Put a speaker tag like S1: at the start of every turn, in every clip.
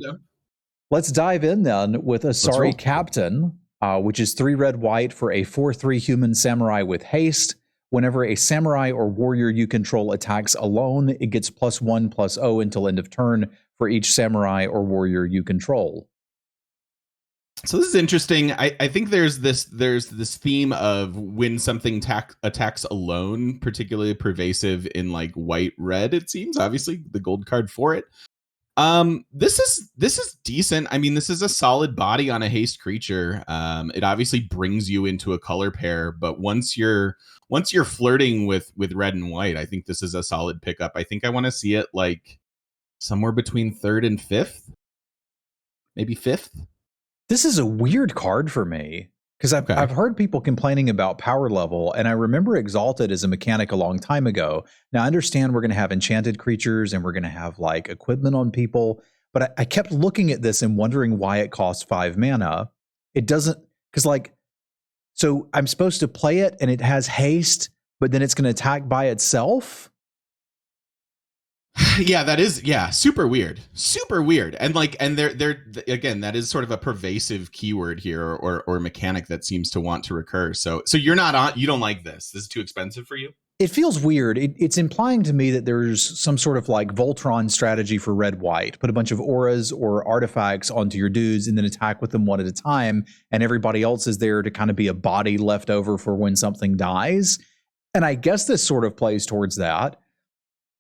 S1: Yeah.
S2: Let's dive in then with Asari
S1: roll.
S2: Captain, which is 3 red white for a 4/3 human samurai with haste. Whenever a samurai or warrior you control attacks alone, it gets +1/+0 until end of turn for each samurai or warrior you control.
S1: So this is interesting. I think there's this theme of when something attacks alone, particularly pervasive in like white red. It seems obviously the gold card for it. This is decent. I mean, this is a solid body on a haste creature. It obviously brings you into a color pair, but once you're flirting with red and white, I think this is a solid pickup. I think I want to see it like somewhere between 3rd and 5th, maybe 5th.
S2: This is a weird card for me because I've heard people complaining about power level, and I remember Exalted as a mechanic a long time ago. Now I understand we're going to have enchanted creatures and we're going to have like equipment on people, but I kept looking at this and wondering why it costs 5 mana. It doesn't, because like, so I'm supposed to play it and it has haste, but then it's going to attack by itself.
S1: Yeah, that is super weird, and they're again, that is sort of a pervasive keyword here or mechanic that seems to want to recur. So you don't like this is too expensive for you.
S2: It feels weird. It's implying to me that there's some sort of like Voltron strategy for red white. Put a bunch of auras or artifacts onto your dudes and then attack with them one at a time, and everybody else is there to kind of be a body left over for when something dies. And I guess this sort of plays towards that.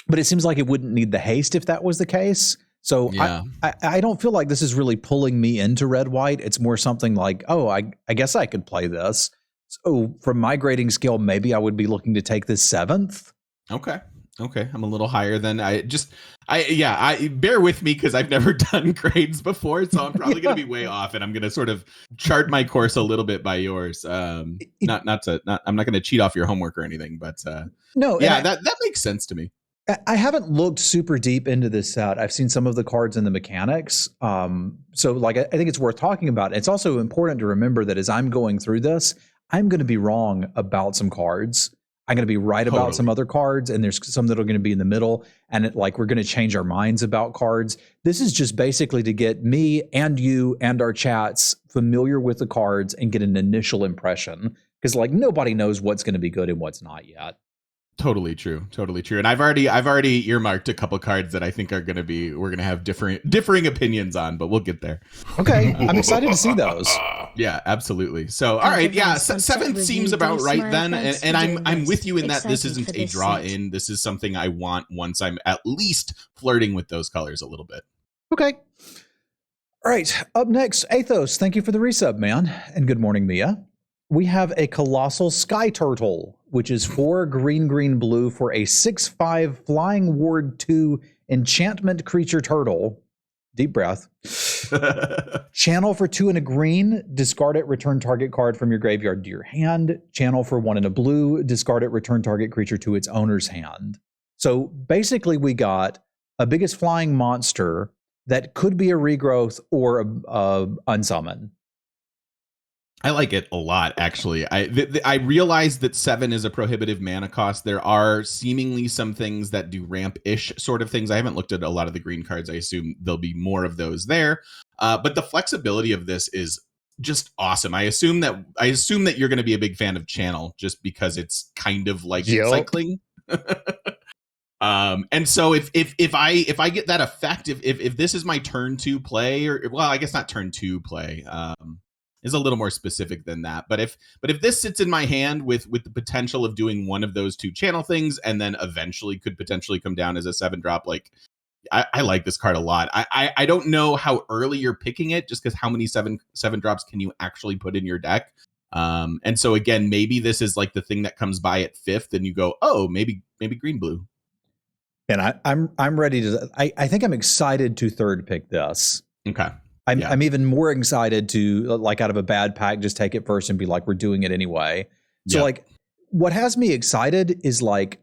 S2: But it seems like it wouldn't need the haste if that was the case. So yeah. I don't feel like this is really pulling me into red-white. It's more something like, oh, I guess I could play this. So from my grading scale, maybe I would be looking to take this 7th.
S1: Okay. I'm a little higher than bear with me because I've never done grades before. So I'm probably going to be way off, and I'm going to sort of chart my course a little bit by yours. I'm not going to cheat off your homework or anything, but that makes sense to me.
S2: I haven't looked super deep into this set. I've seen some of the cards and the mechanics. So like, I think it's worth talking about. It's also important to remember that as I'm going through this, I'm going to be wrong about some cards. I'm going to be right about some other cards. And there's some that are going to be in the middle. And we're going to change our minds about cards. This is just basically to get me and you and our chats familiar with the cards and get an initial impression. Because like nobody knows what's going to be good and what's not yet.
S1: Totally true. And I've already earmarked a couple cards that I think we're gonna have differing opinions on, but we'll get there.
S2: Okay, I'm excited to see those.
S1: Yeah, absolutely. So, all right, yeah, 7th seems about right then, and I'm with you in that this isn't a draw in. This is something I want once I'm at least flirting with those colors a little bit.
S2: Okay. All right. Up next, Athos. Thank you for the resub, man, and good morning, Mia. We have a Colossal Sky Turtle, which is 4 green, blue for a 6/5 Flying Ward 2 enchantment creature turtle. Deep breath. Channel for 2 and a green, discard it, return target card from your graveyard to your hand. Channel for 1 and a blue, discard it, return target creature to its owner's hand. So basically we got a biggest flying monster that could be a regrowth or a unsummon.
S1: I like it a lot, actually. I realize that 7 is a prohibitive mana cost. There are seemingly some things that do ramp-ish sort of things. I haven't looked at a lot of the green cards. I assume there'll be more of those there. But the flexibility of this is just awesome. I assume that you're going to be a big fan of Channel just because it's kind of like cycling. And so if I get that effect, if this is my turn 2 play, I guess not turn 2 play. Is a little more specific than that. But if this sits in my hand with the potential of doing one of those 2 channel things and then eventually could potentially come down as a 7-drop, like I like this card a lot. I don't know how early you're picking it just because how many 7 drops can you actually put in your deck? And so again, maybe this is like the thing that comes by at 5th and you go, oh, maybe green blue.
S2: And I'm ready to I think I'm excited to 3rd pick this.
S1: Okay.
S2: I'm even more excited to, like, out of a bad pack, just take it first and be like, we're doing it anyway. So, like, what has me excited is, like,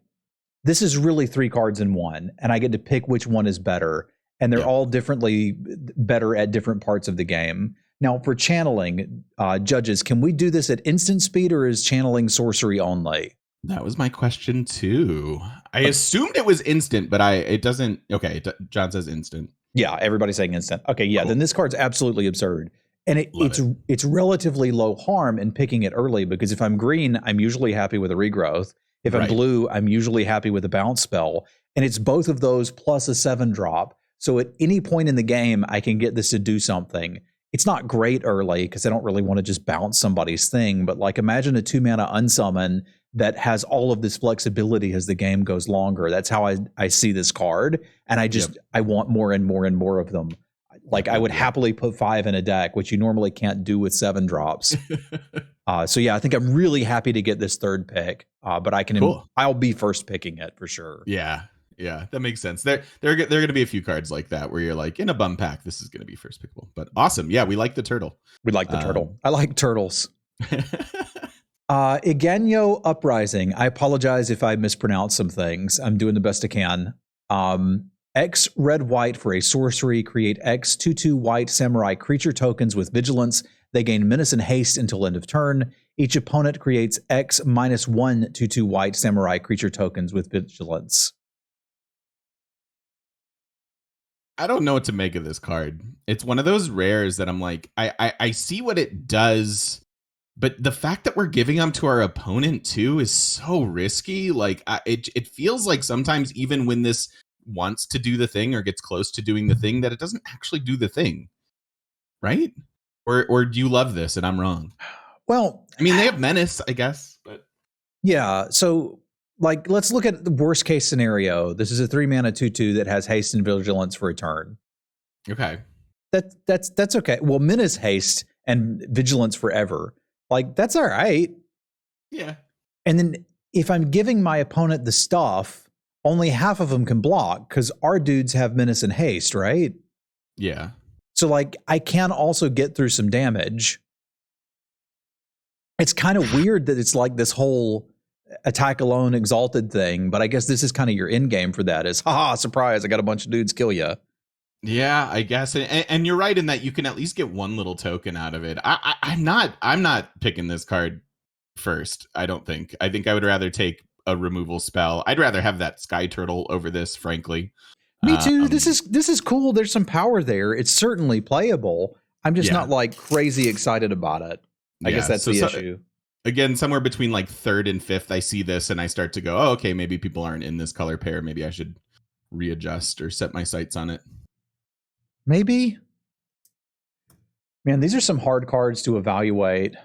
S2: this is really 3 cards in one, and I get to pick which one is better. And they're all differently better at different parts of the game. Now, for channeling, judges, can we do this at instant speed, or is channeling sorcery only?
S1: That was my question, too. I assumed it was instant, but it doesn't. Okay, John says instant.
S2: Yeah, everybody's saying instant. Okay, yeah,
S1: Cool.
S2: then this card's absolutely absurd. And
S1: Love it.
S2: it's relatively low harm in picking it early, because if I'm green, I'm usually happy with a regrowth. If I'm
S1: Right.
S2: blue, I'm usually happy with a bounce spell. And it's both of those plus a 7-drop. So at any point in the game, I can get this to do something. It's not great early because I don't really want to just bounce somebody's thing. But like, imagine a 2-mana unsummon that has all of this flexibility as the game goes longer. That's how I see this card. And I just, I want more and more and more of them. Like, I would happily put 5 in a deck, which you normally can't do with 7 drops. So yeah, I think I'm really happy to get this third pick. But I can, I'll be first picking it for sure.
S1: Yeah. Yeah, that makes sense. There are going to be a few cards like that where you're like, in a bum pack, this is going to be first pickable. But awesome. Yeah, we like the turtle.
S2: We like the turtle. I like turtles. Iganyo Uprising. I apologize if I mispronounce some things. I'm doing the best I can. X red white for a sorcery. Create X 2/2 white samurai creature tokens with vigilance. They gain menace and haste until end of turn. Each opponent creates X -1 2/2 white samurai creature tokens with vigilance.
S1: I don't know what to make of this card. It's one of those rares that I'm like, I see what it does, but the fact that we're giving them to our opponent too is so risky. Like, it feels like sometimes even when this wants to do the thing or gets close to doing the thing, that it doesn't actually do the thing, right? Or do you love this and I'm wrong?
S2: Well,
S1: I mean, they have menace, I guess, but
S2: yeah. So, like, let's look at the worst case scenario. This is a 3-mana 2/2 that has haste and vigilance for a turn.
S1: Okay.
S2: That's okay. Well, menace, haste, and vigilance forever. Like, that's all right.
S1: Yeah.
S2: And then if I'm giving my opponent the stuff, only half of them can block because our dudes have menace and haste, right?
S1: Yeah.
S2: So, like, I can also get through some damage. It's kind of weird that it's like this whole attack alone exalted thing, but I guess this is kind of your end game for that is, haha, surprise, I got a bunch of dudes kill you.
S1: Yeah, I guess, and you're right in that you can at least get one little token out of it. I'm not picking this card first. I don't think. I think I would rather take a removal spell. I'd rather have that Sky Turtle over this, frankly.
S2: Me too. This is cool. There's some power there. It's certainly playable. I'm just not like crazy excited about it. I guess that's the issue.
S1: Again, somewhere between like 3rd and 5th, I see this and I start to go, oh, okay, maybe people aren't in this color pair. Maybe I should readjust or set my sights on it.
S2: Maybe. Man, these are some hard cards to evaluate.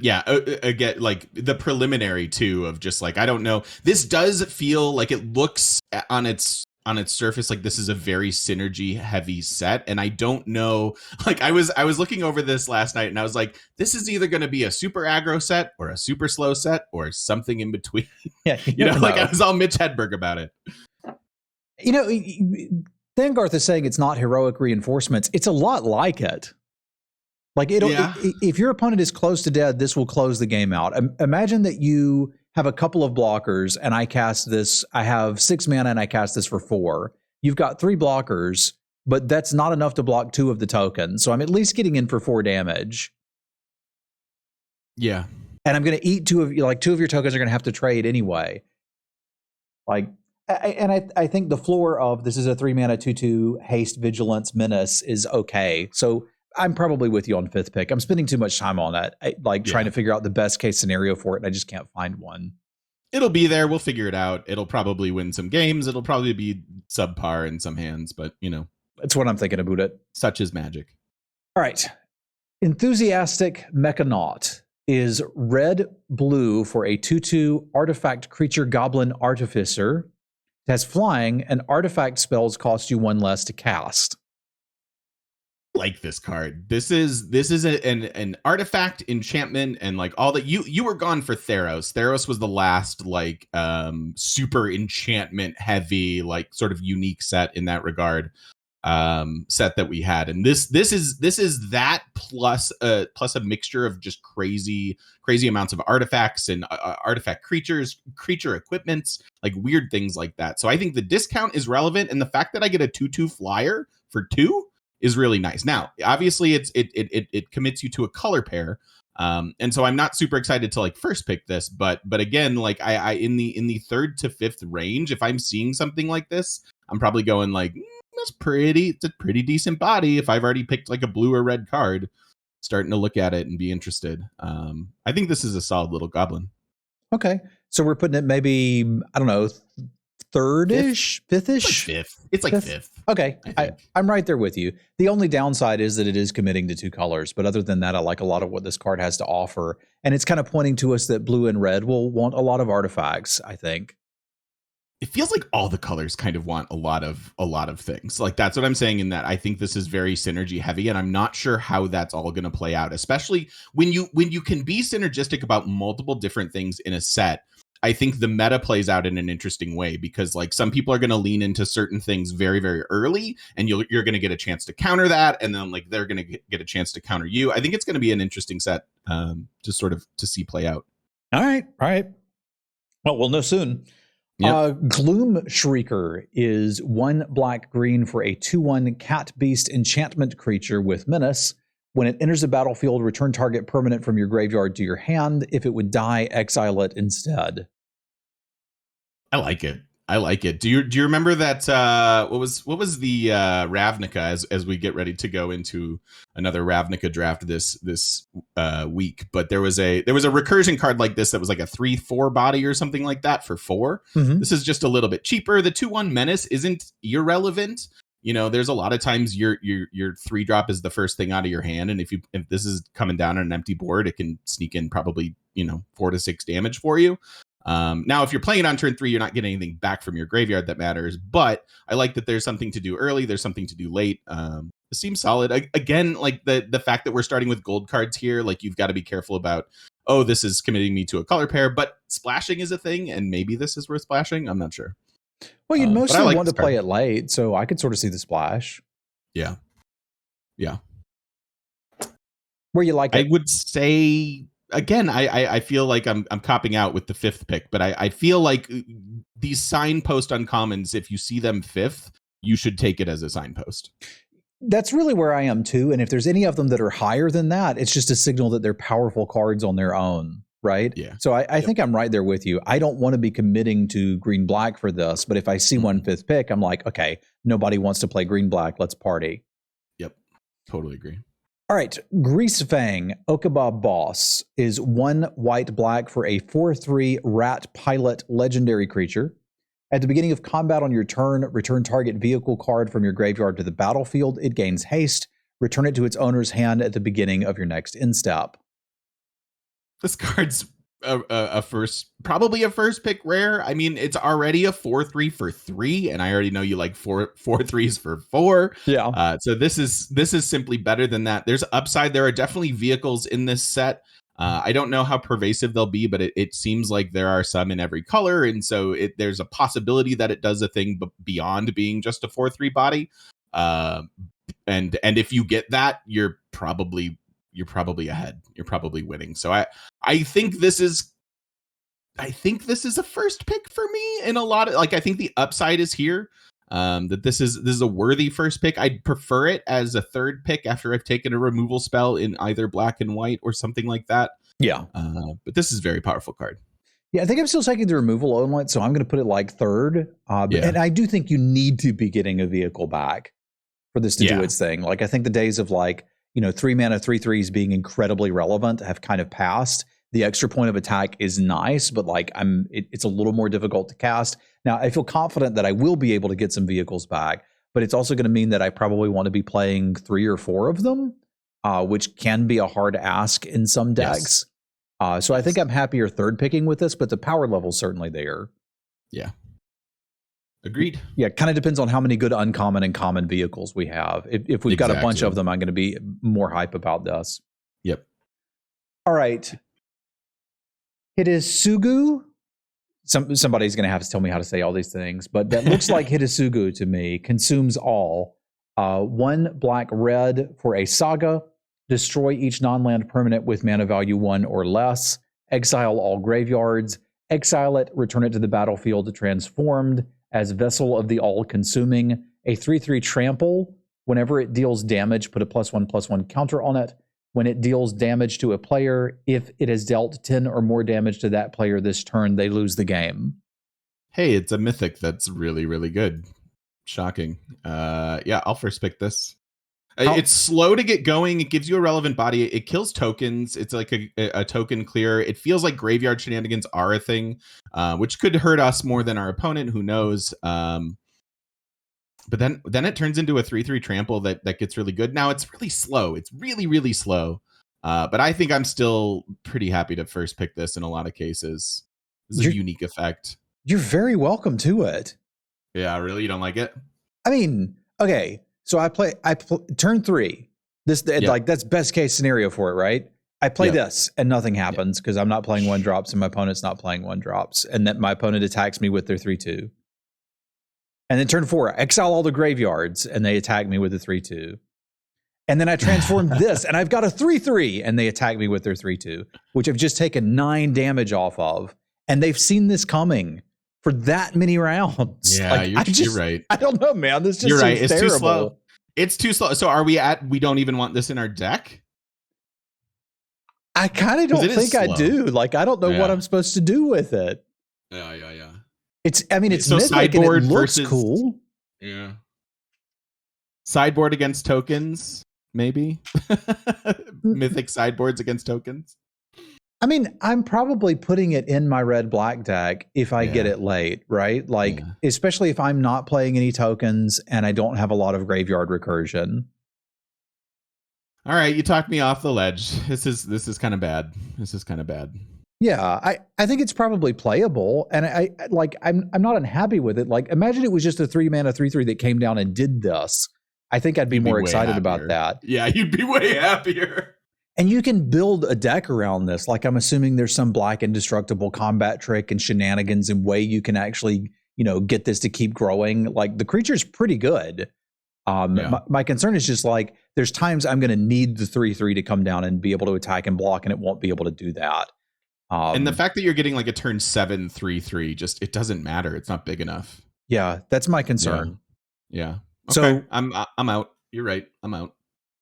S1: Yeah, again, like the preliminary too of just like, I don't know. This does feel like it looks on its surface like this is a very synergy heavy set, and I don't know. Like, I was looking over this last night and I was like, this is either going to be a super aggro set or a super slow set or something in between.
S2: Yeah,
S1: you know, like I was all Mitch Hedberg about it.
S2: You know, Thangarth is saying it's not heroic reinforcements. It's a lot like it. Like, if your opponent is close to dead, this will close the game out. Imagine that you have a couple of blockers and I cast this. I have 6 mana and I cast this for 4. You've got 3 blockers, but that's not enough to block 2 of the tokens. So I'm at least getting in for 4 damage.
S1: Yeah.
S2: And I'm going to eat 2 of your tokens are going to have to trade anyway. Like, I think the floor of this is a 3-mana 2/2 haste, vigilance, menace is okay. So I'm probably with you on 5th pick. I'm spending too much time on that, trying to figure out the best case scenario for it, and I just can't find one.
S1: It'll be there. We'll figure it out. It'll probably win some games. It'll probably be subpar in some hands, but you know,
S2: that's what I'm thinking about it.
S1: Such is magic. All
S2: right. Enthusiastic Mechanaut is red-blue for a 2/2 artifact creature goblin artificer. It has flying, and artifact spells cost you 1 less to cast.
S1: Like this card. This is an artifact enchantment and like all that. You were gone for Theros. Theros was the last like super enchantment heavy, like sort of unique set in that regard. Set that we had, and this is that plus a mixture of just crazy amounts of artifacts and artifact creatures, creature equipments, like weird things like that. So I think the discount is relevant, and the fact that I get a 2/2 flyer for 2 is really nice. Now, obviously, it commits you to a color pair, and so I'm not super excited to like first pick this, but again, like I in the 3rd to 5th range, if I'm seeing something like this, I'm probably going like, it's a pretty decent body. If I've already picked like a blue or red card, starting to look at it and be interested. I think this is a solid little goblin.
S2: Okay. So we're putting it maybe, I don't know, third-ish, fifth-ish?
S1: It's like fifth.
S2: Okay. I'm right there with you. The only downside is that it is committing to 2 colors. But other than that, I like a lot of what this card has to offer. And it's kind of pointing to us that blue and red will want a lot of artifacts, I think.
S1: It feels like all the colors kind of want a lot of things. Like that's what I'm saying in that I think this is very synergy heavy, and I'm not sure how that's all going to play out, especially when you can be synergistic about multiple different things in a set. I think the meta plays out in an interesting way because like some people are going to lean into certain things very, very early, and you're going to get a chance to counter that, and then like they're going to get a chance to counter you. I think it's going to be an interesting set to see play out.
S2: All right. Well, we'll know soon.
S1: Yep.
S2: Gloom Shrieker is 1 black-green for a 2/1 cat beast enchantment creature with menace. When it enters the battlefield, return target permanent from your graveyard to your hand. If it would die, exile it instead.
S1: I like it. Do you remember that what was the Ravnica as we get ready to go into another Ravnica draft this week? But there was a recursion card like this that was like a 3/4 body or something like that for 4.
S2: Mm-hmm.
S1: This is just a little bit cheaper. The 2/1 menace isn't irrelevant. You know, there's a lot of times your 3-drop is the first thing out of your hand, and if this is coming down on an empty board, it can sneak in probably 4 to 6 damage for you. Now, if you're playing it on turn 3, you're not getting anything back from your graveyard that matters. But I like that there's something to do early. There's something to do late. It seems solid. Again, like the fact that we're starting with gold cards here, like you've got to be careful about, oh, this is committing me to a color pair. But splashing is a thing, and maybe this is worth splashing. I'm not sure.
S2: Well, you'd mostly want to play it late, so I could sort of see the splash.
S1: Yeah.
S2: Where you like it?
S1: I would say... Again, I feel like I'm copping out with the 5th pick, but I feel like these signpost uncommons, if you see them 5th, you should take it as a signpost.
S2: That's really where I am too. And if there's any of them that are higher than that, it's just a signal that they're powerful cards on their own, right?
S1: Yeah.
S2: So I think I'm right there with you. I don't want to be committing to green-black for this, but if I see one 5th pick, I'm like, okay, nobody wants to play green-black. Let's party.
S1: Yep. Totally agree.
S2: All right, Greasefang Okaba Boss is 1 white-black for a 4/3 rat pilot legendary creature. At the beginning of combat on your turn, return target vehicle card from your graveyard to the battlefield. It gains haste. Return it to its owner's hand at the beginning of your next instep.
S1: This card's probably a first pick rare. I mean, it's already a 4/3 for 3, and I already know you like 4/3s for 4.
S2: Yeah.
S1: So this is simply better than that. There's upside. There are definitely vehicles in this set. I don't know how pervasive they'll be, but it seems like there are some in every color, and so there's a possibility that it does a thing beyond being just a 4/3 body. And if you get that, you're probably ahead. You're probably winning. So I think this is a first pick for me in a lot of, like, I think the upside is here. That this is a worthy first pick. I'd prefer it as a 3rd pick after I've taken a removal spell in either black and white or something like that.
S2: Yeah.
S1: But this is a very powerful card.
S2: Yeah, I think I'm still taking the removal on it, so I'm going to put it like 3rd. And I do think you need to be getting a vehicle back for this to do its thing. Like, I think the days of 3 mana 3/3s being incredibly relevant have kind of passed. The extra point of attack is nice, but it's a little more difficult to cast. Now, I feel confident that I will be able to get some vehicles back, but it's also going to mean that I probably want to be playing 3 or 4 of them, which can be a hard ask in some decks. So I think I'm happier 3rd picking with this, but the power level's certainly there.
S1: Yeah. Agreed.
S2: Yeah, kind of depends on how many good uncommon and common vehicles we have. If we've got a bunch of them, I'm going to be more hype about this.
S1: Yep.
S2: All right. Hidetsugu. Somebody's going to have to tell me how to say all these things, but that looks like Hidetsugu to me. Consumes all. 1 black-red for a saga. Destroy each non-land permanent with mana value 1 or less. Exile all graveyards. Exile it. Return it to the battlefield transformed as Vessel of the All-Consuming. A 3/3 trample. Whenever it deals damage, put a +1/+1 counter on it. When it deals damage to a player, if it has dealt 10 or more damage to that player this turn, they lose the game.
S1: Hey, it's a mythic that's really, really good. Shocking. Yeah, I'll first pick this.
S2: How-
S1: It's slow to get going. It gives you a relevant body. It kills tokens. It's like a token clear. It feels like graveyard shenanigans are a thing, which could hurt us more than our opponent. Who knows? But then it turns into a 3/3 trample that gets really good. Now it's really slow. It's really, really slow. But I think I'm still pretty happy to first pick this in a lot of cases. This is a unique effect.
S2: You're very welcome to it.
S1: Yeah, really? You don't like it?
S2: I mean, okay. So I play turn 3. This like that's best case scenario for it, right? I play this and nothing happens because I'm not playing 1-drops and my opponent's not playing 1-drops, and that my opponent attacks me with their 3/2. And then turn 4, I exile all the graveyards and they attack me with the 3/2. And then I transform this and I've got a 3/3 and they attack me with their 3/2, which I've just taken 9 damage off of. And they've seen this coming for that many rounds.
S1: Yeah, like, you're right.
S2: I don't know, man. This just seems
S1: right. It's
S2: terrible.
S1: Too slow. It's too slow. So are we we don't even want this in our deck?
S2: I kind of don't think I do. Like, I don't know what I'm supposed to do with it.
S1: Yeah.
S2: It's mythic
S1: sideboard
S2: and it looks
S1: versus,
S2: cool.
S1: Yeah. Sideboard against tokens, maybe? Mythic sideboards against tokens?
S2: I mean, I'm probably putting it in my red-black deck if I get it late, right? Like, especially if I'm not playing any tokens and I don't have a lot of graveyard recursion.
S1: All right, you talked me off the ledge. This is kind of bad.
S2: Yeah, I think it's probably playable, and I'm not unhappy with it. Like, imagine it was just a 3-mana 3/3 that came down and did this. I think I'd be more excited about that.
S1: Yeah, you'd be way happier.
S2: And you can build a deck around this. Like, I'm assuming there's some black indestructible combat trick and shenanigans and way you can actually, get this to keep growing. Like, the creature's pretty good. My concern is just like, there's times I'm going to need the 3/3 to come down and be able to attack and block, and it won't be able to do that.
S1: And the fact that you're getting like a turn 7 3/3, just it doesn't matter. It's not big enough.
S2: Yeah, that's my concern.
S1: Yeah. Okay. So I'm out. You're right. I'm out.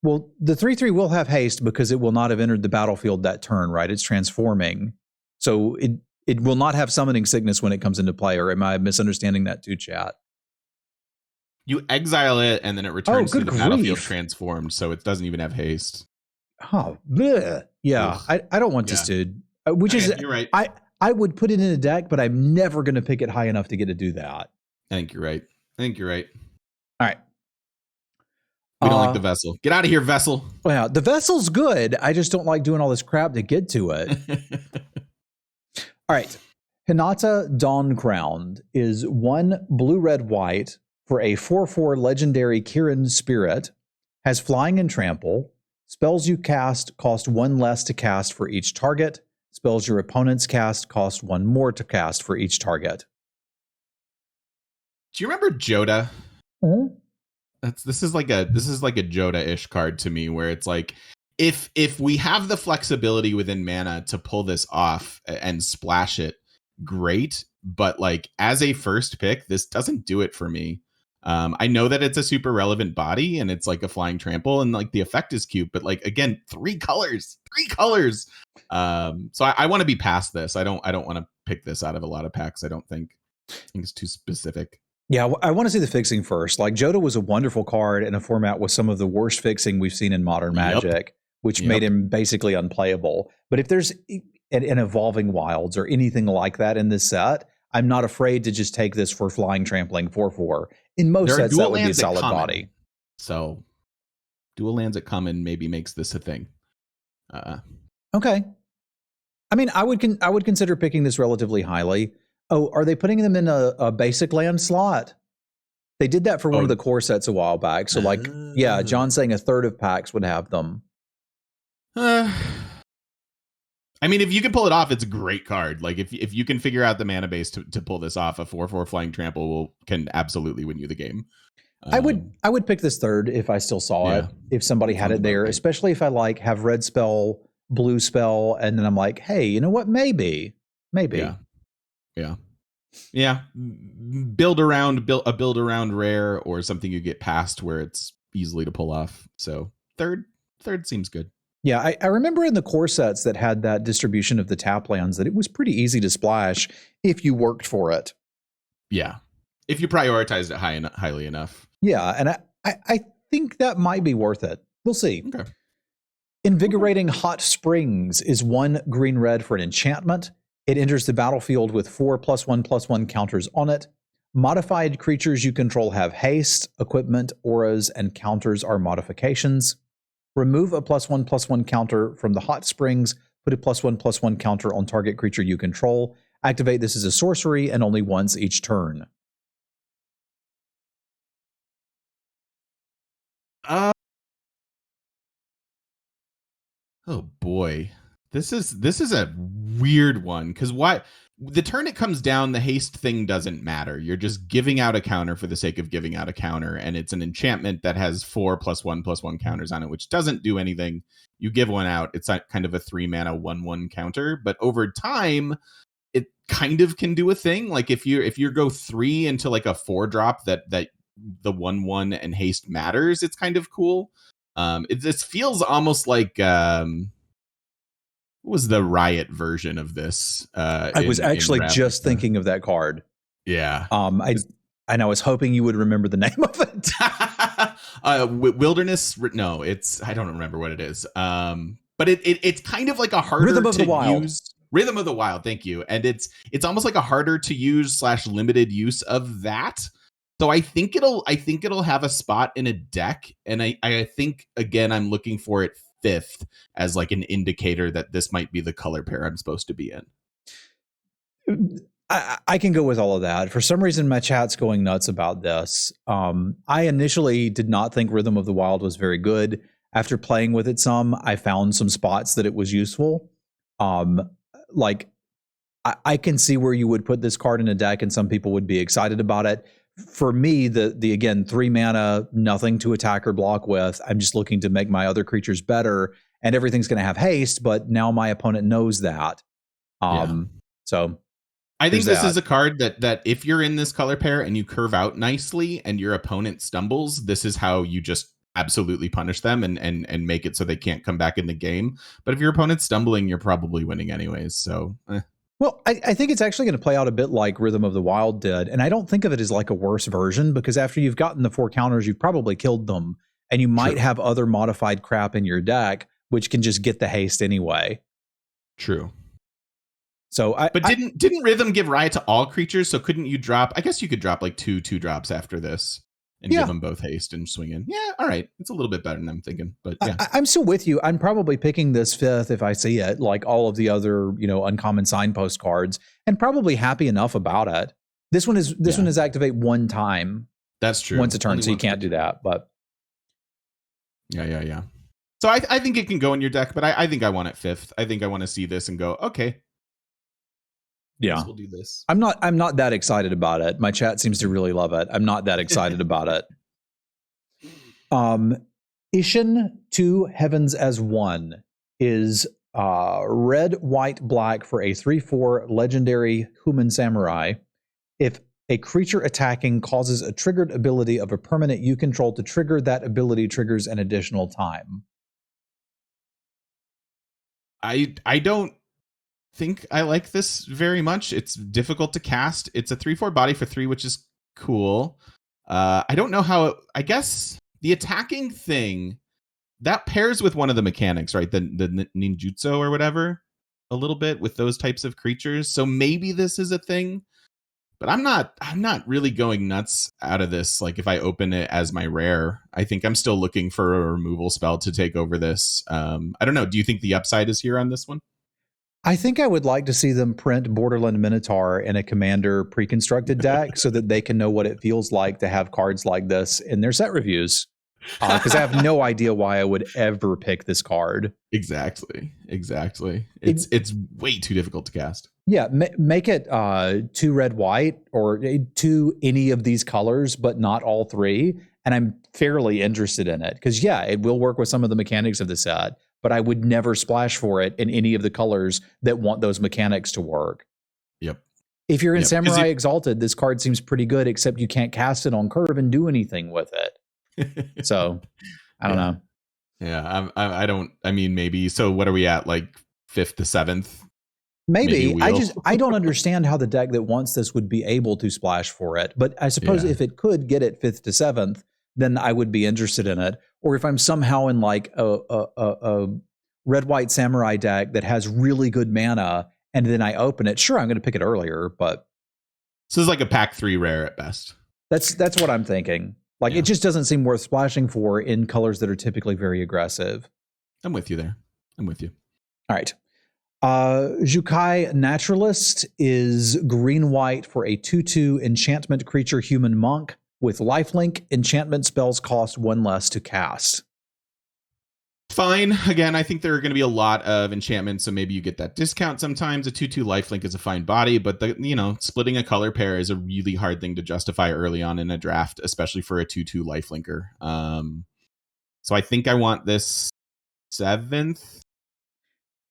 S2: Well, the 3/3 will have haste because it will not have entered the battlefield that turn, right? It's transforming. So it will not have summoning sickness when it comes into play, or am I misunderstanding that too, chat?
S1: You exile it and then it returns to the battlefield transformed, so it doesn't even have haste.
S2: Oh, bleh. Yeah. I don't want this, dude. Which is,
S1: you're right.
S2: I would put it in a deck, but I'm never going to pick it high enough to get to do that.
S1: I think you're right.
S2: All right.
S1: We don't like the vessel. Get out of here, vessel.
S2: Well, the vessel's good. I just don't like doing all this crap to get to it. All right. Hinata Dawn Crowned is 1 blue, red, white for a 4/4 legendary Kirin spirit. Has flying and trample. Spells you cast cost 1 less to cast for each target. Spells your opponents cast cost 1 more to cast for each target.
S1: Do you remember Joda?
S2: Mm-hmm.
S1: This is like a Joda-ish card to me, where it's like, if we have the flexibility within mana to pull this off and splash it, great. But like, as a first pick, this doesn't do it for me. I know that it's a super relevant body and it's like a flying trample and like the effect is cute, but like, again, 3 colors. So I want to be past this. I don't want to pick this out of a lot of packs. I think it's too specific.
S2: Yeah, I want to see the fixing first. Like, Joda was a wonderful card in a format with some of the worst fixing we've seen in Modern Magic, which made him basically unplayable. But if there's an Evolving Wilds or anything like that in this set, I'm not afraid to just take this for flying, trampling 4/4. In most sets, that would be a solid body.
S1: So, dual lands at common maybe makes this a thing.
S2: Okay. I mean, I would consider picking this relatively highly. Oh, are they putting them in a basic land slot? They did that for one of the core sets a while back. So, like, yeah, John's saying a third of packs would have them.
S1: I mean, if you can pull it off, it's a great card. Like, if you can figure out the mana base to pull this off, a 4/4 flying trample can absolutely win you the game.
S2: I would pick this third if I still saw it. If somebody had it there, especially if I have red spell, blue spell, and then I'm like, hey, you know what? Maybe.
S1: Yeah. Build around rare or something you get past where it's easily to pull off. So third seems good.
S2: Yeah, I remember in the core sets that had that distribution of the tap lands that it was pretty easy to splash if you worked for it.
S1: Yeah. if you prioritized it highly enough.
S2: Yeah, and I think that might be worth it. We'll see.
S1: Okay.
S2: Invigorating Hot Springs is 1 green-red for an enchantment. It enters the battlefield with 4 +1/+1 counters on it. Modified creatures you control have haste, equipment, auras, and counters are modifications. Remove a +1/+1 counter from the Hot Springs. Put a +1/+1 counter on target creature you control. Activate this as a sorcery and only once each turn.
S1: Oh boy, this is a weird one because why? The turn it comes down, the haste thing doesn't matter. You're just giving out a counter for the sake of giving out a counter, and it's an enchantment that has 4 +1/+1 counters on it, which doesn't do anything. You give one out, it's kind of a 3-mana 1/1 counter, but over time, it kind of can do a thing. Like if you go 3 into like a 4-drop that the 1/1 and haste matters, it's kind of cool. This feels almost like what was the Riot version of this?
S2: I was actually just thinking of that card.
S1: Yeah.
S2: And I was hoping you would remember the name of it.
S1: Wilderness. No, I don't remember what it is. But it's kind of like a harder
S2: Rhythm of
S1: to
S2: the Wild.
S1: use. Rhythm of the Wild. Thank you. And it's almost like a harder to use / limited use of that. So I think it'll have a spot in a deck, and I think again I'm looking for it 5th as like an indicator that this might be the color pair I'm supposed to be in.
S2: I can go with all of that. For some reason, my chat's going nuts about this. I initially did not think Rhythm of the Wild was very good. After playing with it some, I found some spots that it was useful. Like I can see where you would put this card in a deck, and some people would be excited about it. For me, the again 3 mana, nothing to attack or block with. I'm just looking to make my other creatures better, and everything's going to have haste. But now my opponent knows that. So
S1: I think this is a card that if you're in this color pair and you curve out nicely, and your opponent stumbles, this is how you just absolutely punish them and make it so they can't come back in the game. But if your opponent's stumbling, you're probably winning anyways. So.
S2: Well, I think it's actually going to play out a bit like Rhythm of the Wild did. And I don't think of it as like a worse version, because after you've gotten the 4 counters, you've probably killed them. And you might have other modified crap in your deck, which can just get the haste anyway.
S1: True.
S2: So
S1: didn't Rhythm give Riot to all creatures? So couldn't you drop? I guess you could drop like 2/2-drops after this and give them both haste and swing in. Yeah, all right. It's a little bit better than I'm thinking, but yeah.
S2: I'm still with you. I'm probably picking this 5th if I see it, like all of the other, uncommon signpost cards, and probably happy enough about it. This one is activate 1 time.
S1: That's true.
S2: Once a turn, so you can't do that. But
S1: yeah. So I think it can go in your deck, but I think I want it 5th. I think I want to see this and go, okay.
S2: Yeah,
S1: we'll do this.
S2: I'm not that excited about it. My chat seems to really love it. I'm not that excited about it. Ishin 2 Heavens as 1 is red, white, black for a 3/4 legendary human samurai. If a creature attacking causes a triggered ability of a permanent you control to trigger, that ability triggers an additional time.
S1: I don't think I like this very much. It's difficult to cast. It's a 3/4 body for 3, which is cool. I don't know how I guess the attacking thing that pairs with one of the mechanics, right? The ninjutsu or whatever, a little bit with those types of creatures. So maybe this is a thing, but I'm not really going nuts out of this. Like if I open it as my rare, I think I'm still looking for a removal spell to take over this. I don't know. Do you think the upside is here on this one?
S2: I think I would like to see them print Borderland Minotaur in a Commander pre-constructed deck so that they can know what it feels like to have cards like this in their set reviews. Because I have no idea why I would ever pick this card.
S1: Exactly. It's way too difficult to cast.
S2: Yeah, make it 2 red, white, or 2 any of these colors, but not all 3. And I'm fairly interested in it because it will work with some of the mechanics of the set. But I would never splash for it in any of the colors that want those mechanics to work.
S1: Yep.
S2: If you're in Samurai Exalted, this card seems pretty good, except you can't cast it on curve and do anything with it. So, I don't know.
S1: Yeah, I don't. I mean, maybe. So, what are we at? Like 5th to 7th?
S2: Maybe.
S1: a wheel.
S2: I don't understand how the deck that wants this would be able to splash for it. But I suppose if it could get it 5th to 7th, then I would be interested in it. Or if I'm somehow in like a red-white samurai deck that has really good mana, and then I open it, sure, I'm going to pick it earlier. But
S1: so it's like a pack 3 rare at best.
S2: That's what I'm thinking. Like, it just doesn't seem worth splashing for in colors that are typically very aggressive.
S1: I'm with you there. I'm with you.
S2: All right. Jukai Naturalist is green-white for a 2/2 enchantment creature human monk with lifelink. Enchantment spells cost 1 less to cast.
S1: Fine. Again, I think there are going to be a lot of enchantments, so maybe you get that discount sometimes. A 2/2 lifelink is a fine body, but splitting a color pair is a really hard thing to justify early on in a draft, especially for a 2/2 lifelinker. So I think I want this 7th.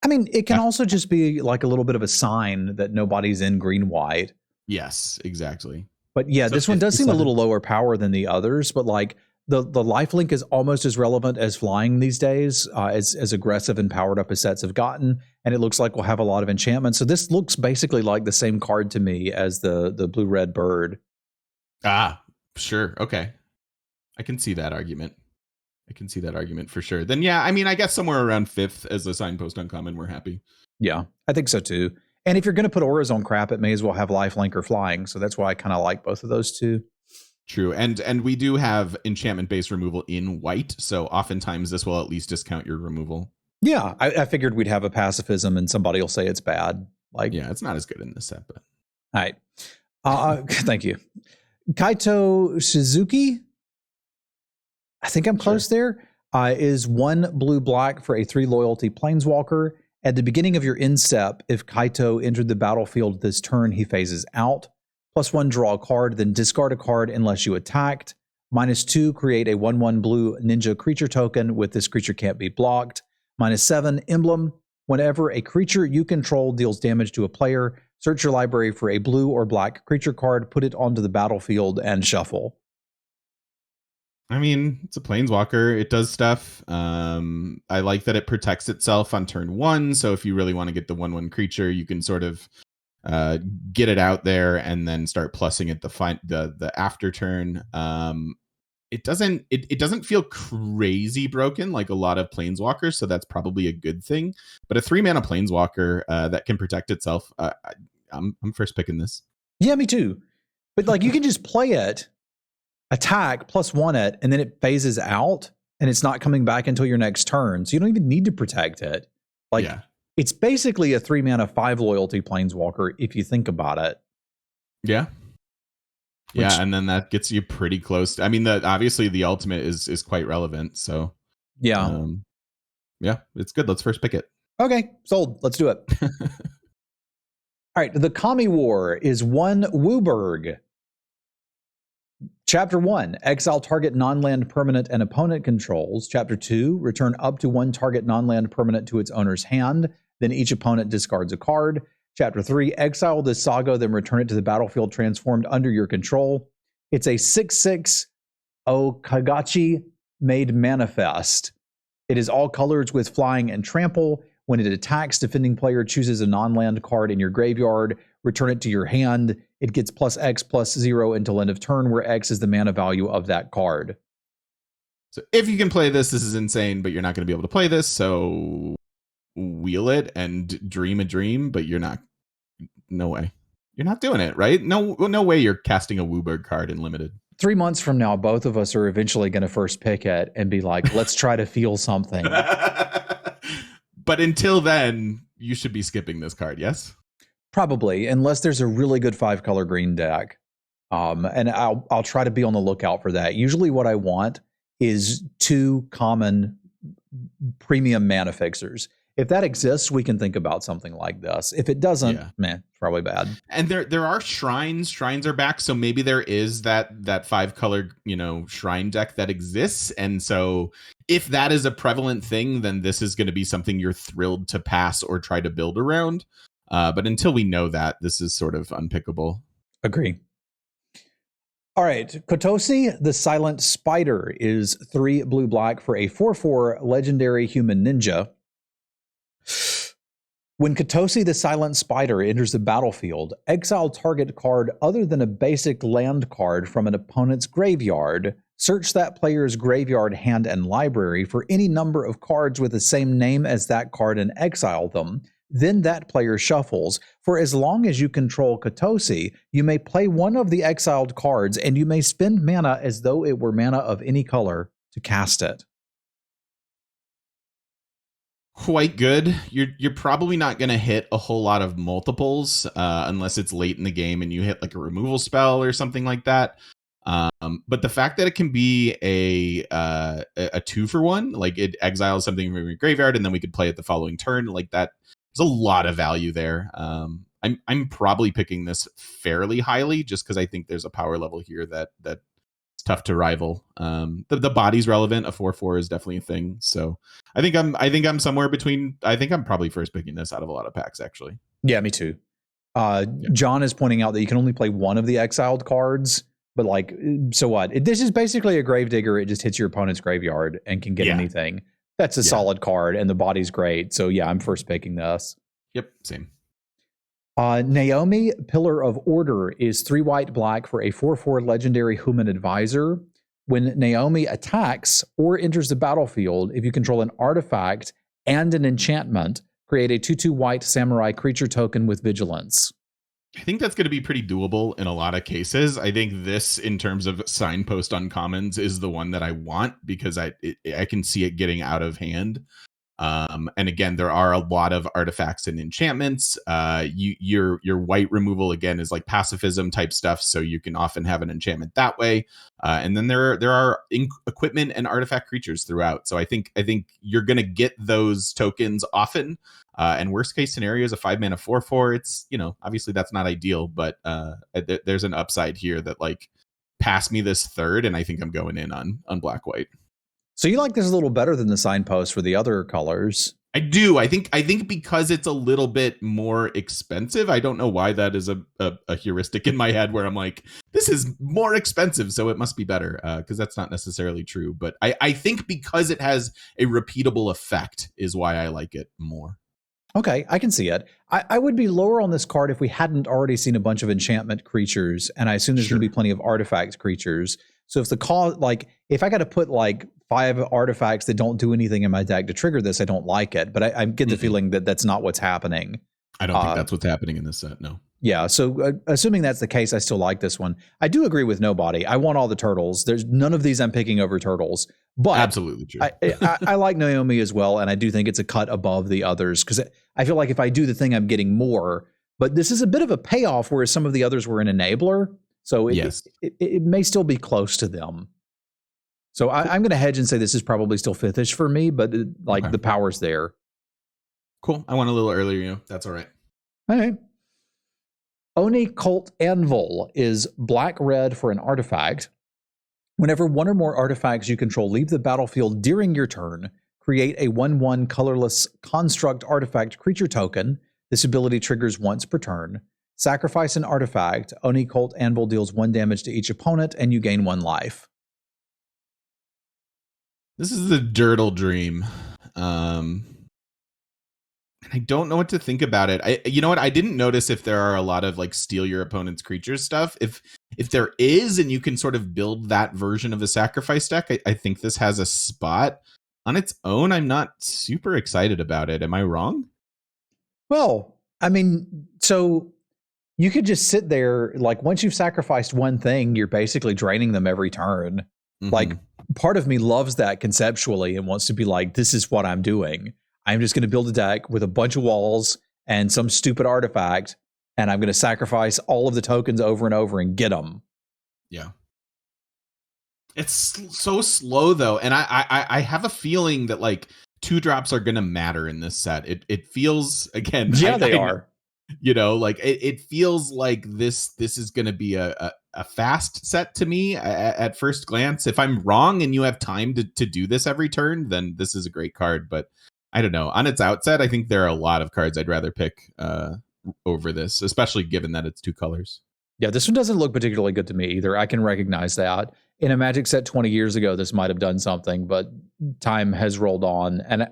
S2: I mean, it can also just be like a little bit of a sign that nobody's in green-white.
S1: Yes, exactly.
S2: But yeah, so this one does seem a little lower power than the others, but like the lifelink is almost as relevant as flying these days, as aggressive and powered up as sets have gotten, and it looks like we'll have a lot of enchantments. So this looks basically like the same card to me as the blue-red bird.
S1: Ah, sure. Okay. I can see that argument. For sure. Then, yeah, I mean, I guess somewhere around 5th as a signpost uncommon, we're happy.
S2: Yeah, I think so too. And if you're going to put auras on crap, it may as well have lifelink or flying. So that's why I kind of like both of those two.
S1: True. And we do have enchantment-based removal in white, so oftentimes this will at least discount your removal.
S2: Yeah, I figured we'd have a pacifism and somebody will say it's bad. Like,
S1: yeah, it's not as good in this set, but
S2: all right. Thank you. Kaito Suzuki, I think I'm close there, is 1 blue-black for a 3 loyalty planeswalker. At the beginning of your instep, if Kaito entered the battlefield this turn, he phases out. +1, draw a card, then discard a card unless you attacked. -2, create a 1/1 blue ninja creature token with this creature can't be blocked. -7, emblem. Whenever a creature you control deals damage to a player, search your library for a blue or black creature card, put it onto the battlefield, and shuffle.
S1: I mean, it's a planeswalker. It does stuff. I like that it protects itself on turn 1. So if you really want to get the 1/1 creature, you can sort of get it out there and then start plussing it the after turn. It doesn't feel crazy broken like a lot of planeswalkers, so that's probably a good thing. But a 3-mana planeswalker that can protect itself, I'm first picking this.
S2: Yeah, me too. But like, you can just play it, attack, +1 it, and then it phases out, and it's not coming back until your next turn. So you don't even need to protect it. Like, yeah. It's basically a 3-mana 5 loyalty planeswalker if you think about it.
S1: Yeah. Yeah, and then that gets you pretty close. I mean, obviously the ultimate is quite relevant. So
S2: yeah,
S1: yeah, it's good. Let's first pick it.
S2: Okay, sold. Let's do it. All right, the Kami War is 1 Wooburg. Chapter 1, exile target non-land permanent and opponent controls. Chapter 2, return up to 1 target non-land permanent to its owner's hand. Then each opponent discards a card. Chapter 3, exile this saga, then return it to the battlefield transformed under your control. It's a 6/6 Okagachi made manifest. It is all colors with flying and trample. When it attacks, defending player chooses a non-land card in your graveyard, return it to your hand. It gets +X/+0 until end of turn, where X is the mana value of that card.
S1: So if you can play this is insane, but you're not going to be able to play this, so wheel it and dream a dream, but you're not. No way. You're not doing it, right? No way you're casting a Wooburg card in limited.
S2: 3 months from now, both of us are eventually going to first pick it and be like, let's try to feel something.
S1: But until then, you should be skipping this card, yes?
S2: Probably, unless there's a really good 5-color green deck. And I'll try to be on the lookout for that. Usually what I want is 2 common premium mana fixers. If that exists, we can think about something like this. If it doesn't, it's probably bad.
S1: And there are shrines. Shrines are back, so maybe there is that 5-color, shrine deck that exists. And so if that is a prevalent thing, then this is going to be something you're thrilled to pass or try to build around. But until we know that, this is sort of unpickable.
S2: Agree. All right, Kotosi, the Silent Spider, is 3 blue-black for a 4/4 legendary human ninja. When Kotosi the Silent Spider enters the battlefield, exile target card other than a basic land card from an opponent's graveyard. Search that player's graveyard, hand, and library for any number of cards with the same name as that card and exile them. Then that player shuffles. For as long as you control Kotosi, you may play one of the exiled cards and you may spend mana as though it were mana of any color to cast it.
S1: Quite good. You're probably not going to hit a whole lot of multiples unless it's late in the game and you hit like a removal spell or something like that. But the fact that it can be a 2-for-1, like it exiles something from your graveyard and then we could play it the following turn, like that, there's a lot of value there. I'm probably picking this fairly highly just because I think there's a power level here that's tough to rival. The body's relevant. A 4/4 is definitely a thing. So I think I'm somewhere between. I think I'm probably first picking this out of a lot of packs actually.
S2: Yeah, me too. John is pointing out that you can only play one of the exiled cards, but like, so what? This is basically a Gravedigger. It just hits your opponent's graveyard and can get anything. That's a solid card, and the body's great. So yeah, I'm first picking this.
S1: Yep, same.
S2: Naomi, Pillar of Order, is 3 white black for a 4/4 legendary human advisor. When Naomi attacks or enters the battlefield, if you control an artifact and an enchantment, create a 2/2 white samurai creature token with vigilance.
S1: I think that's going to be pretty doable in a lot of cases. I think this, in terms of signpost uncommons, is the one that I want because I can see it getting out of hand. And again, there are a lot of artifacts and enchantments. Your white removal again is like pacifism type stuff, so you can often have an enchantment that way. And then there are equipment and artifact creatures throughout. So I think you're gonna get those tokens often. And worst case scenario is a 5-mana 4/4. It's, obviously that's not ideal, but there's an upside here that like pass me this third, and I think I'm going in on black white.
S2: So you like this a little better than the signpost for the other colors?
S1: I do. I think because it's a little bit more expensive. I don't know why that is a heuristic in my head where I'm like, this is more expensive, so it must be better. Because that's not necessarily true. But I think because it has a repeatable effect is why I like it more.
S2: Okay, I can see it. I would be lower on this card if we hadn't already seen a bunch of enchantment creatures, and I assume there's going to be plenty of artifact creatures. So if the call, like, if I got to put like 5 artifacts that don't do anything in my deck to trigger this, I don't like it. But I get the feeling that that's not what's happening.
S1: I don't think that's what's happening in this set. No.
S2: Yeah. So assuming that's the case, I still like this one. I do agree with nobody. I want all the turtles. There's none of these I'm picking over turtles. But
S1: absolutely true.
S2: I like Naomi as well, and I do think it's a cut above the others because I feel like if I do the thing, I'm getting more. But this is a bit of a payoff, whereas some of the others were an enabler. So it may still be close to them. So I'm going to hedge and say this is probably still 5th-ish for me, but the power's there.
S1: Cool. I went a little earlier. That's all right.
S2: All right. Oni Cult Anvil is black-red for an artifact. Whenever one or more artifacts you control leave the battlefield during your turn, create a 1/1 colorless construct artifact creature token. This ability triggers once per turn. Sacrifice an artifact. Oni Cult Anvil deals 1 damage to each opponent, and you gain 1 life.
S1: This is the Dirtle dream. I don't know what to think about it. You know what? I didn't notice if there are a lot of like steal your opponent's creatures stuff. If there is, and you can sort of build that version of a sacrifice deck, I think this has a spot. On its own, I'm not super excited about it. Am I wrong?
S2: Well, I mean, so you could just sit there, like once you've sacrificed one thing, you're basically draining them every turn. Mm-hmm. Like part of me loves that conceptually and wants to be like, this is what I'm doing. I'm just going to build a deck with a bunch of walls and some stupid artifact, and I'm going to sacrifice all of the tokens over and over and get them.
S1: Yeah. It's so slow though, and I have a feeling that like 2-drops are going to matter in this set. It feels, again,
S2: they are.
S1: Like it feels like this is going to be a fast set to me at first glance. If I'm wrong and you have time to do this every turn, then this is a great card. But I don't know. On its outset, I think there are a lot of cards I'd rather pick over this, especially given that it's 2 colors.
S2: Yeah, this one doesn't look particularly good to me either. I can recognize that. In a Magic set 20 years ago, this might have done something, but time has rolled on. And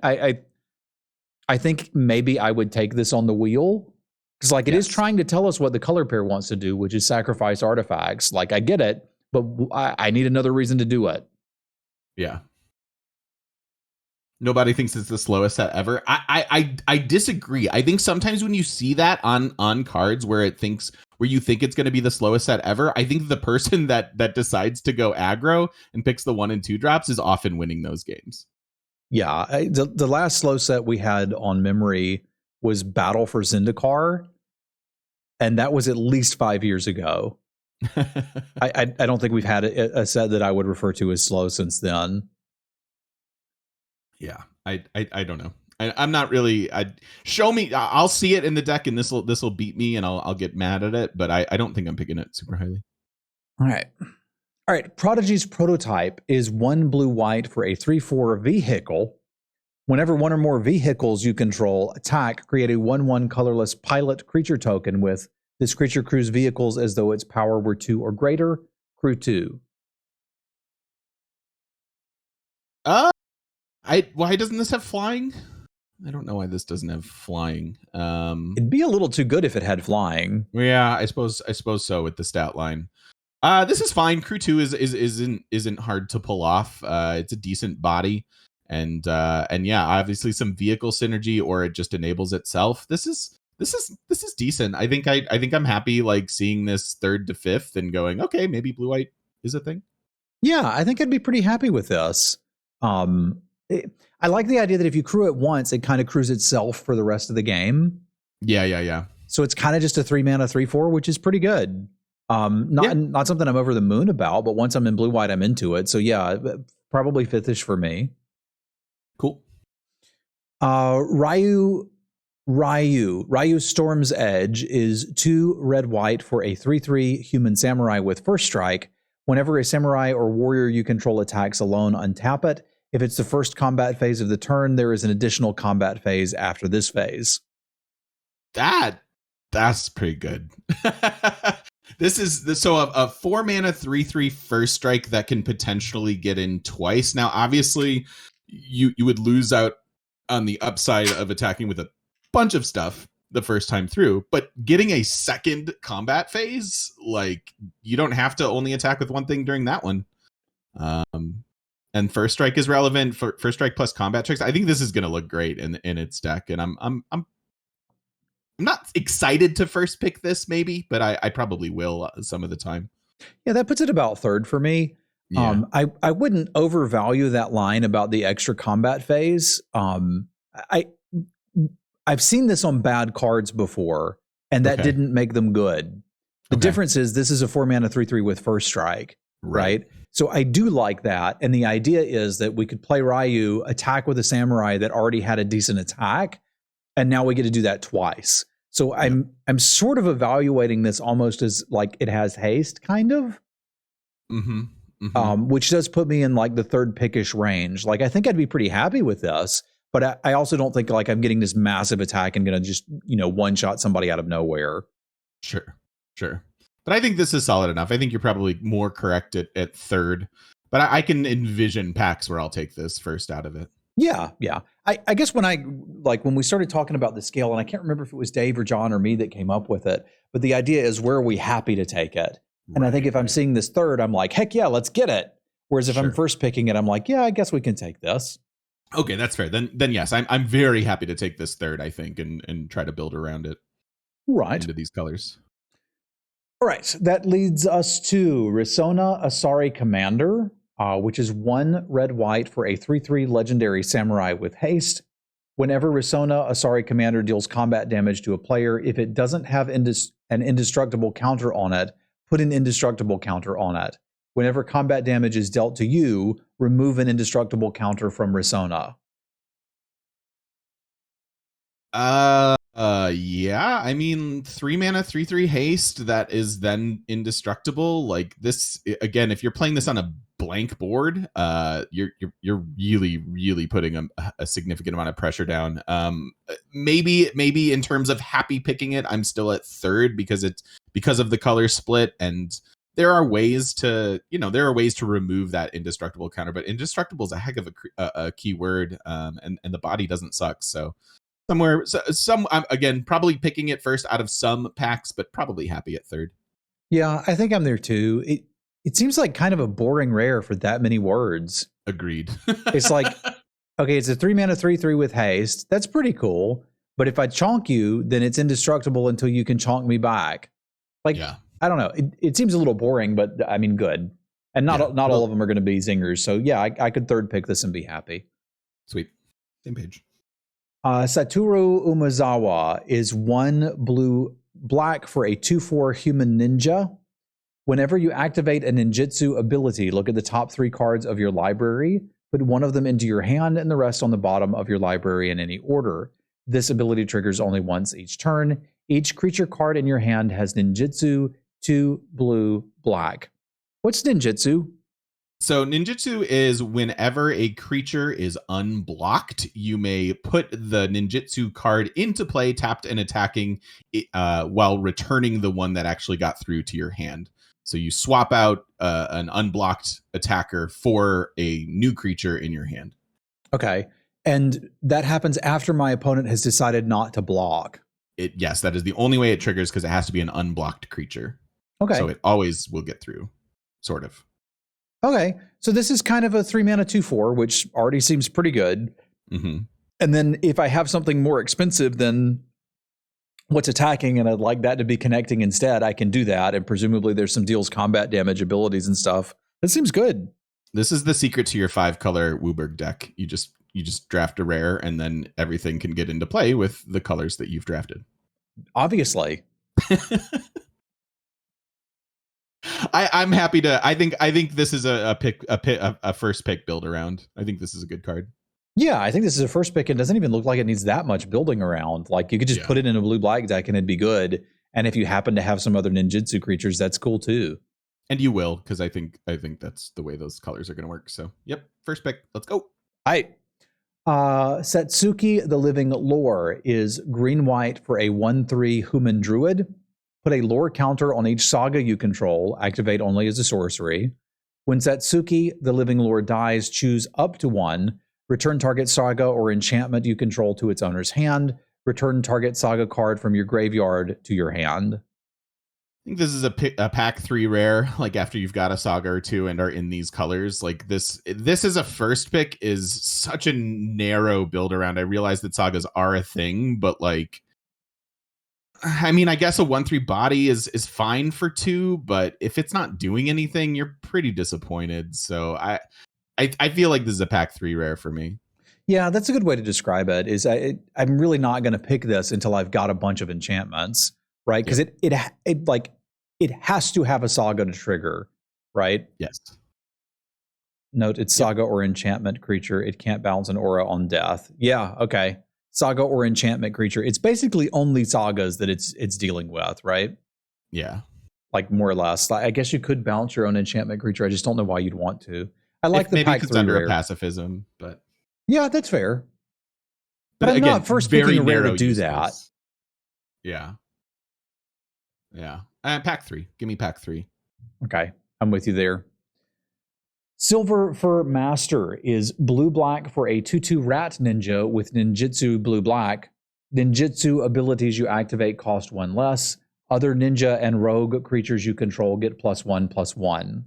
S2: I think maybe I would take this on the wheel. Because like it is trying to tell us what the color pair wants to do, which is sacrifice artifacts. Like I get it, but I need another reason to do it.
S1: Yeah. Nobody thinks it's the slowest set ever. I disagree. I think sometimes when you see that on cards where you think it's going to be the slowest set ever, I think the person that decides to go aggro and picks the 1 and 2 drops is often winning those games.
S2: Yeah, the last slow set we had on memory was Battle for Zendikar, and that was at least 5 years ago. I don't think we've had a set that I would refer to as slow since then.
S1: Yeah, I don't know. I'm not really. Show me. I'll see it in the deck, and this will beat me, and I'll get mad at it. But I don't think I'm picking it super highly.
S2: All right. Prodigy's Prototype is 1 blue-white for a 3/4 vehicle. Whenever one or more vehicles you control attack, create a 1/1 colorless pilot creature token with this creature crews vehicles as though its power were 2 or greater. Crew 2.
S1: Why doesn't this have flying? I don't know why this doesn't have flying.
S2: It'd be a little too good if it had flying.
S1: Yeah, I suppose so with the stat line. This is fine. Crew 2 isn't hard to pull off. It's a decent body, and yeah, obviously some vehicle synergy, or it just enables itself. This is decent. I think I'm happy like seeing this 3rd to 5th and going, okay, maybe blue white is a thing.
S2: Yeah, I think I'd be pretty happy with this. I like the idea that if you crew it once, it kind of crews itself for the rest of the game.
S1: Yeah.
S2: So it's kind of just a 3-mana 3/4, which is pretty good. Not something I'm over the moon about, but once I'm in blue white, I'm into it. So yeah, probably 5th-ish for me.
S1: Cool.
S2: Ryu Storm's Edge is 2 red-white for a 3/3 human samurai with first strike. Whenever a samurai or warrior you control attacks alone, untap it. If it's the first combat phase of the turn, there is an additional combat phase after this phase.
S1: That's pretty good. This is so a 4-mana 3/3 first strike that can potentially get in twice. Now, obviously, you would lose out on the upside of attacking with a bunch of stuff the first time through, but getting a second combat phase, like you don't have to only attack with one thing during that one. And first strike is relevant for first strike plus combat tricks. I think this is going to look great in its deck, and I'm not excited to first pick this maybe, but I probably will some of the time.
S2: Yeah, that puts it about 3rd for me.
S1: Yeah.
S2: I wouldn't overvalue that line about the extra combat phase. I've seen this on bad cards before, and that didn't make them good. The difference is this is a 4-mana 3/3 with first strike, right? So I do like that. And the idea is that we could play Ryu, attack with a samurai that already had a decent attack, and now we get to do that twice. So I'm sort of evaluating this almost as like it has haste, kind of. Which does put me in like the 3rd pickish range. Like I think I'd be pretty happy with this, but I also don't think like I'm getting this massive attack and going to just, one-shot somebody out of nowhere.
S1: Sure. But I think this is solid enough. I think you're probably more correct at 3rd, but I can envision packs where I'll take this first out of it.
S2: Yeah. I guess when we started talking about the scale, and I can't remember if it was Dave or John or me that came up with it, but the idea is where are we happy to take it? And I think if I'm seeing this 3rd, I'm like, heck yeah, let's get it. Whereas if I'm first picking it, I'm like, yeah, I guess we can take this.
S1: Okay, that's fair. Then yes, I'm very happy to take this 3rd, I think, and try to build around it.
S2: Right.
S1: Into these colors.
S2: All right, that leads us to Rasona Asari Commander, which is 1 red-white for a 3/3 legendary samurai with haste. Whenever Rasona Asari Commander deals combat damage to a player, if it doesn't have an indestructible counter on it, put an indestructible counter on it. Whenever combat damage is dealt to you, remove an indestructible counter from Rasona.
S1: Yeah, I mean 3-mana 3/3 haste that is then indestructible. Like this again, if you're playing this on a blank board, you're really putting a significant amount of pressure down. Maybe in terms of happy picking it, I'm still at 3rd because of the color split, and there are ways to remove that indestructible counter, but indestructible is a heck of a key word, and the body doesn't suck, so Somewhere, some I'm again probably picking it first out of some packs, but probably happy at third.
S2: Yeah, I think I'm there too. It seems like kind of a boring rare for that many words.
S1: Agreed.
S2: It's like, okay, it's a 3-mana 3/3 with haste. That's pretty cool. But if I chonk you, then it's indestructible until you can chonk me back. Like,
S1: Yeah.
S2: I don't know. It seems a little boring, but I mean, good. And not all of them are going to be zingers. So yeah, I could third pick this and be happy.
S1: Sweet. Same page.
S2: Satoru Umazawa is 1 blue black for a 2/4 human ninja. Whenever you activate a ninjutsu ability, look at the top 3 cards of your library, put one of them into your hand and the rest on the bottom of your library in any order. This ability triggers only once each turn. Each creature card in your hand has ninjutsu, 2 blue black. What's ninjutsu?
S1: So ninjutsu is whenever a creature is unblocked, you may put the ninjutsu card into play, tapped and attacking, while returning the one that actually got through to your hand. So you swap out an unblocked attacker for a new creature in your hand.
S2: Okay. And that happens after my opponent has decided not to block.
S1: Yes, that is the only way it triggers, because it has to be an unblocked creature.
S2: Okay.
S1: So it always will get through, sort of.
S2: Okay. So this is kind of a 3-mana 2/4, which already seems pretty good.
S1: Mm-hmm.
S2: And then if I have something more expensive than what's attacking and I'd like that to be connecting instead, I can do that. And presumably there's some deals combat damage abilities and stuff. That seems good.
S1: This is the secret to your 5-color Wooburg deck. You just draft a rare, and then everything can get into play with the colors that you've drafted.
S2: Obviously.
S1: I'm happy to. I think this is a first pick build around. I think this is a good card.
S2: Yeah, I think this is a first pick. It doesn't even look like it needs that much building around. Like you could just put it in a blue-black deck and it'd be good. And if you happen to have some other ninjutsu creatures, that's cool too.
S1: And you will, because I think that's the way those colors are going to work. So, yep, first pick. Let's go.
S2: All right. Satsuki the Living Lore is green-white for a 1/3 human druid. Put a lore counter on each saga you control. Activate only as a sorcery. When Satsuki the Living Lore dies, choose up to 1. Return target saga or enchantment you control to its owner's hand. Return target saga card from your graveyard to your hand.
S1: I think this is a pack 3 rare, like after you've got a saga or two and are in these colors. Like this is a first pick is such a narrow build around. I realize that sagas are a thing, but like, I mean, I guess a 1/3 body is fine for 2, but if it's not doing anything, you're pretty disappointed. So I feel like this is a pack 3 rare for me.
S2: Yeah, that's a good way to describe it. Is I'm really not going to pick this until I've got a bunch of enchantments, right? Because it has to have a saga to trigger, right?
S1: Yes.
S2: Note it's saga or enchantment creature. It can't balance an aura on death. Yeah, okay. Saga or enchantment creature. It's basically only sagas that it's dealing with, right?
S1: Yeah.
S2: Like more or less. I guess you could balance your own enchantment creature. I just don't know why you'd want to. I like the
S1: maybe
S2: pack
S1: it's
S2: 3
S1: under
S2: rare.
S1: a pacifism, but
S2: yeah, that's fair.
S1: But
S2: I'm
S1: again,
S2: not first picking a rare to do that.
S1: Yeah. Pack 3. Give me pack 3.
S2: Okay, I'm with you there. Silver Fur Master is blue-black for a 2/2 rat ninja with ninjutsu blue-black. Ninjutsu abilities you activate cost 1 less. Other ninja and rogue creatures you control get +1/+1.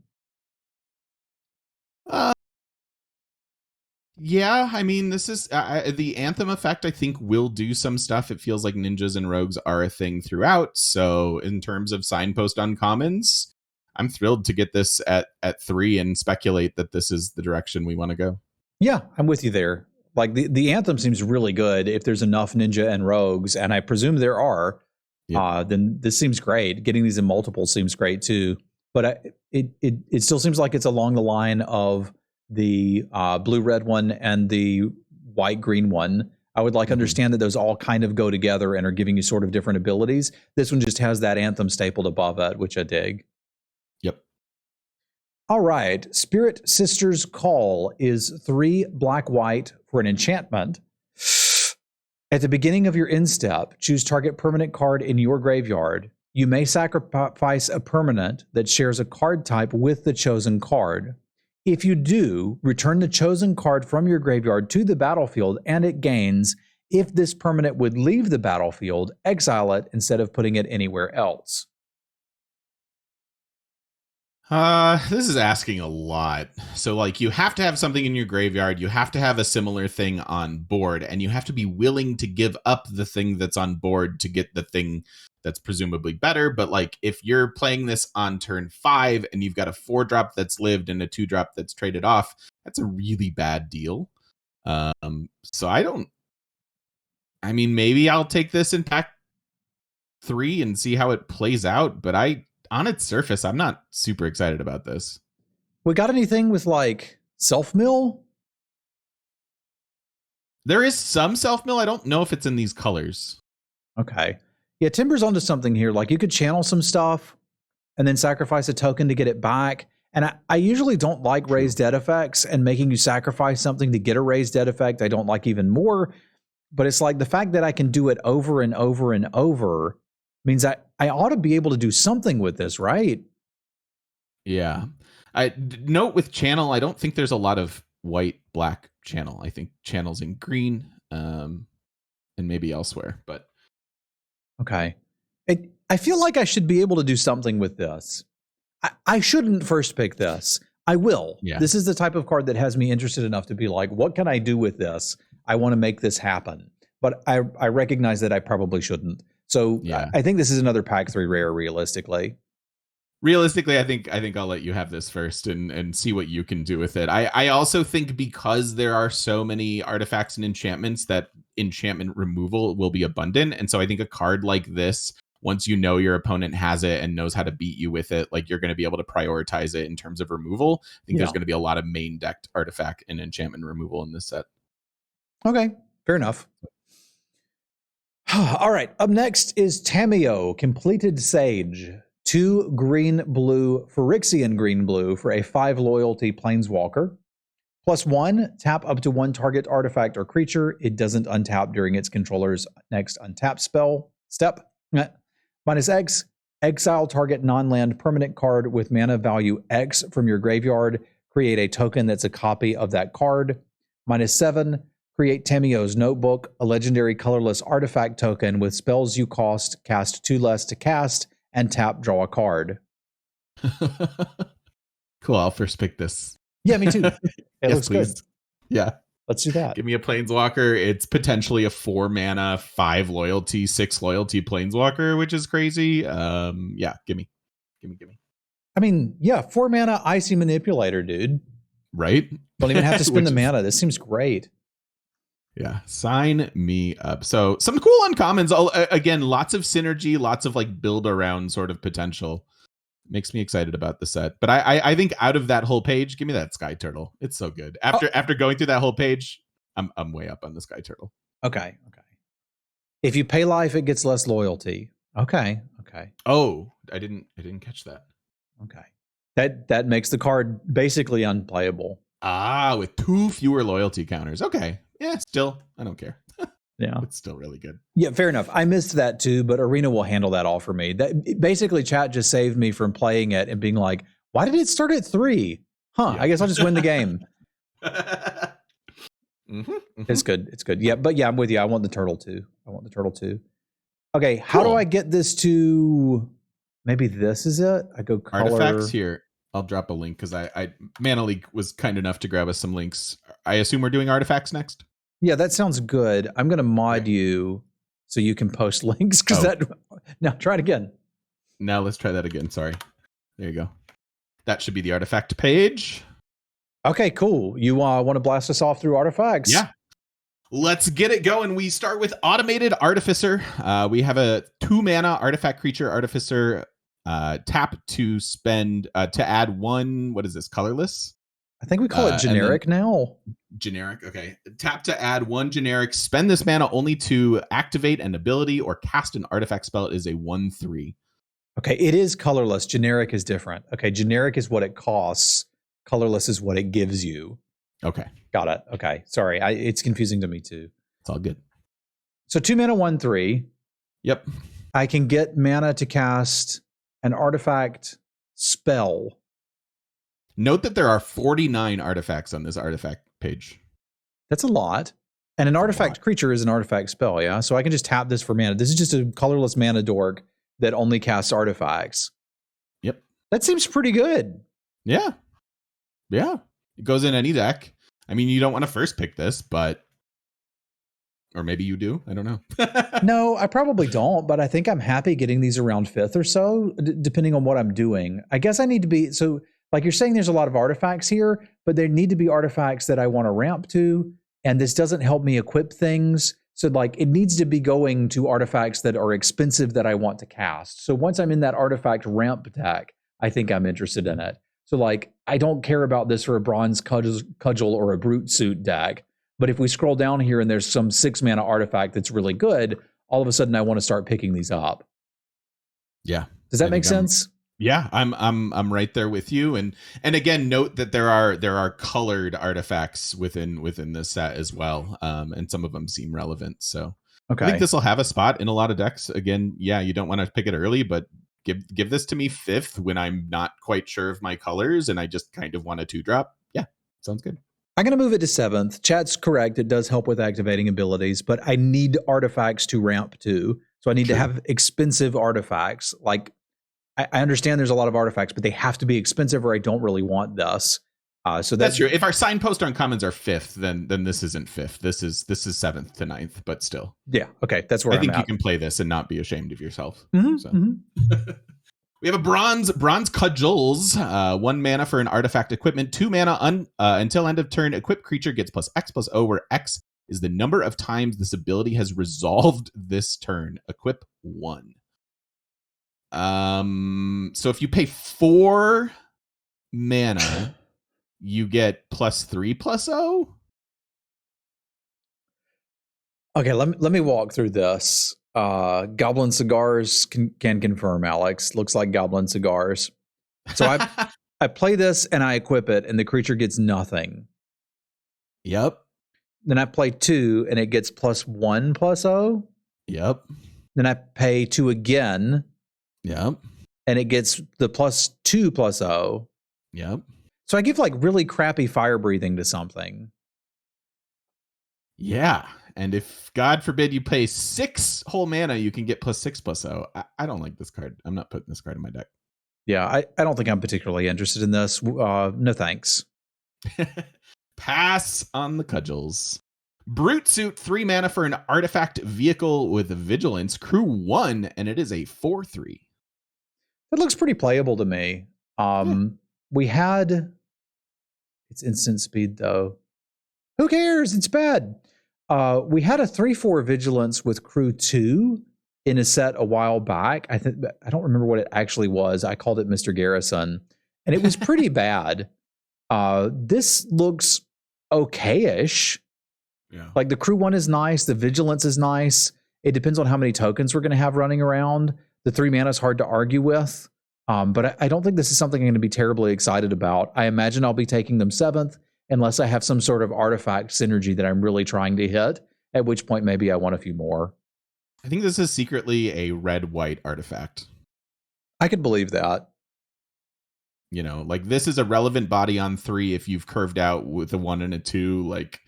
S1: Yeah, I mean, this is the Anthem effect, I think, will do some stuff. It feels like ninjas and rogues are a thing throughout. So in terms of signpost uncommons, I'm thrilled to get this at 3 and speculate that this is the direction we want to go.
S2: Yeah, I'm with you there. Like the Anthem seems really good if there's enough ninja and rogues, and I presume there are. Yep. Then this seems great. Getting these in multiples seems great too. But it still seems like it's along the line of the blue-red one and the white-green one. I would like understand that those all kind of go together and are giving you sort of different abilities. This one just has that Anthem stapled above it, which I dig.
S1: Yep.
S2: All right. Spirit Sister's Call is 3 black-white for an enchantment. At the beginning of your instep, choose target permanent card in your graveyard. You may sacrifice a permanent that shares a card type with the chosen card. If you do, return the chosen card from your graveyard to the battlefield and it gains If this permanent would leave the battlefield, exile it instead of putting it anywhere else.
S1: This is asking a lot. So, like, you have to have something in your graveyard, you have to have a similar thing on board, and you have to be willing to give up the thing that's on board to get the thing that's presumably better. But, like, if you're playing this on turn 5 and you've got a 4-drop that's lived and a 2-drop that's traded off, that's a really bad deal. So I mean, maybe I'll take this in pack 3 and see how it plays out, but on its surface, I'm not super excited about this.
S2: We got anything with like self-mill?
S1: There is some self-mill. I don't know if it's in these colors.
S2: Okay. Yeah, Timber's onto something here. Like you could channel some stuff and then sacrifice a token to get it back. And I usually don't like raised dead effects, and making you sacrifice something to get a raised dead effect I don't like even more. But it's like the fact that I can do it over and over and over means I ought to be able to do something with this, right?
S1: Yeah. I note with channel, I don't think there's a lot of white-black channel. I think channel's in green, and maybe elsewhere. But
S2: okay. I feel like I should be able to do something with this. I shouldn't first pick this. I will.
S1: Yeah.
S2: This is the type of card that has me interested enough to be like, what can I do with this? I want to make this happen. But I recognize that I probably shouldn't. So yeah. I think this is another pack 3 rare realistically.
S1: Realistically, I think I'll let you have this first and see what you can do with it. I also think because there are so many artifacts and enchantments that enchantment removal will be abundant. And so I think a card like this, once you know your opponent has it and knows how to beat you with it, like you're going to be able to prioritize it in terms of removal. I think there's going to be a lot of main decked artifact and enchantment removal in this set.
S2: Okay, fair enough. All right, up next is Tamio, Completed Sage. 2 green-blue, Phyrexian green-blue for a 5 loyalty planeswalker. +1, tap up to 1 target artifact or creature. It doesn't untap during its controller's next untap step. -X, exile target non-land permanent card with mana value X from your graveyard. Create a token that's a copy of that card. -7, create Tamio's Notebook, a legendary colorless artifact token with spells you cast 2 less to cast, and tap, draw a card.
S1: Cool, I'll first pick this.
S2: Yeah, me too. It looks
S1: please. Good. Yeah.
S2: Let's do that.
S1: Give me a Planeswalker. It's potentially a 4 mana, 5 loyalty, 6 loyalty Planeswalker, which is crazy. Yeah, give me.
S2: I mean, yeah, 4 mana Icy Manipulator, dude.
S1: Right?
S2: Don't even have to spend the mana. This seems great.
S1: Yeah, sign me up. So some cool uncommons. Again, lots of synergy, lots of like build around sort of potential. Makes me excited about the set. But I think out of that whole page, give me that Sky Turtle. It's so good. After going through that whole page, I'm way up on the Sky Turtle.
S2: Okay. If you pay life, it gets less loyalty. Okay.
S1: Oh, I didn't catch that.
S2: Okay. That makes the card basically unplayable.
S1: With 2 fewer loyalty counters. Okay. Yeah, still, I don't care.
S2: Yeah.
S1: It's still really good.
S2: Yeah, fair enough. I missed that too, but Arena will handle that all for me. Basically, chat just saved me from playing it and being like, why did it start at 3? Yeah. I guess I'll just win the game. It's good. Yeah, but yeah, I'm with you. I want the turtle too. Okay, how do I get this to, maybe this is it? I go color.
S1: Artifacts here. I'll drop a link because I Mana League was kind enough to grab us some links. I assume we're doing artifacts next?
S2: Yeah, that sounds good. I'm going to mod you so you can post links because now try it again.
S1: Now let's try that again. Sorry. There you go. That should be the artifact page.
S2: Okay, cool. You want to blast us off through artifacts?
S1: Yeah. Let's get it going. We start with Automated Artificer. We have a 2 mana artifact creature Artificer. Tap to spend to add 1. What is this? Colorless?
S2: I think we call it generic now.
S1: Generic. Okay. Tap to add 1 generic. Spend this mana only to activate an ability or cast an artifact spell. It is a 1/3.
S2: Okay. It is colorless. Generic is different. Okay. Generic is what it costs. Colorless is what it gives you.
S1: Okay.
S2: Got it. Okay. Sorry. It's confusing to me too.
S1: It's all good.
S2: So 2 mana, 1/3.
S1: Yep.
S2: I can get mana to cast an artifact spell.
S1: Note that there are 49 artifacts on this artifact page.
S2: That's a lot. And an artifact creature is an artifact spell, yeah? So I can just tap this for mana. This is just a colorless mana dork that only casts artifacts.
S1: Yep.
S2: That seems pretty good.
S1: Yeah. Yeah. It goes in any deck. I mean, you don't want to first pick this, but... Or maybe you do. I don't know.
S2: No, I probably don't, but I think I'm happy getting these around 5th or so, depending on what I'm doing. I guess I need to be... So, like you're saying, there's a lot of artifacts here, but there need to be artifacts that I want to ramp to, and this doesn't help me equip things. So, like, it needs to be going to artifacts that are expensive that I want to cast. So once I'm in that artifact ramp deck, I think I'm interested in it. So, like, I don't care about this for a Bronze Cudgel or a Brute Suit deck. But if we scroll down here and there's some 6-mana artifact that's really good, all of a sudden I want to start picking these up.
S1: Yeah.
S2: Does that make sense?
S1: Yeah, I'm right there with you. And again, note that there are colored artifacts within this set as well. And some of them seem relevant. So okay. I think this will have a spot in a lot of decks. Again, yeah, you don't want to pick it early, but give this to me 5th when I'm not quite sure of my colors and I just kind of want a 2-drop. Yeah, sounds good.
S2: I'm going to move it to 7th. Chat's correct. It does help with activating abilities, but I need artifacts to ramp to. So I need to have expensive artifacts. Like, I understand there's a lot of artifacts, but they have to be expensive or I don't really want this. So that's
S1: true. If our signpost on commons are 5th, then this isn't 5th. This is 7th to 9th, but still.
S2: Yeah. Okay. That's where
S1: I think you can play this and not be ashamed of yourself.
S2: Mm-hmm,
S1: so.
S2: Mm-hmm.
S1: We have a bronze cudgels, 1 mana for an artifact equipment, 2 mana until end of turn. Equipped creature gets +X/+O, where X is the number of times this ability has resolved this turn. Equip 1. So if you pay 4 mana, you get +3/+O.
S2: Okay, let me walk through this. Goblin Cigars can confirm, Alex. Looks like Goblin Cigars. So I play this and I equip it, and the creature gets nothing.
S1: Yep.
S2: Then I play 2, and it gets +1/+O.
S1: Yep.
S2: Then I pay 2 again.
S1: Yep.
S2: And it gets the +2/+O.
S1: Yep.
S2: So I give like really crappy fire breathing to something.
S1: Yeah. And if, God forbid, you pay 6 whole mana, you can get +6/+O. I don't like this card. I'm not putting this card in my deck.
S2: Yeah, I don't think I'm particularly interested in this. No thanks.
S1: Pass on the cudgels. Brute Suit, 3 mana for an artifact vehicle with vigilance. Crew 1, and it is a 4/3.
S2: It looks pretty playable to me. We had... It's instant speed, though. Who cares? It's bad. We had a 3/4 vigilance with crew 2 in a set a while back. I don't remember what it actually was. I called it Mr. Garrison, and it was pretty bad. This looks okay-ish.
S1: Yeah.
S2: Like the crew 1 is nice. The vigilance is nice. It depends on how many tokens we're going to have running around. The 3 mana is hard to argue with. But I don't think this is something I'm going to be terribly excited about. I imagine I'll be taking them 7th unless I have some sort of artifact synergy that I'm really trying to hit, at which point maybe I want a few more.
S1: I think this is secretly a red-white artifact.
S2: I could believe that.
S1: You know, like this is a relevant body on 3 if you've curved out with a 1 and a 2. Like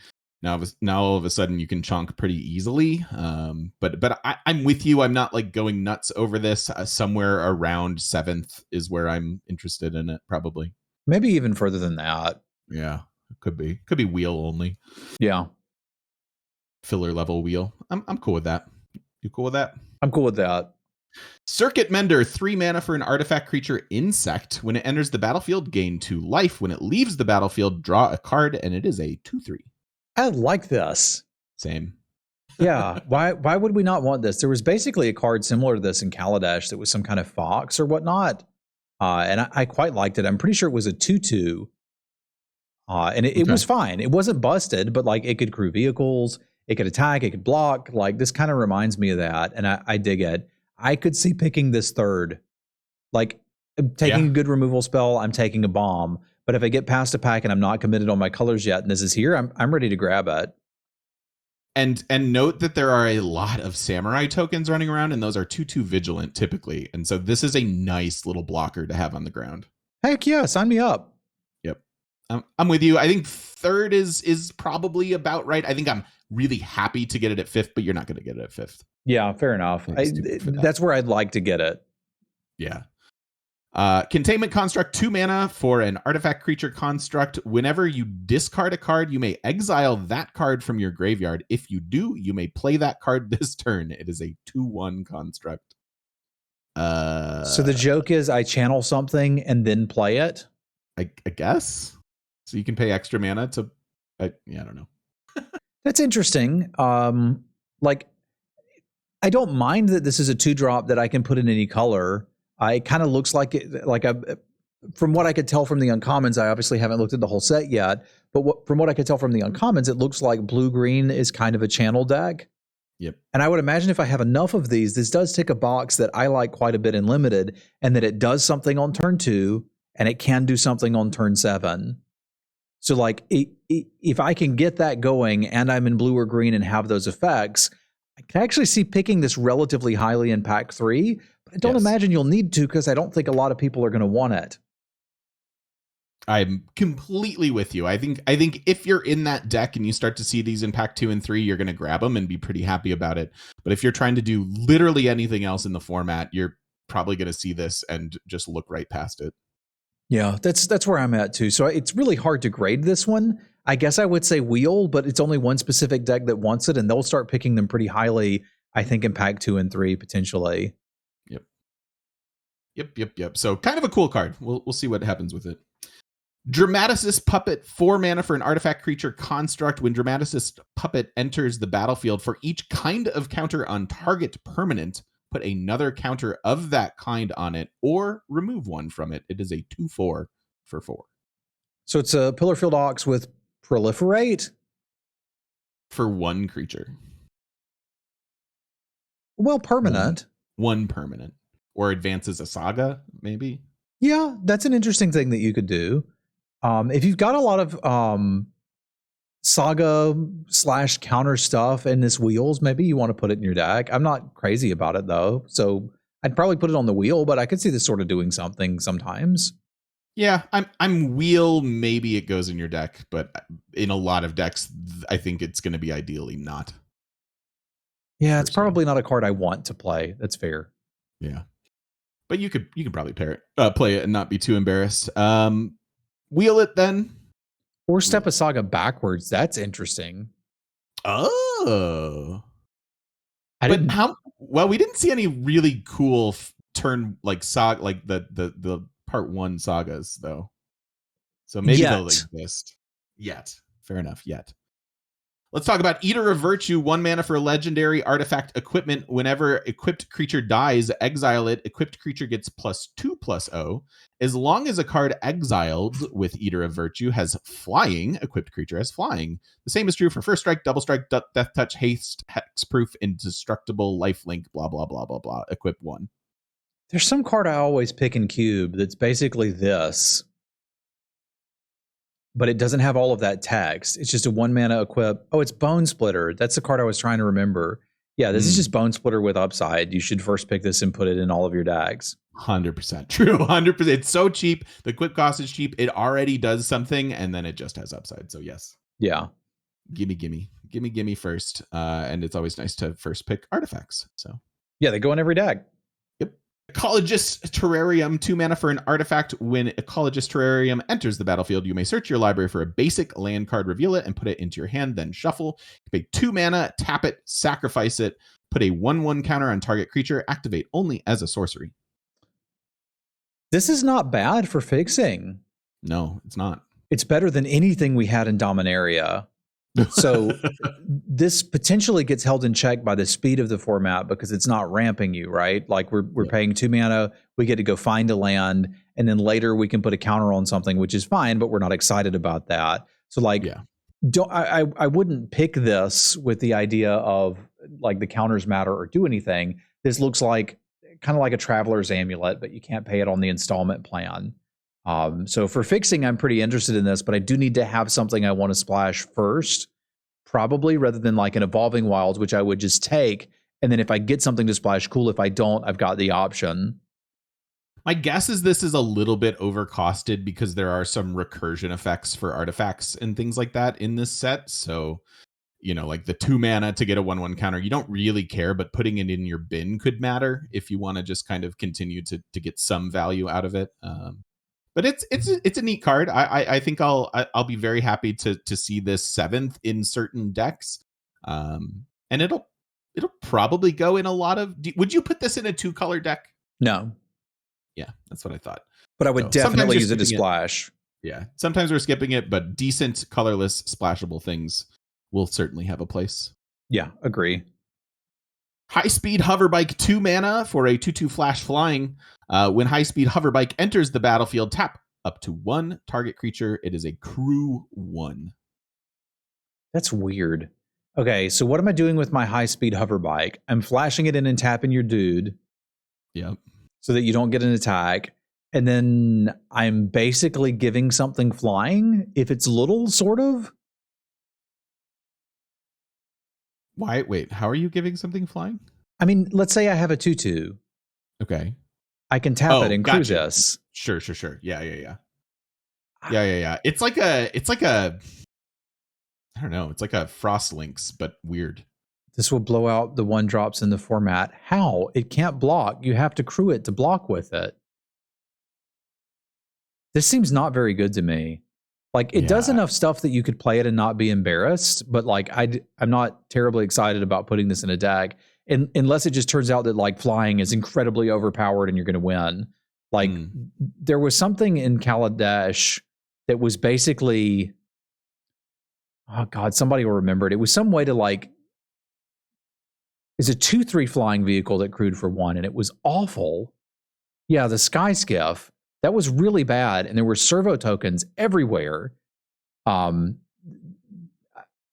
S1: now all of a sudden you can chonk pretty easily. But I'm with you. I'm not like going nuts over this. Somewhere around 7th is where I'm interested in it, probably.
S2: Maybe even further than that.
S1: Yeah, could be wheel only.
S2: Yeah,
S1: filler level wheel. I'm cool with that. You cool with that?
S2: I'm cool with that.
S1: Circuit Mender, 3 mana for an artifact creature insect. When it enters the battlefield, gain 2 life. When it leaves the battlefield, draw a card, and it is a 2/3.
S2: I like this.
S1: Same.
S2: Yeah. Why would we not want this? There was basically a card similar to this in Kaladesh that was some kind of fox or whatnot. And I quite liked it. I'm pretty sure it was a 2/2. And it was fine. It wasn't busted, but like it could crew vehicles, it could attack, it could block. Like this kind of reminds me of that. And I dig it. I could see picking this 3rd. Like taking a good removal spell, I'm taking a bomb. But if I get past a pack and I'm not committed on my colors yet, and this is here, I'm ready to grab it.
S1: And note that there are a lot of samurai tokens running around, and those are 2/2 vigilant typically. And so this is a nice little blocker to have on the ground.
S2: Heck yeah, sign me up.
S1: Yep. I'm with you. I think 3rd is probably about right. I think I'm really happy to get it at 5th, but you're not going to get it at 5th.
S2: Yeah, fair enough. That's where I'd like to get it.
S1: Yeah. Containment Construct, 2 mana for an artifact creature construct. Whenever you discard a card, you may exile that card from your graveyard. If you do, you may play that card this turn. It is a 2/1 construct.
S2: So the joke is I channel something and then play it?
S1: I guess. So you can pay extra mana to... I don't know.
S2: That's interesting. Like, I don't mind that this is a 2-drop that I can put in any color. It kind of looks like it, like from what I could tell from the uncommons, I obviously haven't looked at the whole set yet, but from what I could tell from the uncommons, it looks like blue-green is kind of a channel deck.
S1: Yep.
S2: And I would imagine if I have enough of these, this does tick a box that I like quite a bit in limited, and that it does something on turn 2, and it can do something on turn 7. So like, if I can get that going and I'm in blue or green and have those effects, I can actually see picking this relatively highly in pack 3, but I don't imagine you'll need to, because I don't think a lot of people are going to want it.
S1: I'm completely with you. I think if you're in that deck and you start to see these in pack 2 and 3, you're going to grab them and be pretty happy about it. But if you're trying to do literally anything else in the format, you're probably going to see this and just look right past it.
S2: Yeah, that's where I'm at too. So it's really hard to grade this one. I guess I would say wheel, but it's only one specific deck that wants it, and they'll start picking them pretty highly, I think, in pack 2 and 3 potentially.
S1: Yep. So kind of a cool card. We'll see what happens with it. Dramatist Puppet, 4 mana for an artifact creature construct. When Dramatist Puppet enters the battlefield, for each kind of counter on target permanent, put another counter of that kind on it or remove one from it. It is a 2/4 for 4.
S2: So it's a Pillarfield Ox with Proliferate?
S1: For 1 creature.
S2: Well, permanent.
S1: One permanent. Or advances a saga, maybe?
S2: Yeah, that's an interesting thing that you could do. If you've got a lot of saga/counter stuff in this wheels, maybe you want to put it in your deck. I'm not crazy about it though, so I'd probably put it on the wheel, but I could see this sort of doing something sometimes.
S1: Yeah, I'm wheel. Maybe it goes in your deck, but in a lot of decks, I think it's going to be ideally not.
S2: Yeah, it's probably not a card I want to play. That's fair.
S1: Yeah, but you could probably play it and not be too embarrassed. Wheel it then.
S2: Or step a saga backwards. That's interesting.
S1: Oh. We didn't see any really cool turn like saga, like the part 1 sagas though. So maybe they'll exist. Yet. Fair enough, yet. Let's talk about Eater of Virtue, 1 mana for a legendary artifact equipment. Whenever equipped creature dies, exile it. Equipped creature gets +2/+0. As long as a card exiled with Eater of Virtue has flying, equipped creature has flying. The same is true for First Strike, Double Strike, Death Touch, Haste, Hexproof, Indestructible, Lifelink, blah, blah, blah, blah, blah. Equip 1.
S2: There's some card I always pick in Cube that's basically this, but it doesn't have all of that text. It's just a 1 mana equip. Oh, it's Bone Splitter. That's the card I was trying to remember. Yeah, this is just Bone Splitter with upside. You should first pick this and put it in all of your decks.
S1: 100% true. 100%. It's so cheap. The equip cost is cheap. It already does something, and then it just has upside. So yes.
S2: Yeah.
S1: Gimme first. And it's always nice to first pick artifacts. So
S2: yeah, they go in every deck.
S1: Ecologists Terrarium, 2 mana for an artifact. When Ecologists Terrarium enters the battlefield, you may search your library for a basic land card, reveal it, and put it into your hand, then shuffle. You pay 2 mana, tap it, sacrifice it, put a 1/1 counter on target creature, activate only as a sorcery.
S2: This is not bad for fixing.
S1: No, it's not.
S2: It's better than anything we had in Dominaria. So this potentially gets held in check by the speed of the format because it's not ramping you, right? Like we're paying 2 mana, we get to go find a land, and then later we can put a counter on something, which is fine, but we're not excited about that. So like, I wouldn't pick this with the idea of like the counters matter or do anything. This looks like kind of like a Traveler's Amulet, but you can't pay it on the installment plan. So for fixing, I'm pretty interested in this, but I do need to have something I want to splash first, probably, rather than like an Evolving Wilds, which I would just take. And then if I get something to splash, cool. If I don't, I've got the option.
S1: My guess is this is a little bit overcosted because there are some recursion effects for artifacts and things like that in this set. So like the 2 mana to get a 1/1 counter. You don't really care, but putting it in your bin could matter if you want to just kind of continue to get some value out of it. But it's a neat card. I think I'll be very happy to see this 7th in certain decks. And it'll probably go in a lot of. Would you put this in a 2-color deck?
S2: No.
S1: Yeah, that's what I thought.
S2: But I would definitely use it to splash.
S1: Yeah, sometimes we're skipping it, but decent colorless splashable things will certainly have a place.
S2: Yeah, agree.
S1: High Speed Hoverbike 2 mana for a 2/2 flash flying. When High Speed Hoverbike enters the battlefield, tap up to 1 target creature. It is a crew 1.
S2: That's weird. Okay, so what am I doing with my High Speed Hoverbike? I'm flashing it in and tapping your dude.
S1: Yep.
S2: So that you don't get an attack. And then I'm basically giving something flying if it's little, sort of.
S1: Why? Wait, how are you giving something flying?
S2: I mean, let's say I have a 2/2.
S1: Okay.
S2: I can tap it and
S1: gotcha.
S2: crew this.
S1: Sure. Yeah. It's like a I don't know. It's like a Frost Lynx, but weird.
S2: This will blow out the 1-drops in the format. How? It can't block. You have to crew it to block with it. This seems not very good to me. Like, it does enough stuff that you could play it and not be embarrassed, but like I'm not terribly excited about putting this in a deck, unless it just turns out that like flying is incredibly overpowered and you're going to win. Like there was something in Kaladesh that was basically, oh god, somebody will remember it. It was some way to like, it's a 2/3 flying vehicle that crewed for 1, and it was awful. Yeah, the Sky Skiff. That was really bad, and there were servo tokens everywhere.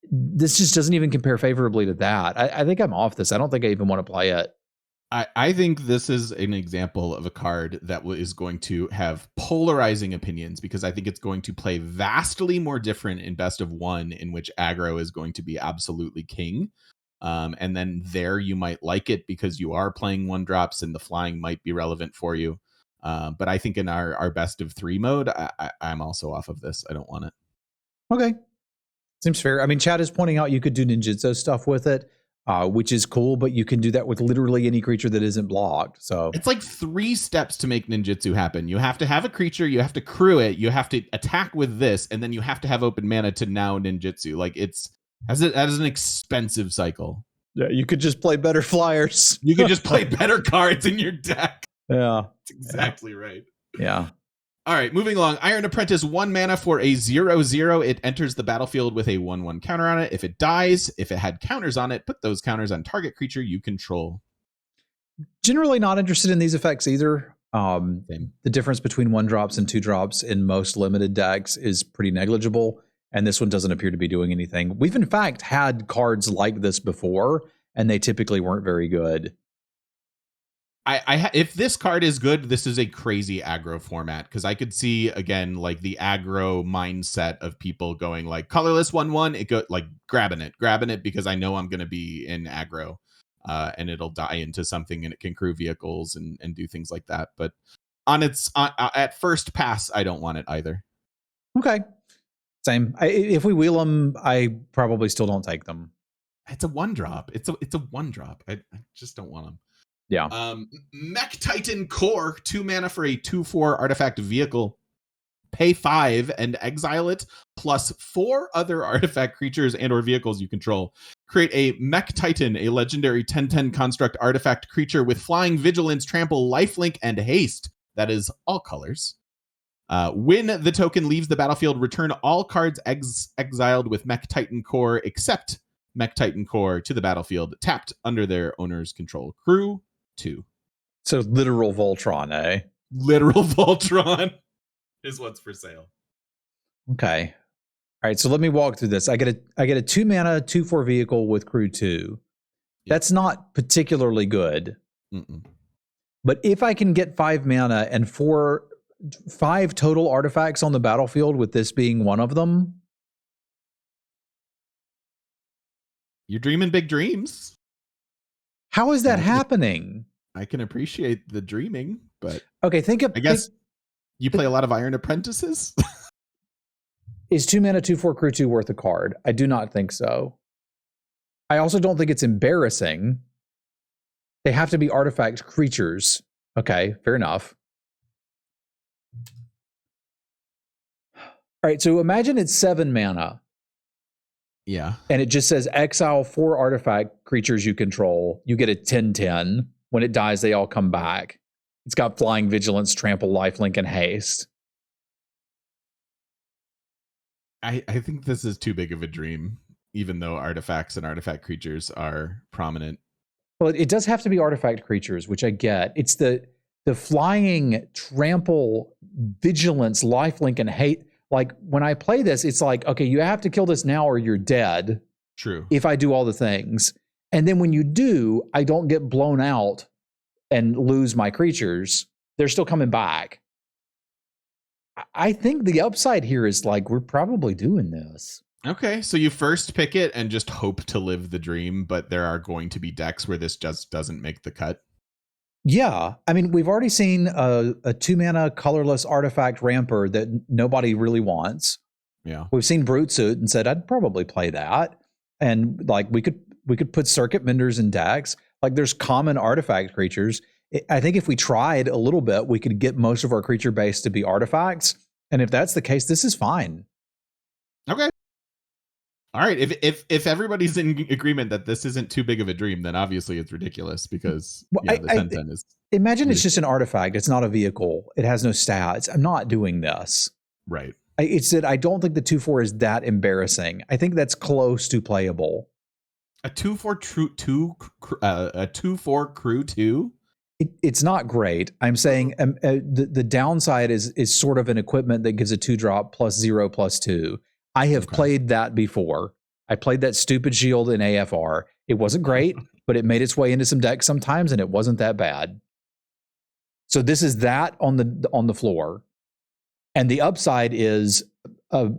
S2: This just doesn't even compare favorably to that. I think I'm off this. I don't think I even want to play it.
S1: I think this is an example of a card that is going to have polarizing opinions, because I think it's going to play vastly more different in best of 1, in which aggro is going to be absolutely king. And then there you might like it because you are playing 1-drops and the flying might be relevant for you. But I think in our best of 3 mode, I'm also off of this. I don't want it.
S2: Okay. Seems fair. I mean, Chad is pointing out you could do ninjutsu stuff with it, which is cool, but you can do that with literally any creature that isn't blocked. So
S1: it's like 3 steps to make ninjutsu happen. You have to have a creature, you have to crew it, you have to attack with this, and then you have to have open mana to now ninjutsu. Like it's as an expensive cycle.
S2: Yeah, you could just play better flyers.
S1: You could just play better cards in your deck.
S2: Yeah.
S1: That's exactly right.
S2: Yeah.
S1: All right, moving along. Iron Apprentice, 1 mana for a 0/0. It enters the battlefield with a 1/1 counter on it. If it dies, if it had counters on it, put those counters on target creature you control.
S2: Generally not interested in these effects either. The difference between 1-drops and 2-drops in most limited decks is pretty negligible, and this one doesn't appear to be doing anything. We've in fact had cards like this before, and they typically weren't very good.
S1: If this card is good, this is a crazy aggro format, because I could see again like the aggro mindset of people going like colorless 1/1. It go like grabbing it because I know I'm going to be in aggro, and it'll die into something, and it can crew vehicles and do things like that. But at first pass, I don't want it either.
S2: Okay, same. If we wheel them, I probably still don't take them.
S1: It's a 1-drop. It's a 1-drop. I just don't want them.
S2: Yeah.
S1: Mech Titan Core, 2 mana for a 2/4 artifact vehicle. Pay 5 and exile it, plus 4 other artifact creatures and or vehicles you control. Create a Mech Titan, a legendary 10/10 construct artifact creature with flying, vigilance, trample, lifelink, and haste. That is all colors. When the token leaves the battlefield, return all cards exiled with Mech Titan Core except Mech Titan Core to the battlefield, tapped under their owner's control. Crew 2.
S2: So literal Voltron, eh?
S1: Literal Voltron is what's for sale.
S2: Okay. All right, so let me walk through this. I get a 2 mana 2/4 vehicle with crew 2. Yep. That's not particularly good. But if I can get 5 mana and 5 total artifacts on the battlefield, with this being one of them,
S1: you're dreaming big dreams.
S2: How is that happening?
S1: I can appreciate the dreaming, but
S2: okay,
S1: I guess you play a lot of Iron Apprentices.
S2: Is 2 mana 2/4 crew 2 worth a card? I do not think so. I also don't think it's embarrassing. They have to be artifact creatures. Okay, fair enough. All right, so imagine it's 7 mana.
S1: Yeah.
S2: And it just says exile 4 artifact creatures you control. You get a 10/10. When it dies, they all come back. It's got flying, vigilance, trample, lifelink, and haste.
S1: I think this is too big of a dream, even though artifacts and artifact creatures are prominent.
S2: Well, it does have to be artifact creatures, which I get. It's the flying, trample, vigilance, lifelink, and hate. Like, when I play this, it's like, okay, you have to kill this now or you're dead.
S1: True.
S2: If I do all the things. And then when you do, I don't get blown out and lose my creatures. They're still coming back. I think the upside here is like, we're probably doing this.
S1: Okay, so you first pick it and just hope to live the dream, but there are going to be decks where this just doesn't make the cut.
S2: Yeah, I mean, we've already seen a 2-mana colorless artifact ramper that nobody really wants.
S1: Yeah,
S2: we've seen Brute Suit and said I'd probably play that, and like we could put circuit menders in decks. Like, there's common artifact creatures. I think if we tried a little bit, we could get most of our creature base to be artifacts, and if that's the case, this is fine.
S1: Okay. All right, if everybody's in agreement that this isn't too big of a dream, then obviously it's ridiculous because the 10/10 is...
S2: Imagine it's just an artifact. It's not a vehicle. It has no stats. I'm not doing this.
S1: Right.
S2: It's that I don't think the 2/4 is that embarrassing. I think that's close to playable.
S1: A 2/4 crew 2?
S2: It's not great. I'm saying the downside is sort of an equipment that gives a 2-drop +0/+2. I have played that before. I played that stupid shield in AFR. It wasn't great, but it made its way into some decks sometimes, and it wasn't that bad. So this is that on the floor, and the upside is a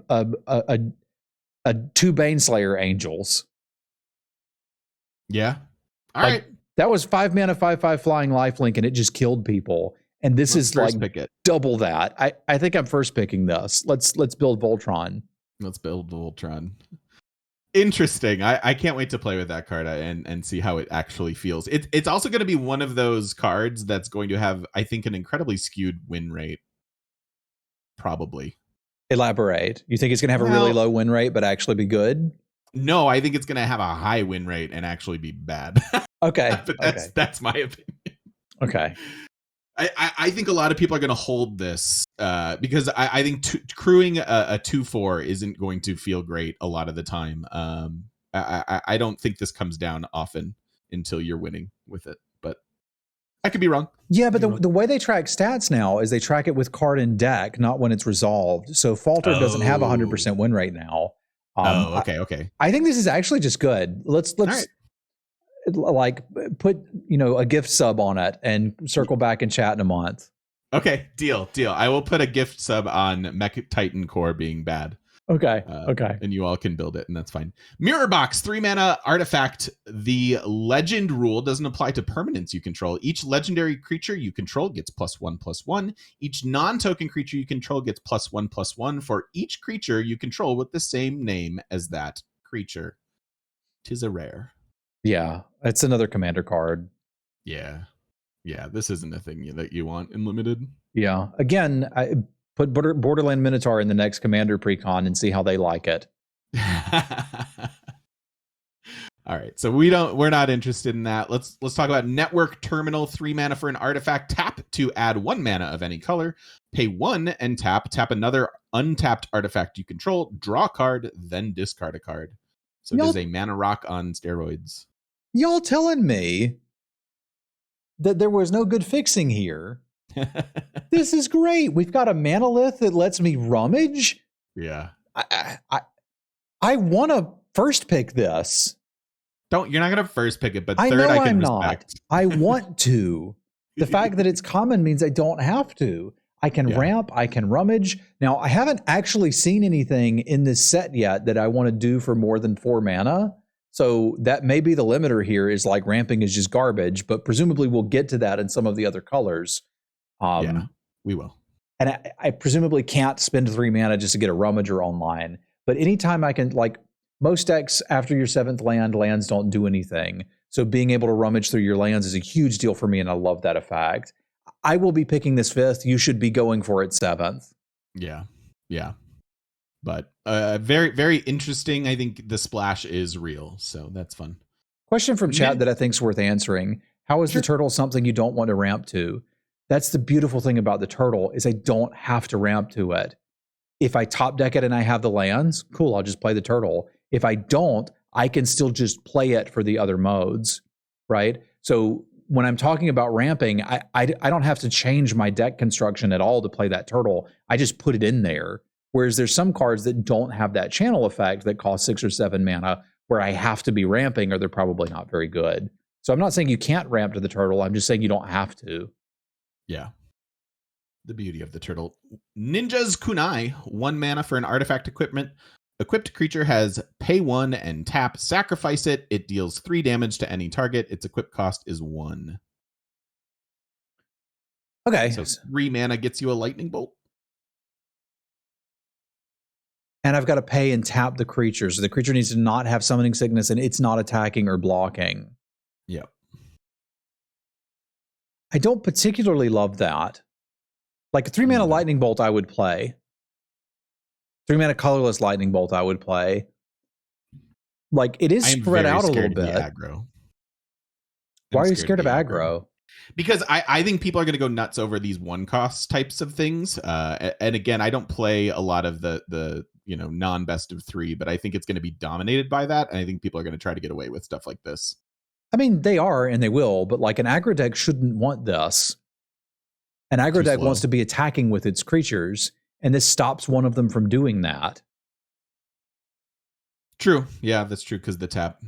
S2: 2 Baneslayer Angels.
S1: Yeah. All right.
S2: That was 5 mana, 5/5 flying lifelink, and it just killed people. And this is like double that. I think I'm first picking this. Let's build Voltron.
S1: Let's build Voltron. Interesting. I can't wait to play with that card and see how it actually feels. It's also going to be one of those cards that's going to have, I think, an incredibly skewed win rate. Probably.
S2: Elaborate. You think it's going to have a really low win rate, but actually be good?
S1: No, I think it's going to have a high win rate and actually be bad.
S2: Okay.
S1: But that's my opinion.
S2: Okay.
S1: I think a lot of people are going to hold this because I think crewing a 2/4 isn't going to feel great a lot of the time. I don't think this comes down often until you're winning with it, but I could be wrong.
S2: Yeah, but the way they track stats now is they track it with card in deck, not when it's resolved. So Falter doesn't have 100% win rate now.
S1: Okay.
S2: I think this is actually just good. Let's like put a gift sub on it and circle back and chat in a month.
S1: Okay, deal. I will put a gift sub on Mech Titan Core being bad.
S2: Okay.
S1: And you all can build it, and that's fine. Mirror Box, 3 mana artifact. The legend rule doesn't apply to permanents you control. Each legendary creature you control gets +1/+1. Each non-token creature you control gets +1/+1 for each creature you control with the same name as that creature. 'Tis a rare.
S2: Yeah, it's another commander card.
S1: Yeah, this isn't a thing that you want in limited.
S2: Yeah, again, I put Borderland Minotaur in the next commander precon and see how they like it.
S1: All right, so we're not interested in that. Let's talk about Network Terminal. 3 mana for an artifact. Tap to add 1 mana of any color. Pay 1 and tap another untapped artifact you control. Draw a card, then discard a card. So it is a mana rock on steroids.
S2: Y'all telling me that there was no good fixing here? This is great. We've got a manolith that lets me rummage.
S1: Yeah.
S2: I want to first pick this.
S1: You're not going to first pick it, but
S2: I
S1: third
S2: know
S1: I can
S2: I'm
S1: respect.
S2: not. I want to. The fact that it's common means I don't have to. I can ramp, I can rummage. Now, I haven't actually seen anything in this set yet that I want to do for more than 4 mana. So that may be the limiter here, is like ramping is just garbage, but presumably we'll get to that in some of the other colors.
S1: Yeah, we will.
S2: And I presumably can't spend 3 mana just to get a rummager online. But anytime I can, like, Most decks, after your 7th land, lands don't do anything. So being able to rummage through your lands is a huge deal for me, and I love that effect. I will be picking this 5th. You should be going for it 7th.
S1: Yeah. Yeah. But very, very interesting. I think the splash is real, so that's fun.
S2: Question from chat that I think is worth answering. How is the turtle something you don't want to ramp to? That's the beautiful thing about the turtle, is I don't have to ramp to it. If I top deck it and I have the lands, cool, I'll just play the turtle. If I don't, I can still just play it for the other modes, right? So when I'm talking about ramping, I don't have to change my deck construction at all to play that turtle. I just put it in there. Whereas there's some cards that don't have that channel effect that cost 6 or 7 mana where I have to be ramping, or they're probably not very good. So I'm not saying you can't ramp to the turtle. I'm just saying you don't have to.
S1: Yeah. The beauty of the turtle. Ninja's Kunai, 1 mana for an artifact equipment. Equipped creature has pay 1 and tap, sacrifice it. It deals 3 damage to any target. Its equip cost is 1.
S2: Okay.
S1: So 3 mana gets you a lightning bolt.
S2: And I've got to pay and tap the creature. So the creature needs to not have summoning sickness, and it's not attacking or blocking.
S1: Yep.
S2: I don't particularly love that. Like a 3 mana lightning bolt I would play. 3 mana colorless lightning bolt I would play. Like, it is spread out a little bit. Why are you scared of aggro?
S1: Because I think people are going to go nuts over these 1-cost types of things. And again, I don't play a lot of the non-best of 3, but I think it's going to be dominated by that. And I think people are going to try to get away with stuff like this.
S2: I mean, they are, and they will, but like an aggro deck shouldn't want this. An aggro deck wants to be attacking with its creatures, and this stops one of them from doing that.
S1: True. Yeah, that's true, because the tap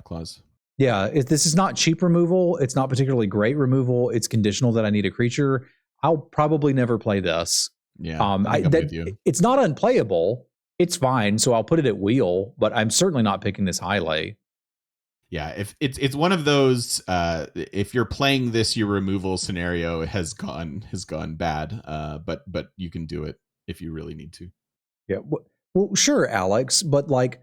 S1: clause.
S2: Yeah, this is not cheap removal. It's not particularly great removal. It's conditional that I need a creature. I'll probably never play this.
S1: Yeah, I'm with you.
S2: It's not unplayable. It's fine, so I'll put it at wheel, but I'm certainly not picking this highly.
S1: Yeah, if it's one of those, if you're playing this, your removal scenario has gone bad. But you can do it if you really need to.
S2: Yeah, well, sure, Alex, but like,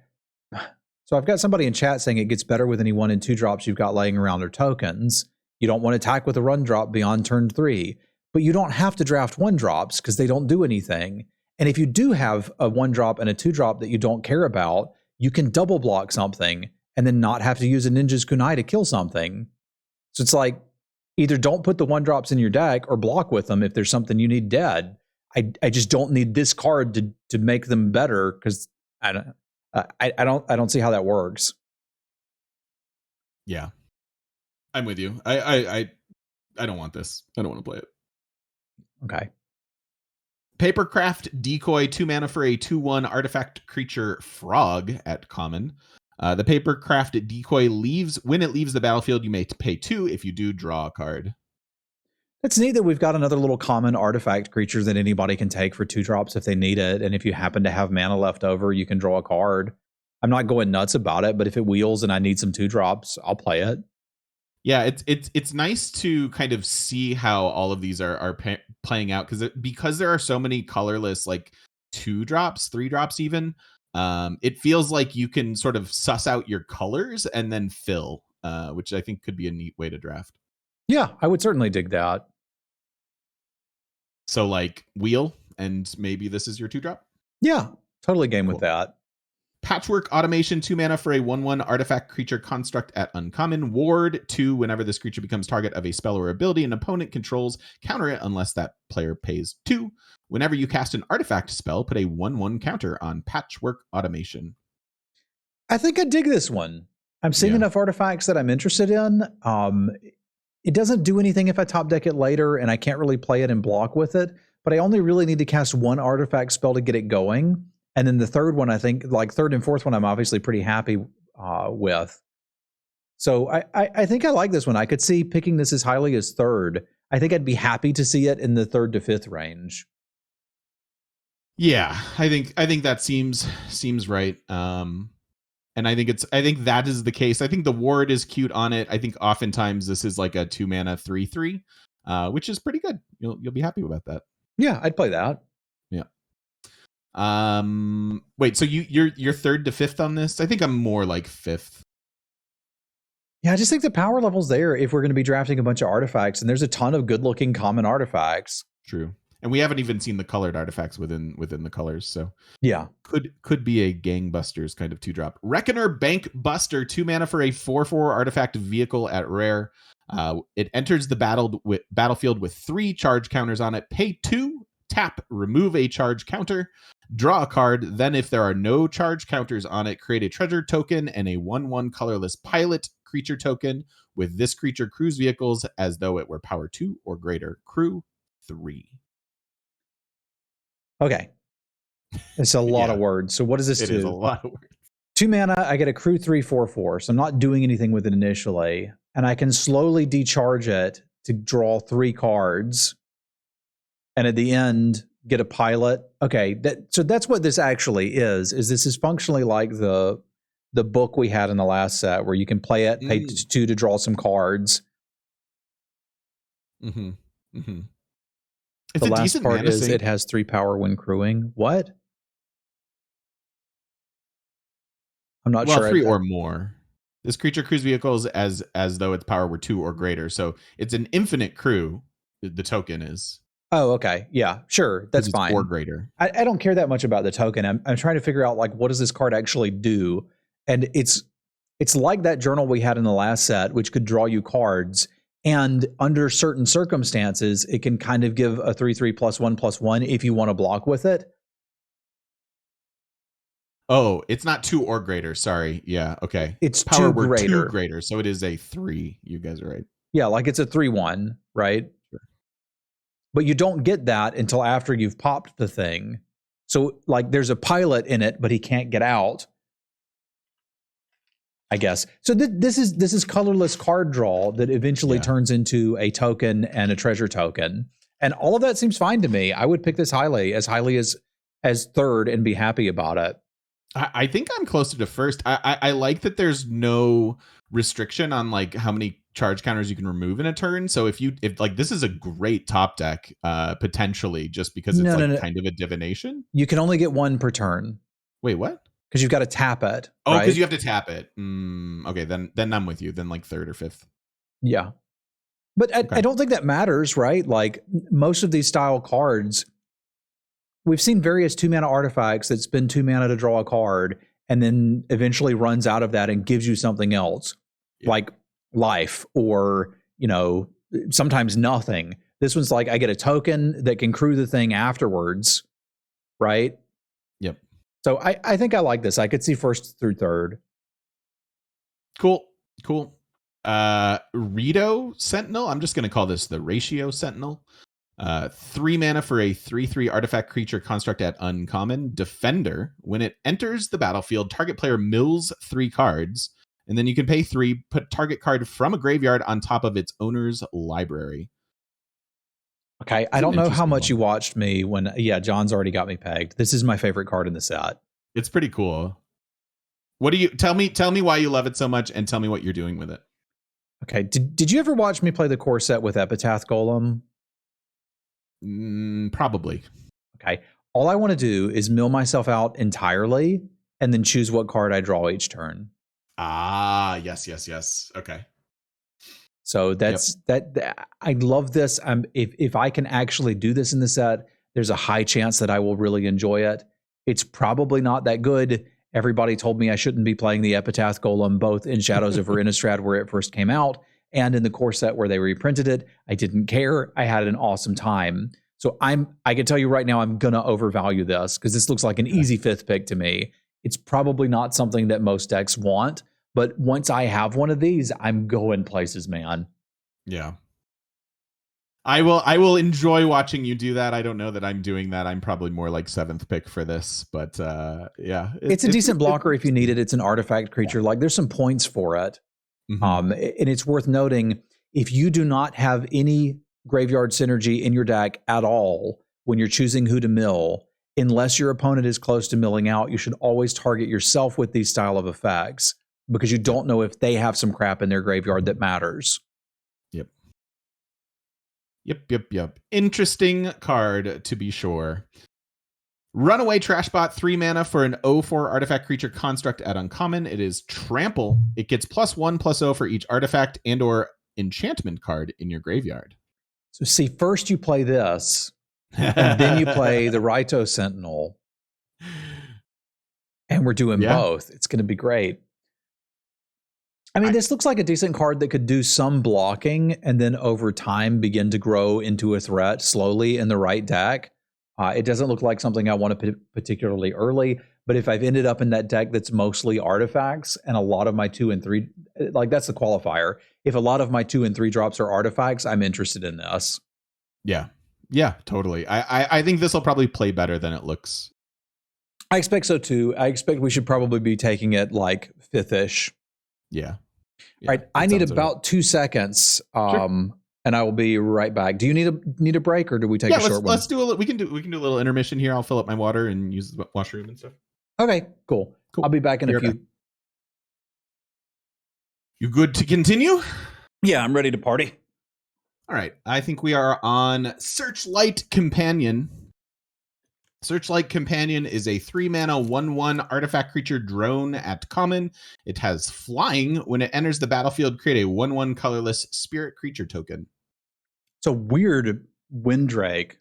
S2: so I've got somebody in chat saying it gets better with any 1 and 2 drops you've got laying around or tokens. You don't want to attack with a run drop beyond turn 3, but you don't have to draft 1 drops because they don't do anything. And if you do have a 1 drop and a 2 drop that you don't care about, you can double block something and then not have to use a Ninja's Kunai to kill something. So it's like, either don't put the 1 drops in your deck or block with them if there's something you need dead. I just don't need this card to make them better, because I don't see how that works.
S1: Yeah, I'm with you. I don't want this. I don't want to play it.
S2: Okay.
S1: Papercraft Decoy, 2 mana for a 2/1 artifact creature frog at common. The Papercraft Decoy when it leaves the battlefield, you may pay 2. If you do, draw a card.
S2: It's neat that we've got another little common artifact creature that anybody can take for 2 drops if they need it. And if you happen to have mana left over, you can draw a card. I'm not going nuts about it, but if it wheels and I need some 2 drops, I'll play it.
S1: Yeah, it's nice to kind of see how all of these are playing out, because there are so many colorless, like 2 drops, 3 drops even. It feels like you can sort of suss out your colors and then fill, which I think could be a neat way to draft.
S2: Yeah, I would certainly dig that.
S1: So like wheel, and maybe this is your 2 drop.
S2: Yeah, totally game with that.
S1: Patchwork Automation, 2 mana for a 1/1 artifact creature construct at uncommon. Ward 2, whenever this creature becomes target of a spell or ability an opponent controls, counter it unless that player pays 2. Whenever you cast an artifact spell, put a 1/1 counter on Patchwork Automation.
S2: I think I dig this one. I'm seeing enough artifacts that I'm interested in. It doesn't do anything if I top deck it later, and I can't really play it and block with it, but I only really need to cast 1 artifact spell to get it going. And then the third one, I think, like 3rd and 4th one, I'm obviously pretty happy with. So I think I like this one. I could see picking this as highly as 3rd. I think I'd be happy to see it in the 3rd to 5th range.
S1: Yeah, I think that seems right. And I think that is the case. I think the ward is cute on it. I think oftentimes this is like a 2 mana 3/3, which is pretty good. You'll be happy about that.
S2: Yeah, I'd play that.
S1: Yeah. Wait, so you're third to fifth on this? I think I'm more like fifth.
S2: Yeah, I just think the power level's there if we're going to be drafting a bunch of artifacts, and there's a ton of good-looking common artifacts.
S1: True. And we haven't even seen the colored artifacts within the colors, so
S2: yeah,
S1: could be a gangbusters kind of 2-drop. Reckoner Bank Buster, 2 mana for a 4/4 artifact vehicle at rare. It enters the battlefield with 3 charge counters on it. Pay 2, tap, remove a charge counter, draw a card. Then, if there are no charge counters on it, create a treasure token and a 1/1 colorless pilot creature token. With this creature, cruise vehicles as though it were power 2 or greater. Crew 3.
S2: Okay. It's a lot of words. So what does this do?
S1: It is a lot of words.
S2: 2 mana, I get a crew 3/4/4. So I'm not doing anything with it initially. And I can slowly decharge it to draw 3 cards. And at the end, get a pilot. Okay, so that's what this actually is this is functionally like the book we had in the last set where you can play it, pay 2 to draw some cards.
S1: Mm-hmm. Mm-hmm.
S2: The last part is it has 3 power when crewing. What? I'm not sure.
S1: 3 or more. This creature crews vehicles as though its power were 2 or greater. So it's an infinite crew. The token is.
S2: Oh, okay. Yeah, sure. That's fine.
S1: Or greater.
S2: I don't care that much about the token. I'm trying to figure out like what does this card actually do? And it's like that journal we had in the last set, which could draw you cards. And under certain circumstances, it can kind of give a 3/3 +1/+1 if you want to block with it.
S1: Oh, it's not 2 or greater. Sorry. Yeah. Okay.
S2: It's
S1: power
S2: 2 greater.
S1: 2 greater. So it is a 3. You guys are right.
S2: Yeah, like it's a 3/1, right? Sure. But you don't get that until after you've popped the thing. So like there's a pilot in it, but he can't get out, I guess. So this is colorless card draw that eventually turns into a token and a treasure token. And all of that seems fine to me. I would pick this highly as third and be happy about it.
S1: I think I'm closer to first. I like that there's no restriction on like how many charge counters you can remove in a turn. So if like this is a great top deck potentially just because it's kind of a divination.
S2: You can only get 1 per turn.
S1: Wait, what?
S2: Because you've got to tap it.
S1: Oh, because you have to tap it. Okay, then I'm with you. Then like third or fifth.
S2: Yeah. But I don't think that matters, right? Like most of these style cards, we've seen various 2 mana artifacts that spend 2 mana to draw a card and then eventually runs out of that and gives you something else, like life or, sometimes nothing. This one's like I get a token that can crew the thing afterwards, right?
S1: Yep.
S2: So I think I like this. I could see first through third.
S1: Cool. Rito Sentinel. I'm just going to call this the Ratio Sentinel. 3 mana for a 3/3 artifact creature construct at uncommon. Defender. When it enters the battlefield, target player mills 3 cards, and then you can pay 3, put target card from a graveyard on top of its owner's library.
S2: Okay, I don't know how much you watched me when, John's already got me pegged. This is my favorite card in the set.
S1: It's pretty cool. What do you tell me why you love it so much and tell me what you're doing with it.
S2: Okay, did you ever watch me play the core set with Epitaph Golem?
S1: Probably.
S2: Okay, all I want to do is mill myself out entirely and then choose what card I draw each turn.
S1: Ah, yes. Okay.
S2: So that's that. I love this. If I can actually do this in the set, there's a high chance that I will really enjoy it. It's probably not that good. Everybody told me I shouldn't be playing the Epitaph Golem, both in Shadows over Innistrad where it first came out and in the core set where they reprinted it. I didn't care. I had an awesome time. So I can tell you right now, I'm gonna overvalue this because this looks like an easy 5th pick to me. It's probably not something that most decks want, but once I have one of these, I'm going places, man.
S1: Yeah. I will enjoy watching you do that. I don't know that I'm doing that. I'm probably more like 7th pick for this, but yeah.
S2: It's a decent blocker if you need it. It's an artifact creature. Like there's some points for it. Mm-hmm. And it's worth noting, if you do not have any graveyard synergy in your deck at all when you're choosing who to mill, unless your opponent is close to milling out, you should always target yourself with these style of effects because you don't know if they have some crap in their graveyard that matters.
S1: Yep. Interesting card to be sure. Runaway Trashbot, 3 mana for an 0/4 artifact creature construct at uncommon. It is trample. It gets +1/+0 for each artifact and or enchantment card in your graveyard.
S2: So see, first you play this, and then you play the Raito Sentinel. And we're doing both. It's going to be great. I mean, this looks like a decent card that could do some blocking and then over time begin to grow into a threat slowly in the right deck. It doesn't look like something I want to put particularly early, but if I've ended up in that deck that's mostly artifacts and a lot of my 2 and 3, like that's the qualifier. If a lot of my 2 and 3 drops are artifacts, I'm interested in this.
S1: Yeah. Yeah, totally. I think this will probably play better than it looks.
S2: I expect so too. I expect we should probably be taking it like 5th-ish.
S1: Yeah.
S2: All right. I need about 2 seconds.
S1: Sure.
S2: And I will be right back. Do you need a break, or do we take a short one?
S1: Let's do we can do a little intermission here. I'll fill up my water and use the washroom and stuff.
S2: Okay, cool. I'll be back in a few.
S1: You good to continue?
S2: Yeah, I'm ready to party.
S1: All right. I think we are on Searchlight Companion. Searchlight Companion is a 3 mana 1/1 artifact creature drone at common. It has flying. When it enters the battlefield, create a 1/1 colorless spirit creature token.
S2: It's a weird Windrake.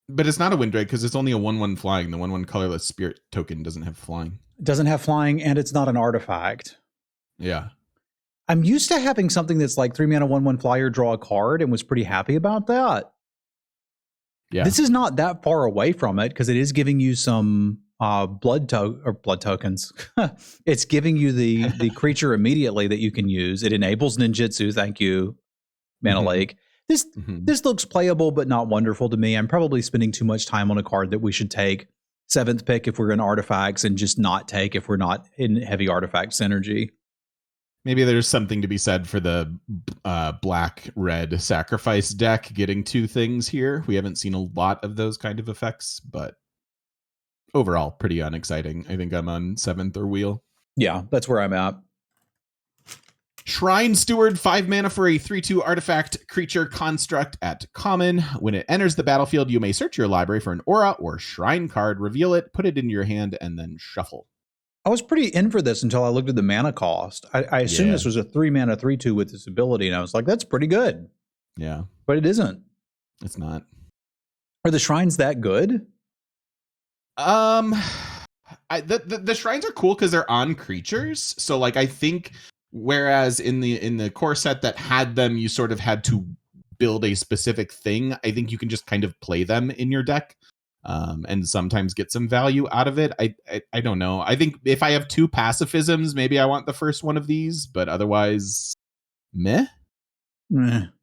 S1: But it's not a Windrake because it's only a 1/1 flying. The 1/1 colorless spirit token doesn't have flying.
S2: It doesn't have flying, and it's not an artifact.
S1: Yeah.
S2: I'm used to having something that's like 3 mana 1/1 flyer, draw a card, and was pretty happy about that. Yeah. This is not that far away from it because it is giving you some blood tokens. It's giving you the creature immediately that you can use. It enables ninjutsu. Thank you, Mana Lake. This looks playable but not wonderful to me. I'm probably spending too much time on a card that we should take 7th pick if we're in artifacts and just not take if we're not in heavy artifact synergy.
S1: Maybe there's something to be said for the black-red sacrifice deck getting 2 things here. We haven't seen a lot of those kind of effects, but overall, pretty unexciting. I think I'm on 7th or wheel.
S2: Yeah, that's where I'm at.
S1: Shrine Steward, 5 mana for a 3/2 artifact creature construct at common. When it enters the battlefield, you may search your library for an aura or shrine card, reveal it, put it into your hand, and then shuffle.
S2: I was pretty in for this until I looked at the mana cost. I assumed this was a 3 mana 3/2 with this ability, and I was like, that's pretty good.
S1: Yeah.
S2: But it isn't.
S1: It's not.
S2: Are the shrines that good?
S1: The shrines are cool because they're on creatures. So like I think whereas in the core set that had them, you sort of had to build a specific thing. I think you can just kind of play them in your deck. And sometimes get some value out of it. I don't know. I think if I have 2 pacifisms, maybe I want the first one of these, but otherwise, meh.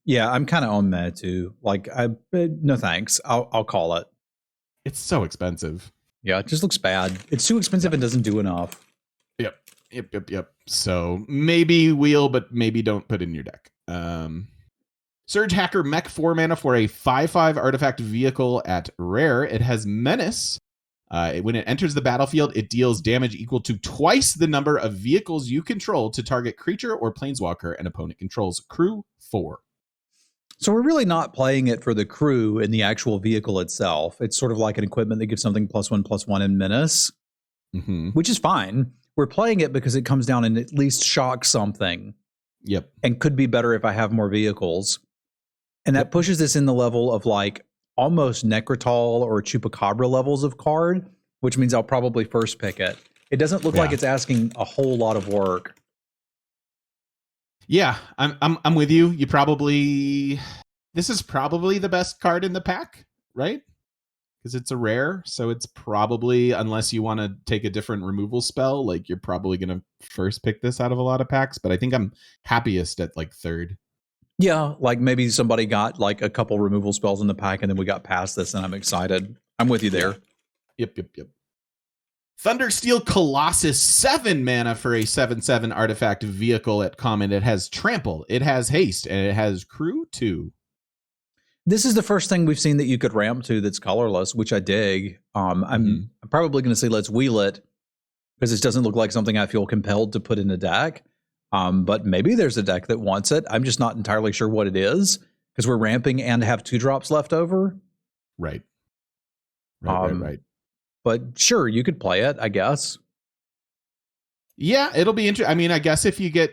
S2: Yeah, I'm kind of on meh too. Like, no thanks. I'll call it.
S1: It's so expensive.
S2: Yeah, it just looks bad. It's too expensive and doesn't do enough.
S1: Yep. So maybe wheel, but maybe don't put in your deck. Surge Hacker Mech, 4 mana for a 5/5 artifact vehicle at rare. It has Menace. When it enters the battlefield, it deals damage equal to twice the number of vehicles you control to target creature or planeswalker an opponent controls. Crew 4.
S2: So we're really not playing it for the crew in the actual vehicle itself. It's sort of like an equipment that gives something +1/+1 in Menace, which is fine. We're playing it because it comes down and at least shocks something.
S1: Yep.
S2: And could be better if I have more vehicles. And that pushes this in the level of like almost Necrotal or Chupacabra levels of card, which means I'll probably first pick it. It doesn't look like it's asking a whole lot of work.
S1: Yeah, I'm with you. This is probably the best card in the pack, right? Because it's a rare, so it's probably, unless you want to take a different removal spell, like you're probably going to first pick this out of a lot of packs, but I think I'm happiest at like 3rd.
S2: Yeah, like maybe somebody got like a couple removal spells in the pack and then we got past this and I'm excited. I'm with you there.
S1: Yep. Thundersteel Colossus, 7 mana for a 7/7 artifact vehicle at common. It has trample, it has haste, and it has crew 2.
S2: This is the first thing we've seen that you could ramp to that's colorless, which I dig. I'm probably going to say let's wheel it because this doesn't look like something I feel compelled to put in a deck. But maybe there's a deck that wants it. I'm just not entirely sure what it is because we're ramping and have 2 drops left over.
S1: Right. Right.
S2: But sure, you could play it, I guess.
S1: Yeah, it'll be interesting. I mean, I guess if you get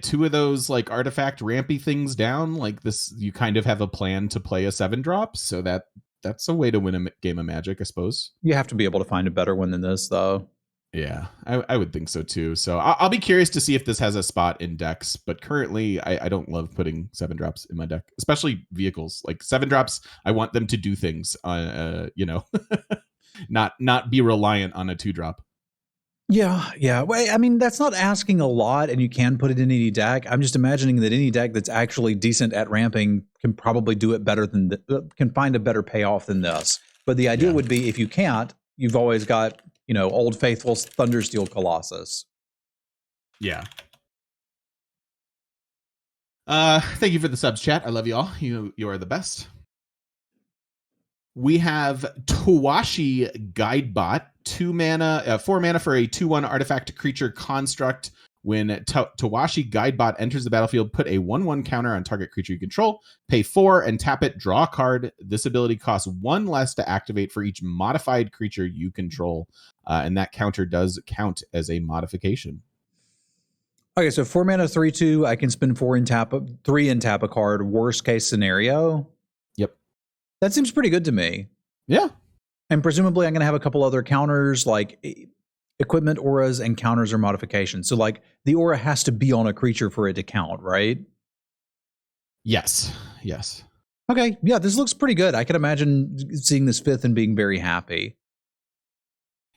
S1: two of those like artifact rampy things down, like this, you kind of have a plan to play a 7-drop. So that's a way to win a game of Magic, I suppose.
S2: You have to be able to find a better one than this, though.
S1: Yeah, I would think so too. So I'll be curious to see if this has a spot in decks. But currently, I don't love putting 7-drops in my deck, especially vehicles. Like 7-drops, I want them to do things. Not be reliant on a 2-drop.
S2: Yeah. Well, I mean, that's not asking a lot, and you can put it in any deck. I'm just imagining that any deck that's actually decent at ramping can probably do it better than can find a better payoff than this. But the idea would be if you can't, you've always got Old Faithful Thundersteel Colossus.
S1: Yeah. Thank you for the subs, chat. I love you all. You are the best. We have Tawashi Guidebot, 4 mana for a 2/1 artifact creature construct. When Tawashi Guidebot enters the battlefield, put a 1/1 counter on target creature you control, pay 4 and tap it, draw a card. This ability costs 1 less to activate for each modified creature you control. And that counter does count as a modification.
S2: Okay, so 4 mana, 3/2. I can spend 3 and tap a card. Worst case scenario.
S1: Yep.
S2: That seems pretty good to me.
S1: Yeah.
S2: And presumably I'm going to have a couple other counters like equipment auras and counters or modifications. So like the aura has to be on a creature for it to count, right?
S1: Yes.
S2: Okay, yeah, this looks pretty good. I can imagine seeing this 5th and being very happy.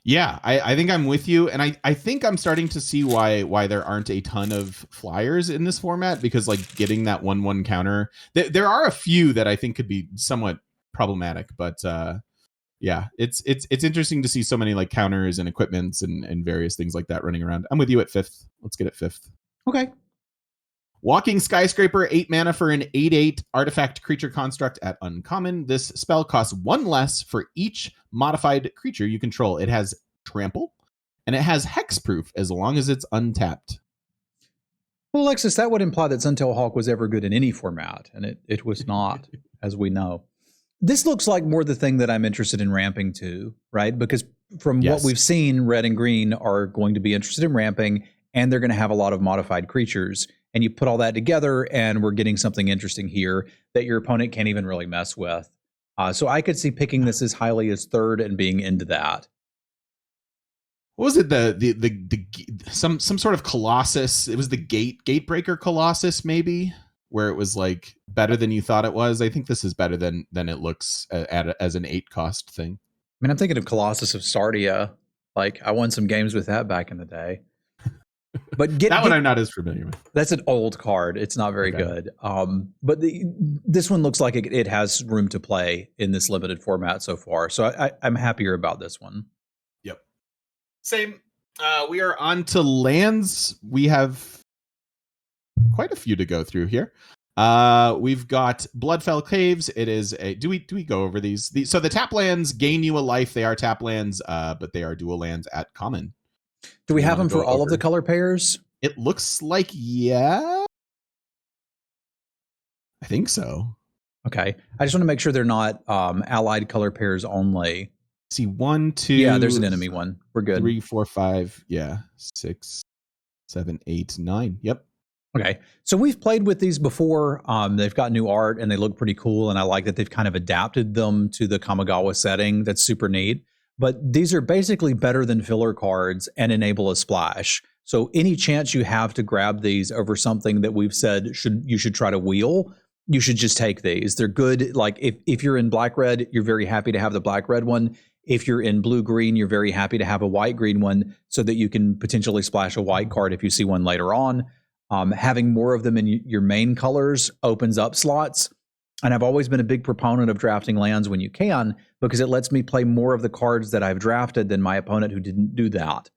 S1: Yeah, I think I'm with you, and I think I'm starting to see why there aren't a ton of flyers in this format, because like getting that 1/1 counter, there are a few that I think could be somewhat problematic, but yeah, it's interesting to see so many like counters and equipments and various things like that running around. I'm with you at 5th. Let's get it 5th.
S2: Okay.
S1: Walking Skyscraper, 8 mana for an 8/8 artifact creature construct at uncommon. This spell costs 1 less for each modified creature you control. It has trample, and it has hexproof as long as it's untapped.
S2: Well, Alexis, that would imply that Suntail Hawk was ever good in any format, and it was not, as we know. This looks like more the thing that I'm interested in ramping to, right? Because from what we've seen, red and green are going to be interested in ramping, and they're going to have a lot of modified creatures. And you put all that together, and we're getting something interesting here that your opponent can't even really mess with. So I could see picking this as highly as 3rd and being into that.
S1: What was it? The some sort of Colossus. It was the Gatebreaker Colossus, maybe, where it was like better than you thought it was. I think this is better than it looks as an 8-cost thing.
S2: I mean, I'm thinking of Colossus of Sardia. Like, I won some games with that back in the day. But
S1: that one I'm not as familiar with.
S2: That's an old card. It's not very good. But this one looks like it has room to play in this limited format so far. So I'm happier about this one.
S1: Yep. Same. We are on to lands. We have quite a few to go through here. We've got Bloodfell Caves. It is a. Do we go over these? So the tap lands gain you a life. They are tap lands, but they are dual lands at common.
S2: Do we have them for all of the color pairs?
S1: It looks like, yeah. I think so.
S2: Okay. I just want to make sure they're not allied color pairs only.
S1: See, 1, 2.
S2: Yeah, there's an enemy one. We're good.
S1: 3, 4, 5. Yeah. 6, 7, 8, 9. Yep.
S2: Okay. So we've played with these before. They've got new art and they look pretty cool. And I like that they've kind of adapted them to the Kamigawa setting. That's super neat. But these are basically better than filler cards and enable a splash. So any chance you have to grab these over something that we've said you should try to wheel, you should just take these. They're good. Like if you're in black-red, you're very happy to have the black-red one. If you're in blue-green, you're very happy to have a white-green one so that you can potentially splash a white card if you see one later on. Having more of them in your main colors opens up slots. And I've always been a big proponent of drafting lands when you can, because it lets me play more of the cards that I've drafted than my opponent who didn't do that.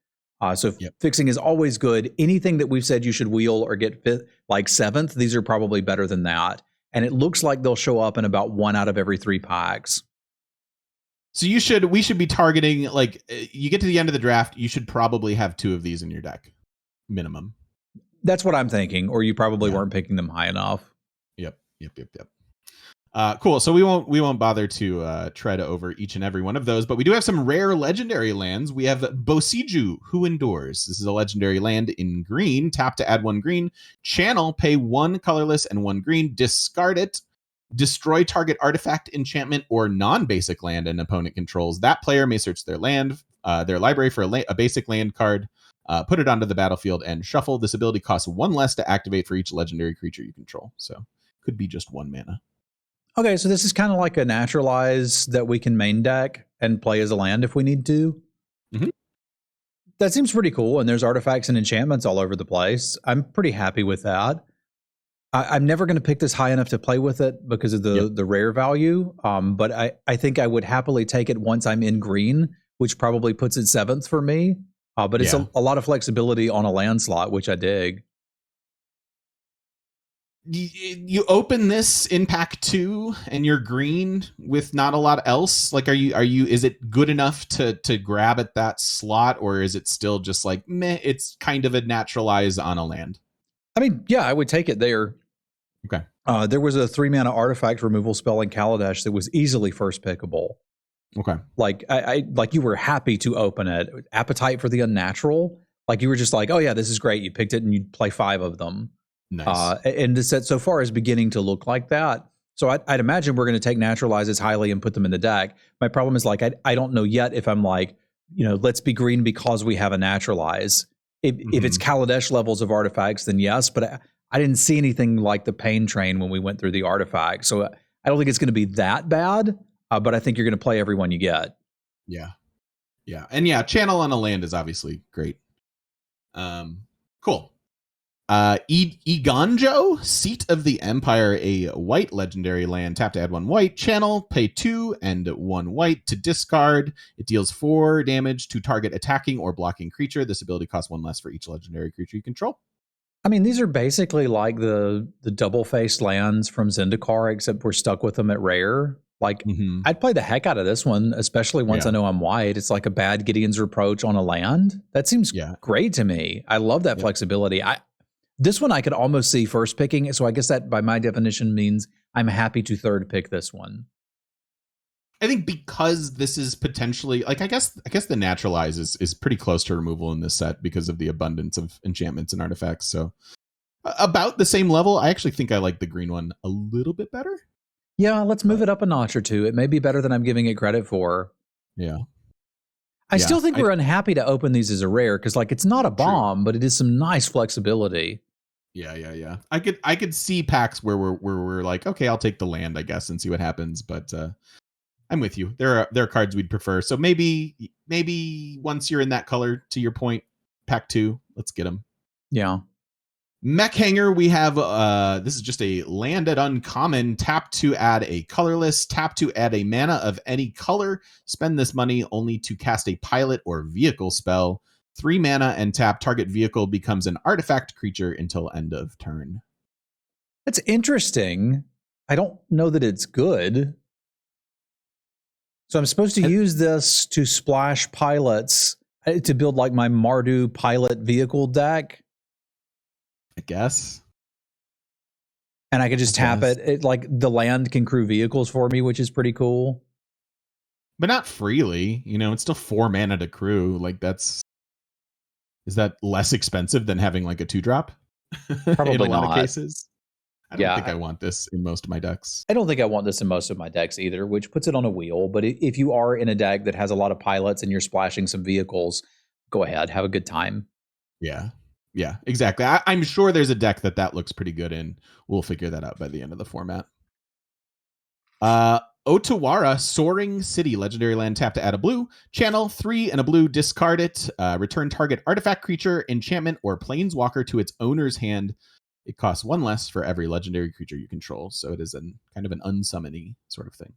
S2: Fixing is always good. Anything that we've said you should wheel or get 7th, these are probably better than that. And it looks like they'll show up in about 1 out of every 3 packs.
S1: So we should be targeting, like, you get to the end of the draft, you should probably have 2 of these in your deck, minimum.
S2: That's what I'm thinking, or you probably weren't picking them high enough.
S1: Yep. Cool. So we won't bother to tread over each and every one of those, but we do have some rare legendary lands. We have Bosiju, Who Endures. This is a legendary land in green. Tap to add 1 green. Channel, pay 1 colorless and 1 green. Discard it. Destroy target artifact, enchantment, or non-basic land an opponent controls. That player may search their library for a basic land card, put it onto the battlefield, and shuffle. This ability costs 1 less to activate for each legendary creature you control. So could be just 1 mana.
S2: Okay, so this is kind of like a naturalize that we can main deck and play as a land if we need to.
S1: Mm-hmm.
S2: That seems pretty cool, and there's artifacts and enchantments all over the place. I'm pretty happy with that. I'm never going to pick this high enough to play with it because of the rare value, but I think I would happily take it once I'm in green, which probably puts it 7th for me. But it's a lot of flexibility on a land slot, which I dig.
S1: You open this in pack 2 and you're green with not a lot else. Like, is it good enough to grab at that slot, or is it still just like meh? It's kind of a naturalize on a land.
S2: I mean, yeah, I would take it there.
S1: Okay.
S2: There was a 3-mana artifact removal spell in Kaladesh that was easily first pickable.
S1: Okay.
S2: Like like you were happy to open it. Appetite for the Unnatural. Like you were just like, oh yeah, this is great. You picked it and you play 5 of them.
S1: Nice.
S2: And the set so far is beginning to look like that. So I'd imagine we're going to take naturalizes highly and put them in the deck. My problem is like I don't know yet if I'm like, let's be green because we have a naturalize. If it's Kaladesh levels of artifacts, then yes. But I didn't see anything like the pain train when we went through the artifact. So I don't think it's going to be that bad. But I think you're going to play every one you get.
S1: Yeah. And channel on a land is obviously great. Cool. Iganjo, Seat of the Empire, a white legendary land. Tap to add 1 white. Channel, pay 2 and 1 white to discard. It deals 4 damage to target attacking or blocking creature. This ability costs 1 less for each legendary creature you control.
S2: I mean, these are basically like the double-faced lands from Zendikar, except we're stuck with them at rare. Like, I'd play the heck out of this one, especially once I know I'm white. It's like a bad Gideon's Reproach on a land. That seems great to me. I love that flexibility. This one I could almost see first picking, so I guess that by my definition means I'm happy to third pick this one.
S1: I think because this is potentially like I guess the naturalize is pretty close to removal in this set because of the abundance of enchantments and artifacts. So about the same level. I actually think I like the green one a little bit better.
S2: Yeah, let's move it up a notch or two. It may be better than I'm giving it credit for.
S1: Yeah.
S2: I still think we're unhappy to open these as a rare because like it's not a bomb, but it is some nice flexibility.
S1: Yeah. I could see packs where we're like, okay, I'll take the land, I guess, and see what happens. But I'm with you. There are cards we'd prefer. So maybe once you're in that color, to your point, pack 2, let's get them.
S2: Yeah.
S1: Mech Hanger, we have this is just a land at uncommon. Tap to add a colorless. Tap to add a mana of any color. Spend this money only to cast a pilot or vehicle spell. 3 mana and tap. Target vehicle becomes an artifact creature until end of turn.
S2: That's interesting. I don't know that it's good. So I'm supposed to use this to splash pilots to build like my Mardu pilot vehicle deck.
S1: I guess.
S2: And I could just tap it. It. Like the land can crew vehicles for me, which is pretty cool.
S1: But not freely. It's still 4 mana to crew. Like is that less expensive than having like a 2-drop?
S2: Probably
S1: in a lot
S2: not.
S1: of cases. I don't think I want this in most of my decks.
S2: I don't think I want this in most of my decks either, which puts it on a wheel. But if you are in a deck that has a lot of pilots and you're splashing some vehicles, go ahead. Have a good time.
S1: Yeah, exactly. I'm sure there's a deck that looks pretty good in. We'll figure that out by the end of the format. Otawara, Soaring City, legendary land. Tap to add a blue. Channel 3 and a blue, discard it. Return target artifact, creature, enchantment, or planeswalker to its owner's hand. It costs 1 less for every legendary creature you control. So it is kind of an unsummony sort of thing.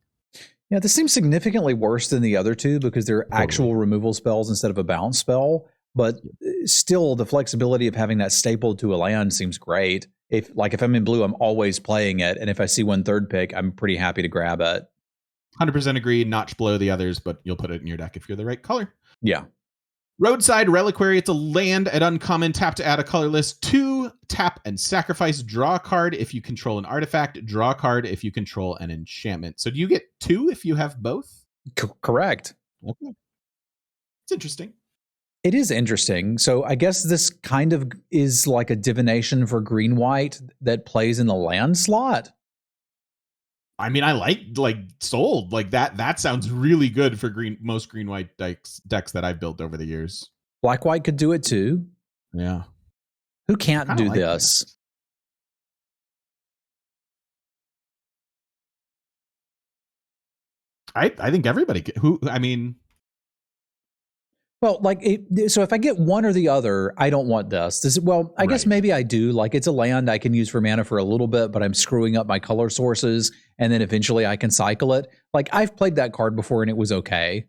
S2: Yeah, this seems significantly worse than the other two because they're actual removal spells instead of a bounce spell. But still, the flexibility of having that stapled to a land seems great. If I'm in blue, I'm always playing it. And if I see 1 third pick, I'm pretty happy to grab it.
S1: 100% agree. Notch below the others, but you'll put it in your deck if you're the right color.
S2: Yeah.
S1: Roadside Reliquary. It's a land at uncommon. Tap to add a colorless. 2, tap and sacrifice. Draw a card if you control an artifact. Draw a card if you control an enchantment. So do you get 2 if you have both?
S2: Correct.
S1: Okay. It's interesting.
S2: It is interesting. So I guess this kind of is like a divination for green-white that plays in the land slot.
S1: I mean, I like sold like that. That sounds really good for most green white decks that I've built over the years.
S2: Black white could do it too.
S1: Yeah.
S2: Who can't do
S1: like
S2: this?
S1: I think everybody can,
S2: Well, so if I get one or the other, I don't want this. I guess maybe I do. Like, it's a land I can use for mana for a little bit, but I'm screwing up my color sources, and then eventually I can cycle it. Like, I've played that card before, and it was okay.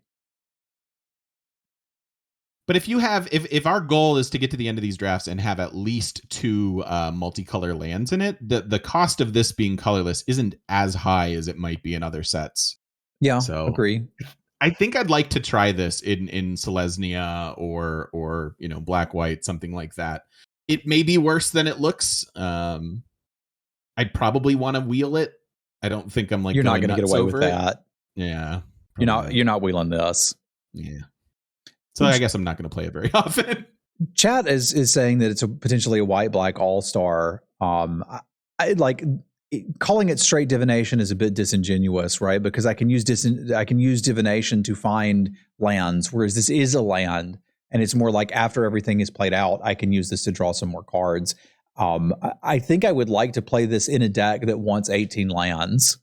S1: But if our goal is to get to the end of these drafts and have at least 2 multicolor lands in it, the cost of this being colorless isn't as high as it might be in other sets.
S2: Yeah,
S1: so
S2: agree.
S1: I think I'd like to try this in Selesnya or black white, something like that. It may be worse than it looks. I'd probably want to wheel it. I don't think I'm
S2: you're not going to get away with that.
S1: Yeah,
S2: you're not wheeling this.
S1: Yeah. So I guess I'm not going to play it very often.
S2: Chat is saying that it's potentially a white-black all-star. I like calling it straight divination is a bit disingenuous, right? Because I can use divination to find lands, whereas this is a land, and it's more like after everything is played out, I can use this to draw some more cards. I think I would like to play this in a deck that wants 18 lands.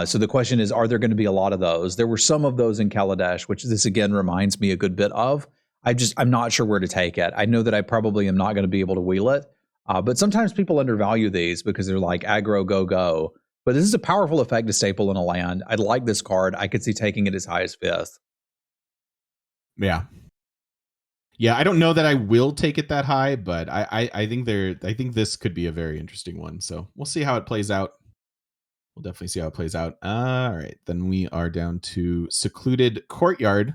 S2: So the question is, are there going to be a lot of those? There were some of those in Kaladesh, which this again reminds me a good bit of. I'm not sure where to take it. I know that I probably am not going to be able to wheel it. But sometimes people undervalue these because they're like aggro, go. But this is a powerful effect to staple in a land. I'd like this card. I could see taking it as high as 5th.
S1: Yeah. Yeah, I don't know that I will take it that high, but I think this could be a very interesting one. So we'll see how it plays out. We'll definitely see how it plays out. All right, then we are down to Secluded Courtyard.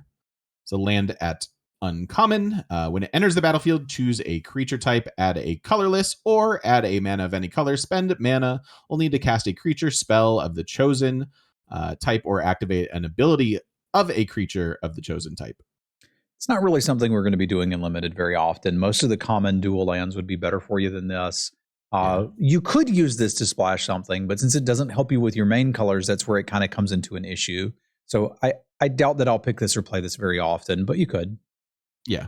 S1: It's a land at uncommon. When it enters the battlefield, choose a creature type, add a colorless, or add a mana of any color. Spend mana only to cast a creature spell of the chosen type or activate an ability of a creature of the chosen type.
S2: It's not really something we're going to be doing in Limited very often. Most of the common dual lands would be better for you than this. You could use this to splash something, but since it doesn't help you with your main colors, that's where it kind of comes into an issue. So I doubt that I'll pick this or play this very often, but you could.
S1: Yeah.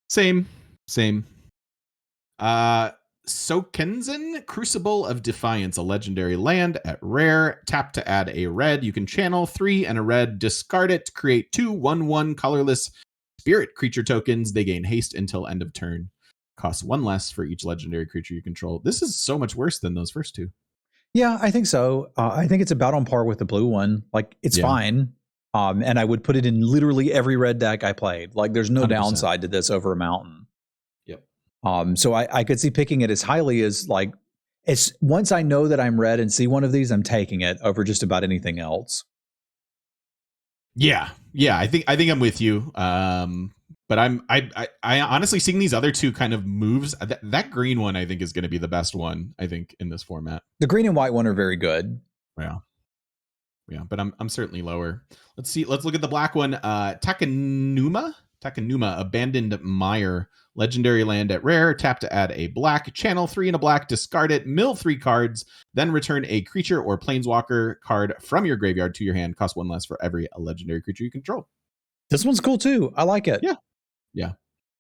S1: Same. Sokenzen, Crucible of Defiance, a legendary land at rare. Tap to add a red. You can channel 3 and a red. Discard it to create 2 1/1 colorless spirit creature tokens. They gain haste until end of turn. Costs 1 less for each legendary creature you control. This is so much worse than those first 2.
S2: Yeah, I think so. I think it's about on par with the blue one. Like, it's fine. And I would put it in literally every red deck I played. Like, there's no 100%. Downside to this over a mountain.
S1: Yep.
S2: So I could see picking it as highly as once I know that I'm red and see one of these, I'm taking it over just about anything else.
S1: Yeah. I think I'm with you. But I honestly, seeing these other 2 kind of moves, that green one I think is going to be the best one, I think, in this format.
S2: The green and white one are very good.
S1: Yeah, but I'm certainly lower. Let's look at the black one. Takanuma, Abandoned Mire, legendary land at rare. Tap to add a black, channel 3 and a black, discard it, mill 3 cards, then return a creature or planeswalker card from your graveyard to your hand. Cost 1 less for every legendary creature you control.
S2: This one's cool too. I like it.
S1: Yeah.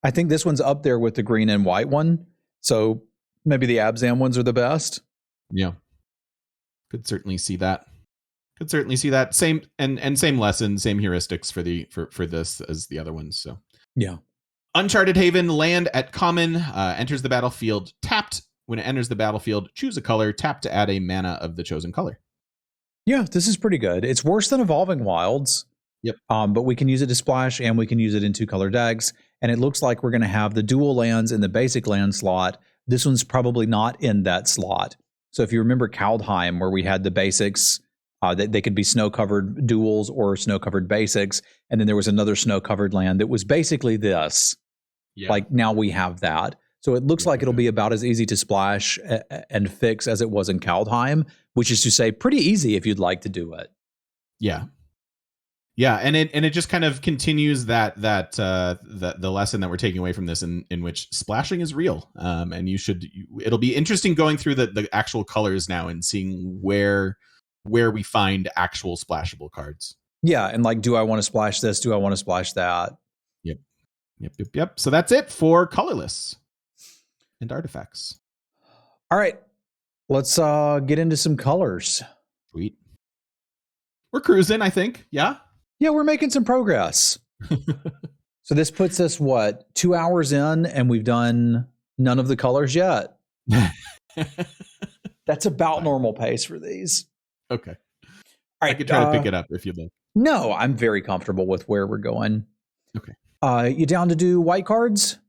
S2: I think this one's up there with the green and white one. So maybe the Abzan ones are the best.
S1: Yeah. Could certainly see that. Same and same lesson, same heuristics for this as the other ones. So
S2: yeah.
S1: Uncharted Haven, land at common, enters the battlefield tapped. When it enters the battlefield, choose a color, tap to add a mana of the chosen color.
S2: Yeah, this is pretty good. It's worse than Evolving Wilds.
S1: Yep.
S2: But we can use it to splash, and we can use it in 2 color decks. And it looks like we're going to have the dual lands in the basic land slot. This one's probably not in that slot. So if you remember Kaldheim, where we had the basics They could be snow-covered duals or snow-covered basics. And then there was another snow-covered land that was basically this. Yeah. Like now we have that. So it looks like it'll be about as easy to splash and fix as it was in Kaldheim, which is to say pretty easy if you'd like to do it.
S1: Yeah. Yeah, and it just kind of continues the lesson that we're taking away from this, in which splashing is real, and it'll be interesting going through the actual colors now and seeing where we find actual splashable cards.
S2: Yeah, and like, do I want to splash this? Do I want to splash that?
S1: Yep. So that's it for colorless and artifacts.
S2: All right, let's get into some colors.
S1: Sweet. We're cruising, I think. Yeah.
S2: Yeah, we're making some progress. So this puts us, 2 hours in, and we've done none of the colors yet. That's about normal pace for these.
S1: Okay.
S2: All right.
S1: I could try to pick it up if you'd like.
S2: No, I'm very comfortable with where we're going.
S1: Okay.
S2: You down to do white cards?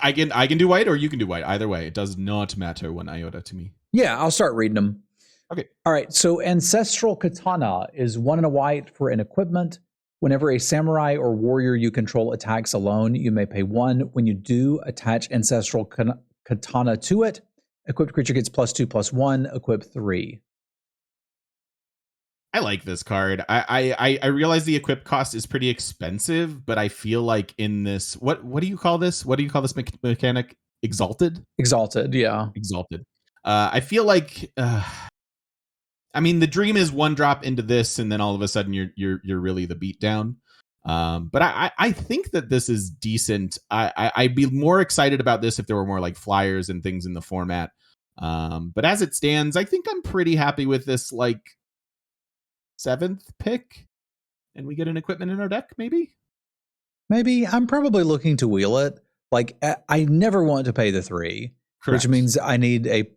S1: I can do white, or you can do white. Either way, it does not matter one iota to me.
S2: Yeah, I'll start reading them.
S1: Okay.
S2: All right, so Ancestral Katana is 1 and a white for an equipment. Whenever a samurai or warrior you control attacks alone, you may pay 1. When you do, attach Ancestral Katana to it. Equipped creature gets +2/+1, equip 3.
S1: I like this card. I realize the equip cost is pretty expensive, but I feel like in this, what do you call this? What do you call this mechanic? Exalted?
S2: Exalted, yeah.
S1: Exalted. I feel like I mean, the dream is 1 drop into this, and then all of a sudden you're really the beatdown. But I think that this is decent. I'd be more excited about this if there were more like flyers and things in the format. But as it stands, I think I'm pretty happy with this like 7th pick, and we get an equipment in our deck, maybe.
S2: Maybe. I'm probably looking to wheel it. Like, I never want to pay the 3,
S1: Correct.
S2: which means I need a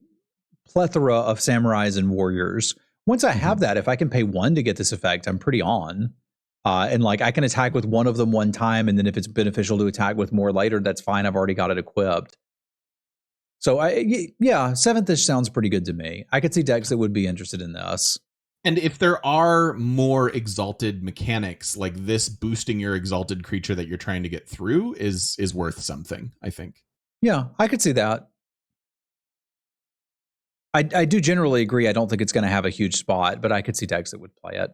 S2: plethora of samurais and warriors. Once I have that, if I can pay 1 to get this effect, I'm pretty on. And like, I can attack with 1 of them 1 time, and then if it's beneficial to attack with more later, that's fine. I've already got it equipped. So yeah, 7th-ish sounds pretty good to me. I could see decks that would be interested in this.
S1: And if there are more exalted mechanics, like this boosting your exalted creature that you're trying to get through is worth something, I think.
S2: Yeah, I could see that. I do generally agree. I don't think it's going to have a huge spot, but I could see decks that would play it.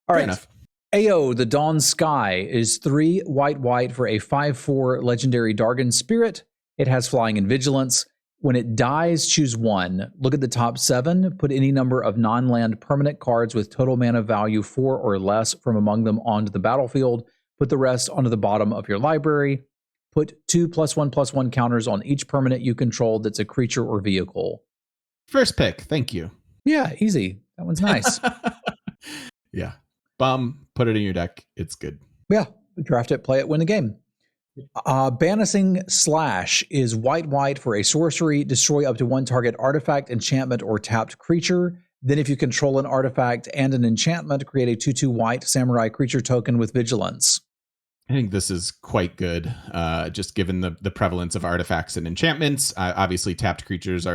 S2: All right.
S1: Enough.
S2: AO, the Dawn Sky, is 3 white for a 5/4 legendary Dargon Spirit. It has flying and vigilance. When it dies, choose 1. Look at the top 7. Put any number of non-land permanent cards with total mana value 4 or less from among them onto the battlefield. Put the rest onto the bottom of your library. Put 2 +1/+1 counters on each permanent you control that's a creature or vehicle.
S1: First pick. Thank you.
S2: Yeah, easy. That one's nice.
S1: Yeah. Put it in your deck. It's good.
S2: Yeah. Draft it, play it, win the game. Banishing Slash is white for a sorcery. Destroy up to 1 target artifact, enchantment, or tapped creature. Then if you control an artifact and an enchantment, create a 2/2 white samurai creature token with vigilance.
S1: I think this is quite good, just given the prevalence of artifacts and enchantments. Obviously, tapped creatures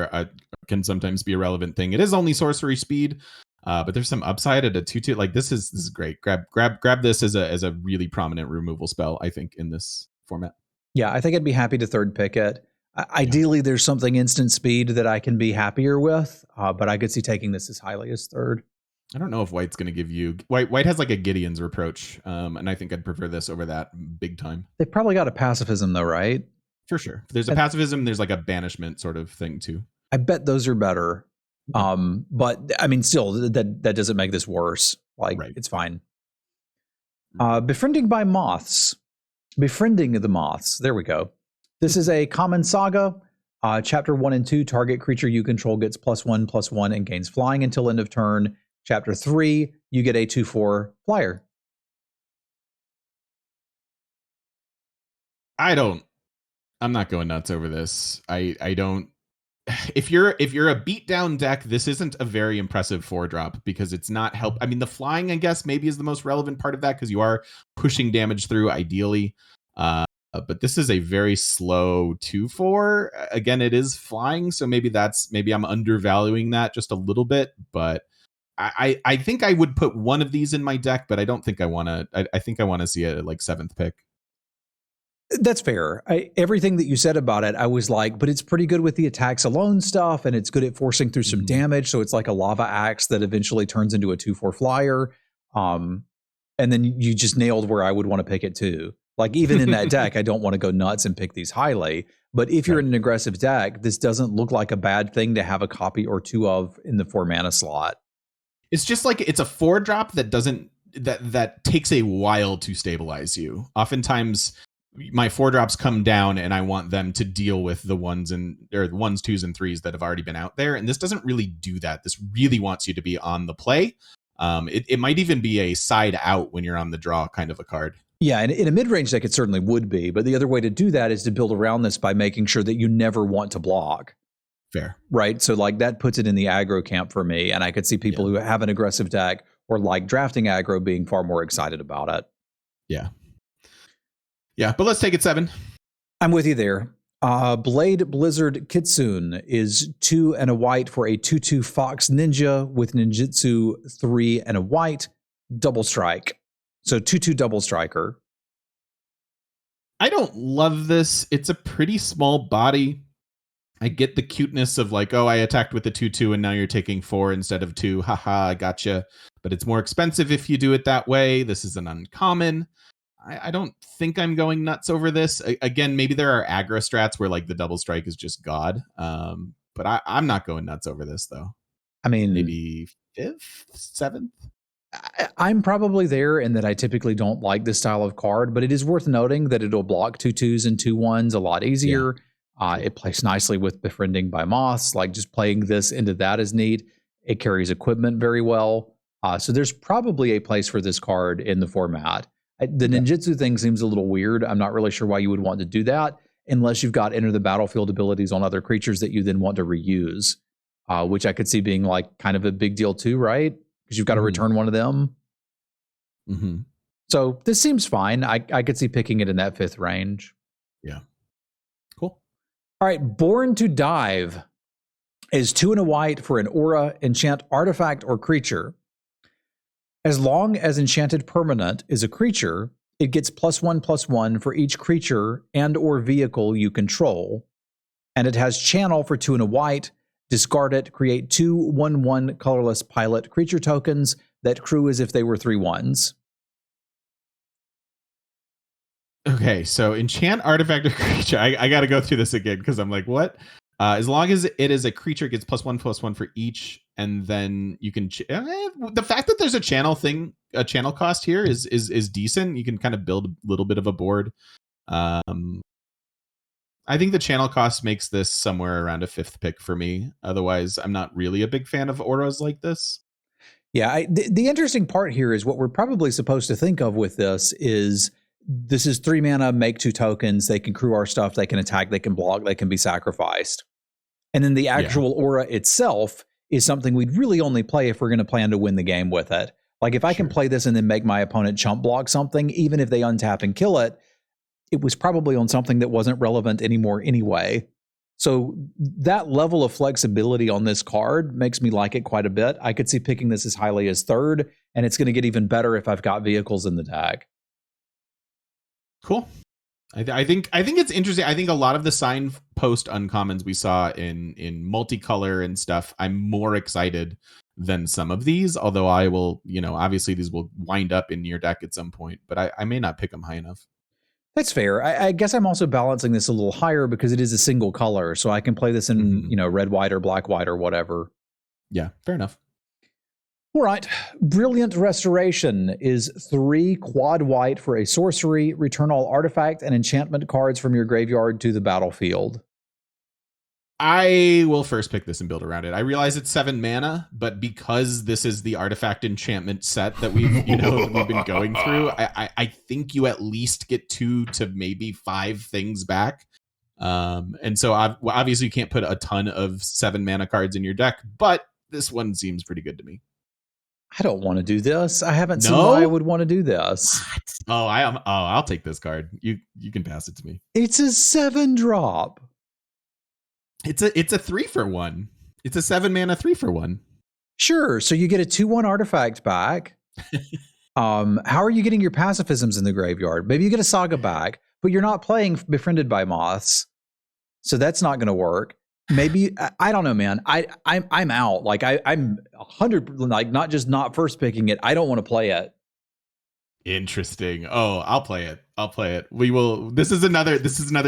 S1: can sometimes be a relevant thing. It is only sorcery speed, but there's some upside at a 2/2. Like this is great. Grab this as a really prominent removal spell, I think, in this format.
S2: Yeah, I think I'd be happy to 3rd pick it. Ideally, there's something instant speed that I can be happier with, but I could see taking this as highly as 3rd.
S1: I don't know if white's going to give you... White has like a Gideon's Reproach, and I think I'd prefer this over that big time.
S2: They've probably got a pacifism, though, right?
S1: For sure. If there's a pacifism, there's like a banishment sort of thing, too.
S2: I bet those are better. But, I mean, still, that doesn't make this worse. Like, right. It's fine. Befriending by Moths. Befriending the Moths. There we go. This is a common saga. Chapter 1 and 2, target creature you control gets +1/+1 and gains flying until end of turn. Chapter 3, you get a 2/4 flyer.
S1: I'm not going nuts over this. I don't. If you're a beatdown deck, this isn't a very impressive 4-drop because it's not help. I mean, the flying, I guess, maybe is the most relevant part of that because you are pushing damage through ideally. But this is a very slow 2/4. Again, it is flying, so maybe I'm undervaluing that just a little bit. But I think I would put one of these in my deck, but I don't think I want to. I think I want to see it at like 7th pick.
S2: That's fair. Everything that you said about it, I was like, but it's pretty good with the attacks alone stuff, and it's good at forcing through some damage. So it's like a lava axe that eventually turns into a 2/4 flyer. And then you just nailed where I would want to pick it too. Like even in that deck, I don't want to go nuts and pick these highly. But if you're in an aggressive deck, this doesn't look like a bad thing to have a copy or two of in the 4 mana slot.
S1: It's just like it's a 4-drop that doesn't that takes a while to stabilize you. Oftentimes my 4-drops come down and I want them to deal with the ones, 2s, and 3s that have already been out there. And this doesn't really do that. This really wants you to be on the play. It might even be a side out when you're on the draw kind of a card.
S2: Yeah, and in a mid-range deck, it certainly would be. But the other way to do that is to build around this by making sure that you never want to block.
S1: Fair.
S2: Right? So like that puts it in the aggro camp for me. And I could see people who have an aggressive deck or like drafting aggro being far more excited about it.
S1: Yeah. Yeah, but let's take it 7.
S2: I'm with you there. Blade Blizzard Kitsune is 2 and a white for a 2/2 Fox Ninja with Ninjutsu 3 and a white, double strike. So 2/2 double striker.
S1: I don't love this. It's a pretty small body. I get the cuteness of like, oh, I attacked with the 2/2 and now you're taking 4 instead of 2. Haha, I gotcha. But it's more expensive if you do it that way. This is an uncommon. I don't think I'm going nuts over this. Again, maybe there are aggro strats where like the double strike is just God. But I'm not going nuts over this though.
S2: I mean,
S1: maybe 5th, 7th.
S2: I'm probably there in that I typically don't like this style of card, but it is worth noting that it'll block 2/2s and 2/1s a lot easier. It plays nicely with Befriending by Moss. Like just playing this into that is neat. It carries equipment very well. So there's probably a place for this card in the format. The ninjutsu thing seems a little weird. I'm not really sure why you would want to do that unless you've got enter the battlefield abilities on other creatures that you then want to reuse, which I could see being like kind of a big deal too, right? Because you've got to return one of them. So this seems fine. I could see picking it in that 5th range.
S1: Yeah. Cool.
S2: All right. Born to Dive is 2 and a white for an aura, enchant artifact or creature. As long as enchanted permanent is a creature, it gets +1/+1 for each creature and or vehicle you control. And it has channel for 2 and a white. Discard it, create 2 1/1 colorless pilot creature tokens that crew as if they were 3/1s.
S1: Okay, so enchant artifact or creature. I got to go through this again because I'm like, what? As long as it is a creature, it gets +1/+1 for each, and then you can. The fact that there's a channel cost here is decent. You can kind of build a little bit of a board. I think the channel cost makes this somewhere around a 5th pick for me. Otherwise, I'm not really a big fan of auras like this.
S2: Yeah, the interesting part here is what we're probably supposed to think of with this is 3 mana, make 2 tokens. They can crew our stuff. They can attack. They can block. They can be sacrificed. And then the actual aura itself is something we'd really only play if we're going to plan to win the game with it. Like if I can play this and then make my opponent chump block something, even if they untap and kill it, it was probably on something that wasn't relevant anymore anyway. So that level of flexibility on this card makes me like it quite a bit. I could see picking this as highly as 3rd, and it's going to get even better if I've got vehicles in the deck.
S1: Cool. I think it's interesting. I think a lot of the signpost uncommons we saw in multicolor and stuff, I'm more excited than some of these. Although I will, obviously these will wind up in your deck at some point, but I may not pick them high enough.
S2: That's fair. I guess I'm also balancing this a little higher because it is a single color, so I can play this in red, white, or black, white, or whatever.
S1: Yeah, fair enough.
S2: All right. Brilliant Restoration is 3 quad white for a sorcery. Return all artifact and enchantment cards from your graveyard to the battlefield.
S1: I will first pick this and build around it. I realize it's 7 mana, but because this is the artifact enchantment set that we've been going through, I think you at least get 2 to maybe 5 things back. And so obviously you can't put a ton of 7 mana cards in your deck, but this one seems pretty good to me.
S2: I don't want to do this. I haven't seen why I would want to do this.
S1: What? I'll take this card. You can pass it to me.
S2: It's a 7-drop.
S1: It's a 3 for 1. It's a 7 mana 3 for 1.
S2: Sure. So you get a 2/1 artifact back. How are you getting your pacifisms in the graveyard? Maybe you get a saga back, but you're not playing Befriended by Moths, so that's not going to work. Maybe I don't know, man. I'm out. Like I'm 100, like not just not first picking it. I don't want to play it.
S1: Interesting. Oh, I'll play it. I'll play it. We will. This is another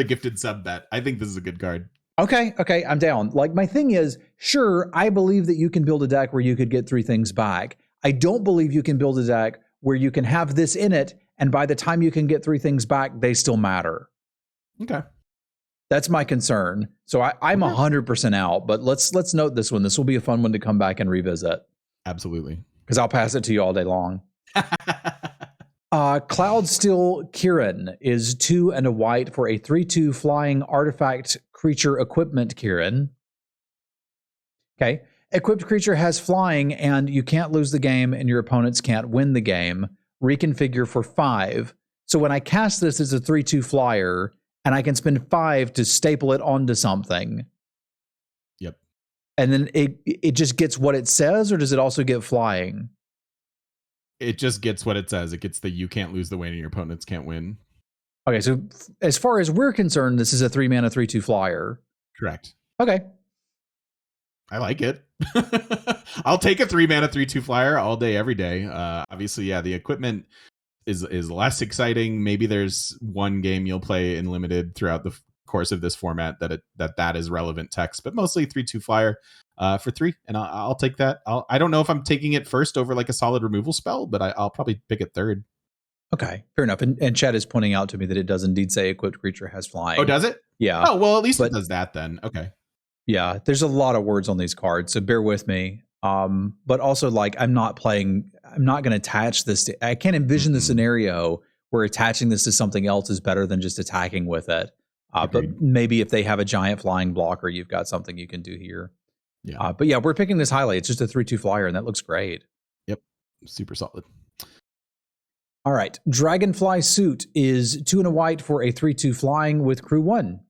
S1: gifted sub bet. I think this is a good card.
S2: Okay, I'm down. Like my thing is, sure, I believe that you can build a deck where you could get 3 things back. I don't believe you can build a deck where you can have this in it, and by the time you can get 3 things back, they still matter.
S1: Okay.
S2: That's my concern. So I'm 100% out, but let's note this one. This will be a fun one to come back and revisit.
S1: Absolutely.
S2: Because I'll pass it to you all day long. Cloudsteel Kieran is 2 and a white for a 3/2 flying artifact creature equipment Kieran. Okay. Equipped creature has flying and you can't lose the game and your opponents can't win the game. Reconfigure for 5. So when I cast this as a 3/2 flyer and I can spend 5 to staple it onto something.
S1: Yep.
S2: And then it just gets what it says, or does it also get flying?
S1: It just gets what it says. It gets the you can't lose the way and your opponents can't win.
S2: Okay, so as far as we're concerned, this is a 3-mana 3/2 flyer.
S1: Correct.
S2: Okay.
S1: I like it. I'll take a 3-mana 3/2 flyer all day, every day. Obviously, yeah, the equipment is less exciting. Maybe there's one game you'll play in limited throughout the course of this format that is relevant text, but mostly 3/2 flyer for 3, and I'll take that. I don't know if I'm taking it first over like a solid removal spell, but I'll probably pick it third.
S2: Okay, fair enough. And Chad is pointing out to me that it does indeed say equipped creature has flying.
S1: Oh, does it?
S2: Yeah.
S1: Oh, well, at least it does that then. Okay.
S2: Yeah, there's a lot of words on these cards, so bear with me. But also, like, I'm not going to attach this to, I can't envision the scenario where attaching this to something else is better than just attacking with it. But maybe if they have a giant flying blocker, you've got something you can do here.
S1: Yeah.
S2: But yeah, we're picking this highly. It's just a 3/2 flyer, and that looks great.
S1: Yep. Super solid.
S2: All right. Dragonfly Suit is 2 and a white for a 3/2 flying with crew 1.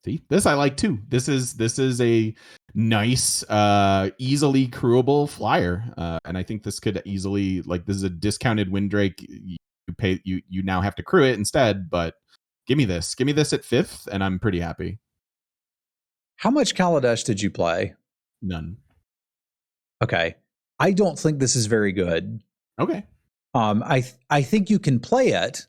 S1: See, this I like too. This is a nice, easily crewable flyer, and I think this could easily, like, this is a discounted Windrake. You now have to crew it instead, but give me this at 5th, and I'm pretty happy.
S2: How much Kaladesh did you play?
S1: None.
S2: Okay, I don't think this is very good.
S1: Okay.
S2: I think you can play it,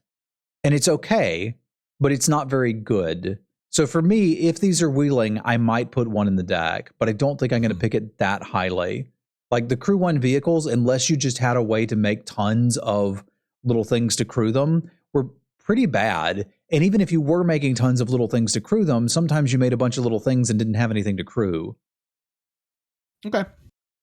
S2: and it's okay, but it's not very good. So for me, if these are wheeling, I might put 1 in the deck, but I don't think I'm going to pick it that highly. Like the crew 1 vehicles, unless you just had a way to make tons of little things to crew them, were pretty bad. And even if you were making tons of little things to crew them, sometimes you made a bunch of little things and didn't have anything to crew.
S1: Okay.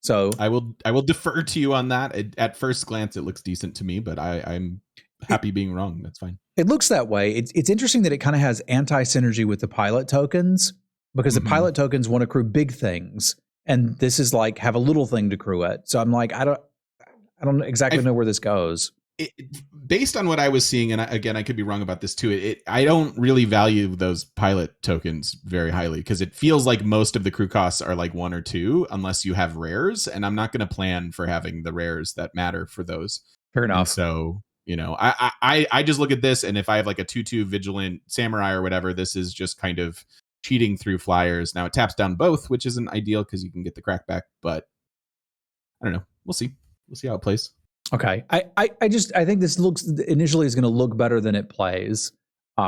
S2: So
S1: I will defer to you on that. At first glance, it looks decent to me, but I'm happy being wrong. That's fine.
S2: It looks that way. It's interesting that it kind of has anti-synergy with the pilot tokens, because the pilot tokens want to crew big things, and this is like have a little thing to crew it. So I'm like, I don't exactly know where this goes.
S1: Based on what I was seeing, and again, I could be wrong about this too. I don't really value those pilot tokens very highly, because it feels like most of the crew costs are like 1 or 2, unless you have rares, and I'm not going to plan for having the rares that matter for those.
S2: Fair enough.
S1: And so, you know, I just look at this, and if I have like a 2/2 vigilant samurai or whatever, this is just kind of cheating through flyers. Now it taps down both, which isn't ideal because you can get the crackback, but I don't know. We'll see how it plays.
S2: Okay. I think this looks initially is going to look better than it plays,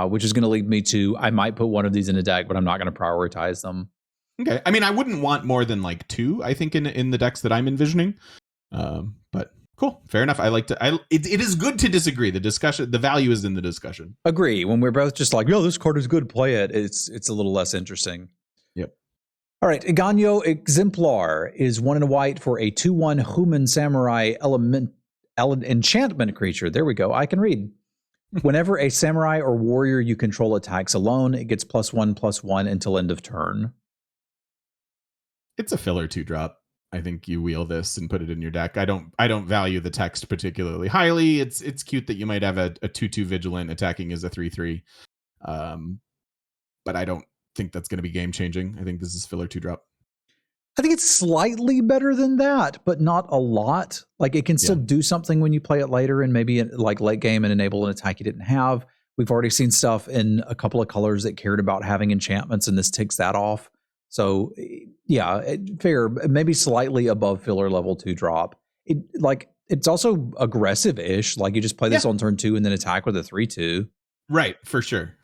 S2: which is going to lead me to, I might put 1 of these in a deck, but I'm not going to prioritize them.
S1: Okay. I mean, I wouldn't want more than like 2, I think, in the decks that I'm envisioning. But cool. Fair enough. It is good to disagree. The value is in the discussion.
S2: Agree. When we're both just like, yo, this card is good, play it. It's a little less interesting.
S1: Yep.
S2: All right. Iganyo Exemplar is 1 and a white for a 2/1 human samurai enchantment creature. There we go. I can read. Whenever a samurai or warrior you control attacks alone, it gets +1/+1 until end of turn.
S1: It's a filler 2-drop. I think you wheel this and put it in your deck. I don't value the text particularly highly. It's cute that you might have a 2/2 vigilant attacking as a 3/3. But I don't think that's going to be game changing. I think this is filler 2-drop.
S2: I think it's slightly better than that, but not a lot. Like it can still do something when you play it later and maybe like late game and enable an attack you didn't have. We've already seen stuff in a couple of colors that cared about having enchantments, and this ticks that off. So yeah, fair. Maybe slightly above filler level 2 drop. It's also aggressive-ish. Like you just play this on turn 2 and then attack with a 3/2.
S1: Right, for sure.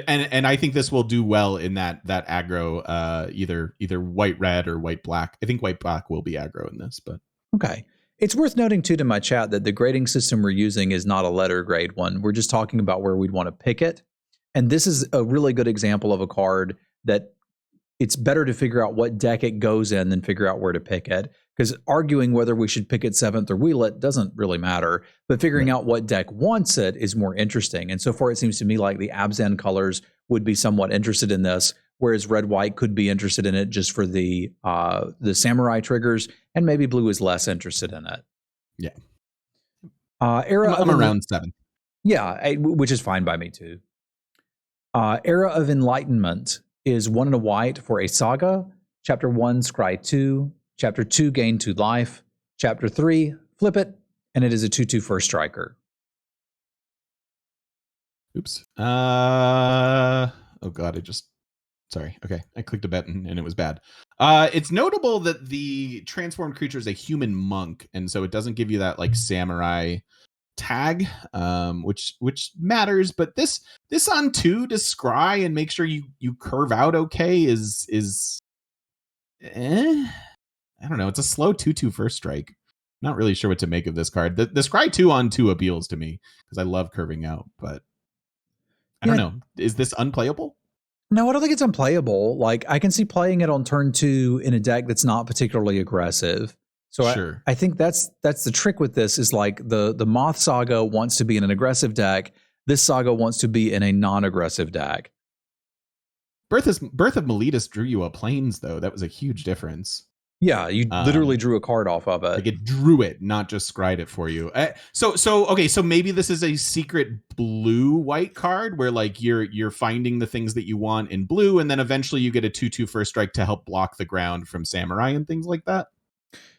S1: And I think this will do well in that aggro, either white red or white black. I think white black will be aggro in this, but
S2: okay. It's worth noting too to my chat that the grading system we're using is not a letter grade one. We're just talking about where we'd want to pick it. And this is a really good example of a card that it's better to figure out what deck it goes in than figure out where to pick it. Because arguing whether we should pick it 7th or wheel it doesn't really matter. But figuring out what deck wants it is more interesting. And so far, it seems to me like the Abzan colors would be somewhat interested in this, whereas red-white could be interested in it just for the samurai triggers, and maybe blue is less interested in it.
S1: Yeah.
S2: I'm
S1: around 7.
S2: Yeah, which is fine by me too. Era of Enlightenment is 1 and a white for a saga. Chapter 1, scry 2. Chapter 2, gain 2 life. Chapter 3, flip it, and it is a 2/2 first striker.
S1: Oops. Oh god, sorry. Okay, I clicked a button and it was bad. It's notable that the transformed creature is a human monk, and so it doesn't give you that like samurai tag, which matters. But this on 2 to scry and make sure you curve out okay is I don't know. It's a slow 2/2 first strike. Not really sure what to make of this card. The scry 2 on 2 appeals to me because I love curving out, but I don't know. Is this unplayable?
S2: No, I don't think it's unplayable. Like I can see playing it on turn 2 in a deck that's not particularly aggressive. So sure. I think that's the trick with this is like the Moth Saga wants to be in an aggressive deck. This saga wants to be in a non-aggressive deck.
S1: Birth of Meletus drew you a Plains though. That was a huge difference.
S2: Yeah, you literally drew a card off of it.
S1: Like it drew it, not just scried it for you. So maybe this is a secret blue-white card where like you're finding the things that you want in blue, and then eventually you get a 2/2 first strike to help block the ground from samurai and things like that.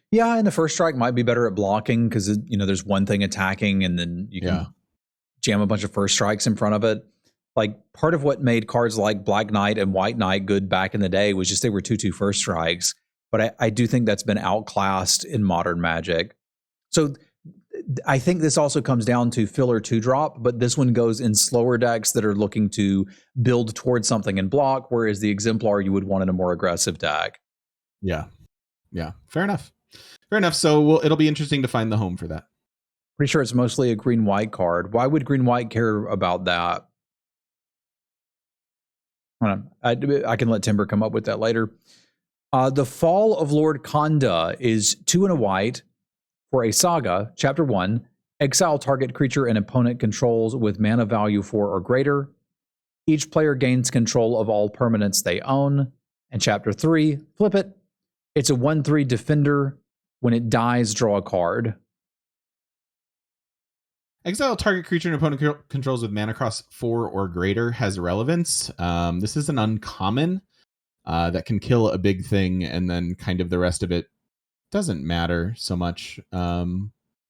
S2: Yeah, and the first strike might be better at blocking because there's one thing attacking, and then you can jam a bunch of first strikes in front of it. Like part of what made cards like Black Knight and White Knight good back in the day was just they were 2/2 first strikes. But I do think that's been outclassed in modern Magic. So I think this also comes down to filler 2-drop, but this one goes in slower decks that are looking to build towards something and block, whereas the Exemplar you would want in a more aggressive deck.
S1: Yeah. Fair enough. So it'll be interesting to find the home for that.
S2: Pretty sure it's mostly a green-white card. Why would green-white care about that? I can let Timber come up with that later. The Fall of Lord Kanda is 2 and a white for a saga. Chapter 1, exile target creature an opponent controls with mana value 4 or greater. Each player gains control of all permanents they own. And Chapter 3, flip it. It's a 1/3 defender. When it dies, draw a card.
S1: Exile target creature an opponent controls with mana cost 4 or greater has relevance. This is an uncommon. That can kill a big thing, and then kind of the rest of it doesn't matter so much. I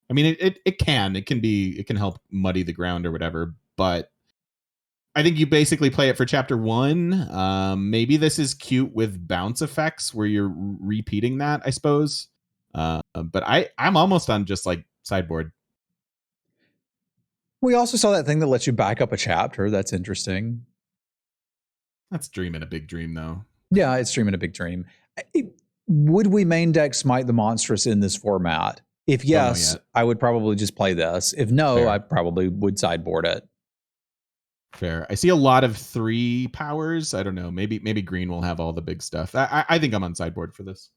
S1: mean, it can help muddy the ground or whatever, but I think you basically play it for Chapter 1. Maybe this is cute with bounce effects where you're repeating that, I suppose. But I'm almost on just like sideboard.
S2: We also saw that thing that lets you back up a chapter. That's interesting.
S1: That's dreaming a big dream, though.
S2: Yeah, it's dreaming a big dream. Would we main deck Smite the Monstrous in this format? If yes, I would probably just play this. If no, fair. I probably would sideboard it.
S1: Fair. I see a lot of 3 powers. I don't know. Maybe green will have all the big stuff. I think I'm on sideboard for this.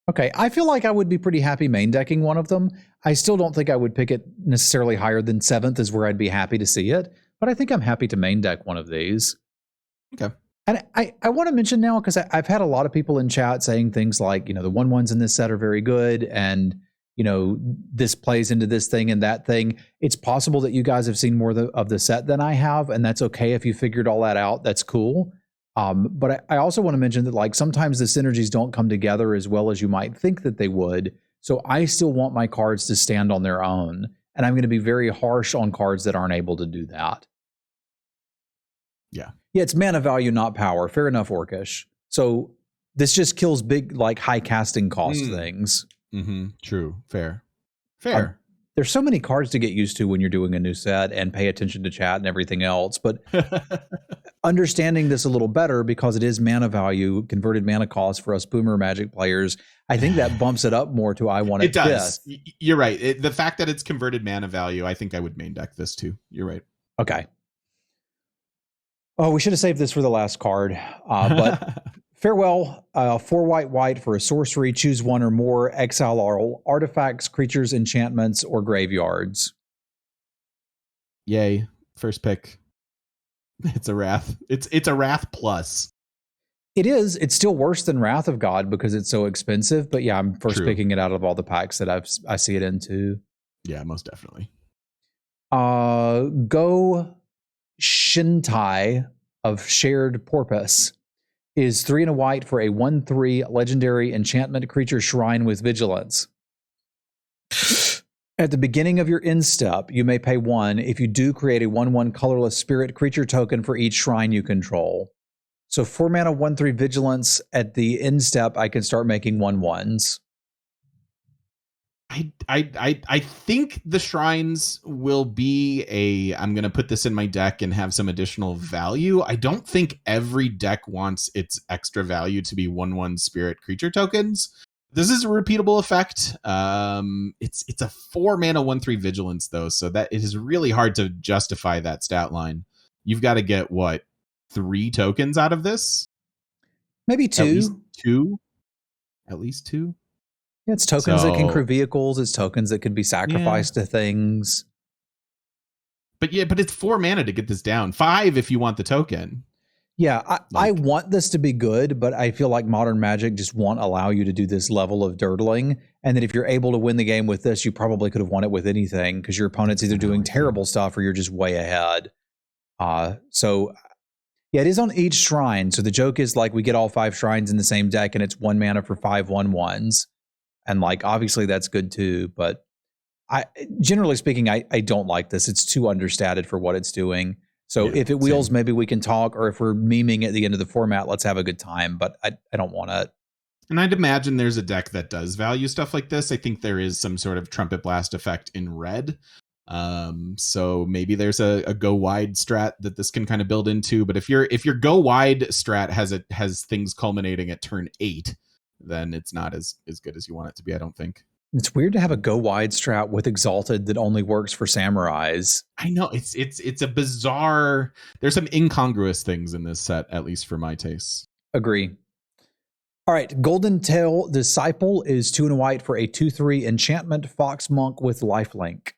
S2: Okay, I feel like I would be pretty happy main decking one of them. I still don't think I would pick it necessarily higher than 7th is where I'd be happy to see it, but I think I'm happy to main deck one of these.
S1: Okay.
S2: And I want to mention now, because I've had a lot of people in chat saying things like, the 1/1s in this set are very good, and, this plays into this thing and that thing. It's possible that you guys have seen more of the set than I have, and that's okay if you figured all that out. That's cool. But I also want to mention that like sometimes the synergies don't come together as well as you might think that they would. So I still want my cards to stand on their own. And I'm going to be very harsh on cards that aren't able to do that.
S1: Yeah.
S2: Yeah, it's mana value, not power. Fair enough, Orcish. So this just kills big, like high casting cost things.
S1: True. Fair.
S2: There's so many cards to get used to when you're doing a new set and pay attention to chat and everything else. But understanding this a little better, because it is mana value, converted mana cost for us Boomer Magic players, I think that bumps it up more to I want it
S1: does.
S2: fifth.
S1: You're right. The fact that it's converted mana value, I think I would main deck this too. You're right.
S2: Okay. Oh, we should have saved this for the last card. But farewell, 4 white for a sorcery. Choose one or more. Exile all artifacts, creatures, enchantments, or graveyards.
S1: Yay. First pick. It's a Wrath. It's a Wrath plus.
S2: It is. It's still worse than Wrath of God because it's so expensive. But yeah, I'm first picking it out of all the packs that I see it into.
S1: Yeah, most definitely.
S2: Go Shintai of Shared Porpoise is 3 and a white for a 1/3 legendary enchantment creature shrine with vigilance. At the beginning of your end step, you may pay 1. If you do, create a 1/1 colorless spirit creature token for each shrine you control. So 4 mana, 1/3 vigilance. At the end step, I can start making 1/1s.
S1: I think the shrines will be I'm going to put this in my deck and have some additional value. I don't think every deck wants its extra value to be 1/1 spirit creature tokens. This is a repeatable effect. It's a 4 mana 1/3 vigilance though, so that it is really hard to justify that stat line. You've got to get what, 3 tokens out of this?
S2: Maybe 2.
S1: At least 2.
S2: Yeah, it's tokens that can crew vehicles. It's tokens that could be sacrificed to things.
S1: But it's 4 mana to get this down. 5 if you want the token.
S2: Yeah, I want this to be good, but I feel like Modern Magic just won't allow you to do this level of dirtling. And that if you're able to win the game with this, you probably could have won it with anything because your opponent's either doing terrible stuff or you're just way ahead. So yeah, it is on each shrine. So the joke is like we get all 5 shrines in the same deck and it's 1 mana for 5 1/1s. And like, obviously that's good too, but generally speaking, I don't like this. It's too understated for what it's doing. So if it wheels, maybe we can talk, or if we're memeing at the end of the format, let's have a good time, but I don't want it.
S1: And I'd imagine there's a deck that does value stuff like this. I think there is some sort of Trumpet Blast effect in red. So maybe there's a go wide strat that this can kind of build into. But if your go wide strat has things culminating at turn 8, then it's not as good as you want it to be, I don't think.
S2: It's weird to have a go wide strat with Exalted that only works for samurais.
S1: I know, it's a bizarre. There's some incongruous things in this set, at least for my tastes.
S2: Agree. All right, Golden Tail Disciple is 2 and a white for a 2/3 enchantment Fox Monk with lifelink.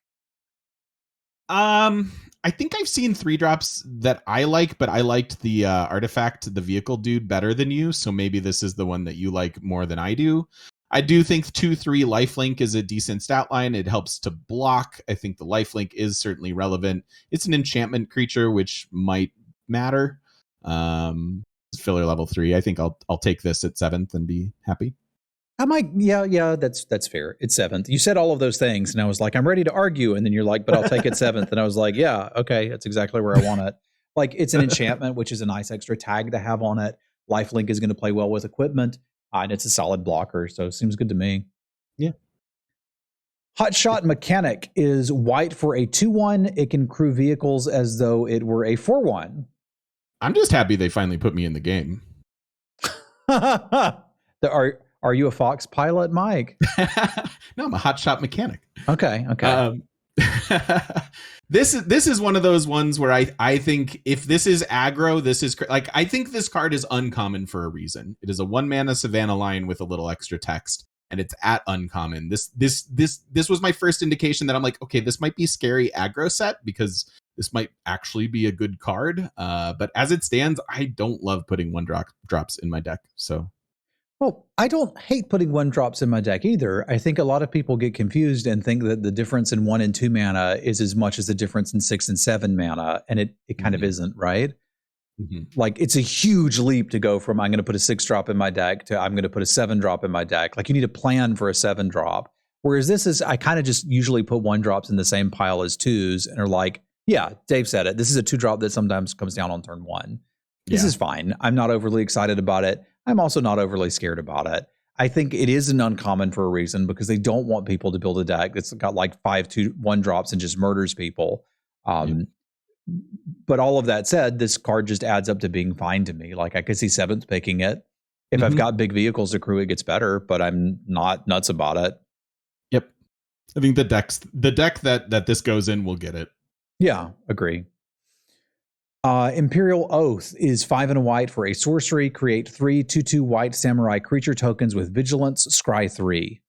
S1: I think I've seen 3-drops that I like, but I liked the artifact, the vehicle dude, better than you. So maybe this is the one that you like more than I do. I do think 2/3 lifelink is a decent stat line. It helps to block. I think the lifelink is certainly relevant. It's an enchantment creature, which might matter. Filler level 3. I think I'll take this at 7th and be happy.
S2: I might, yeah, that's fair. It's 7th. You said all of those things, and I was like, I'm ready to argue, and then you're like, but I'll take it 7th, and I was like, yeah, okay, that's exactly where I want it. Like, it's an enchantment, which is a nice extra tag to have on it. Lifelink is going to play well with equipment, and it's a solid blocker, so it seems good to me.
S1: Yeah.
S2: Hotshot Mechanic is white for a 2/1. It can crew vehicles as though it were a 4/1.
S1: I'm just happy they finally put me in the game.
S2: Are you a Fox pilot, Mike?
S1: No, I'm a hotshot mechanic.
S2: Okay.
S1: This is one of those ones where I think if this is aggro, this is like, I think this card is uncommon for a reason. It is a 1 mana Savannah line with a little extra text, and it's at uncommon. This was my first indication that I'm like, okay, this might be scary aggro set because this might actually be a good card. But as it stands, I don't love putting 1-drops in my deck. So.
S2: Well, I don't hate putting 1-drops in my deck either. I think a lot of people get confused and think that the difference in 1 and 2 mana is as much as the difference in 6 and 7 mana, and it kind of isn't, right? Like, it's a huge leap to go from I'm going to put a 6-drop in my deck to I'm going to put a 7-drop in my deck. Like, you need a plan for a 7-drop. Whereas this is, I kind of just usually put 1-drops in the same pile as 2s and are like, yeah, Dave said it. This is a 2-drop that sometimes comes down on turn 1. This is fine. I'm not overly excited about it. I'm also not overly scared about it. I think it is an uncommon for a reason because they don't want people to build a deck that's got like 5 1-drops and just murders people. But all of that said, this card just adds up to being fine to me. Like, I could see 7th picking it. If I've got big vehicles to crew, it gets better, but I'm not nuts about it.
S1: Yep. I think the deck that this goes in will get it.
S2: Yeah, agree. Imperial Oath is 5 and a white for a sorcery. Create 3 2/2 white samurai creature tokens with vigilance, scry 3.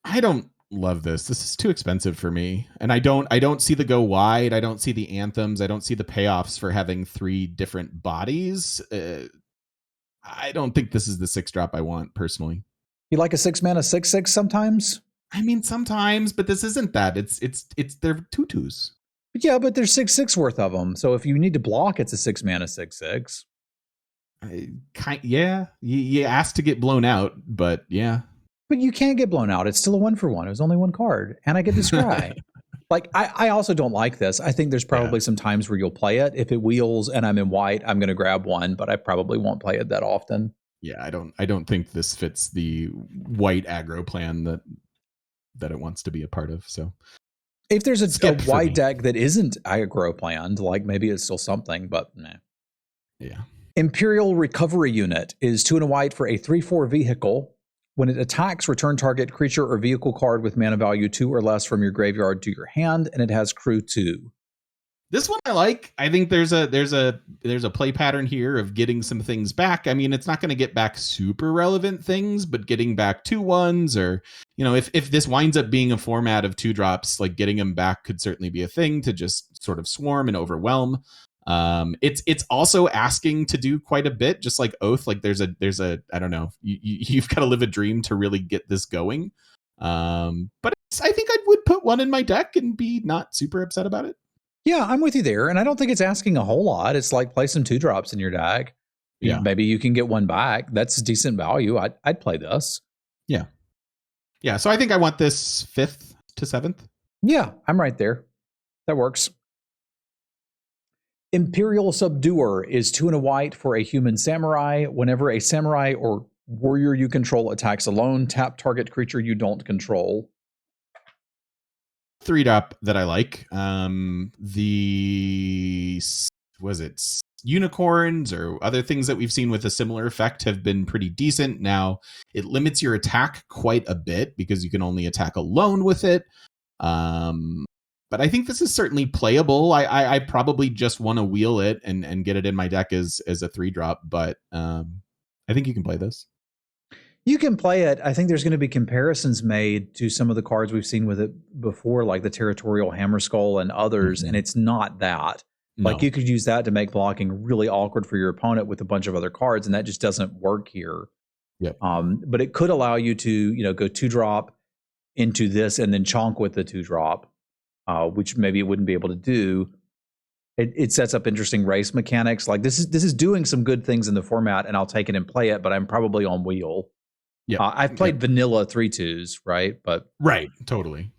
S1: I don't love this. This is too expensive for me. And I don't see the go wide. I don't see the anthems. I don't see the payoffs for having 3 different bodies. I don't think this is the 6-drop I want personally.
S2: You like a 6-mana 6/6 sometimes?
S1: I mean, sometimes, but this isn't that. It's they're 2/2s.
S2: Yeah, but there's 6/6 worth of them. So if you need to block, it's a 6-mana 6/6.
S1: Yeah, you asked to get blown out, but yeah.
S2: But you can't get blown out. It's still a 1-for-1. It was only 1 card, and I get to scry. Like, I also don't like this. I think there's probably some times where you'll play it. If it wheels and I'm in white, I'm going to grab 1, but I probably won't play it that often.
S1: Yeah, I don't think this fits the white aggro plan that it wants to be a part of. So
S2: if there's a white deck that isn't aggro planned, like maybe it's still something, but nah.
S1: Yeah.
S2: Imperial Recovery Unit is 2 and a white for a 3/4 vehicle. When it attacks, return target creature or vehicle card with mana value 2 or less from your graveyard to your hand, and it has crew 2.
S1: This one I like. I think there's a play pattern here of getting some things back. I mean, it's not going to get back super relevant things, but getting back 2/1s, or if this winds up being a format of 2-drops, like getting them back could certainly be a thing to just sort of swarm and overwhelm. It's also asking to do quite a bit, just like Oath. Like there's a I don't know. You've got to live a dream to really get this going. But I think I would put 1 in my deck and be not super upset about it.
S2: Yeah, I'm with you there. And I don't think it's asking a whole lot. It's like play some 2-drops in your deck. Yeah. Maybe you can get 1 back. That's decent value. I'd play this.
S1: Yeah. Yeah. So I think I want this 5th to 7th.
S2: Yeah, I'm right there. That works. Imperial Subduer is 2 and a white for a human samurai. Whenever a samurai or warrior you control attacks alone, tap target creature you don't control.
S1: 3-drop that I like. Unicorns or other things that we've seen with a similar effect have been pretty decent. Now it limits your attack quite a bit because you can only attack alone with it. But I think this is certainly playable. I probably just want to wheel it and get it in my deck as a 3-drop, but I think you can play this.
S2: You can play it. I think there's going to be comparisons made to some of the cards we've seen with it before, like the Territorial Hammerskull and others, and it's not that. No. Like, you could use that to make blocking really awkward for your opponent with a bunch of other cards, and that just doesn't work here.
S1: Yep.
S2: But it could allow you to, go 2-drop into this and then chonk with the 2-drop, which maybe it wouldn't be able to do. It sets up interesting race mechanics. Like, this is doing some good things in the format, and I'll take it and play it, but I'm probably on wheel. Yeah, I've played vanilla 3/2s, right? But
S1: right, totally.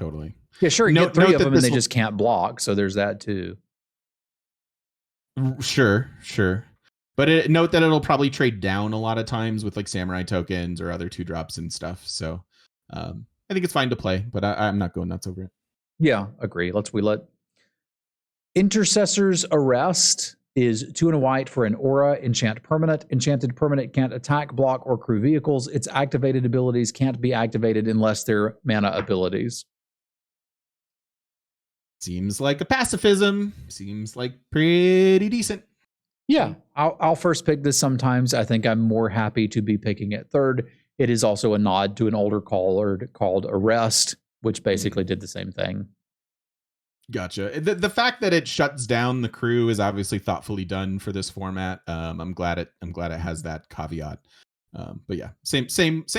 S2: Yeah, sure. You get 3 of them, and they just can't block. So there's that too.
S1: Sure. But note that it'll probably trade down a lot of times with like samurai tokens or other 2-drops and stuff. So I think it's fine to play, but I'm not going nuts over it.
S2: Yeah, agree. Let's wheel it. Intercessor's Arrest is 2 and a white for an aura, enchant permanent. Enchanted permanent can't attack, block, or crew vehicles. Its activated abilities can't be activated unless they're mana abilities.
S1: Seems like a pacifism. Seems like pretty decent.
S2: Yeah, I'll first pick this sometimes. I think I'm more happy to be picking it third. It is also a nod to an older card called Arrest, which basically did the same thing.
S1: Gotcha. The fact that it shuts down the crew is obviously thoughtfully done for this format. I'm glad it has that caveat. But yeah, same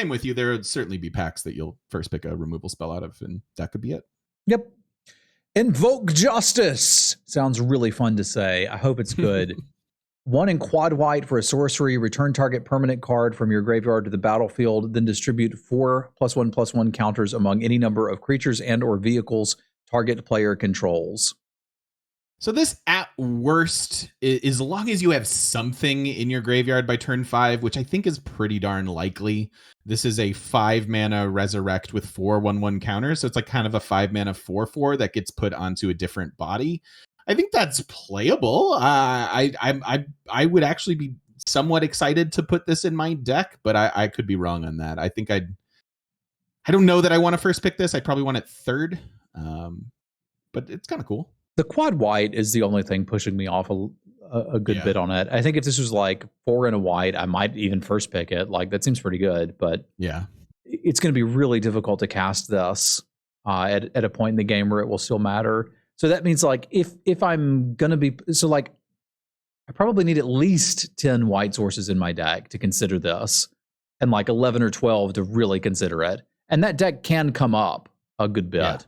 S1: with you. There would certainly be packs that you'll first pick a removal spell out of, and that could be it.
S2: Yep. Invoke Justice sounds really fun to say. I hope it's good. 1 in quad white for a sorcery. Return target permanent card from your graveyard to the battlefield. Then distribute 4 +1/+1 counters among any number of creatures and or vehicles target player controls.
S1: So this, at worst, as long as you have something in your graveyard by turn 5, which I think is pretty darn likely. This is a 5-mana resurrect with 4/1/1 counters, so it's like kind of a 5-mana 4/4 that gets put onto a different body. I think that's playable. I would actually be somewhat excited to put this in my deck, but I could be wrong on that. I think I don't know that I want to first pick this. I probably want it third, but it's kind of cool.
S2: The quad white is the only thing pushing me off a good bit on it. I think if this was like 4 and a white, I might even first pick it. Like, that seems pretty good, but
S1: yeah,
S2: it's going to be really difficult to cast this at a point in the game where it will still matter. So that means, like, if I'm going to be, so like, I probably need at least 10 white sources in my deck to consider this, and like 11 or 12 to really consider it. And that deck can come up a good bit.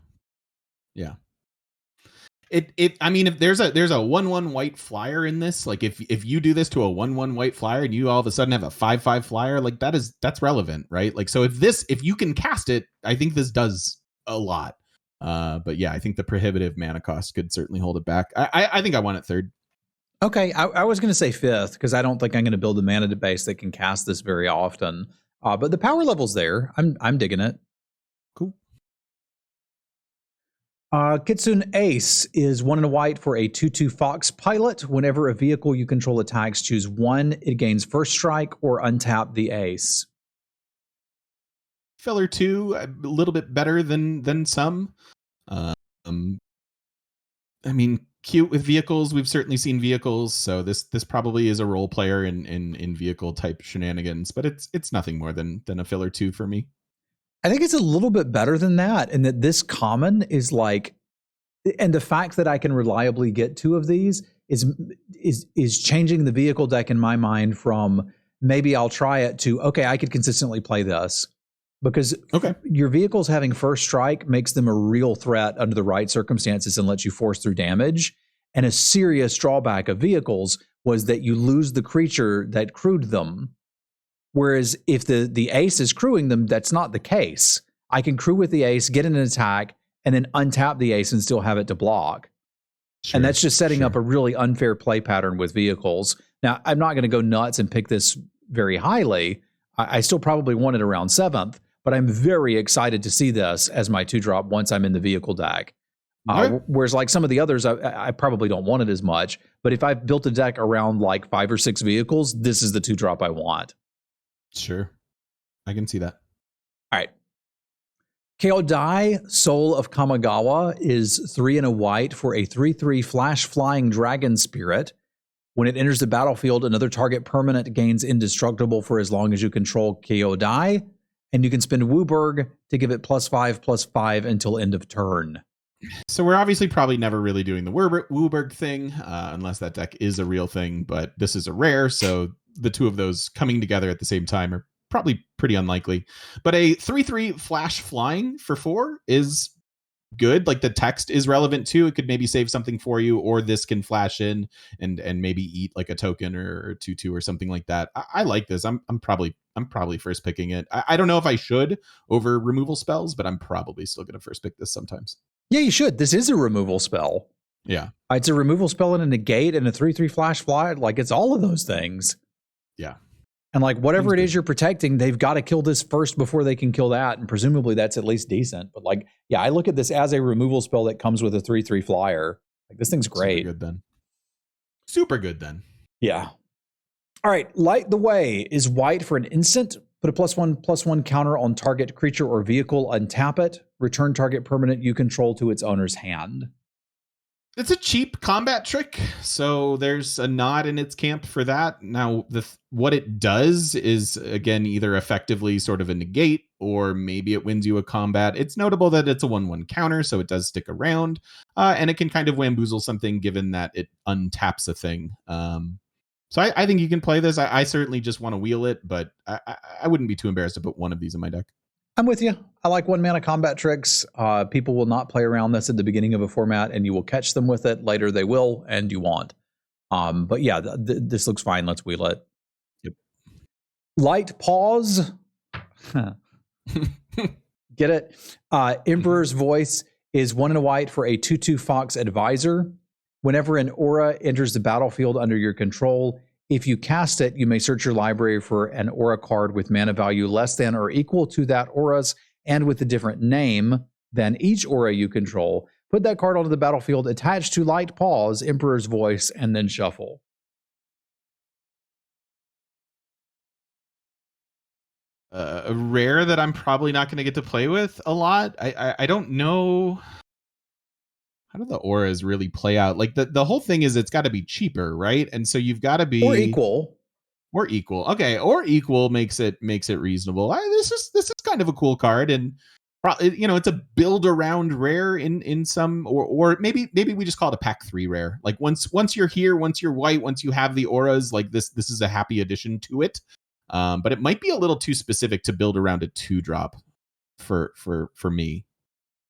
S1: Yeah. I mean, if there's a 1/1 white flyer in this, like if you do this to a 1/1 white flyer and you all of a sudden have a 5/5 flyer, like that's relevant, right? Like, so if you can cast it, I think this does a lot. But yeah, I think the prohibitive mana cost could certainly hold it back. I think I want it third.
S2: Okay, I was going to say fifth because I don't think I'm going to build a mana base that can cast this very often. But the power level's there. I'm digging it.
S1: Cool.
S2: Kitsune Ace is 1 and a white for a 2/2 Fox pilot. Whenever a vehicle you control attacks, choose 1. It gains first strike or untap the ace.
S1: Filler 2, a little bit better than some. I mean, cute with vehicles. We've certainly seen vehicles, so this probably is a role player in vehicle type shenanigans, but it's nothing more than a filler 2 for me.
S2: I think it's a little bit better than that, and that this common is like, and the fact that I can reliably get 2 of these is changing the vehicle deck in my mind from maybe I'll try it to, okay, I could consistently play this. Because your vehicles having first strike makes them a real threat under the right circumstances and lets you force through damage. And a serious drawback of vehicles was that you lose the creature that crewed them. Whereas if the ace is crewing them, that's not the case. I can crew with the ace, get an attack, and then untap the ace and still have it to block. Sure, and that's just setting up a really unfair play pattern with vehicles. Now, I'm not going to go nuts and pick this very highly. I still probably want it around 7th, but I'm very excited to see this as my 2-drop once I'm in the vehicle deck. Whereas like some of the others, I probably don't want it as much. But if I've built a deck around like 5 or 6 vehicles, this is the 2-drop I want.
S1: Sure. I can see that.
S2: All right. Kyodai, Soul of Kamigawa, is 3 and a white for a 3/3 flash flying dragon spirit. When it enters the battlefield, another target permanent gains indestructible for as long as you control Kyodai, and you can spend Wooburg to give it +5/+5 until end of turn.
S1: So we're obviously probably never really doing the Wooburg thing, unless that deck is a real thing, but this is a rare, so the two of those coming together at the same time are probably pretty unlikely. But a 3/3 flash flying for 4 is good. Like, the text is relevant too. It could maybe save something for you, or this can flash in and maybe eat like a token or 2/2 or something like that. I like this. I'm probably first picking it. I don't know if I should over removal spells, but I'm probably still going to first pick this sometimes.
S2: Yeah, you should. This is a removal spell.
S1: Yeah.
S2: It's a removal spell and a negate and a 3/3 flash fly. Like, it's all of those things.
S1: Yeah.
S2: And like, whatever it is you're protecting, they've got to kill this first before they can kill that. And presumably that's at least decent. But like, yeah, I look at this as a removal spell that comes with a 3/3 flyer. Like, this thing's great.
S1: Super good then.
S2: Yeah. All right. Light the Way is white for an instant. Put a +1/+1 counter on target creature or vehicle, untap it. Return target permanent you control to its owner's hand.
S1: It's a cheap combat trick, so there's a nod in its camp for that. Now, what it does is, again, either effectively sort of a negate, or maybe it wins you a combat. It's notable that it's a 1/1 counter, so it does stick around, and it can kind of wamboozle something given that it untaps a thing. So I think you can play this. I certainly just want to wheel it, but I wouldn't be too embarrassed to put one of these in my deck.
S2: I'm with you. I like 1-mana combat tricks. People will not play around this at the beginning of a format, and you will catch them with it. Later they will, and you won't. But yeah, this looks fine. Let's wheel it.
S1: Yep.
S2: Light Pause. Get it? Emperor's Voice is 1 and a white for a 2/2 Fox Advisor. Whenever an aura enters the battlefield under your control, if you cast it, you may search your library for an aura card with mana value less than or equal to that aura's and with a different name than each aura you control. Put that card onto the battlefield attached to Light Pause, Emperor's Voice, and then shuffle.
S1: A rare that I'm probably not going to get to play with a lot. I don't know how do the auras really play out. Like the whole thing is it's got to be cheaper, right? And so you've got to be
S2: or equal.
S1: Okay, or equal makes it reasonable. This is kind of a cool card, and it's a build around rare in some, or maybe we just call it a pack 3 rare. Like once you're here, once you're white, once you have the auras, like this is a happy addition to it. But it might be a little too specific to build around a 2-drop for me.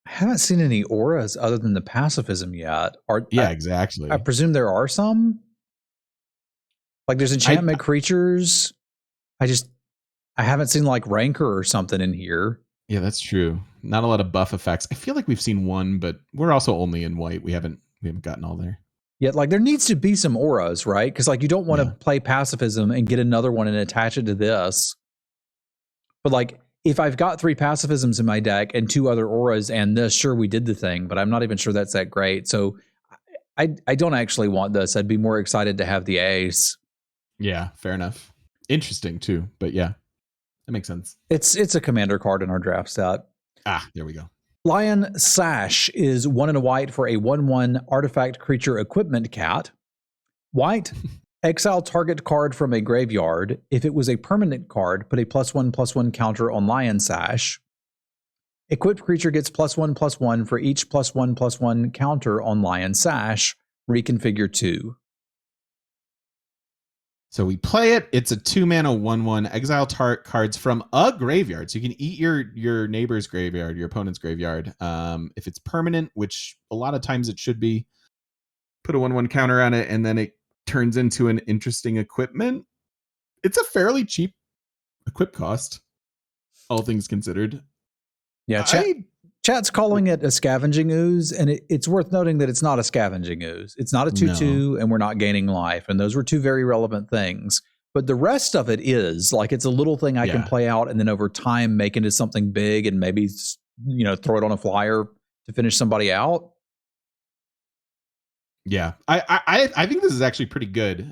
S2: I haven't seen any auras other than the pacifism yet.
S1: Exactly.
S2: I presume there are some. Like there's enchantment creatures. I haven't seen like Rancor or something in here.
S1: Yeah, that's true. Not a lot of buff effects. I feel like we've seen one, but we're also only in white. We haven't gotten all there.
S2: Yeah, like there needs to be some auras, right? Because like you don't want to play pacifism and get another one and attach it to this. But like if I've got 3 pacifisms in my deck and 2 other auras and this, sure, we did the thing, but I'm not even sure that's that great. So I don't actually want this. I'd be more excited to have the ace.
S1: Yeah, fair enough. Interesting too, but yeah, that makes sense.
S2: It's a commander card in our draft set.
S1: There we go.
S2: Lion Sash is 1 and a white for a 1/1 artifact creature equipment cat. White, exile target card from a graveyard. If it was a permanent card, put a +1/+1 counter on Lion Sash. Equipped creature gets +1/+1 for each +1/+1 counter on Lion Sash. Reconfigure 2.
S1: So we play it. It's a 2-mana 1/1 exile cards from a graveyard. So you can eat your neighbor's graveyard, your opponent's graveyard. If it's permanent, which a lot of times it should be, put a 1/1 counter on it, and then it turns into an interesting equipment. It's a fairly cheap equip cost, all things considered.
S2: Yeah, chat's calling it a scavenging ooze, and it's worth noting that it's not a scavenging ooze. It's not a 2/2, and we're not gaining life, and those were 2 very relevant things. But the rest of it is like it's a little thing I can play out, and then over time make into something big, and maybe throw it on a flyer to finish somebody out.
S1: Yeah, I think this is actually pretty good.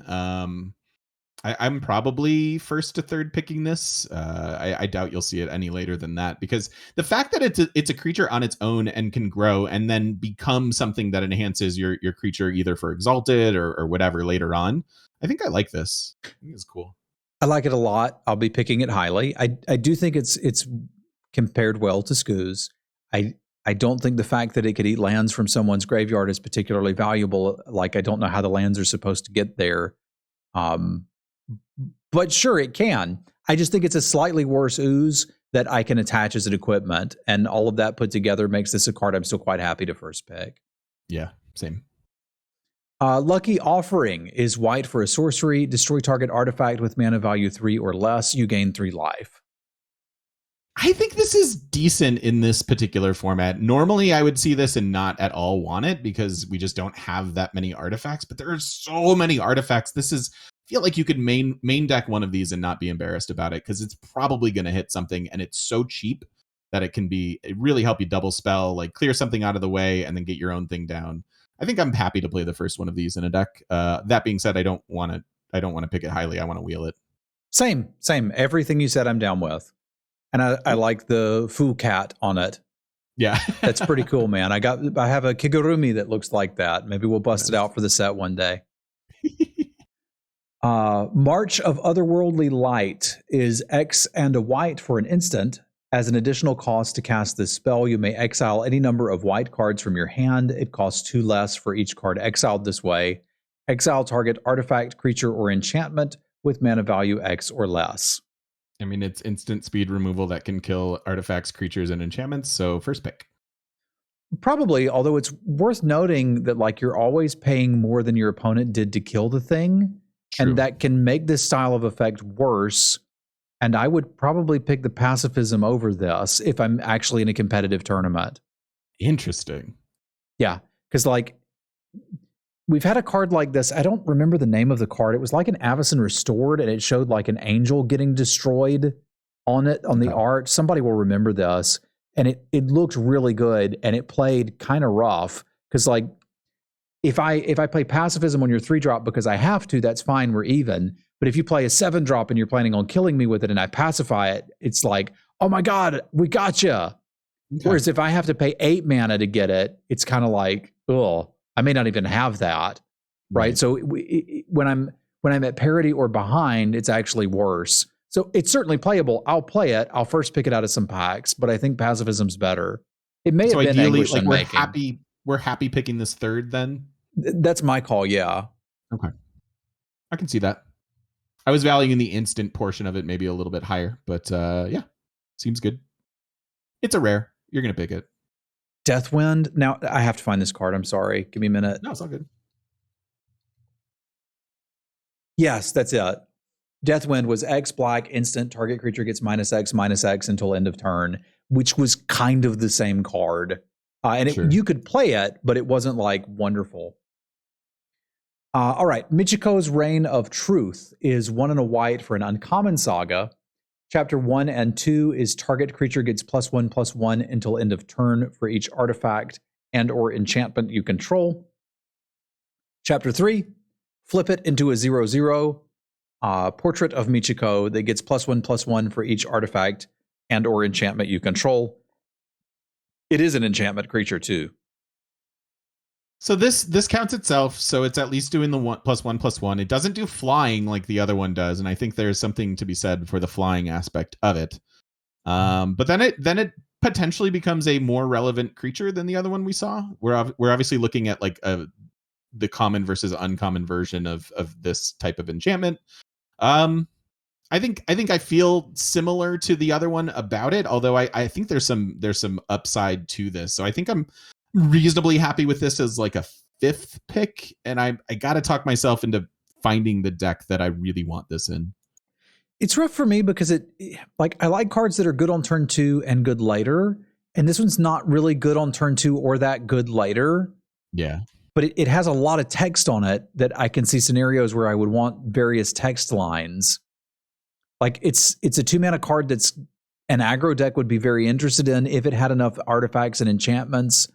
S1: I'm probably first to third picking this. I doubt you'll see it any later than that, because the fact that it's a creature on its own and can grow and then become something that enhances your creature either for Exalted or whatever later on. I think I like this. I think it's cool.
S2: I like it a lot. I'll be picking it highly. I do think it's compared well to Skooz. I don't think the fact that it could eat lands from someone's graveyard is particularly valuable. Like I don't know how the lands are supposed to get there. But sure, it can. I just think it's a slightly worse ooze that I can attach as an equipment. And all of that put together makes this a card I'm still quite happy to first pick.
S1: Yeah, same.
S2: Lucky Offering is white for a sorcery. Destroy target artifact with mana value 3 or less. You gain 3 life.
S1: I think this is decent in this particular format. Normally, I would see this and not at all want it because we just don't have that many artifacts. But there are so many artifacts. I feel like you could main deck one of these and not be embarrassed about it because it's probably going to hit something, and it's so cheap that it really help you double spell, like clear something out of the way and then get your own thing down. I think I'm happy to play the first one of these in a deck. That being said, I don't want to pick it highly. I want to wheel it.
S2: Same. Everything you said, I'm down with. And I like the Foo Cat on it.
S1: Yeah.
S2: That's pretty cool, man. I have a Kigurumi that looks like that. Maybe we'll bust it out for the set one day. March of Otherworldly Light is X and a white for an instant. As an additional cost to cast this spell, you may exile any number of white cards from your hand. It costs 2 less for each card exiled this way. Exile target artifact, creature, or enchantment with mana value X or less.
S1: I mean, it's instant speed removal that can kill artifacts, creatures, and enchantments. So first pick.
S2: Probably, although it's worth noting that like you're always paying more than your opponent did to kill the thing,
S1: True.
S2: and that can make this style of effect worse. And I would probably pick the pacifism over this if I'm actually in a competitive tournament.
S1: Interesting.
S2: Yeah, because like we've had a card like this. I don't remember the name of the card. It was like an Avacyn Restored, and it showed like an angel getting destroyed on it on the art. Somebody will remember this. And it looked really good, and it played kind of rough because like if I play pacifism on your 3-drop because I have to, that's fine, we're even. But if you play a 7-drop and you're planning on killing me with it and I pacify it, it's like, oh my god, we gotcha. Okay. Whereas if I have to pay 8 mana to get it, it's kind of like, oh, I may not even have that, right? So when I'm at parity or behind, it's actually worse. So it's certainly playable. I'll play it. I'll first pick it out of some packs, but I think pacifism's better. It may have been
S1: ideally,
S2: English
S1: like we're happy picking this third then?
S2: That's my call, yeah.
S1: Okay. I can see that. I was valuing the instant portion of it maybe a little bit higher, but yeah, seems good. It's a rare. You're going to pick it.
S2: Deathwind. Now, I have to find this card. I'm sorry. Give me a minute.
S1: No, it's all good.
S2: Yes, that's it. Deathwind was X black, instant, target creature gets -X until end of turn, which was kind of the same card. And you could play it, but it wasn't like wonderful. All right, Michiko's Reign of Truth is 1 and a white for an uncommon saga. Chapter 1 and 2 is target creature gets +1/+1 until end of turn for each artifact and or enchantment you control. Chapter 3, flip it into a 0/0. Portrait of Michiko that gets +1/+1 for each artifact and or enchantment you control. It is an enchantment creature too.
S1: So this counts itself, so it's at least doing the +1/+1. It doesn't do flying like the other one does, and I think there's something to be said for the flying aspect of it. But then it potentially becomes a more relevant creature than the other one we saw. We're obviously looking at like the common versus uncommon version of this type of enchantment. I think I feel similar to the other one about it, although I think there's some upside to this. So I think I'm reasonably happy with this as like a 5th pick, and I got to talk myself into finding the deck that I really want this in.
S2: It's rough for me because I like cards that are good on turn 2 and good later, and this one's not really good on turn 2 or that good later.
S1: Yeah.
S2: But it has a lot of text on it that I can see scenarios where I would want various text lines. Like it's a 2-mana card that's an aggro deck would be very interested in if it had enough artifacts and enchantments.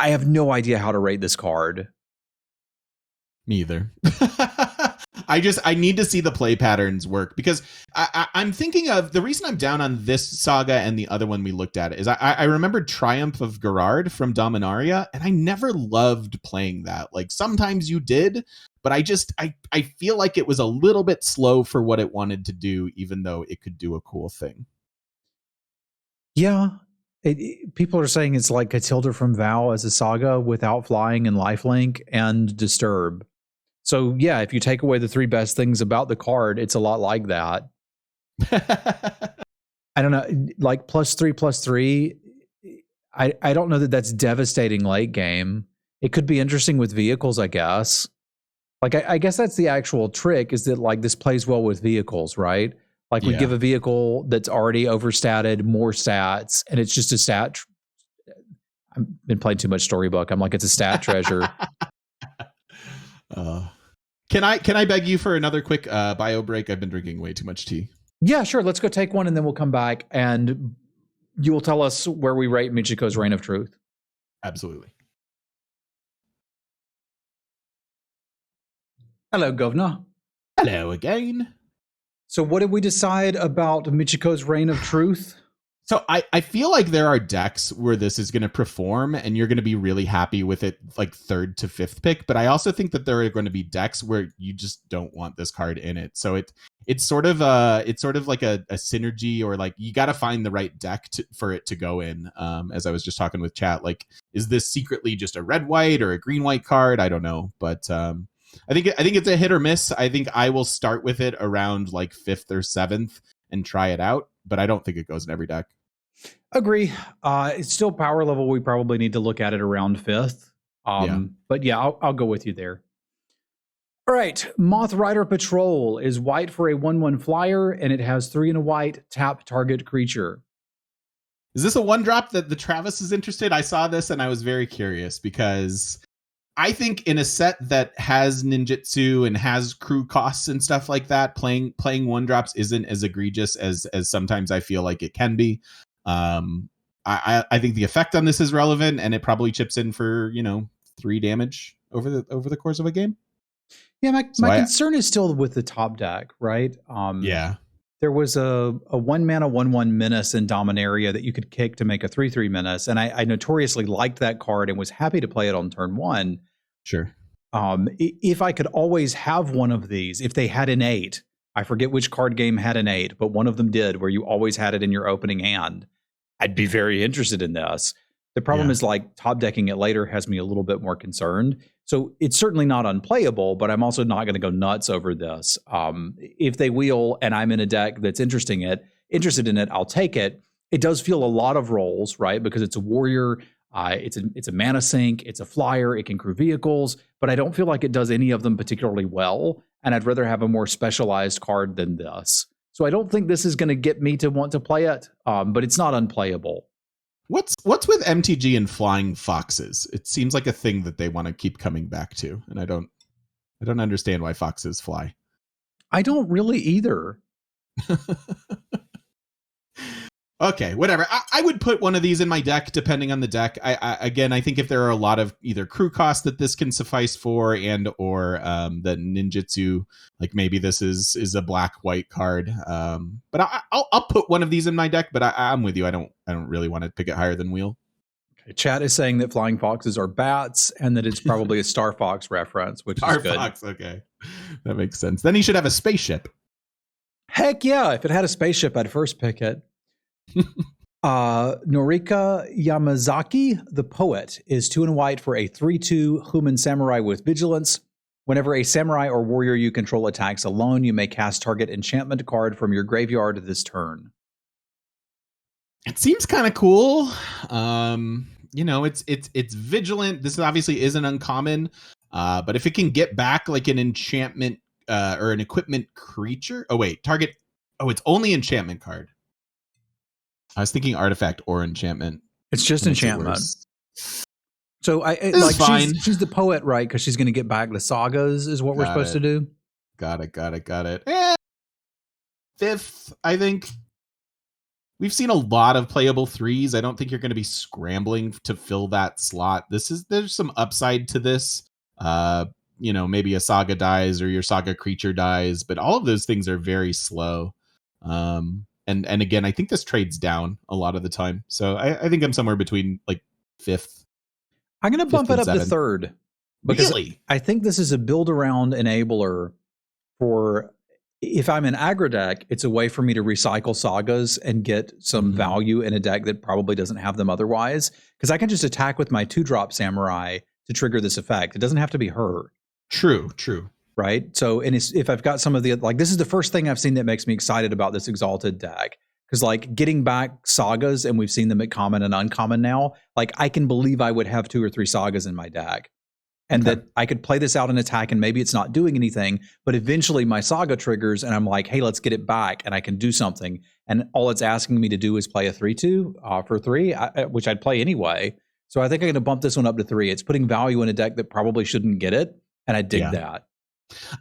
S2: I have no idea how to rate this card.
S1: Me either. I need to see the play patterns work, because I'm thinking of the reason I'm down on this saga and the other one we looked at is I remembered Triumph of Gerard from Dominaria, and I never loved playing that. Like sometimes you did, but I feel like it was a little bit slow for what it wanted to do, even though it could do a cool thing.
S2: Yeah. People are saying it's like Catilda from Vow as a saga without flying and lifelink and disturb. So yeah, if you take away the 3 best things about the card, it's a lot like that. I don't know, like +3/+3. I don't know that that's devastating late game. It could be interesting with vehicles, I guess. Like I guess that's the actual trick, is that like this plays well with vehicles, right? Like we give a vehicle that's already overstatted more stats, and it's just a stat. I've been playing too much Storybook. I'm like, it's a stat treasure.
S1: Can I beg you for another quick bio break? I've been drinking way too much tea.
S2: Yeah, sure. Let's go take one, and then we'll come back, and you will tell us where we rate Michiko's Reign of Truth.
S1: Absolutely.
S2: Hello, Governor.
S1: Hello again.
S2: So what did we decide about Michiko's Reign of Truth?
S1: So I feel like there are decks where this is going to perform and you're going to be really happy with it, like 3rd to 5th pick. But I also think that there are going to be decks where you just don't want this card in it. So it's sort of like a synergy, or like you got to find the right deck for it to go in. As I was just talking with chat, like, is this secretly just a red-white or a green-white card? I don't know, but I think it's a hit or miss. I think I will start with it around like 5th or 7th and try it out, but I don't think it goes in every deck.
S2: Agree. It's still power level. We probably need to look at it around 5th.
S1: Yeah.
S2: But yeah, I'll go with you there. All right. Moth Rider Patrol is white for a 1/1 flyer, and it has 3 and a white, tap target creature.
S1: Is this a 1-drop that the Travis is interested? I saw this and I was very curious because I think in a set that has ninjutsu and has crew costs and stuff like that, playing 1-drops isn't as egregious as sometimes I feel like it can be. I think the effect on this is relevant, and it probably chips in for 3 damage over the course of a game.
S2: Yeah, my concern is still with the top deck, right?
S1: Yeah.
S2: There was a 1-mana 1/1 Menace in Dominaria that you could kick to make a 3/3 Menace, and I notoriously liked that card and was happy to play it on turn 1.
S1: Sure.
S2: If I could always have one of these, if they had an 8, I forget which card game had an 8, but one of them did, where you always had it in your opening hand, I'd be very interested in this. The problem is like top decking it later has me a little bit more concerned. So it's certainly not unplayable, but I'm also not going to go nuts over this. If they wheel and I'm in a deck that's interested in it, I'll take it. It does feel a lot of roles, right? Because it's a warrior, it's a mana sink, it's a flyer, it can crew vehicles, but I don't feel like it does any of them particularly well. And I'd rather have a more specialized card than this. So I don't think this is going to get me to want to play it, but it's not unplayable.
S1: What's with MTG and flying foxes? It seems like a thing that they want to keep coming back to, and I don't understand why foxes fly.
S2: I don't really either.
S1: Okay, whatever. I would put one of these in my deck, depending on the deck. I think if there are a lot of either crew costs that this can suffice for, and or the ninjutsu, like maybe this is a black-white card. But I'll put one of these in my deck. But I'm with you. I don't really want to pick it higher than wheel.
S2: Okay, chat is saying that flying foxes are bats, and that it's probably a Star Fox reference, which is good.
S1: Star Fox, okay, that makes sense. Then he should have a spaceship.
S2: Heck yeah! If it had a spaceship, I'd first pick it. Norika Yamazaki, the poet, is 2 and white for a 3/2 human samurai with vigilance. Whenever a samurai or warrior you control attacks alone, you may cast target enchantment card from your graveyard this turn.
S1: It seems kind of cool. It's vigilant. This obviously isn't uncommon, but if it can get back like an enchantment or an equipment creature. Oh wait, target. Oh, it's only enchantment card. I was thinking artifact or enchantment.
S2: It's just enchantment. So she's the poet, right? Because she's going to get back the sagas, is what we're supposed to do.
S1: Got it. 5th, I think. We've seen a lot of playable 3s. I don't think you're going to be scrambling to fill that slot. There's some upside to this. Maybe a saga dies or your saga creature dies, but all of those things are very slow. And again, I think this trades down a lot of the time. So I think I'm somewhere between like 5th.
S2: I'm going to bump it up to 3rd. Because
S1: really?
S2: I think this is a build around enabler for, if I'm in aggro deck, it's a way for me to recycle sagas and get some value in a deck that probably doesn't have them otherwise. Because I can just attack with my 2-drop samurai to trigger this effect. It doesn't have to be her.
S1: True.
S2: Right. So, and if I've got some of the, like, this is the first thing I've seen that makes me excited about this Exalted deck. Because, like, getting back sagas, and we've seen them at common and uncommon now, like, I can believe I would have 2 or 3 sagas in my deck. And that I could play this out in attack, and maybe it's not doing anything, but eventually my saga triggers, and I'm like, hey, let's get it back, and I can do something. And all it's asking me to do is play a 3/2 for 3, which I'd play anyway. So I think I'm going to bump this one up to 3. It's putting value in a deck that probably shouldn't get it, and I dig that.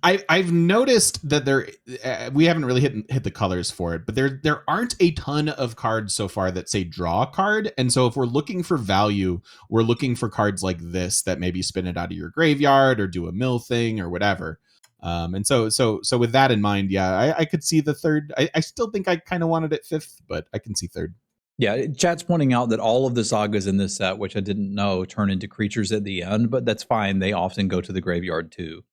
S1: I've noticed that we haven't really hit the colors for it, but there aren't a ton of cards so far that say draw a card. And so if we're looking for value, we're looking for cards like this that maybe spin it out of your graveyard or do a mill thing or whatever. And so with that in mind, yeah, I could see the 3rd. I still think I kind of wanted it 5th, but I can see 3rd.
S2: Yeah, chat's pointing out that all of the sagas in this set, which I didn't know, turn into creatures at the end, but that's fine. They often go to the graveyard too.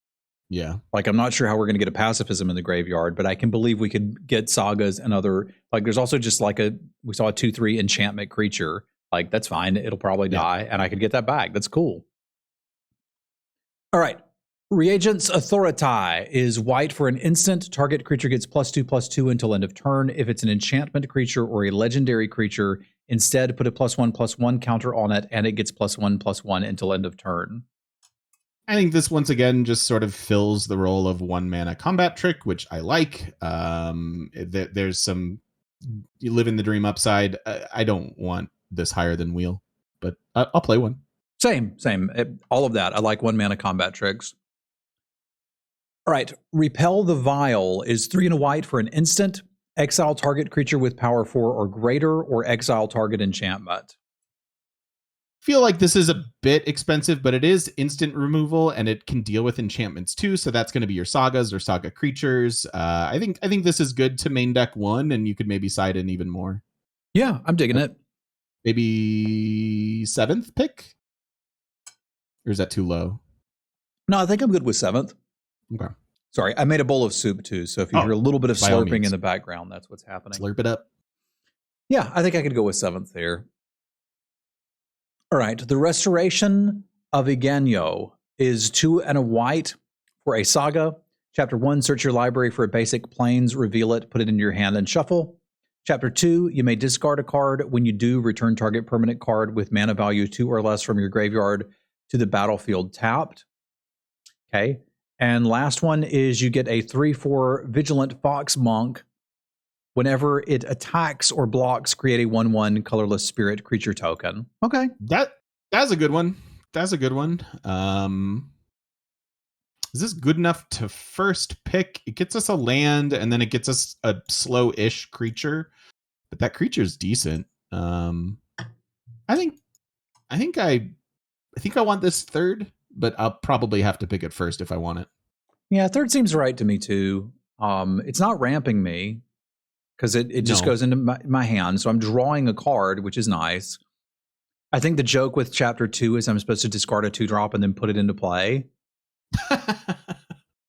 S1: Yeah.
S2: Like, I'm not sure how we're going to get a pacifism in the graveyard, but I can believe we could get sagas and other, like, there's also just like we saw a 2/3 enchantment creature. Like, that's fine. It'll probably die, and I could get that back. That's cool. All right. Reagent's Authority is white for an instant. Target creature gets +2/+2 until end of turn. If it's an enchantment creature or a legendary creature, Instead, put a +1/+1 counter on it, and it gets +1/+1 until end of turn.
S1: I think this once again just sort of fills the role of 1 mana combat trick, which I like. There's some you live in the dream upside. I don't want this higher than wheel, but I'll play one.
S2: Same. All of that. I like 1 mana combat tricks. All right. Repel the Vile is 3 and a white for an instant. Exile target creature with power 4 or greater, or exile target enchantment.
S1: Feel like this is a bit expensive, but it is instant removal and it can deal with enchantments too. So that's going to be your sagas or saga creatures. I think this is good to main deck 1, and you could maybe side in even more.
S2: Yeah, I'm digging it.
S1: Maybe 7th pick, or is that too low?
S2: No, I think I'm good with 7th.
S1: Okay.
S2: Sorry, I made a bowl of soup too. So if you hear a little bit of slurping in the background, that's what's happening.
S1: Slurp it up.
S2: Yeah, I think I could go with 7th there. All right, the Restoration of Iganyo is 2 and a white for a saga. Chapter 1, search your library for a basic plains, reveal it, put it in your hand, and shuffle. Chapter 2, you may discard a card. When you do, return target permanent card with mana value 2 or less from your graveyard to the battlefield tapped. Okay, and last one is you get a 3/4 Vigilant Fox Monk. Whenever it attacks or blocks, create a 1/1 colorless spirit creature token. Okay.
S1: That's a good one. That's a good one. Is this good enough to first pick? It gets us a land, and then it gets us a slow-ish creature. But that creature is decent. I think I want this 3rd, but I'll probably have to pick it first if I want it.
S2: Yeah, 3rd seems right to me too. It's not ramping me, because it just goes into my hand. So I'm drawing a card, which is nice. I think the joke with Chapter 2 is I'm supposed to discard a 2-drop and then put it into play.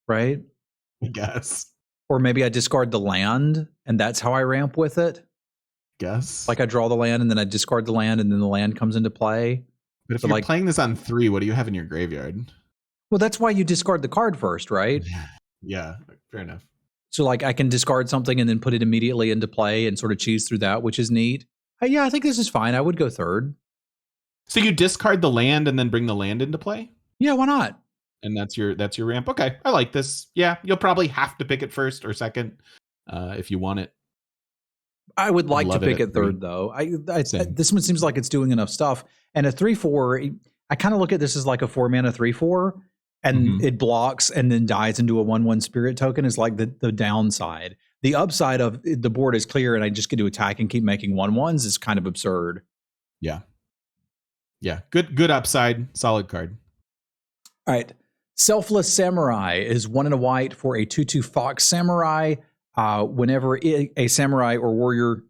S2: Right?
S1: I guess.
S2: Or maybe I discard the land, and that's how I ramp with it.
S1: Guess.
S2: Like I draw the land, and then I discard the land, and then the land comes into play.
S1: But if you're playing this on 3, what do you have in your graveyard?
S2: Well, that's why you discard the card first, right?
S1: Yeah, fair enough.
S2: So like I can discard something and then put it immediately into play and sort of cheese through that, which is neat. Yeah, I think this is fine. I would go 3rd.
S1: So you discard the land and then bring the land into play?
S2: Yeah, why not?
S1: And that's your ramp. Okay, I like this. Yeah, you'll probably have to pick it first or second if you want it.
S2: I would like to pick it 3rd, though. This one seems like it's doing enough stuff. And a 3/4, I kind of look at this as like a 4 mana 3/4. And it blocks and then dies into a 1/1 spirit token is like the downside. The upside of the board is clear and I just get to attack and keep making 1/1s is kind of absurd.
S1: Yeah. Good upside. Solid card.
S2: All right. Selfless Samurai is 1 and a white for a 2/2 Fox Samurai. Whenever a samurai or warrior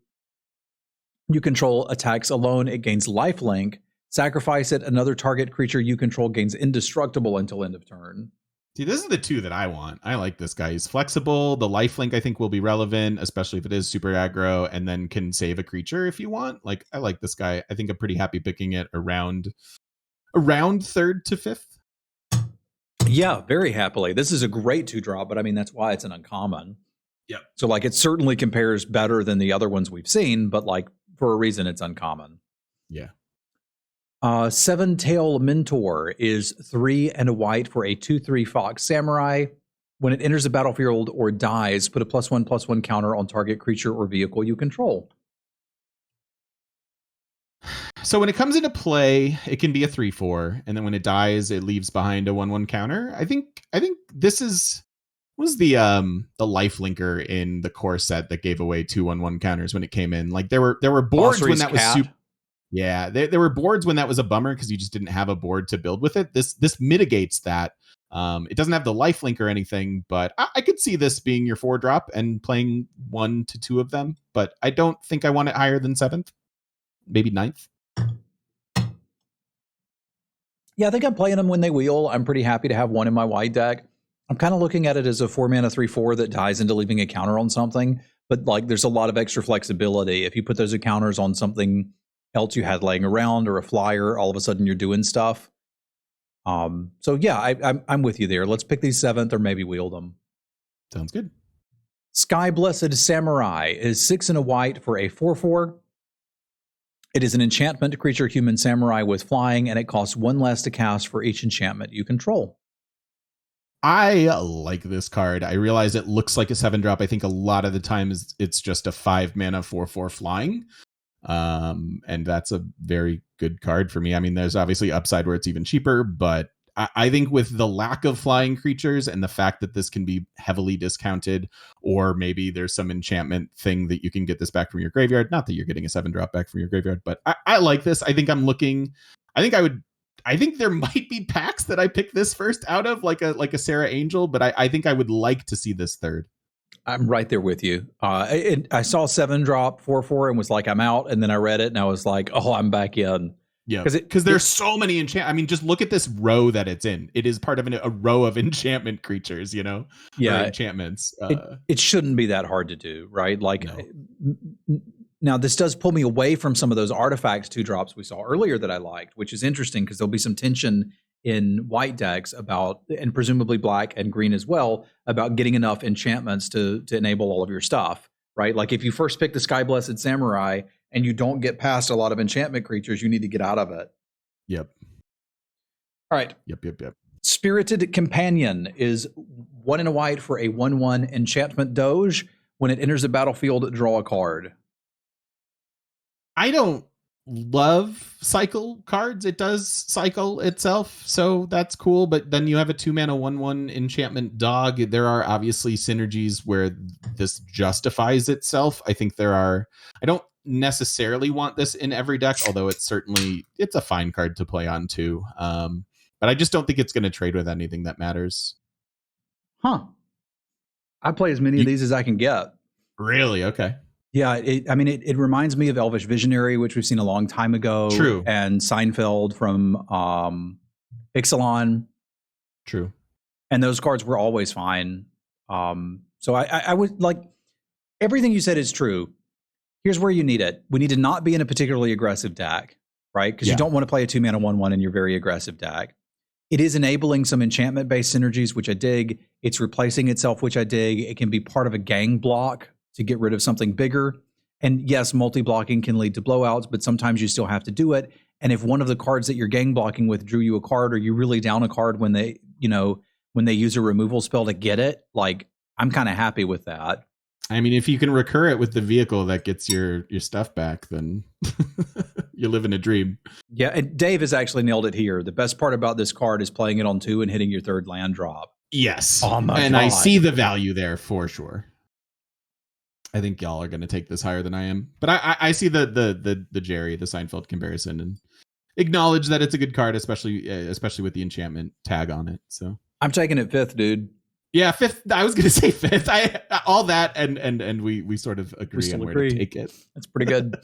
S2: you control attacks alone, it gains lifelink. Sacrifice it. Another target creature you control gains indestructible until end of turn.
S1: See, this is the 2 that I want. I like this guy. He's flexible. The lifelink I think will be relevant, especially if it is super aggro, and then can save a creature if you want. Like, I like this guy. I think I'm pretty happy picking it around 3rd to 5th.
S2: Yeah, very happily. This is a great 2-drop, but I mean that's why it's an uncommon.
S1: Yeah.
S2: So like it certainly compares better than the other ones we've seen, but like for a reason it's uncommon.
S1: Yeah.
S2: Seven-Tail Mentor is 3 and a white for a 2/3 Fox Samurai. When it enters the battlefield or dies, put a +1/+1 counter on target creature or vehicle you control.
S1: So when it comes into play, it can be a 3/4, and then when it dies, it leaves behind a 1/1 counter. I think this was the life linker in the core set that gave away 2 1/1 counters when it came in. Like there were boards when that was super. Yeah, there were boards when that was a bummer because you just didn't have a board to build with it. This mitigates that. It doesn't have the lifelink or anything, but I could see this being your 4-drop and playing 1 to 2 of them. But I don't think I want it higher than 7th, maybe 9th.
S2: Yeah, I think I'm playing them when they wheel. I'm pretty happy to have 1 in my wide deck. I'm kind of looking at it as a 4 mana 3/4 that dies into leaving a counter on something. But like, there's a lot of extra flexibility. If you put those counters on something else you had laying around or a flyer, all of a sudden you're doing stuff. So yeah, I'm with you there. Let's pick these 7th or maybe wheel them.
S1: Sounds good.
S2: Sky Blessed Samurai is 6 and a white for a 4/4. It is an enchantment creature human samurai with flying, and it costs 1 less to cast for each enchantment you control.
S1: I like this card. I realize it looks like a 7-drop. I think a lot of the times it's just a 5 mana 4/4 flying. And that's a very good card for me. I mean, there's obviously upside where it's even cheaper, but I think with the lack of flying creatures and the fact that this can be heavily discounted, or maybe there's some enchantment thing that you can get this back from your graveyard. Not that you're getting a 7-drop back from your graveyard, but I like this. I think I think there might be packs that I pick this first out of, like a Sarah Angel, but I think I would like to see this third.
S2: I'm right there with you. I saw 7-drop 4/4 and was like, I'm out. And then I read it and I was like, oh, I'm back in.
S1: Yeah, because there's so many I mean, just look at this row that it's in. It is part of a row of enchantment creatures, Yeah, or enchantments.
S2: It shouldn't be that hard to do, right? Like,
S1: no.
S2: Now this does pull me away from some of those artifacts 2-drops we saw earlier that I liked, which is interesting because there'll be some tension in white decks about, and presumably black and green as well, about getting enough enchantments to enable all of your stuff, right? Like if you first pick the Sky Blessed Samurai and you don't get past a lot of enchantment creatures, you need to get out of it.
S1: Yep.
S2: All right.
S1: Yep.
S2: Spirited Companion is 1 and a white for a 1/1 enchantment doge. When it enters the battlefield, draw a card.
S1: I don't love cycle cards. It does cycle itself, so that's cool. But then you have a 2-mana 1/1 enchantment dog. There are obviously synergies where this justifies itself. I think there are. I don't necessarily want this in every deck, although it's a fine card to play on too. But I just don't think it's going to trade with anything that matters.
S2: Huh. I play as many of these as I can get.
S1: Really? Okay.
S2: Yeah, it reminds me of Elvish Visionary, which we've seen a long time ago.
S1: True.
S2: And Seinfeld from Ixalan.
S1: True.
S2: And those cards were always fine. So I would like, everything you said is true. Here's where you need it. We need to not be in a particularly aggressive deck, right? Because you don't want to play a 2-mana 1/1 in your very aggressive deck. It is enabling some enchantment-based synergies, which I dig. It's replacing itself, which I dig. It can be part of a gang block to get rid of something bigger. And yes, multi-blocking can lead to blowouts, but sometimes you still have to do it. And if one of the cards that you're gang blocking with drew you a card, or you really down a card when they use a removal spell to get it, like, I'm kind of happy with that.
S1: I mean, if you can recur it with the vehicle that gets your stuff back, then you live in a dream.
S2: Yeah, and Dave has actually nailed it here. The best part about this card is playing it on 2 and hitting your 3rd land drop.
S1: Yes.
S2: Oh my God.
S1: I see the value there for sure. I think y'all are going to take this higher than I am, but I see the Jerry, the Seinfeld comparison, and acknowledge that it's a good card, especially with the enchantment tag on it. So
S2: I'm taking it 5th, dude.
S1: Yeah, 5th. I was going to say 5th. All that and we sort of agree on where to take it.
S2: That's pretty good.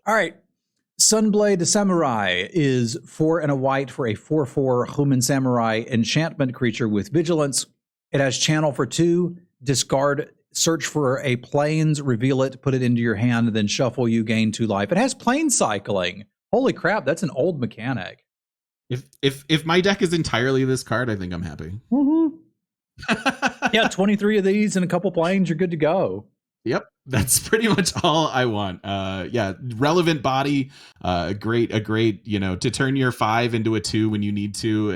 S2: All right. Sunblade Samurai is 4 and a white for a 4/4 human samurai enchantment creature with vigilance. It has channel for 2, discard, search for a plains, reveal it, put it into your hand, then shuffle, you gain 2 life. It has plane cycling. Holy crap, that's an old mechanic.
S1: If my deck is entirely this card, I think I'm happy.
S2: Mm-hmm. Yeah, 23 of these and a couple planes, you're good to go.
S1: Yep, that's pretty much all I want. Yeah, relevant body, a great, to turn your 5 into a 2 when you need to.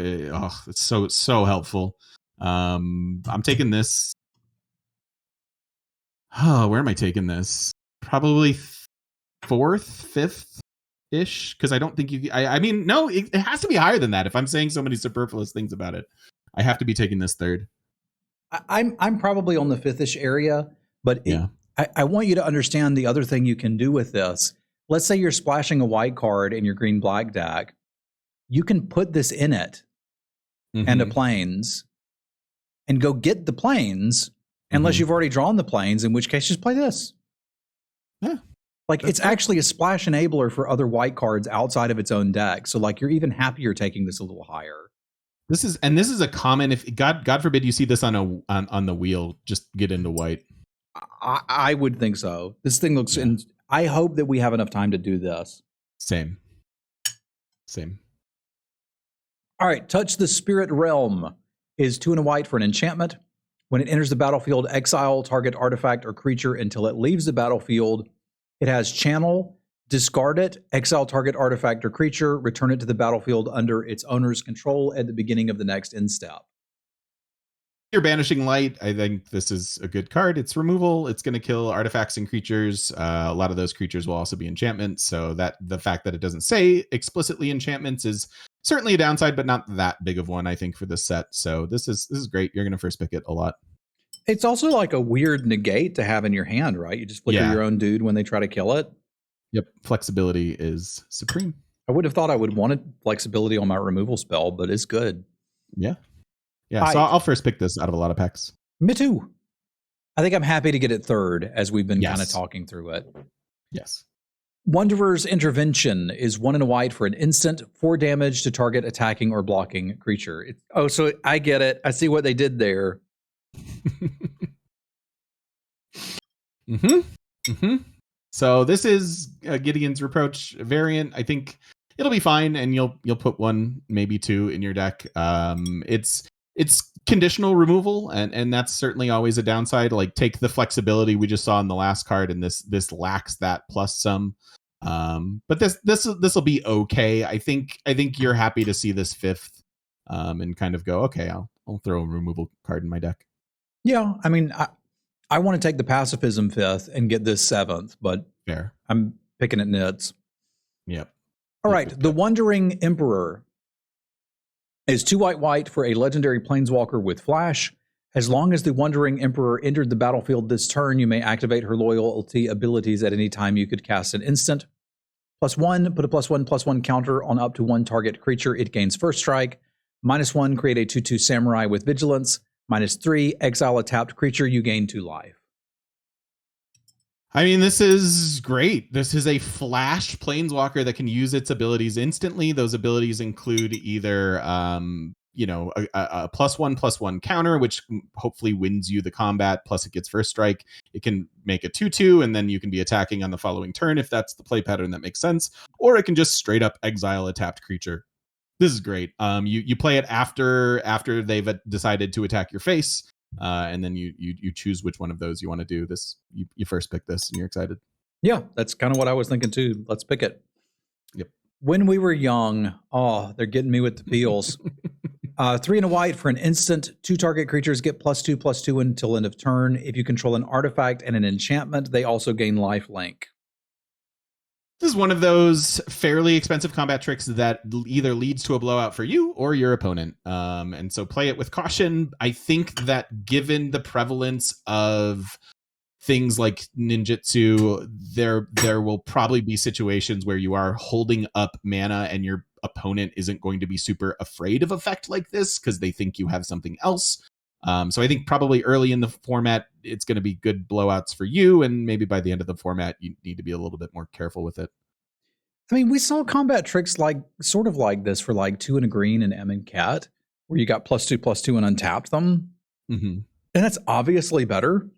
S1: It's so helpful. I'm taking this. Oh, where am I taking this? Probably 4th, 5th ish, because I don't think you. I mean, no, it has to be higher than that. If I'm saying so many superfluous things about it, I have to be taking this 3rd.
S2: I'm probably on the 5th-ish area, but
S1: yeah.
S2: I want you to understand the other thing you can do with this. Let's say you're splashing a white card in your green-black deck. You can put this in it and a plains and go get the plains, unless you've already drawn the plains, in which case just play this.
S1: Yeah.
S2: Like, it's actually a splash enabler for other white cards outside of its own deck. So, like, you're even happier taking this a little higher.
S1: This is a common. If God forbid you see this on the wheel, just get into white.
S2: I would think so. This thing looks, and I hope that we have enough time to do this.
S1: Same.
S2: All right, Touch the Spirit Realm is 2 and a white for an enchantment. When it enters the battlefield, exile target artifact or creature until it leaves the battlefield. It has channel, Discard it, exile target artifact or creature, return it to the battlefield under its owner's control at the beginning of the next end step.
S1: You're banishing light. I think this is a good card. It's removal. It's going to kill artifacts and creatures. A lot of those creatures will also be enchantments. So that the fact that it doesn't say explicitly enchantments is certainly a downside, but not that big of one, I think, for this set. So this is great. You're going to first pick it a lot.
S2: It's also like a weird negate to have in your hand, right? You just flicker your own dude when they try to kill it.
S1: Yep. Flexibility is supreme.
S2: I would have thought I would wanted flexibility on my removal spell, but it's good.
S1: Yeah. Yeah. So I'll first pick this out of a lot of packs.
S2: Me too. I think I'm happy to get it third as we've been kind of talking through it.
S1: Yes.
S2: Wanderer's Intervention is 1 and a white for an instant, 4 damage to target attacking or blocking creature. So I get it. I see what they did there.
S1: So this is Gideon's Reproach variant. I think it'll be fine, and you'll put 1, maybe 2 in your deck. It's conditional removal, and that's certainly always a downside. Like, take the flexibility we just saw in the last card, and this lacks that plus some. But this will be okay. I think you're happy to see this 5th, and kind of go, okay, I'll throw a removal card in my deck.
S2: Yeah, I mean, I want to take the pacifism 5th and get this 7th, but
S1: fair.
S2: I'm picking at nits.
S1: Yep.
S2: All right, the Wandering Emperor is 2 white for a legendary planeswalker with flash. As long as the Wandering Emperor entered the battlefield this turn, you may activate her loyalty abilities at any time you could cast an instant. +1, put a +1/+1 counter on up to 1 target creature. It gains first strike. -1, create a 2/2 samurai with vigilance. -3, exile a tapped creature. You gain 2 life.
S1: I mean, this is great. This is a flash planeswalker that can use its abilities instantly. Those abilities include either, a +1/+1 counter, which hopefully wins you the combat, plus it gets first strike. It can make a 2/2, and then you can be attacking on the following turn if that's the play pattern that makes sense. Or it can just straight up exile a tapped creature. This is great. You play it after they've decided to attack your face. And then you choose which one of those you want to do. This you first pick this, and you're excited.
S2: Yeah, that's kind of what I was thinking too. Let's pick it.
S1: Yep.
S2: When we were young, they're getting me with the feels. 3 and a white for an instant. 2 target creatures get +2/+2 until end of turn. If you control an artifact and an enchantment, they also gain life link.
S1: This is one of those fairly expensive combat tricks that either leads to a blowout for you or your opponent. And so play it with caution. I think that given the prevalence of things like ninjutsu, there will probably be situations where you are holding up mana and your opponent isn't going to be super afraid of effect like this because they think you have something else. So I think probably early in the format, it's going to be good blowouts for you. And maybe by the end of the format, you need to be a little bit more careful with it.
S2: I mean, we saw combat tricks sort of like this for 2 and a green and M and Cat, where you got +2/+2 and untapped them. Mm-hmm. And that's obviously better.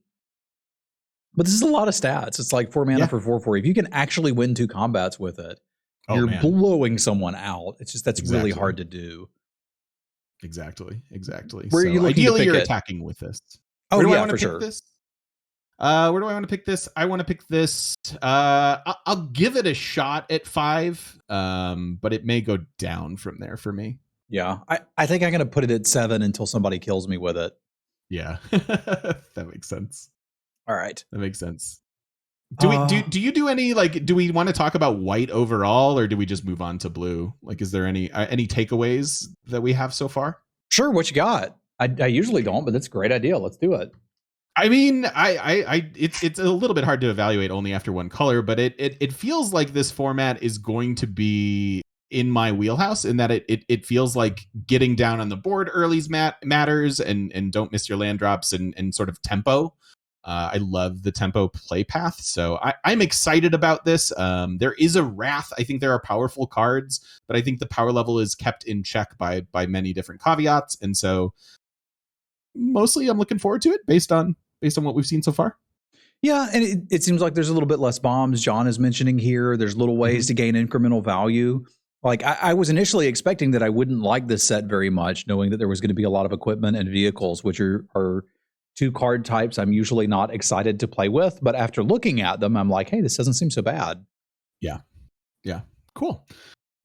S2: But this is a lot of stats. It's like 4 mana for 4/4. If you can actually win 2 combats with it, you're blowing someone out. It's just that's really hard to do.
S1: Exactly.
S2: Where are you looking
S1: ideally,
S2: to pick
S1: you're
S2: it?
S1: attacking with this.
S2: Oh,
S1: Where do
S2: yeah,
S1: I want to
S2: for
S1: pick
S2: sure.
S1: this? Where do I want to pick this? I want to pick this. I'll give it a shot at 5, but it may go down from there for me.
S2: Yeah, I think I'm going to put it at 7 until somebody kills me with it.
S1: Yeah, that makes sense.
S2: All right,
S1: that makes sense. Do you do any do we want to talk about white overall, or do we just move on to blue? Is there any takeaways that we have so far?
S2: Sure. What you got? I usually don't, but that's a great idea. Let's do it.
S1: I mean, it's a little bit hard to evaluate only after one color, but it feels like this format is going to be in my wheelhouse in that it feels like getting down on the board early matters, and don't miss your land drops and sort of tempo. I love the tempo play path, so I'm excited about this. There is a Wrath. I think there are powerful cards, but I think the power level is kept in check by many different caveats, and so mostly I'm looking forward to it based on what we've seen so far.
S2: Yeah, and it seems like there's a little bit less bombs. John is mentioning here. There's little ways to gain incremental value. I was initially expecting that I wouldn't like this set very much, knowing that there was going to be a lot of equipment and vehicles, which are 2 card types I'm usually not excited to play with. But after looking at them, I'm like, hey, this doesn't seem so bad.
S1: Yeah. Yeah. Cool.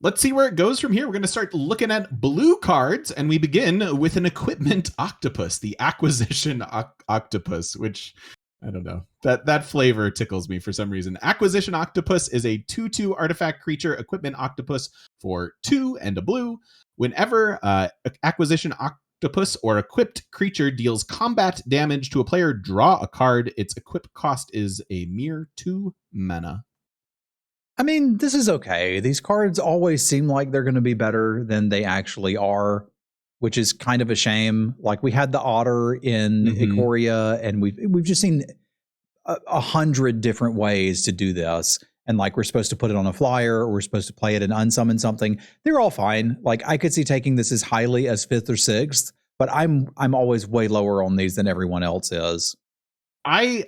S1: Let's see where it goes from here. We're going to start looking at blue cards, and we begin with an equipment octopus, the acquisition octopus, which I don't know. That flavor tickles me for some reason. Acquisition octopus is a 2/2 artifact creature equipment octopus for 2 and a blue. Whenever acquisition octopus or equipped creature deals combat damage to a player, draw a card. Its equip cost is a mere 2 mana.
S2: I mean, this is okay. These cards always seem like they're going to be better than they actually are, which is kind of a shame. Like we had the otter in Ikoria, and we've just seen 100 different ways to do this. And like we're supposed to put it on a flyer, or we're supposed to play it and unsummon something. They're all fine. Like I could see taking this as highly as 5th or 6th, but I'm always way lower on these than everyone else is.
S1: I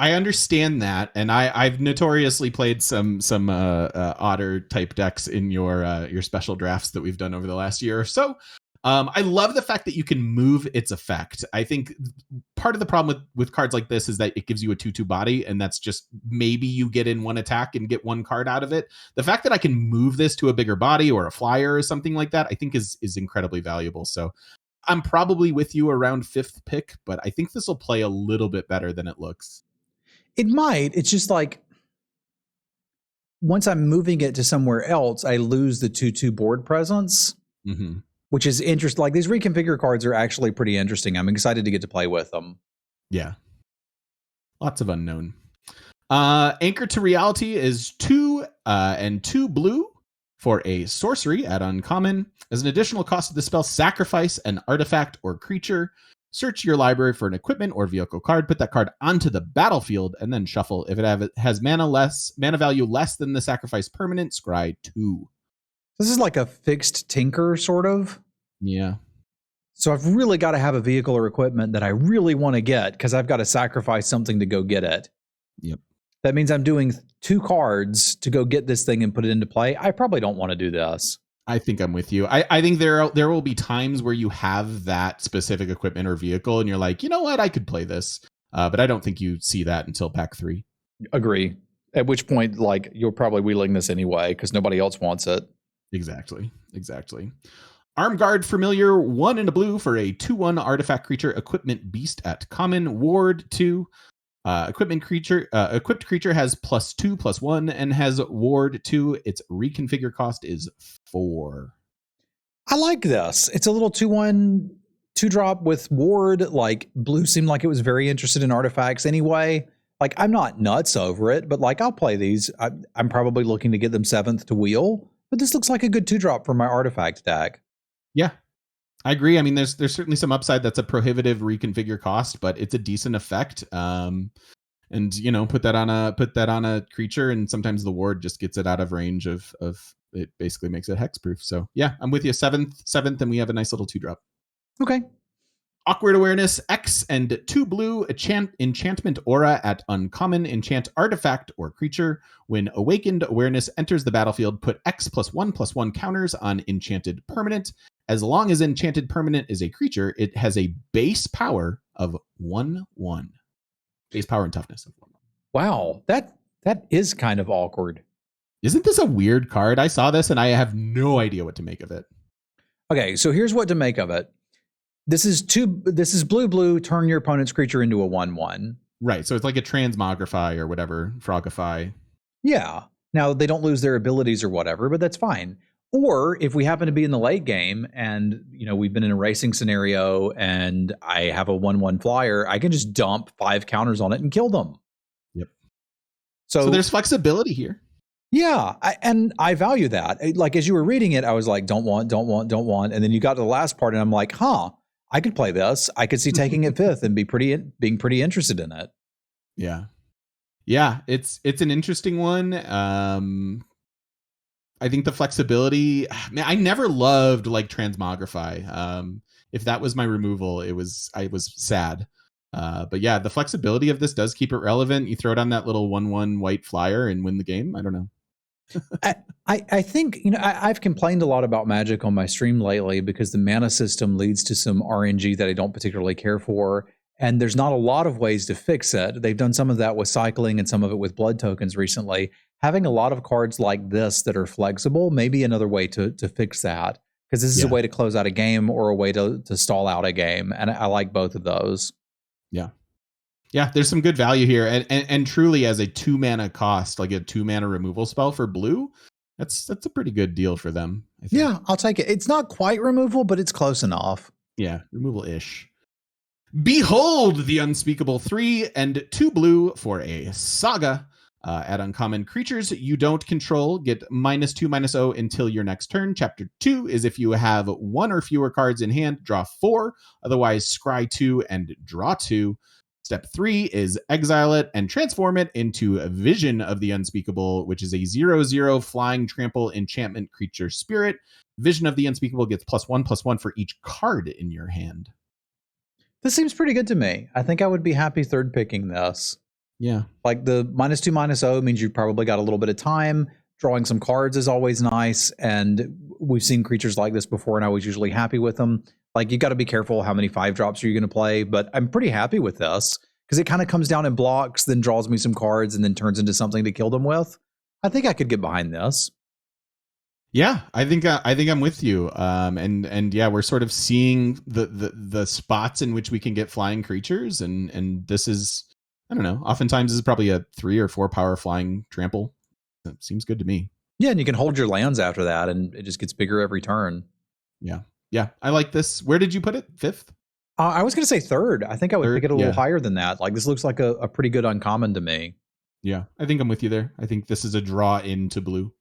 S1: understand that, and I've notoriously played some otter type decks in your special drafts that we've done over the last year or so. I love the fact that you can move its effect. I think part of the problem with cards like this is that it gives you a 2/2 body, and that's just maybe you get in one attack and get one card out of it. The fact that I can move this to a bigger body or a flyer or something like that, I think is incredibly valuable. So I'm probably with you around 5th pick, but I think this will play a little bit better than it looks.
S2: It might. It's just like once I'm moving it to somewhere else, I lose the 2/2 board presence, which is interesting. Like these reconfigure cards are actually pretty interesting. I'm excited to get to play with them.
S1: Yeah. Lots of unknown. Anchor to Reality is 2 and 2 blue for a sorcery at uncommon. As an additional cost of the spell, sacrifice an artifact or creature. Search your library for an equipment or vehicle card. Put that card onto the battlefield and then shuffle. If it has mana value less than the sacrifice permanent, scry 2.
S2: This is like a fixed tinker, sort of.
S1: Yeah.
S2: So I've really got to have a vehicle or equipment that I really want to get because I've got to sacrifice something to go get it.
S1: Yep.
S2: That means I'm doing 2 cards to go get this thing and put it into play. I probably don't want to do this.
S1: I think I'm with you. I think there will be times where you have that specific equipment or vehicle and you're like, you know what, I could play this. But I don't think you see that until pack 3.
S2: Agree. At which point, like, you're probably wheeling this anyway because nobody else wants it.
S1: Exactly. Arm Guard Familiar, 1 and a blue for a 2/1 artifact creature equipment beast at common. Ward 2. Equipment creature, equipped creature has +2/+1 and has ward 2. Its reconfigure cost is 4.
S2: I like this. It's a little 2/1 2-drop with ward. Like blue seemed like it was very interested in artifacts anyway. Like I'm not nuts over it, but like I'll play these. I'm probably looking to get them 7th to wheel, but this looks like a good 2-drop for my artifact deck.
S1: Yeah. I agree. I mean, there's certainly some upside. That's a prohibitive reconfigure cost, but it's a decent effect. And you know, put that on a creature, and sometimes the ward just gets it out of range of it. Basically makes it hexproof. So yeah, I'm with you. 7th, and we have a nice little 2-drop.
S2: Okay.
S1: Awkward Awareness, X and 2 blue, enchantment aura at uncommon, enchant artifact or creature. When awakened awareness enters the battlefield, put X +1/+1 counters on enchanted permanent. As long as enchanted permanent is a creature, it has a base power of 1/1. Base power and toughness of 1/1.
S2: Wow, that is kind of awkward.
S1: Isn't this a weird card? I saw this and I have no idea what to make of it.
S2: Okay, so here's what to make of it. This is blue, turn your opponent's creature into a 1/1.
S1: Right, so it's like a transmogrify or whatever, frogify.
S2: Yeah. Now, they don't lose their abilities or whatever, but that's fine. Or if we happen to be in the late game and, you know, we've been in a racing scenario and I have a 1/1 flyer, I can just dump 5 counters on it and kill them.
S1: Yep.
S2: So
S1: there's flexibility here.
S2: Yeah, I value that. Like, as you were reading it, I was like, don't want. And then you got to the last part and I'm like, I could play this. I could see taking it 5th and being pretty interested in it.
S1: Yeah. Yeah, it's an interesting one. I think the flexibility, man, I never loved like transmogrify. If that was my removal, I was sad. But yeah, the flexibility of this does keep it relevant. You throw it on that little 1/1 white flyer and win the game. I don't know.
S2: I think, you know, I've complained a lot about Magic on my stream lately because the mana system leads to some RNG that I don't particularly care for. And there's not a lot of ways to fix it. They've done some of that with cycling and some of it with blood tokens recently. Having a lot of cards like this that are flexible may be another way to fix that. Because this is a way to close out a game or a way to stall out a game. And I like both of those.
S1: Yeah. Yeah, there's some good value here. And truly as a 2 mana cost, like a 2 mana removal spell for blue, that's a pretty good deal for them, I think.
S2: Yeah, I'll take it. It's not quite removal, but it's close enough.
S1: Yeah, removal-ish. Behold the Unspeakable 3 and 2 blue for a saga. Add uncommon creatures you don't control get -2/-0 until your next turn. Chapter 2 is if you have 1 or fewer cards in hand, draw 4. Otherwise, scry 2 and draw 2. Step 3 is exile it and transform it into a Vision of the Unspeakable, which is a 0/0 flying trample enchantment creature spirit. Vision of the Unspeakable gets +1/+1 for each card in your hand.
S2: This seems pretty good to me. I think I would be happy third picking this.
S1: Yeah.
S2: Like the -2/-0 means you've probably got a little bit of time. Drawing some cards is always nice. And we've seen creatures like this before, and I was usually happy with them. Like, you got to be careful how many 5-drops are you going to play, but I'm pretty happy with this because it kind of comes down in blocks, then draws me some cards, and then turns into something to kill them with. I think I could get behind this.
S1: Yeah, I think I'm with you. And yeah, we're sort of seeing the spots in which we can get flying creatures, and this is, I don't know. Oftentimes, this is probably a 3 or 4 power flying trample. That seems good to me.
S2: Yeah, and you can hold your lands after that, and it just gets bigger every turn.
S1: Yeah, I like this. Where did you put it? 5th?
S2: I was going to say 3rd. I think I would pick it a little higher than that. Like, this looks like a pretty good uncommon to me.
S1: Yeah, I think I'm with you there. I think this is a draw into blue.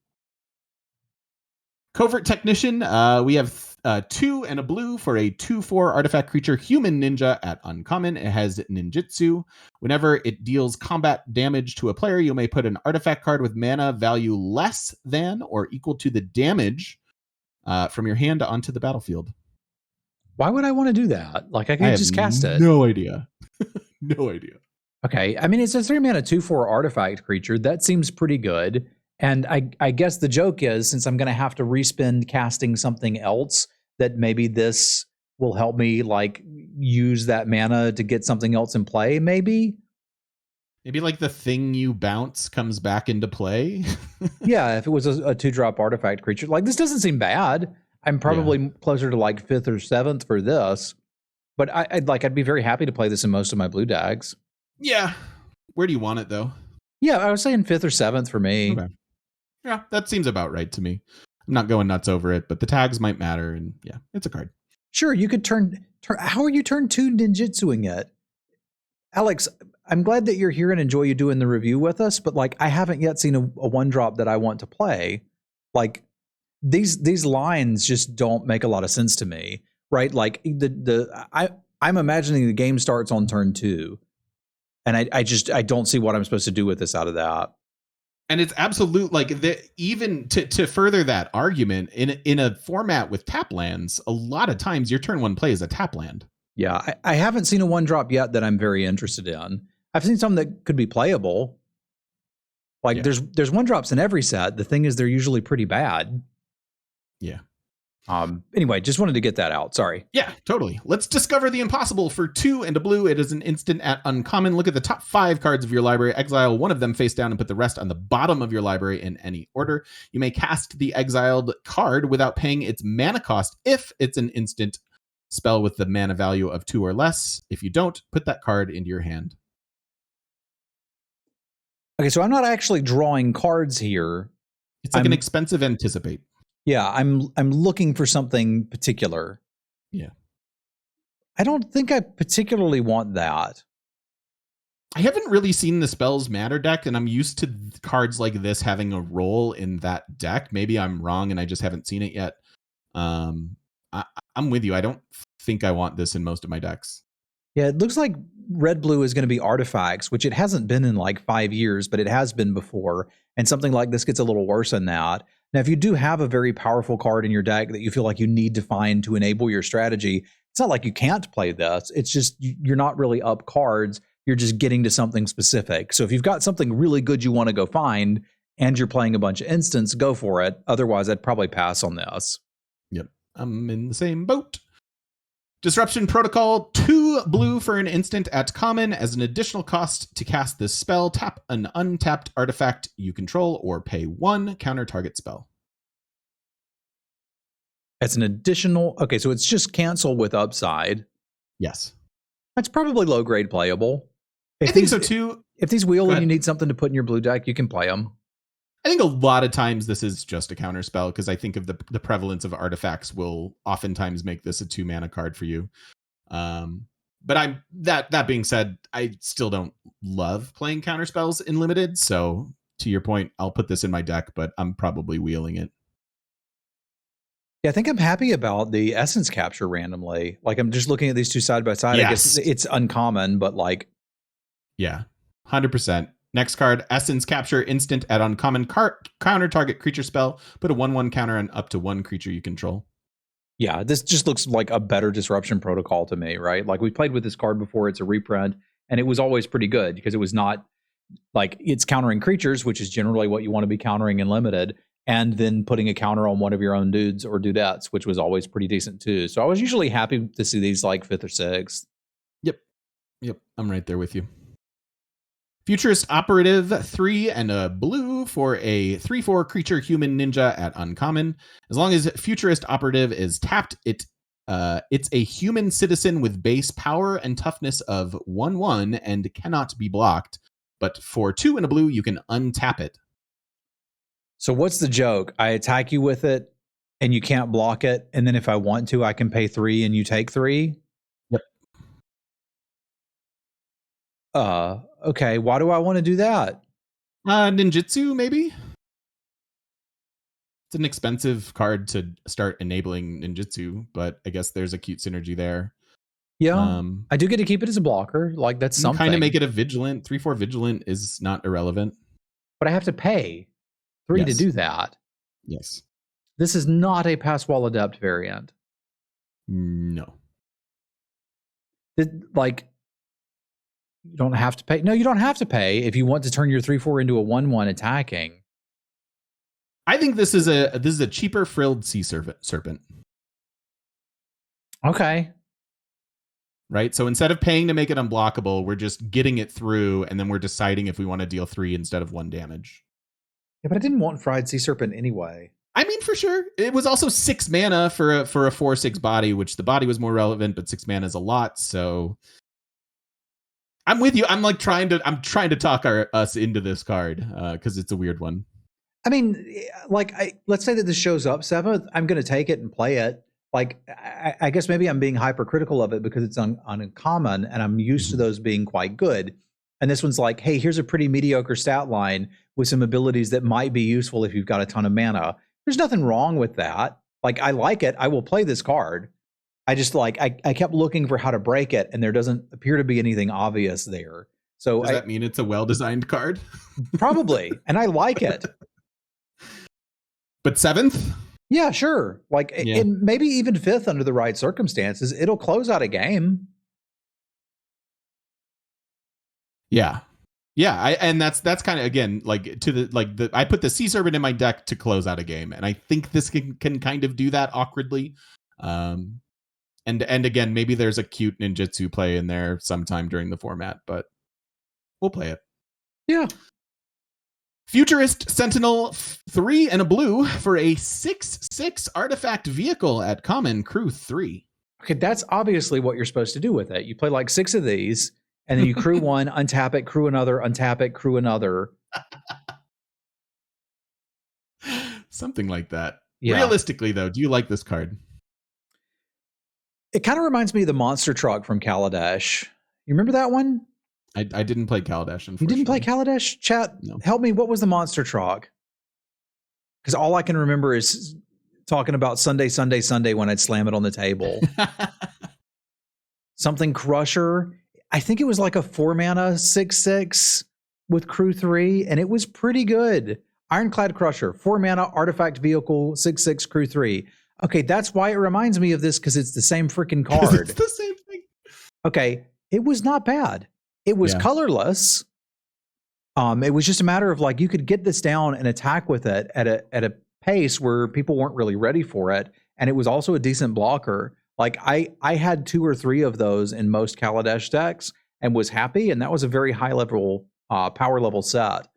S1: Covert Technician. We have 2 and a blue for a 2/4 artifact creature, human ninja at uncommon. It has ninjutsu. Whenever it deals combat damage to a player, you may put an artifact card with mana value less than or equal to the damage from your hand onto the battlefield.
S2: Why would I want to do that? Like, I could just cast it.
S1: No idea. No idea.
S2: Okay, I mean, it's a 3 mana 2/4 artifact creature. That seems pretty good. And I guess the joke is, since I'm going to have to respend casting something else, that maybe this will help me like use that mana to get something else in play. Maybe
S1: like the thing you bounce comes back into play.
S2: Yeah, if it was a 2-drop artifact creature, like this doesn't seem bad. I'm probably closer to like 5th or 7th for this, but I'd be very happy to play this in most of my blue decks.
S1: Yeah. Where do you want it though?
S2: Yeah, I was saying 5th or 7th for me.
S1: Okay. Yeah, that seems about right to me. I'm not going nuts over it, but the tags might matter, and yeah, it's a card.
S2: Sure, you could turn how are you turn 2 ninjutsuing it? Alex, I'm glad that you're here and enjoy you doing the review with us, but like I haven't yet seen a 1-drop that I want to play. Like these lines just don't make a lot of sense to me, right? Like I'm imagining the game starts on turn 2, and I don't see what I'm supposed to do with this out of that.
S1: And it's absolute, like, even to further that argument, in a format with tap lands, a lot of times your turn 1 play is a tap land.
S2: Yeah, I haven't seen a 1-drop yet that I'm very interested in. I've seen some that could be playable. Like there's 1-drops in every set. The thing is, they're usually pretty bad.
S1: Yeah.
S2: Anyway, just wanted to get that out. Sorry.
S1: Yeah, totally. Let's discover the impossible for 2 and a blue. It is an instant at uncommon. Look at the top 5 cards of your library. Exile 1 of them face down and put the rest on the bottom of your library in any order. You may cast the exiled card without paying its mana cost if it's an instant spell with the mana value of 2 or less. If you don't, put that card into your hand.
S2: Okay, so I'm not actually drawing cards here.
S1: It's like an expensive Anticipate.
S2: Yeah, I'm looking for something particular.
S1: Yeah.
S2: I don't think I particularly want that.
S1: I haven't really seen the Spells Matter deck, and I'm used to cards like this having a role in that deck. Maybe I'm wrong and I just haven't seen it yet. I'm with you. I don't think I want this in most of my decks.
S2: Yeah, it looks like red-blue is going to be artifacts, which it hasn't been in like 5 years, but it has been before. And something like this gets a little worse than that. Now, if you do have a very powerful card in your deck that you feel like you need to find to enable your strategy, it's not like you can't play this. It's just you're not really up cards. You're just getting to something specific. So if you've got something really good you want to go find and you're playing a bunch of instants, go for it. Otherwise, I'd probably pass on this.
S1: Yep. I'm in the same boat. Disruption Protocol, 2 blue for an instant at common. As an additional cost to cast this spell, tap an untapped artifact you control or pay 1 counter target spell.
S2: That's an additional... Okay, so it's just cancel with upside.
S1: Yes.
S2: That's probably low-grade playable.
S1: I think so too.
S2: If these wheel and you need something to put in your blue deck, you can play them.
S1: I think a lot of times this is just a counter spell because I think of the prevalence of artifacts will oftentimes make this a 2-mana card for you. But that being said, I still don't love playing counter spells in limited. So to your point, I'll put this in my deck, but I'm probably wheeling it.
S2: Yeah, I think I'm happy about the essence capture randomly. Like I'm just looking at these two side by side. Yes. I guess it's uncommon, but like.
S1: Yeah, 100%. Next card, Essence Capture, instant at uncommon counter target creature spell. Put a 1/1 counter on up to 1 creature you control.
S2: Yeah, this just looks like a better Disruption Protocol to me, right? Like we played with this card before, it's a reprint, and it was always pretty good because it was not like it's countering creatures, which is generally what you want to be countering in limited, and then putting a counter on one of your own dudes or dudettes, which was always pretty decent too. So I was usually happy to see these like 5th or 6th.
S1: Yep, I'm right there with you. Futurist Operative, 3 and a blue for a 3/4 creature human ninja at uncommon. As long as Futurist Operative is tapped, it's a human citizen with base power and toughness of 1/1 and cannot be blocked. But for 2 and a blue, you can untap it.
S2: So what's the joke? I attack you with it and you can't block it. And then if I want to, I can pay 3 and you take 3.
S1: Yep.
S2: Okay. Why do I want to do that?
S1: Ninjutsu, maybe? It's an expensive card to start enabling ninjutsu, but I guess there's a cute synergy there.
S2: Yeah. I do get to keep it as a blocker. Like that's something.
S1: Kind of make it a vigilant. 3/4 vigilant is not irrelevant.
S2: But I have to pay 3 to do that.
S1: Yes.
S2: This is not a Pass Wall Adept variant.
S1: No.
S2: Like, you don't have to pay. No, you don't have to pay if you want to turn your 3/4 into a 1/1 attacking.
S1: I think this is a cheaper frilled sea serpent.
S2: Okay.
S1: Right? So instead of paying to make it unblockable, we're just getting it through, and then we're deciding if we want to deal 3 instead of 1 damage.
S2: Yeah, but I didn't want Fried Sea Serpent anyway.
S1: I mean, for sure. It was also 6 mana for a 4/6 body, which the body was more relevant, but 6 mana is a lot, so I'm with you. I'm trying to talk us into this card because it's a weird one.
S2: I mean, like, let's say that this shows up 7th. I'm going to take it and play it. Like, I guess maybe I'm being hypercritical of it because it's uncommon, and I'm used to those being quite good. And this one's like, hey, here's a pretty mediocre stat line with some abilities that might be useful if you've got a ton of mana. There's nothing wrong with that. Like, I like it. I will play this card. I just like, I kept looking for how to break it, and there doesn't appear to be anything obvious there. So
S1: does that mean it's a well-designed card?
S2: Probably. And I like it.
S1: But 7th?
S2: Yeah, sure. Like, and maybe even 5th under the right circumstances. It'll close out a game.
S1: Yeah. And that's kind of, again, like I put the Sea Serpent in my deck to close out a game, and I think this can kind of do that awkwardly. And again, maybe there's a cute ninjutsu play in there sometime during the format, but we'll play it.
S2: Yeah.
S1: Futurist Sentinel, 3 and a blue for a 6/6 artifact vehicle at common, crew 3.
S2: Okay, that's obviously what you're supposed to do with it. You play like 6 of these, and then you crew one, untap it, crew another, untap it, crew another.
S1: Something like that.
S2: Yeah.
S1: Realistically, though, do you like this card?
S2: It kind of reminds me of the monster truck from Kaladesh. You remember that one?
S1: I didn't play Kaladesh, unfortunately.
S2: You didn't play Kaladesh? Chat,
S1: no.
S2: Help me. What was the monster truck? Because all I can remember is talking about Sunday when I'd slam it on the table. Something Crusher. I think it was like a 4-mana 6/6 with crew 3, and it was pretty good. Ironclad Crusher, 4-mana artifact vehicle, 6/6 crew 3. Okay, that's why it reminds me of this, because it's the same freaking card.
S1: It's the same thing.
S2: Okay, it was not bad. It was colorless. It was just a matter of like you could get this down and attack with it at a pace where people weren't really ready for it, and it was also a decent blocker. Like I had 2 or 3 of those in most Kaladesh decks and was happy, and that was a very high level power level set.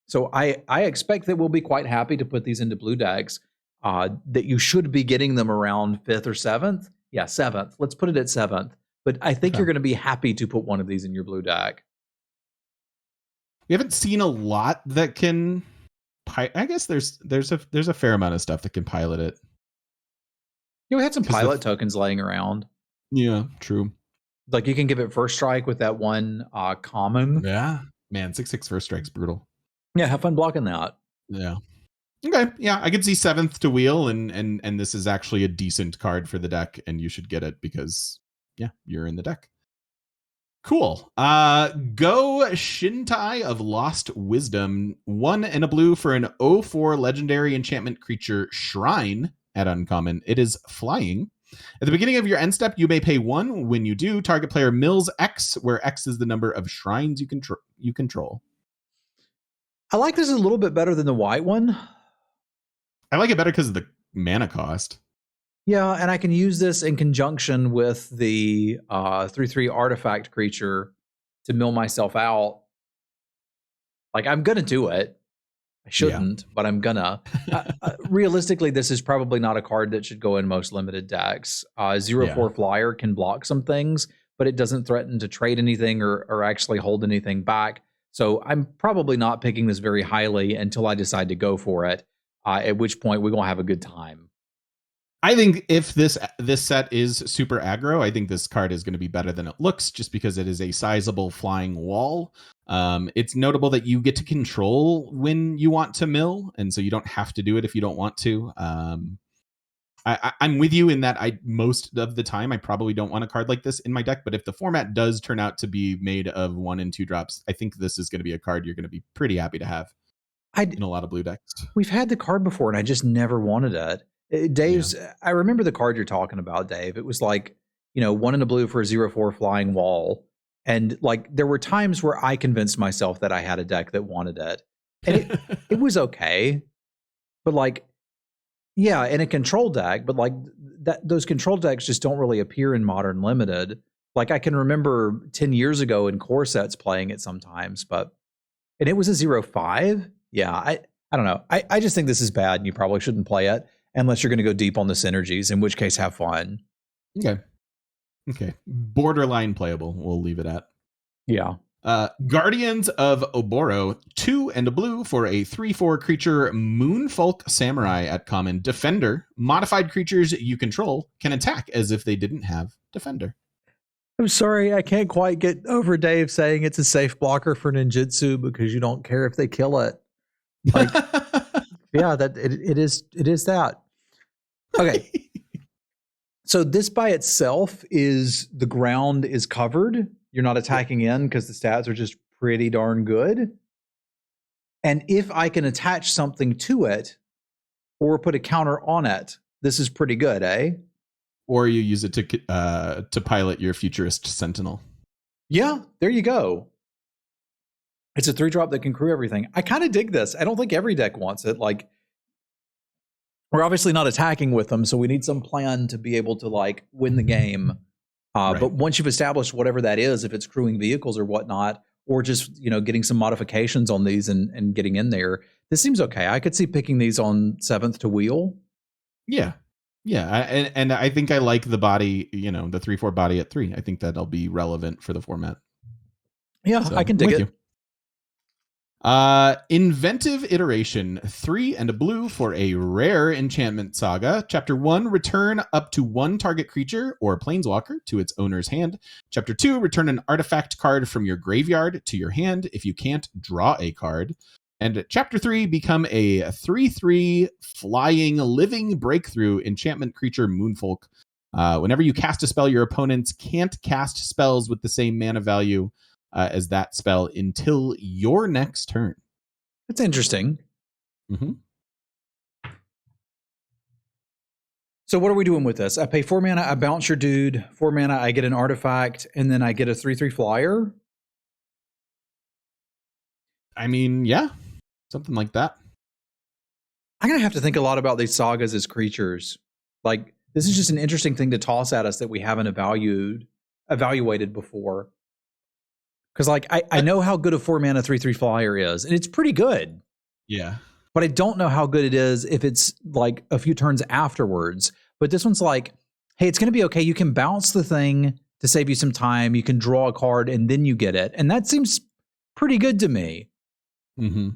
S2: So I expect that we'll be quite happy to put these into blue decks. That you should be getting them around 5th or 7th. Yeah, 7th. Let's put it at 7th. But I think you're going to be happy to put one of these in your blue deck.
S1: We haven't seen a lot that can. I guess there's a fair amount of stuff that can pilot it.
S2: We had some pilot tokens laying around.
S1: Yeah, true.
S2: Like you can give it first strike with that one common.
S1: Yeah, man, 6/6 first strike's brutal.
S2: Yeah, have fun blocking that.
S1: Yeah. Okay, yeah, I could see 7th to wheel, and this is actually a decent card for the deck, and you should get it because you're in the deck. Cool. Go Shintai of Lost Wisdom. 1 and a blue for an 0/4 legendary enchantment creature Shrine at uncommon. It is flying. At the beginning of your end step, you may pay 1. When you do, target player mills X, where X is the number of shrines you control.
S2: I like this a little bit better than the white one.
S1: I like it better because of the mana cost.
S2: Yeah, and I can use this in conjunction with the 3/3 artifact creature to mill myself out. Like, I'm going to do it. I shouldn't, but I'm gonna. Realistically, this is probably not a card that should go in most limited decks. 0/4 flyer can block some things, but it doesn't threaten to trade anything or actually hold anything back. So I'm probably not picking this very highly until I decide to go for it, at which point we're going to have a good time.
S1: I think if this set is super aggro, I think this card is going to be better than it looks just because it is a sizable flying wall. It's notable that you get to control when you want to mill, and so you don't have to do it if you don't want to. I'm with you in that most of the time I probably don't want a card like this in my deck, but if the format does turn out to be made of 1 and 2 drops, I think this is going to be a card you're going to be pretty happy to have in a lot of blue decks.
S2: We've had the card before, and I just never wanted it. Dave's, I remember the card you're talking about, Dave. It was like, 1 in a blue for a 0/4 flying wall. And like, there were times where I convinced myself that I had a deck that wanted it. And it was okay. But like, yeah, in a control deck, but like those control decks just don't really appear in Modern Limited. Like I can remember 10 years ago in core sets playing it sometimes, and it was a 0/5. Yeah, I don't know. I just think this is bad and you probably shouldn't play it unless you're going to go deep on the synergies, in which case have fun.
S1: Okay. Borderline playable. We'll leave it at.
S2: Yeah.
S1: Guardians of Oboro, 2 and a blue for a 3/4 creature Moonfolk Samurai at common. Defender. Modified creatures you control can attack as if they didn't have Defender.
S2: I'm sorry, I can't quite get over Dave saying it's a safe blocker for ninjutsu because you don't care if they kill it. Like, yeah, that it is that. Okay. So this by itself is the ground is covered. You're not attacking in because the stats are just pretty darn good. And if I can attach something to it or put a counter on it, this is pretty good, eh?
S1: Or you use it to pilot your futurist Sentinel.
S2: Yeah, there you go. It's a 3-drop that can crew everything. I kind of dig this. I don't think every deck wants it. Like, we're obviously not attacking with them, so we need some plan to be able to like win the game. Right. But once you've established whatever that is, if it's crewing vehicles or whatnot, or just getting some modifications on these and getting in there, this seems okay. I could see picking these on 7th to wheel.
S1: Yeah. And I think I like the body, the 3/4 body at 3. I think that'll be relevant for the format.
S2: Yeah, so, I can dig it.
S1: Inventive Iteration, 3 and a blue for a rare enchantment saga. Chapter 1, return up to 1 target creature or planeswalker to its owner's hand. Chapter 2, return an artifact card from your graveyard to your hand. If you can't, draw a card. And Chapter 3, become a 3/3 flying living breakthrough enchantment creature Moonfolk. Whenever you cast a spell, your opponents can't cast spells with the same mana value as that spell until your next turn.
S2: That's interesting.
S1: Mm-hmm.
S2: So what are we doing with this? I pay 4 mana, I bounce your dude. 4 mana, I get an artifact, and then I get a 3/3 flyer?
S1: I mean, yeah. Something like that.
S2: I'm going to have to think a lot about these sagas as creatures. Like, This is just an interesting thing to toss at us that we haven't evaluated before. Because like I know how good a 4-mana 3/3 flyer is, and it's pretty good.
S1: Yeah.
S2: But I don't know how good it is if it's like a few turns afterwards. But this one's like, hey, it's going to be okay. You can bounce the thing to save you some time. You can draw a card and then you get it. And that seems pretty good to me.
S1: Mm-hmm.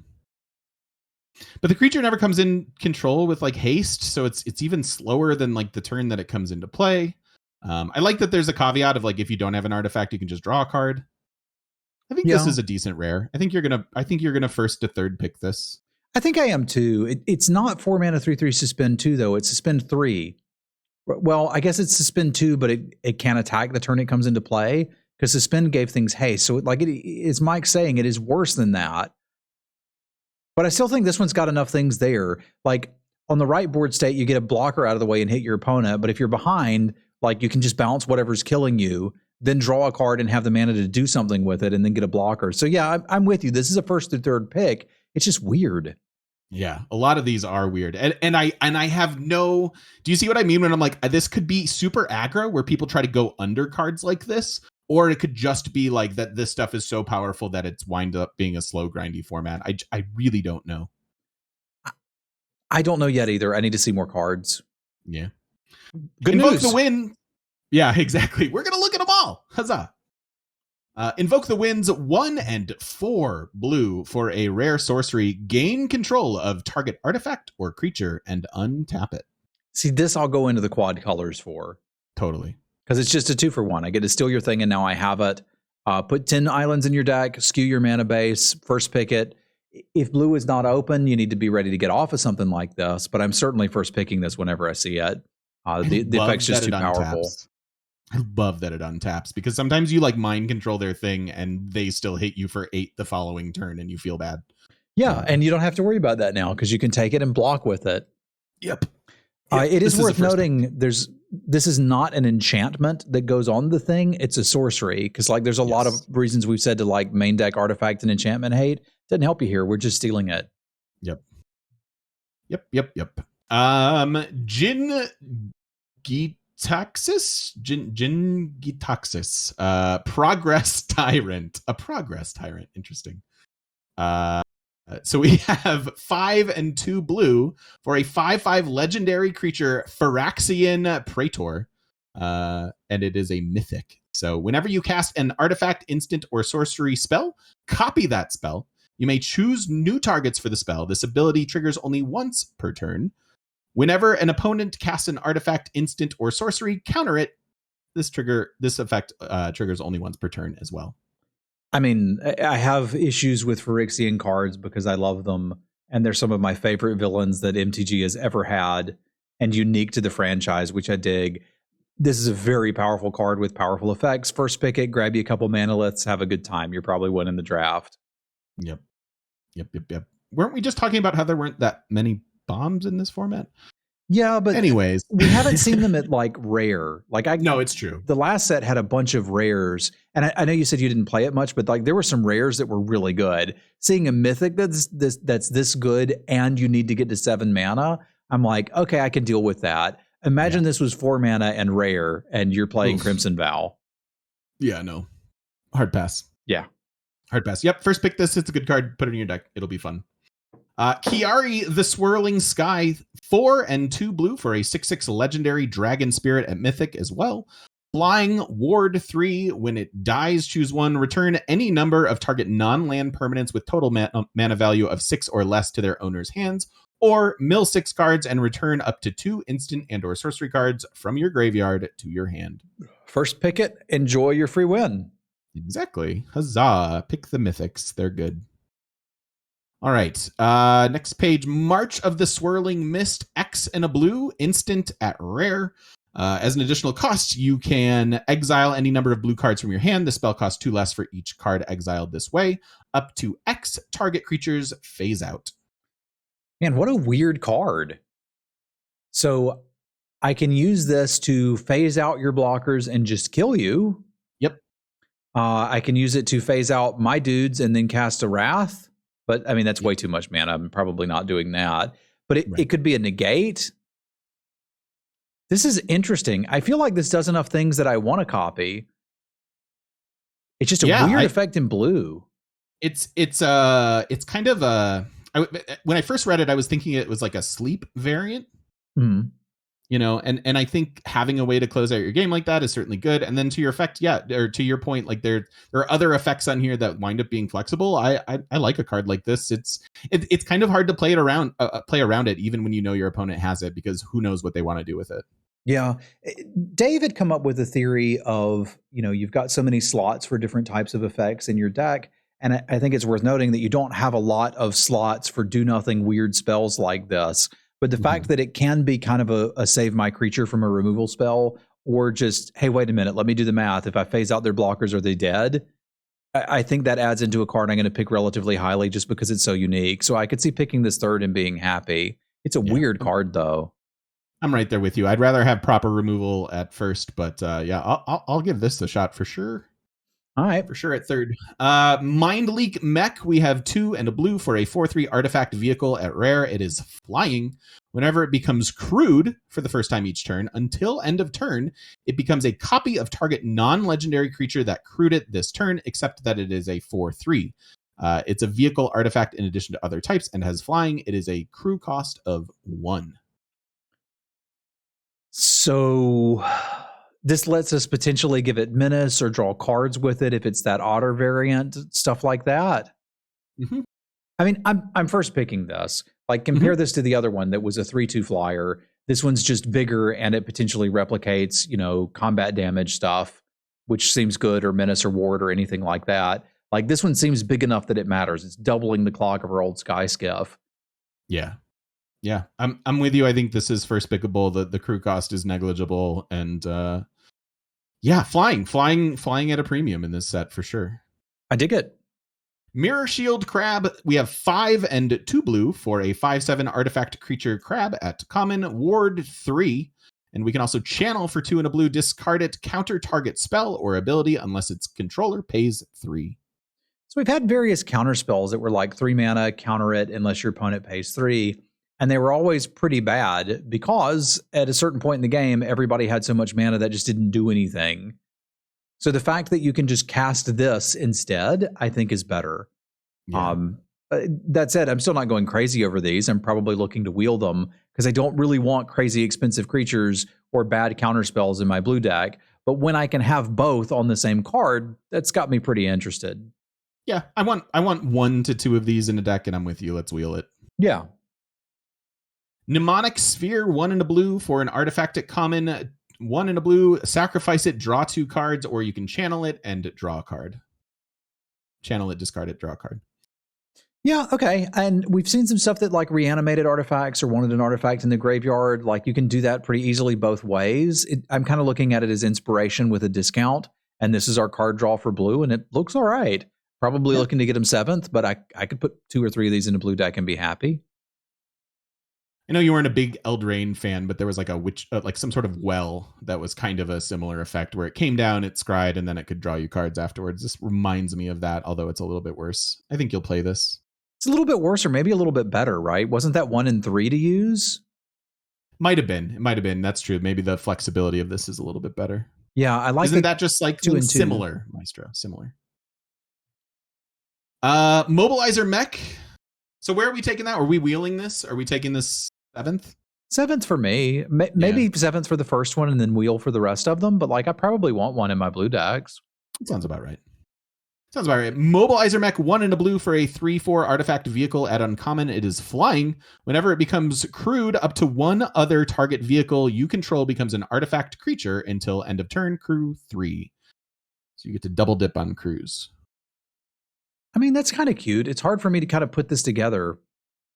S1: But the creature never comes in control with like haste, so it's even slower than like the turn that it comes into play. I like that there's a caveat of like if you don't have an artifact, you can just draw a card. I think this is a decent rare. I think you're gonna first to third pick this.
S2: I think I am too. It's not 4-mana 3/3 suspend 2 though. It's suspend 3. Well, I guess it's suspend 2, but it can attack the turn it comes into play because suspend gave things haste. So like it's Mike saying it is worse than that. But I still think this one's got enough things there. Like on the right board state, you get a blocker out of the way and hit your opponent. But if you're behind, like you can just bounce whatever's killing you, then draw a card and have the mana to do something with it and then get a blocker. So yeah, I'm with you. This is a first to third pick. It's just weird.
S1: Yeah, a lot of these are weird. And I have no, do you see what I mean when I'm like, this could be super aggro where people try to go under cards like this, or it could just be like that this stuff is so powerful that it's wind up being a slow grindy format. I really don't know.
S2: I don't know yet either. I need to see more cards.
S1: Yeah.
S2: Good
S1: Invoke
S2: news.
S1: the Wind. Yeah, exactly. We're going to look at them all. Huzzah. Invoke the Winds 1 and 4 blue for a rare sorcery. Gain control of target artifact or creature and untap it.
S2: See, this I'll go into the quad colors for.
S1: Totally.
S2: Because it's just a 2-for-1. I get to steal your thing and now I have it. Put 10 islands in your deck, skew your mana base, first pick it. If blue is not open, you need to be ready to get off of something like this. But I'm certainly first picking this whenever I see it. The effect's just too powerful.
S1: I love that it untaps because sometimes you like mind control their thing and they still hit you for 8 the following turn and you feel bad.
S2: Yeah, and you don't have to worry about that now because you can take it and block with it.
S1: Yep.
S2: It is worth noting this is not an enchantment that goes on the thing. It's a sorcery because like there's a lot of reasons we've said to like main deck artifact and enchantment hate. Doesn't help you here. We're just stealing it.
S1: Yep. Jin Gitaxis, Progress Tyrant. A Progress Tyrant. Interesting. So we have 5 and 2 blue for a 5/5 legendary creature, Phyraxian Praetor. And it is a mythic. So whenever you cast an artifact, instant, or sorcery spell, copy that spell. You may choose new targets for the spell. This ability triggers only once per turn. Whenever an opponent casts an artifact, instant, or sorcery, counter it. This effect triggers only once per turn as well.
S2: I mean, I have issues with Phyrexian cards because I love them, and they're some of my favorite villains that MTG has ever had, and unique to the franchise, which I dig. This is a very powerful card with powerful effects. First pick it, grab you a couple manoliths, have a good time. You're probably winning the draft.
S1: Yep. Weren't we just talking about how there weren't that many bombs in this format?
S2: Yeah, but
S1: anyways,
S2: we haven't seen them at like rare.
S1: No, it's true.
S2: The last set had a bunch of rares, and I know you said you didn't play it much, but like there were some rares that were really good. Seeing a mythic that's this good, and you need to get to 7 mana, I'm like, okay, I can deal with that. Imagine this was 4 mana and rare, and you're playing Crimson Vow.
S1: Yeah, no, hard pass.
S2: Yeah.
S1: Hard pass. Yep. First pick this. It's a good card. Put it in your deck. It'll be fun. Kiari, the Swirling Sky, 4 and 2 blue for a 6/6 legendary dragon spirit at Mythic as well. Flying Ward 3. When it dies, choose 1. Return any number of target non-land permanents with total mana value of 6 or less to their owner's hands. Or mill 6 cards and return up to 2 instant and or sorcery cards from your graveyard to your hand.
S2: First pick it. Enjoy your free win.
S1: Exactly. Huzzah. Pick the mythics. They're good. All right. Next page. March of the Swirling Mist. X and a blue. Instant at rare. As an additional cost, you can exile any number of blue cards from your hand. The spell costs 2 less for each card exiled this way. Up to X target creatures phase out.
S2: Man, what a weird card. So I can use this to phase out your blockers and just kill you.
S1: Yep.
S2: I can use it to phase out my dudes and then cast a Wrath. But I mean, that's way too much mana. I'm probably not doing that. But it could be a negate. This is interesting. I feel like this does enough things that I want to copy. It's just a weird effect in blue.
S1: It's kind of when I first read it, I was thinking it was like a sleep variant.
S2: Mm.
S1: You know, and I think having a way to close out your game like that is certainly good. And then to your effect, or to your point, like there are other effects on here that wind up being flexible. I like a card like this. It's kind of hard to play around it, even when you know your opponent has it, because who knows what they want to do with it.
S2: Yeah. Dave had come up with a theory of, you've got so many slots for different types of effects in your deck. And I think it's worth noting that you don't have a lot of slots for do nothing weird spells like this. But the fact that it can be kind of a save my creature from a removal spell, or just, hey, wait a minute, let me do the math. If I phase out their blockers, are they dead? I think that adds into a card I'm going to pick relatively highly just because it's so unique. So I could see picking this third and being happy. It's a weird card, though.
S1: I'm right there with you. I'd rather have proper removal at first, but I'll give this a shot for sure.
S2: All right.
S1: For sure at third. Mind Leak Mech. We have 2 and a blue for a 4/3 artifact vehicle at rare. It is flying. Whenever it becomes crewed for the first time each turn, until end of turn, it becomes a copy of target non-legendary creature that crewed it this turn, except that it is a 4/3. It's a vehicle artifact in addition to other types and has flying. It is a crew cost of 1.
S2: So this lets us potentially give it menace or draw cards with it if it's that otter variant, stuff like that.
S1: Mm-hmm.
S2: I mean, I'm first picking this. Like, compare this to the other one that was a 3/2 flyer. This one's just bigger and it potentially replicates, combat damage stuff, which seems good, or menace or ward or anything like that. Like, this one seems big enough that it matters. It's doubling the clock of our old Sky Skiff.
S1: Yeah. Yeah, I'm with you. I think this is first pickable. The crew cost is negligible, and flying at a premium in this set for sure.
S2: I dig it.
S1: Mirror Shield Crab. We have 5 and 2 blue for a 5/7 artifact creature crab at common, ward 3. And we can also channel for 2 and a blue, discard it, counter target spell or ability unless its controller pays 3.
S2: So we've had various counter spells that were like 3 mana, counter it unless your opponent pays 3. And they were always pretty bad because at a certain point in the game, everybody had so much mana that just didn't do anything. So the fact that you can just cast this instead, I think is better. Yeah. That said, I'm still not going crazy over these. I'm probably looking to wheel them because I don't really want crazy expensive creatures or bad counter spells in my blue deck. But when I can have both on the same card, that's got me pretty interested.
S1: Yeah, I want 1 to 2 of these in a deck, and I'm with you. Let's wheel it.
S2: Yeah.
S1: Mnemonic Sphere, 1 and a blue for an artifact at common, 1 and a blue, sacrifice it, draw 2 cards, or you can channel it and draw a card. Channel it, discard it, draw a card.
S2: Yeah, okay. And we've seen some stuff that like reanimated artifacts or wanted an artifact in the graveyard. Like, you can do that pretty easily both ways. I'm kind of looking at it as inspiration with a discount. And this is our card draw for blue, and it looks all right. Probably looking to get him 7th, but I could put 2 or 3 of these in a blue deck and be happy.
S1: I know you weren't a big Eldraine fan, but there was like a witch, like some sort of well that was kind of a similar effect where it came down, it scryed, and then it could draw you cards afterwards. This reminds me of that, although it's a little bit worse. I think you'll play this.
S2: It's a little bit worse, or maybe a little bit better, right? Wasn't that 1 and 3 to use?
S1: Might have been. It might have been. That's true. Maybe the flexibility of this is a little bit better.
S2: Yeah, I like.
S1: Isn't that just like 2 and 2? Similar, Maestro? Similar. Mobilizer Mech. So where are we taking that? Are we wheeling this? Are we taking this 7th?
S2: 7th for me. Maybe 7th for the first one and then wheel for the rest of them. But like, I probably want 1 in my blue decks.
S1: That sounds about right. Mobilizer Mech, 1 and a blue for a 3/4 artifact vehicle at uncommon. It is flying. Whenever it becomes crewed, up to 1 other target vehicle you control becomes an artifact creature until end of turn, crew 3. So you get to double dip on crews.
S2: I mean, that's kind of cute. It's hard for me to kind of put this together.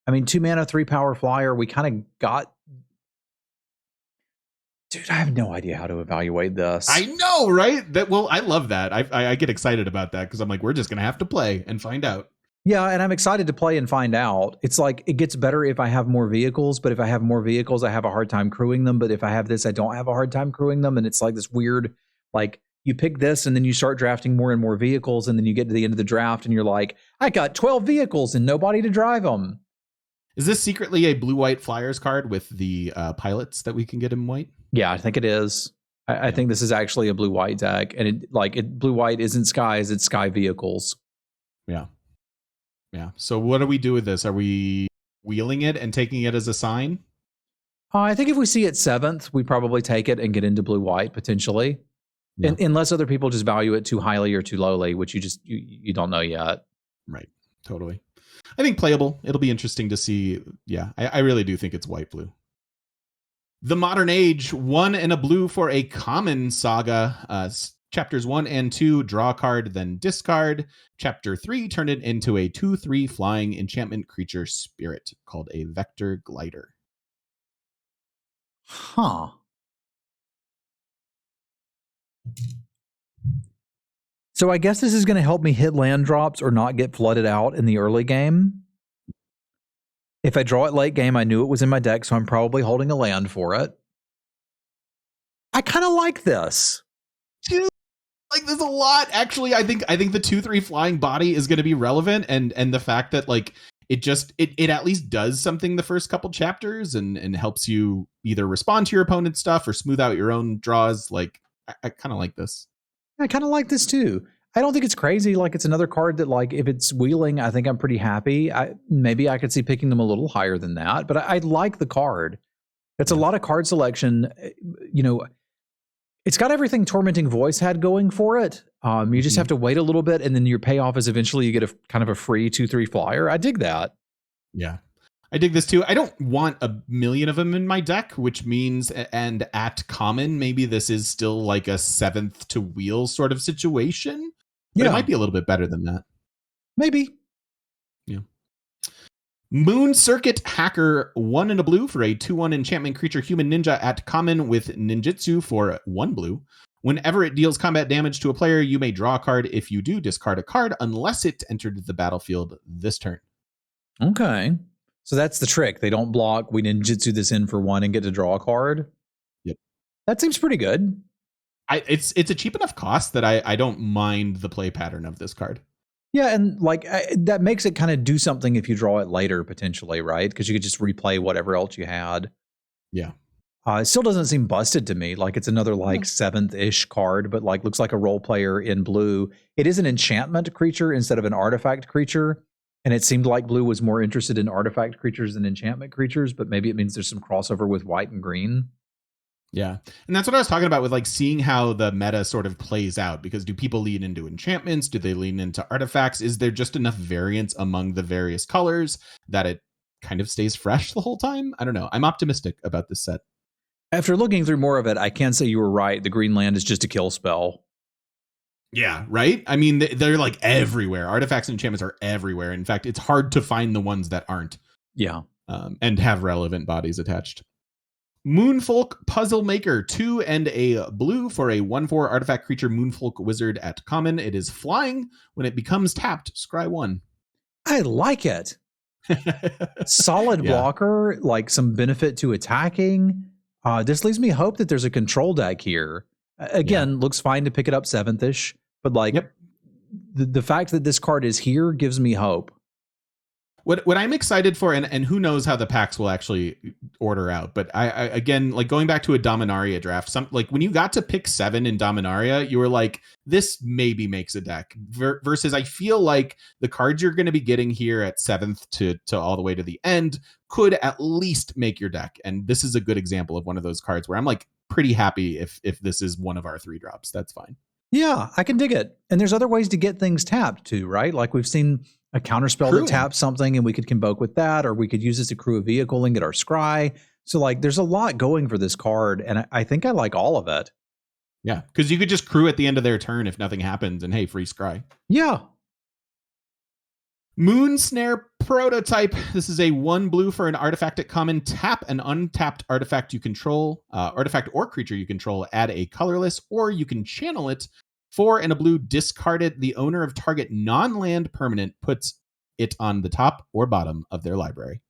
S2: I mean, 2 mana, 3 power flyer. We kind of got... Dude, I have no idea how to evaluate this.
S1: I know, right? I love that. I get excited about that because I'm like, we're just going to have to play and find out.
S2: Yeah, and I'm excited to play and find out. It's like, it gets better if I have more vehicles, but if I have more vehicles, I have a hard time crewing them. But if I have this, I don't have a hard time crewing them. And it's like this weird, like, you pick this and then you start drafting more and more vehicles, and then you get to the end of the draft and you're like, I got 12 vehicles and nobody to drive them.
S1: Is this secretly a blue-white Flyers card with the pilots that we can get in white?
S2: Yeah, I think it is. I think this is actually a blue-white deck, and blue-white isn't skies; it's sky vehicles.
S1: Yeah. So what do we do with this? Are we wheeling it and taking it as a sign?
S2: I think if we see it 7th, we probably take it and get into blue-white potentially, unless other people just value it too highly or too lowly, which you don't know yet.
S1: Right. Totally. I think playable. It'll be interesting to see. Yeah, I really do think it's white-blue. The Modern Age, 1 and a blue for a common saga. Chapters 1 and 2, draw a card, then discard. Chapter 3, turn it into a 2/3 flying enchantment creature spirit called a Vector Glider.
S2: Huh. So I guess this is going to help me hit land drops or not get flooded out in the early game. If I draw it late game, I knew it was in my deck, so I'm probably holding a land for it. I kind of like this.
S1: Like, there's a lot. Actually, I think the 2/3 flying body is going to be relevant, and the fact that like it at least does something the first couple chapters and helps you either respond to your opponent's stuff or smooth out your own draws. Like, I kind of like this.
S2: I kind of like this too. I don't think it's crazy. Like, it's another card that, like, if it's wheeling, I think I'm pretty happy. Maybe I could see picking them a little higher than that, but I like the card. It's a lot of card selection. You know, it's got everything Tormenting Voice had going for it. You just have to wait a little bit, and then your payoff is eventually you get a kind of a free 2/3 flyer. I dig that.
S1: Yeah. I dig this too. I don't want a million of them in my deck, which means, and at common, maybe this is still like a 7th to wheel sort of situation. But it might be a little bit better than that.
S2: Maybe.
S1: Yeah. Moon Circuit Hacker, 1 and a blue for a 2/1 enchantment creature human ninja at common with ninjutsu for 1 blue. Whenever it deals combat damage to a player, you may draw a card. If you do, discard a card unless it entered the battlefield this turn.
S2: Okay. So that's the trick. They don't block. We ninjutsu this in for 1 and get to draw a card.
S1: Yep.
S2: That seems pretty good.
S1: It's a cheap enough cost that I don't mind the play pattern of this card.
S2: Yeah, and like that makes it kind of do something if you draw it later potentially, right? Because you could just replay whatever else you had.
S1: Yeah.
S2: It still doesn't seem busted to me. Like, it's another like 7th-ish card, but like looks like a role player in blue. It is an enchantment creature instead of an artifact creature. And it seemed like blue was more interested in artifact creatures than enchantment creatures, but maybe it means there's some crossover with white and green.
S1: Yeah. And that's what I was talking about with like seeing how the meta sort of plays out, because do people lean into enchantments? Do they lean into artifacts? Is there just enough variance among the various colors that it kind of stays fresh the whole time? I don't know. I'm optimistic about this set.
S2: After looking through more of it, I can say you were right. The green land is just a kill spell.
S1: Yeah, right? I mean, they're like everywhere. Artifacts and enchantments are everywhere. In fact, it's hard to find the ones that aren't.
S2: Yeah.
S1: And have relevant bodies attached. Moonfolk Puzzle Maker, 2 and a blue for a 1/4 artifact creature Moonfolk Wizard at common. It is flying. When it becomes tapped, scry 1.
S2: I like it. Solid blocker, like some benefit to attacking. This leaves me hope that there's a control deck here. Again, looks fine to pick it up 7th-ish, but like the fact that this card is here gives me hope.
S1: What I'm excited for, and who knows how the packs will actually order out, but I again, like going back to a Dominaria draft, like when you got to pick 7 in Dominaria, you were like, this maybe makes a deck. Versus I feel like the cards you're going to be getting here at 7th to all the way to the end could at least make your deck. And this is a good example of one of those cards where I'm like pretty happy if this is one of our 3 drops. That's fine.
S2: Yeah, I can dig it. And there's other ways to get things tapped too, right? Like we've seen a counterspell that taps something and we could convoke with that, or we could use this to crew a vehicle and get our scry. So like there's a lot going for this card, and I think I like all of it.
S1: Yeah, because you could just crew at the end of their turn if nothing happens, and hey, free scry.
S2: Yeah.
S1: Moonsnare Prototype. This is a 1 blue for an artifact at common. Tap an untapped artifact you control, artifact or creature you control, add a colorless, or you can channel it. 4 and a blue, discard it. The owner of target non-land permanent puts it on the top or bottom of their library.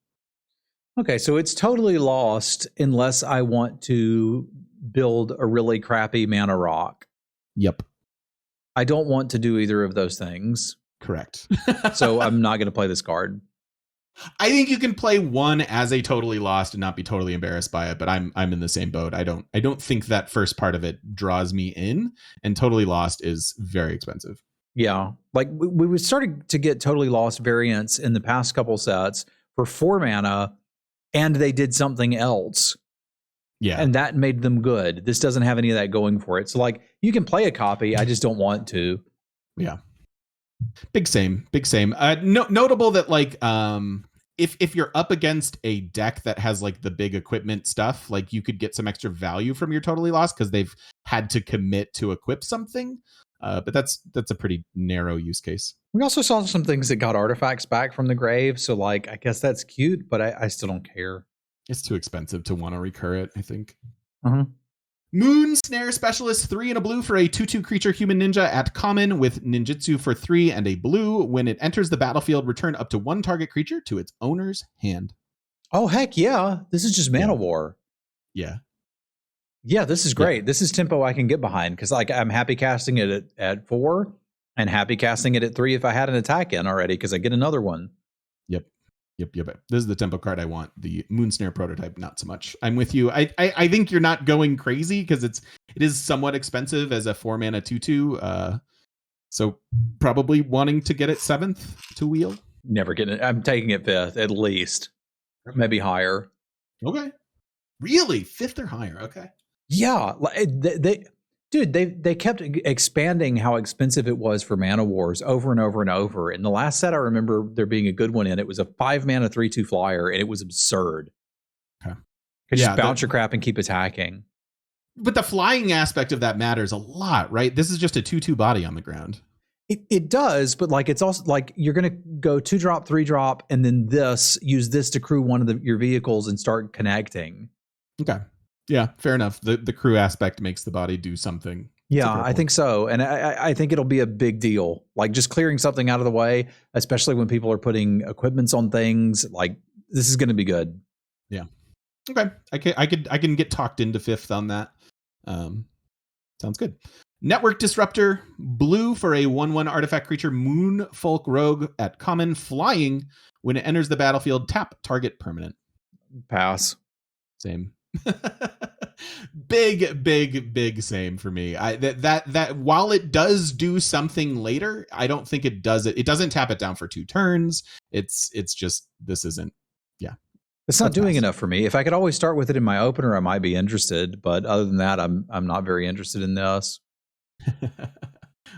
S2: Okay, so it's totally lost unless I want to build a really crappy mana rock.
S1: Yep.
S2: I don't want to do either of those things.
S1: Correct.
S2: So I'm not going to play this card.
S1: I think you can play one as a totally lost and not be totally embarrassed by it, but I'm in the same boat. I don't think that first part of it draws me in, and totally lost is very expensive.
S2: Yeah. Like we started to get totally lost variants in the past couple sets for 4 mana, and they did something else.
S1: Yeah.
S2: And that made them good. This doesn't have any of that going for it. So like you can play a copy, I just don't want to.
S1: Yeah. Big same. Notable that like if you're up against a deck that has like the big equipment stuff, like you could get some extra value from your totally lost because they've had to commit to equip something. But that's a pretty narrow use case.
S2: We also saw some things that got artifacts back from the grave. So like I guess that's cute, but I still don't care.
S1: It's too expensive to want to recur it, I think.
S2: Uh-huh.
S1: Moon Snare Specialist, 3 and a blue for a 2/2 creature human ninja at common with ninjutsu for 3 and a blue. When it enters the battlefield, return up to 1 target creature to its owner's hand.
S2: Oh, heck yeah. This is just Mana War.
S1: Yeah.
S2: Yeah, this is great.
S1: Yeah.
S2: This is tempo I can get behind because like I'm happy casting it at 4 and happy casting it at 3 if I had an attack in already because I get another one.
S1: Yep. This is the tempo card I want. The Moon Snare prototype, not so much. I'm with you. I think you're not going crazy because it is somewhat expensive as a 4 mana 2/2. So probably wanting to get it 7th to wheel.
S2: Never getting it. I'm taking it 5th at least, maybe higher.
S1: Okay. Really, 5th or higher? Okay.
S2: Yeah, they kept expanding how expensive it was for Mana Wars over and over and over. In the last set, I remember there being a good one in. It was a 5 mana 3/2 flyer, and it was absurd.
S1: Okay.
S2: Just bounce your crap and keep attacking.
S1: But the flying aspect of that matters a lot, right? This is just a 2/2 body on the ground.
S2: It does, but like it's also like you're gonna go 2-drop, 3-drop, and then use this to crew one of your vehicles and start connecting.
S1: Okay. Yeah, fair enough. The crew aspect makes the body do something.
S2: Yeah, I think so. And I think it'll be a big deal. Like just clearing something out of the way, especially when people are putting equipments on things, like this is going to be good.
S1: Yeah. Okay. I can get talked into 5th on that. Sounds good. Network Disruptor, blue for a 1/1 artifact creature, Moon Folk Rogue at common, flying. When it enters the battlefield, tap target permanent.
S2: Pass.
S1: Same. big same for me. That while it does do something later, I don't think it does it. It doesn't tap it down for 2 turns. It's just this isn't. Yeah,
S2: it's not doing enough for me. If I could always start with it in my opener, I might be interested. But other than that, I'm not very interested in this.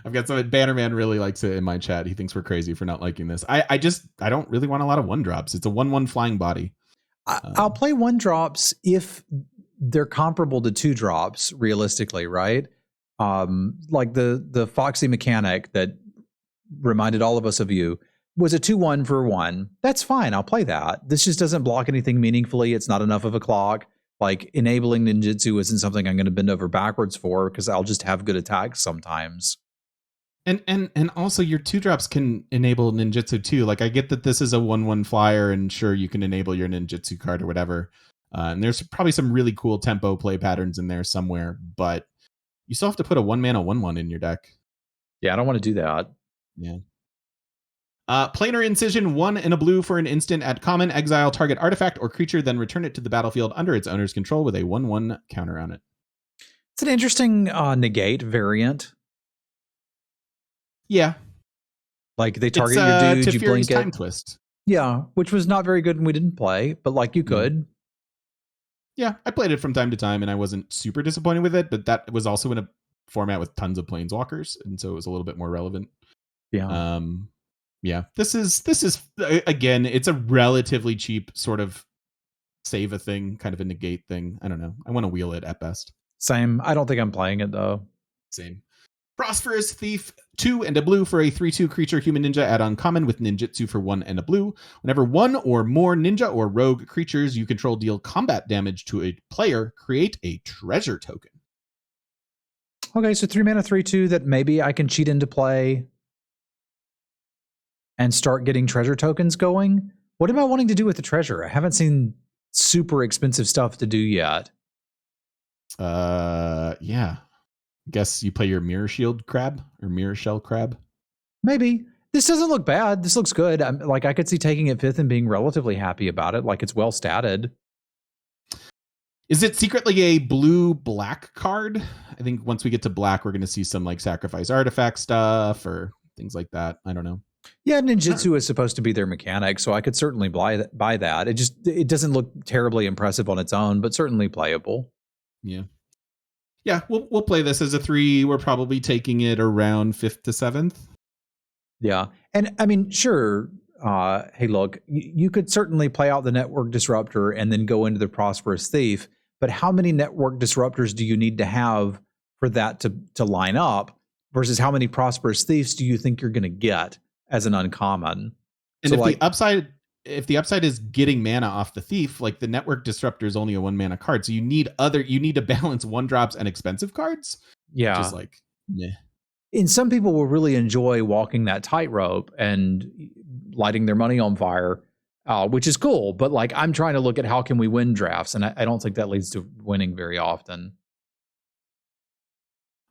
S1: I've got some Bannerman really likes it in my chat. He thinks we're crazy for not liking this. I don't really want a lot of 1-drops. It's a 1/1 flying body.
S2: I'll play 1-drops if they're comparable to 2-drops realistically, right? Like the Foxy mechanic that reminded all of us of you was a 2/1 for 1. That's fine. I'll play that. This just doesn't block anything meaningfully. It's not enough of a clock. Like enabling ninjutsu isn't something I'm going to bend over backwards for because I'll just have good attacks sometimes.
S1: And also your 2-drops can enable ninjutsu too. Like I get that this is a 1/1 flyer, and sure you can enable your ninjutsu card or whatever. And there's probably some really cool tempo play patterns in there somewhere, but you still have to put a 1 mana 1/1 in your deck.
S2: Yeah, I don't want to do that.
S1: Yeah. Planar Incision, 1 and a blue for an instant at common, exile target artifact or creature, then return it to the battlefield under its owner's control with a 1/1 counter on it.
S2: It's an interesting negate variant.
S1: Yeah.
S2: Like they target your dude, you blink it.
S1: Time Twist.
S2: Yeah, which was not very good and we didn't play, but like you could.
S1: Yeah, I played it from time to time and I wasn't super disappointed with it, but that was also in a format with tons of planeswalkers, and so it was a little bit more relevant.
S2: Yeah.
S1: Yeah. This is again, it's a relatively cheap sort of save a thing, kind of a negate thing. I don't know. I want to wheel it at best.
S2: Same. I don't think I'm playing it though.
S1: Same. Prosperous Thief, 2 and a blue for a 3/2 creature human ninja at uncommon with ninjutsu for 1 and a blue. Whenever 1 or more ninja or rogue creatures you control deal combat damage to a player, create a treasure token.
S2: Okay, so 3 mana 3/2 that maybe I can cheat into play and start getting treasure tokens going. What am I wanting to do with the treasure? I haven't seen super expensive stuff to do yet.
S1: Yeah. Guess you play your Mirror Shield crab or Mirror Shell crab.
S2: Maybe. This doesn't look bad. This looks good. I could see taking it 5th and being relatively happy about it. Like, it's well statted.
S1: Is it secretly a blue-black card? I think once we get to black, we're going to see some like sacrifice artifact stuff or things like that. I don't know.
S2: Yeah, Ninjutsu is supposed to be their mechanic, so I could certainly buy that. It doesn't look terribly impressive on its own, but certainly playable.
S1: Yeah. Yeah, we'll play this as a 3. We're probably taking it around 5th to 7th.
S2: Yeah. And I mean, sure, hey, look, you could certainly play out the Network Disruptor and then go into the Prosperous Thief, but how many Network Disruptors do you need to have for that to line up versus how many Prosperous Thieves do you think you're going to get as an uncommon?
S1: And so if the upside is getting mana off the thief, like the Network Disruptor is only a 1 mana card, so you need to balance 1-drops and expensive cards.
S2: Yeah.
S1: Just like, meh.
S2: And some people will really enjoy walking that tightrope and lighting their money on fire, which is cool. But like, I'm trying to look at how can we win drafts, and I don't think that leads to winning very often.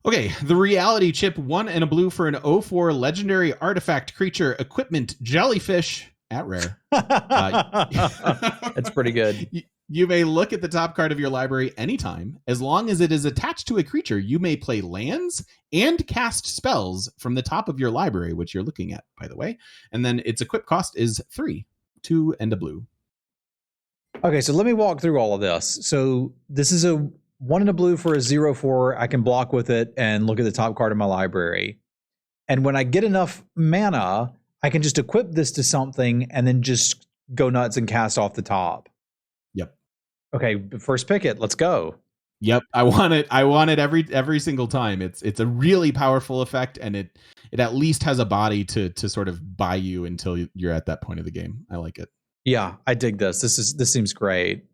S1: Okay, the reality chip, 1 and a blue for an 0/4 legendary artifact creature equipment jellyfish at rare.
S2: That's pretty good.
S1: You may look at the top card of your library anytime. As long as it is attached to a creature, you may play lands and cast spells from the top of your library, which you're looking at, by the way. And then its equip cost is 3, 2 and a blue.
S2: Okay, so let me walk through all of this. So this is a 1 and a blue for a 0/4. I can block with it and look at the top card of my library. And when I get enough mana, I can just equip this to something and then just go nuts and cast off the top.
S1: Yep.
S2: Okay, first pick it. Let's go.
S1: Yep, I want it every single time. It's a really powerful effect, and it at least has a body to sort of buy you until you're at that point of the game. I like it.
S2: Yeah, I dig this. This seems great.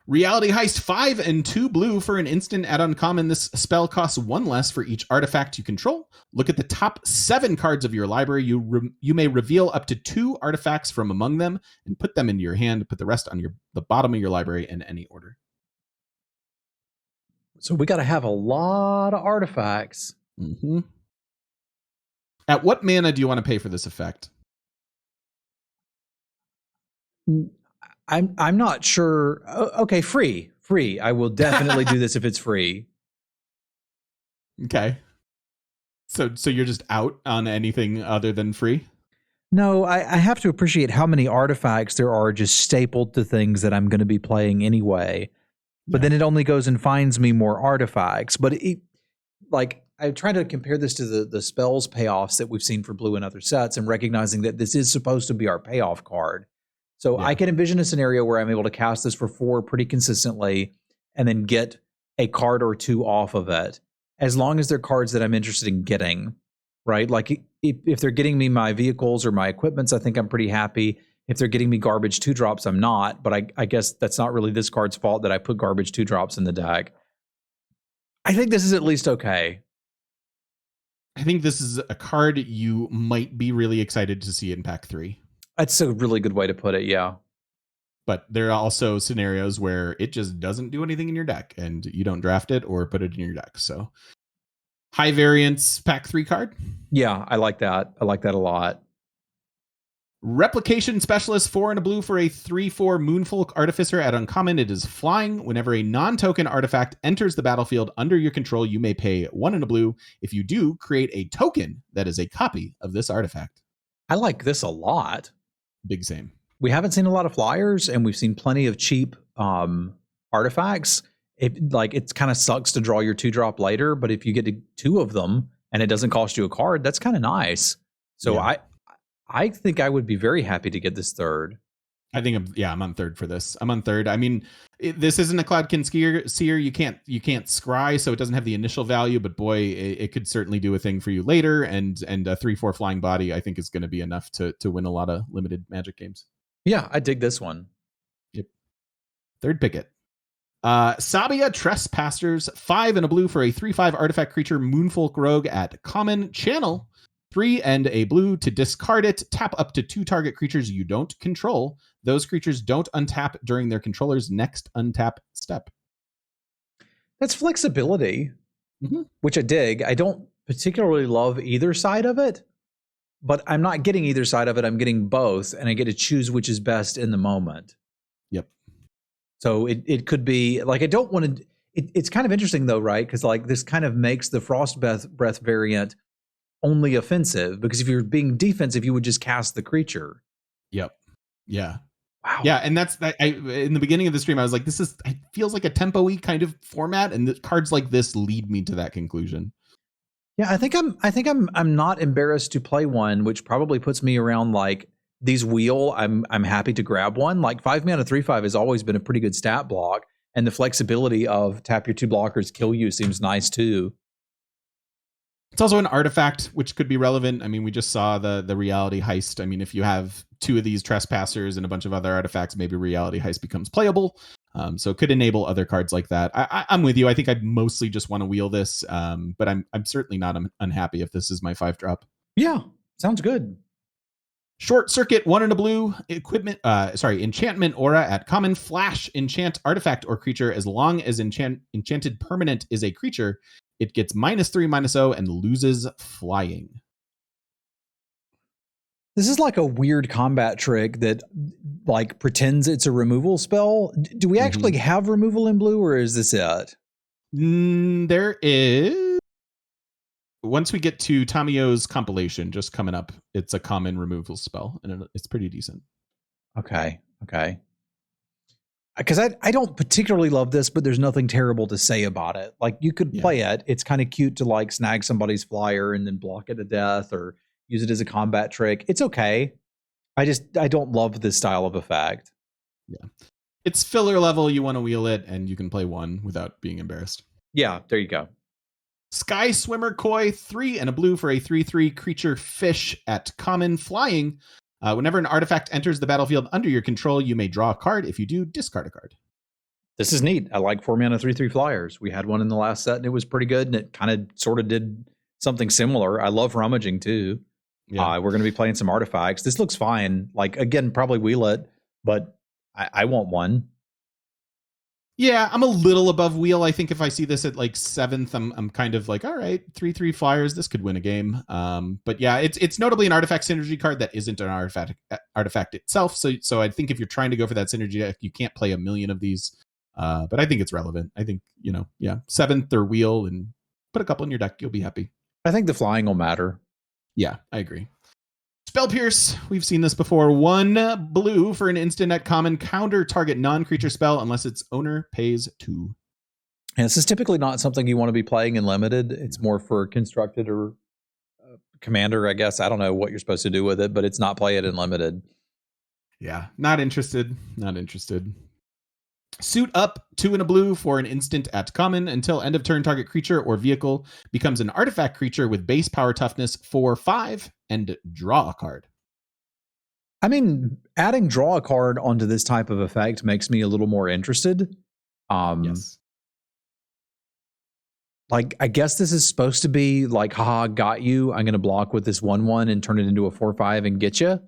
S1: Reality Heist, 5 and 2 blue for an instant at uncommon. This spell costs 1 less for each artifact you control. Look at the top 7 cards of your library. You may reveal up to 2 artifacts from among them and put them into your hand. Put the rest on the bottom of your library in any order.
S2: So we got to have a lot of artifacts.
S1: Mm-hmm. At what mana do you want to pay for this effect?
S2: I'm not sure. Okay, free. I will definitely do this if it's free.
S1: Okay. So you're just out on anything other than free?
S2: No, I have to appreciate how many artifacts there are just stapled to things that I'm going to be playing anyway. But then it only goes and finds me more artifacts. But I try to compare this to the spells payoffs that we've seen for blue and other sets, and recognizing that this is supposed to be our payoff card. So I can envision a scenario where I'm able to cast this for 4 pretty consistently and then get a card or 2 off of it, as long as they're cards that I'm interested in getting, right? Like if they're getting me my vehicles or my equipments, I think I'm pretty happy. If they're getting me garbage 2-drops, I'm not. But I guess that's not really this card's fault that I put garbage 2-drops in the deck. I think this is at least okay.
S1: I think this is a card you might be really excited to see in pack 3.
S2: That's a really good way to put it, yeah.
S1: But there are also scenarios where it just doesn't do anything in your deck and you don't draft it or put it in your deck. So high variance pack 3 card.
S2: Yeah, I like that. I like that a lot.
S1: Replication Specialist, 4 and a blue for a 3/4 Moonfolk Artificer at uncommon. It is flying. Whenever a non-token artifact enters the battlefield under your control, you may pay 1 and a blue. If you do, create a token that is a copy of this artifact.
S2: I like this a lot.
S1: Big same.
S2: We haven't seen a lot of flyers, and we've seen plenty of cheap artifacts. It kind of sucks to draw your 2-drop later, but if you get 2 of them and it doesn't cost you a card, that's kind of nice. So yeah. I think I would be very happy to get this 3rd.
S1: I think I'm on 3rd for this. I'm on 3rd. I mean, this isn't a Cloudkin Seer. You can't scry, so it doesn't have the initial value. But boy, it could certainly do a thing for you later. And a 3/4 flying body, I think, is going to be enough to win a lot of limited Magic games.
S2: Yeah, I dig this one.
S1: Yep. 3rd picket. Sabia Trespassers, 5 and a blue for a 3/5 artifact creature Moonfolk Rogue at common. Channel 3 and a blue to discard it. Tap up to 2 target creatures you don't control. Those creatures don't untap during their controller's next untap step.
S2: That's flexibility, which I dig. I don't particularly love either side of it. but I'm not getting either side of it. I'm getting both, and I get to choose which is best in the moment.
S1: Yep.
S2: So it could be like, I don't want to. It's kind of interesting though, right? Because like this kind of makes the Frost Breath variant only offensive, because if you're being defensive, you would just cast the creature.
S1: Yep. Yeah.
S2: Wow.
S1: Yeah, and that's that. In the beginning of the stream, I was like, "This it feels like a tempo-y kind of format," and the cards like this lead me to that conclusion.
S2: Yeah, I think I'm not embarrassed to play one, which probably puts me around like these wheel. I'm happy to grab one. Like 5 mana 3/5 has always been a pretty good stat block, and the flexibility of tap your 2 blockers, kill you seems nice too.
S1: It's also an artifact, which could be relevant. I mean, we just saw the reality heist. I mean, if you have 2 of these trespassers and a bunch of other artifacts, maybe reality heist becomes playable. So it could enable other cards like that. I'm with you. I think I mostly just want to wheel this, but I'm certainly not unhappy if this is my 5-drop.
S2: Yeah, sounds good.
S1: Short Circuit, 1 and a blue, enchantment aura at common, flash, enchant artifact or creature. As long as enchanted permanent is a creature, it gets -3/-0 and loses flying.
S2: This is like a weird combat trick that like pretends it's a removal spell. Do we actually have removal in blue, or is this it?
S1: There is. Once we get to Tamio's compilation, just coming up, it's a common removal spell, and it's pretty decent.
S2: Okay. Because I don't particularly love this, but there's nothing terrible to say about it. Like, you could play it. It's kind of cute to like snag somebody's flyer and then block it to death, or use it as a combat trick. It's okay. I don't love this style of effect.
S1: Yeah. It's filler level. You want to wheel it, and you can play 1 without being embarrassed.
S2: Yeah, there you go.
S1: Sky Swimmer Koi, 3 and a blue for a 3/3 creature fish at common, flying. Whenever an artifact enters the battlefield under your control, you may draw a card. If you do, discard a card.
S2: This is neat. I like 4 mana 3/3 flyers. We had one in the last set, and it was pretty good, and it kind of sort of did something similar. I love rummaging too. Yeah. We're going to be playing some artifacts. This looks fine. Like, again, probably wheel it, but I want one.
S1: Yeah, I'm a little above wheel. I think if I see this at like 7th, I'm kind of like, all right, 3/3 flyers, this could win a game. But yeah, it's notably an artifact synergy card that isn't an artifact itself. So I think if you're trying to go for that synergy deck, you can't play a million of these. But I think it's relevant. I think, 7th or wheel and put a couple in your deck, you'll be happy.
S2: I think the flying will matter.
S1: Yeah, I agree. Spell Pierce, we've seen this before. 1 blue for an instant at common, counter target non-creature spell unless its owner pays 2.
S2: And this is typically not something you want to be playing in limited. It's more for constructed or commander, I guess. I don't know what you're supposed to do with it, but it's not play it in limited.
S1: Yeah, not interested. Suit Up, 2 and a blue for an instant at common. Until end of turn, target creature or vehicle becomes an artifact creature with base power toughness 4/5 and draw a card.
S2: I mean, adding draw a card onto this type of effect makes me a little more interested.
S1: Yes.
S2: Like, I guess this is supposed to be like, haha, got you. I'm going to block with this 1/1 and turn it into a 4/5 and get you.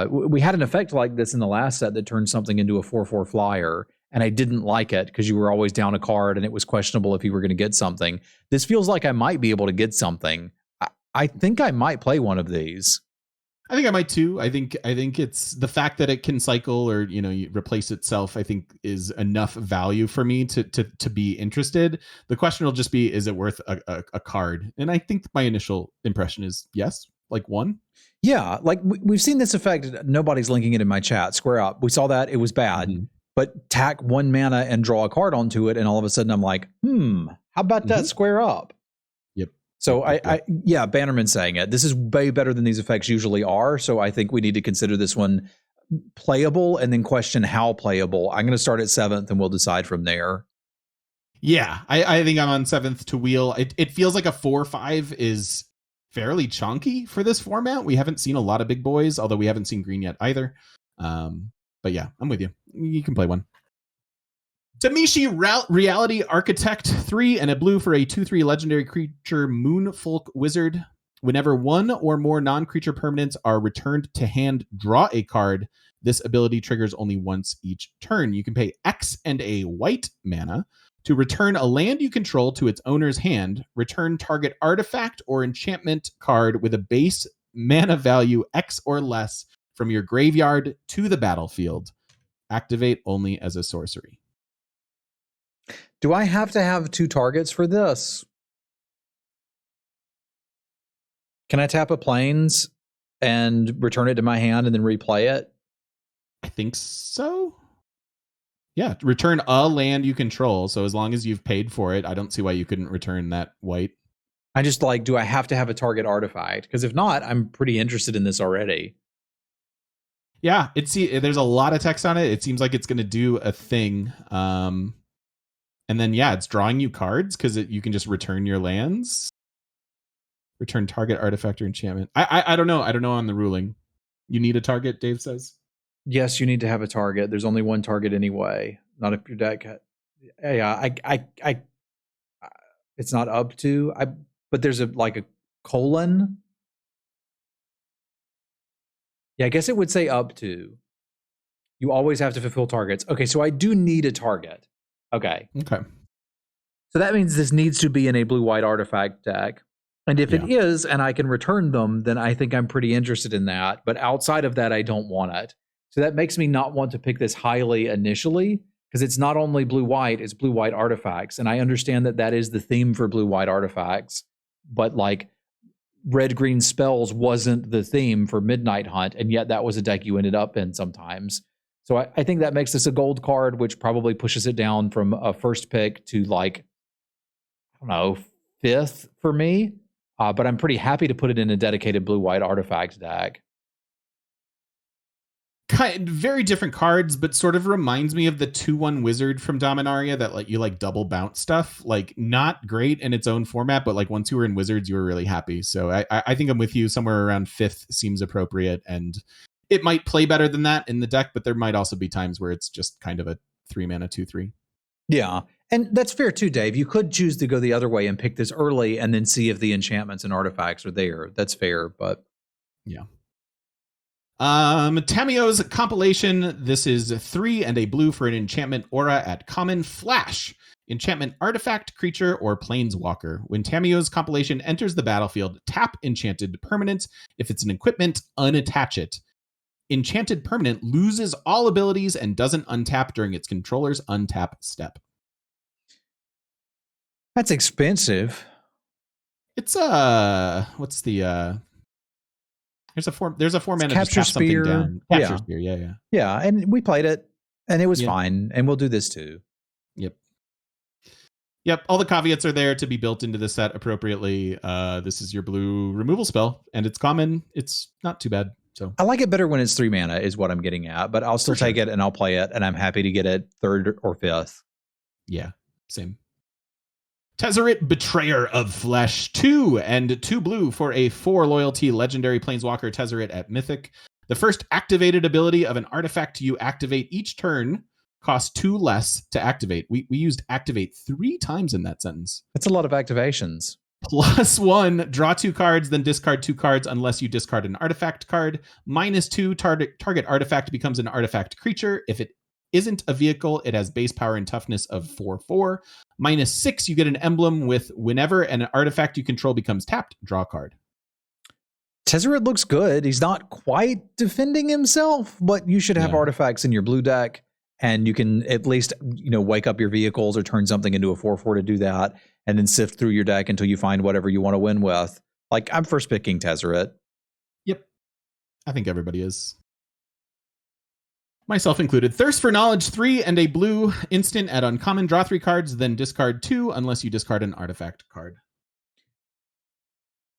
S2: We had an effect like this in the last set that turned something into a 4/4 flyer, and I didn't like it because you were always down a card and it was questionable if you were going to get something. This feels like I might be able to get something. I think I might play one of these.
S1: I think I might too. I think it's the fact that it can cycle or replace itself, I think, is enough value for me to be interested. The question will just be, is it worth a card? And I think my initial impression is yes, like 1.
S2: Yeah, like we've seen this effect. Nobody's linking it in my chat. Square Up. We saw that. It was bad. But tack 1 mana and draw a card onto it, and all of a sudden I'm like, how about that Square Up?
S1: Yep.
S2: So yeah, Bannerman's saying it. This is way better than these effects usually are. So I think we need to consider this one playable and then question how playable. I'm going to start at 7th and we'll decide from there.
S1: Yeah, I think I'm on 7th to wheel. It feels like a 4/5 is fairly chunky for this format. We haven't seen a lot of big boys, although we haven't seen green yet either. But yeah, I'm with you. You can play 1. Tamishi Reality Architect, 3 and a blue for a 2/3 legendary creature, Moonfolk Wizard. Whenever 1 or more non-creature permanents are returned to hand, draw a card. This ability triggers only once each turn. You can pay X and a white mana to return a land you control to its owner's hand. Return target artifact or enchantment card with a base mana value X or less from your graveyard to the battlefield. Activate only as a sorcery.
S2: Do I have to have 2 targets for this? Can I tap a plains and return it to my hand and then replay it?
S1: I think so. Yeah, return a land you control. So as long as you've paid for it, I don't see why you couldn't return that white.
S2: I just like, do I have to have a target artifact? Because if not, I'm pretty interested in this already.
S1: Yeah, there's a lot of text on it. It seems like it's going to do a thing. And then, yeah, it's drawing you cards because you can just return your lands. Return target artifact or enchantment. I don't know. I don't know on the ruling. You need a target, Dave says.
S2: Yes, you need to have a target. There's only one target anyway. Not if your deck. Yeah, it's not up to. But there's a colon. Yeah, I guess it would say up to. You always have to fulfill targets. Okay, so I do need a target. Okay. So that means this needs to be in a blue-white artifact deck. And if it is, and I can return them, then I think I'm pretty interested in that. But outside of that, I don't want it. So that makes me not want to pick this highly initially, because it's not only blue-white, it's blue-white artifacts. And I understand that that is the theme for blue-white artifacts. But red-green spells wasn't the theme for Midnight Hunt, and yet that was a deck you ended up in sometimes. So I think that makes this a gold card, which probably pushes it down from a first pick to I don't know, 5th for me. But I'm pretty happy to put it in a dedicated blue-white artifact deck.
S1: Very different cards, but sort of reminds me of the 2/1 wizard from Dominaria that you double bounce stuff. Not great in its own format, but once you were in wizards, you were really happy. So I think I'm with you. Somewhere around 5th seems appropriate, and it might play better than that in the deck, but there might also be times where it's just kind of a 3-mana 2/3.
S2: Yeah, and that's fair too, Dave. You could choose to go the other way and pick this early and then see if the enchantments and artifacts are there. That's fair, but
S1: yeah. Tamio's compilation. This is 3 and a blue for an enchantment aura at common flash. Enchantment artifact, creature, or planeswalker. When Tamio's compilation enters the battlefield, tap enchanted permanent. If it's an equipment, unattach it. Enchanted permanent loses all abilities and doesn't untap during its controller's untap step.
S2: That's expensive.
S1: It's what's the there's a 4-mana
S2: Capture Spear.
S1: Down. Capture Spear, yeah.
S2: Yeah, and we played it and it was fine, and we'll do this too.
S1: Yep, all the caveats are there to be built into the set appropriately. This is your blue removal spell, and it's common. It's not too bad. So
S2: I like it better when it's 3 mana is what I'm getting at, but I'll still take it and I'll play it, and I'm happy to get it 3rd or 5th.
S1: Yeah, same. Tezzeret, Betrayer of Flesh, 2 and 2 blue for a 4 loyalty legendary planeswalker Tezzeret at Mythic. The first activated ability of an artifact you activate each turn costs 2 less to activate. We used activate 3 times in that sentence.
S2: That's a lot of activations.
S1: +1, draw 2 cards, then discard 2 cards unless you discard an artifact card. -2, target artifact becomes an artifact creature. If it isn't a vehicle, it has base power and toughness of 4/4. -6, you get an emblem with whenever an artifact you control becomes tapped, draw a card.
S2: Tezzeret looks good. He's not quite defending himself, but you should have artifacts in your blue deck, and you can at least wake up your vehicles or turn something into a 4/4 to do that, and then sift through your deck until you find whatever you want to win with. I'm first picking Tezzeret.
S1: Yep. I think everybody is. Myself included. Thirst for Knowledge, 3 and a blue instant at uncommon. Draw 3 cards, then discard 2 unless you discard an artifact card.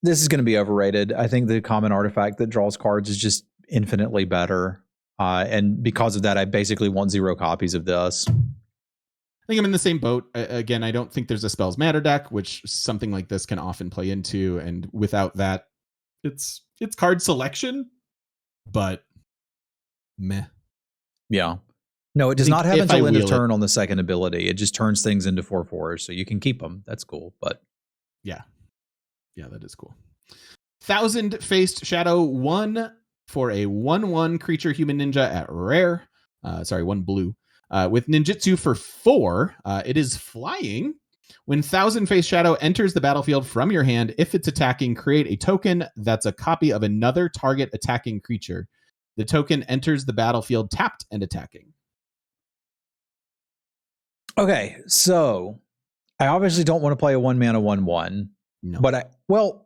S2: This is going to be overrated. I think the common artifact that draws cards is just infinitely better. And because of that, I basically want 0 copies of this.
S1: I think I'm in the same boat. Again, I don't think there's a Spells Matter deck, which something like this can often play into. And without that, it's card selection, but meh.
S2: Yeah. No, it does not have until end of turn on the second ability. It just turns things into 4/4s, so you can keep them. That's cool, but
S1: yeah, that is cool. Thousand Faced Shadow, 1 for a 1/1 creature human ninja at rare. 1 blue. With ninjutsu for 4, it is flying. When Thousand Face Shadow enters the battlefield from your hand, if it's attacking, create a token that's a copy of another target attacking creature. The token enters the battlefield tapped and attacking.
S2: Okay, so I obviously don't want to play a 1-mana 1/1.
S1: No.
S2: But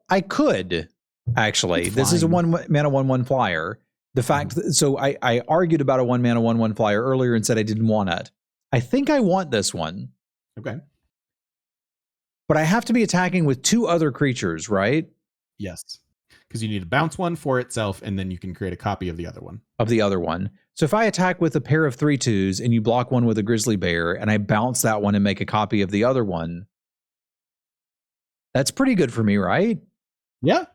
S2: I could actually. This is a 1-mana 1/1 flyer. The fact that, so I argued about a 1-mana 1/1 flyer earlier and said I didn't want it. I think I want this one.
S1: Okay.
S2: But I have to be attacking with 2 other creatures, right?
S1: Yes. Because you need to bounce one for itself, and then you can create a copy of the other one.
S2: So if I attack with a pair of 3/2s and you block one with a grizzly bear, and I bounce that one and make a copy of the other one, that's pretty good for me, right?
S1: Yeah.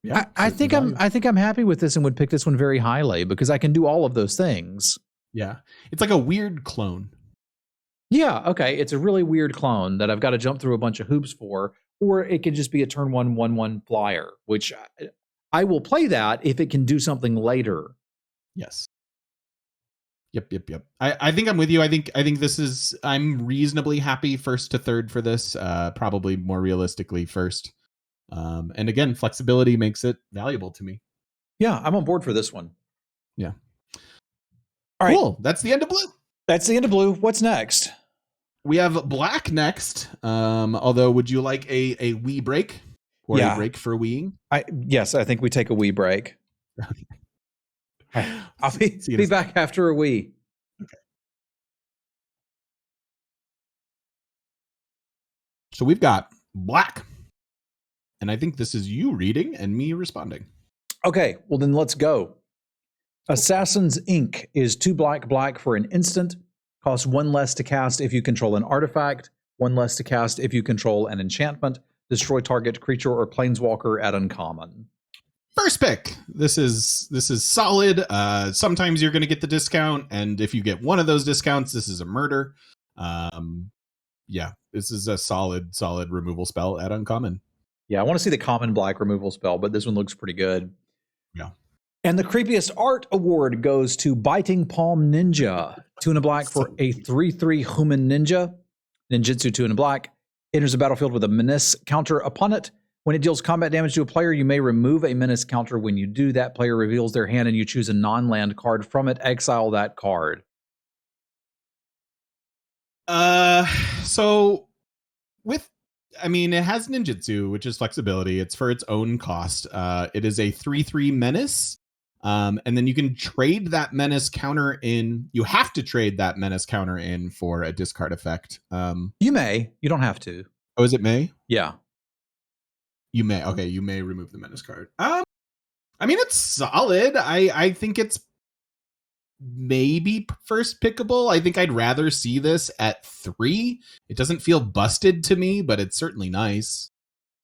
S2: Yeah. I think I'm happy with this and would pick this one very highly because I can do all of those things.
S1: Yeah. It's like a weird clone.
S2: Yeah, okay. It's a really weird clone that I've got to jump through a bunch of hoops for, or it could just be a turn 1/1/1 flyer, which I will play that if it can do something later.
S1: Yes. Yep. I think I'm with you. I think this is, I'm reasonably happy first to third for this. Probably more realistically first. And again, flexibility makes it valuable to me.
S2: Yeah, I'm on board for this one.
S1: Yeah.
S2: All
S1: cool.
S2: Right.
S1: That's the end of blue.
S2: That's the end of blue. What's next?
S1: We have black next. Although, would you like a wee break or a break for weeing?
S2: Yes, I think we take a wee break.
S1: Okay.
S2: I'll be back after a wee.
S1: Okay. So we've got black. And I think this is you reading and me responding.
S2: Okay, well then let's go. Assassin's Ink is 2 black for an instant. Costs 1 less to cast if you control an artifact, 1 less to cast if you control an enchantment. Destroy target creature or planeswalker at uncommon.
S1: First pick. This is solid. Sometimes you're going to get the discount, and if you get one of those discounts, this is a murder. Yeah, this is a solid removal spell at uncommon.
S2: Yeah, I want to see the common black removal spell, but this one looks pretty good.
S1: Yeah.
S2: And the creepiest art award goes to Biting Palm Ninja. 2 and a black for a 3/3 human ninja. Ninjutsu 2 and a black. Enters the battlefield with a menace counter upon it. When it deals combat damage to a player, you may remove a menace counter. When you do, that player reveals their hand and you choose a non-land card from it. Exile that card.
S1: So with, I mean, it has ninjutsu, which is flexibility. It's for its own cost. It is a 3/3 menace. And then you can trade that menace counter in. You have to trade that menace counter in for a discard effect.
S2: You may. You don't have to.
S1: Oh, is it may?
S2: Yeah.
S1: You may. Okay, you may remove the menace card. I mean, it's solid. I think it's maybe first pickable. I think I'd rather see this at 3. It doesn't feel busted to me, but it's certainly nice.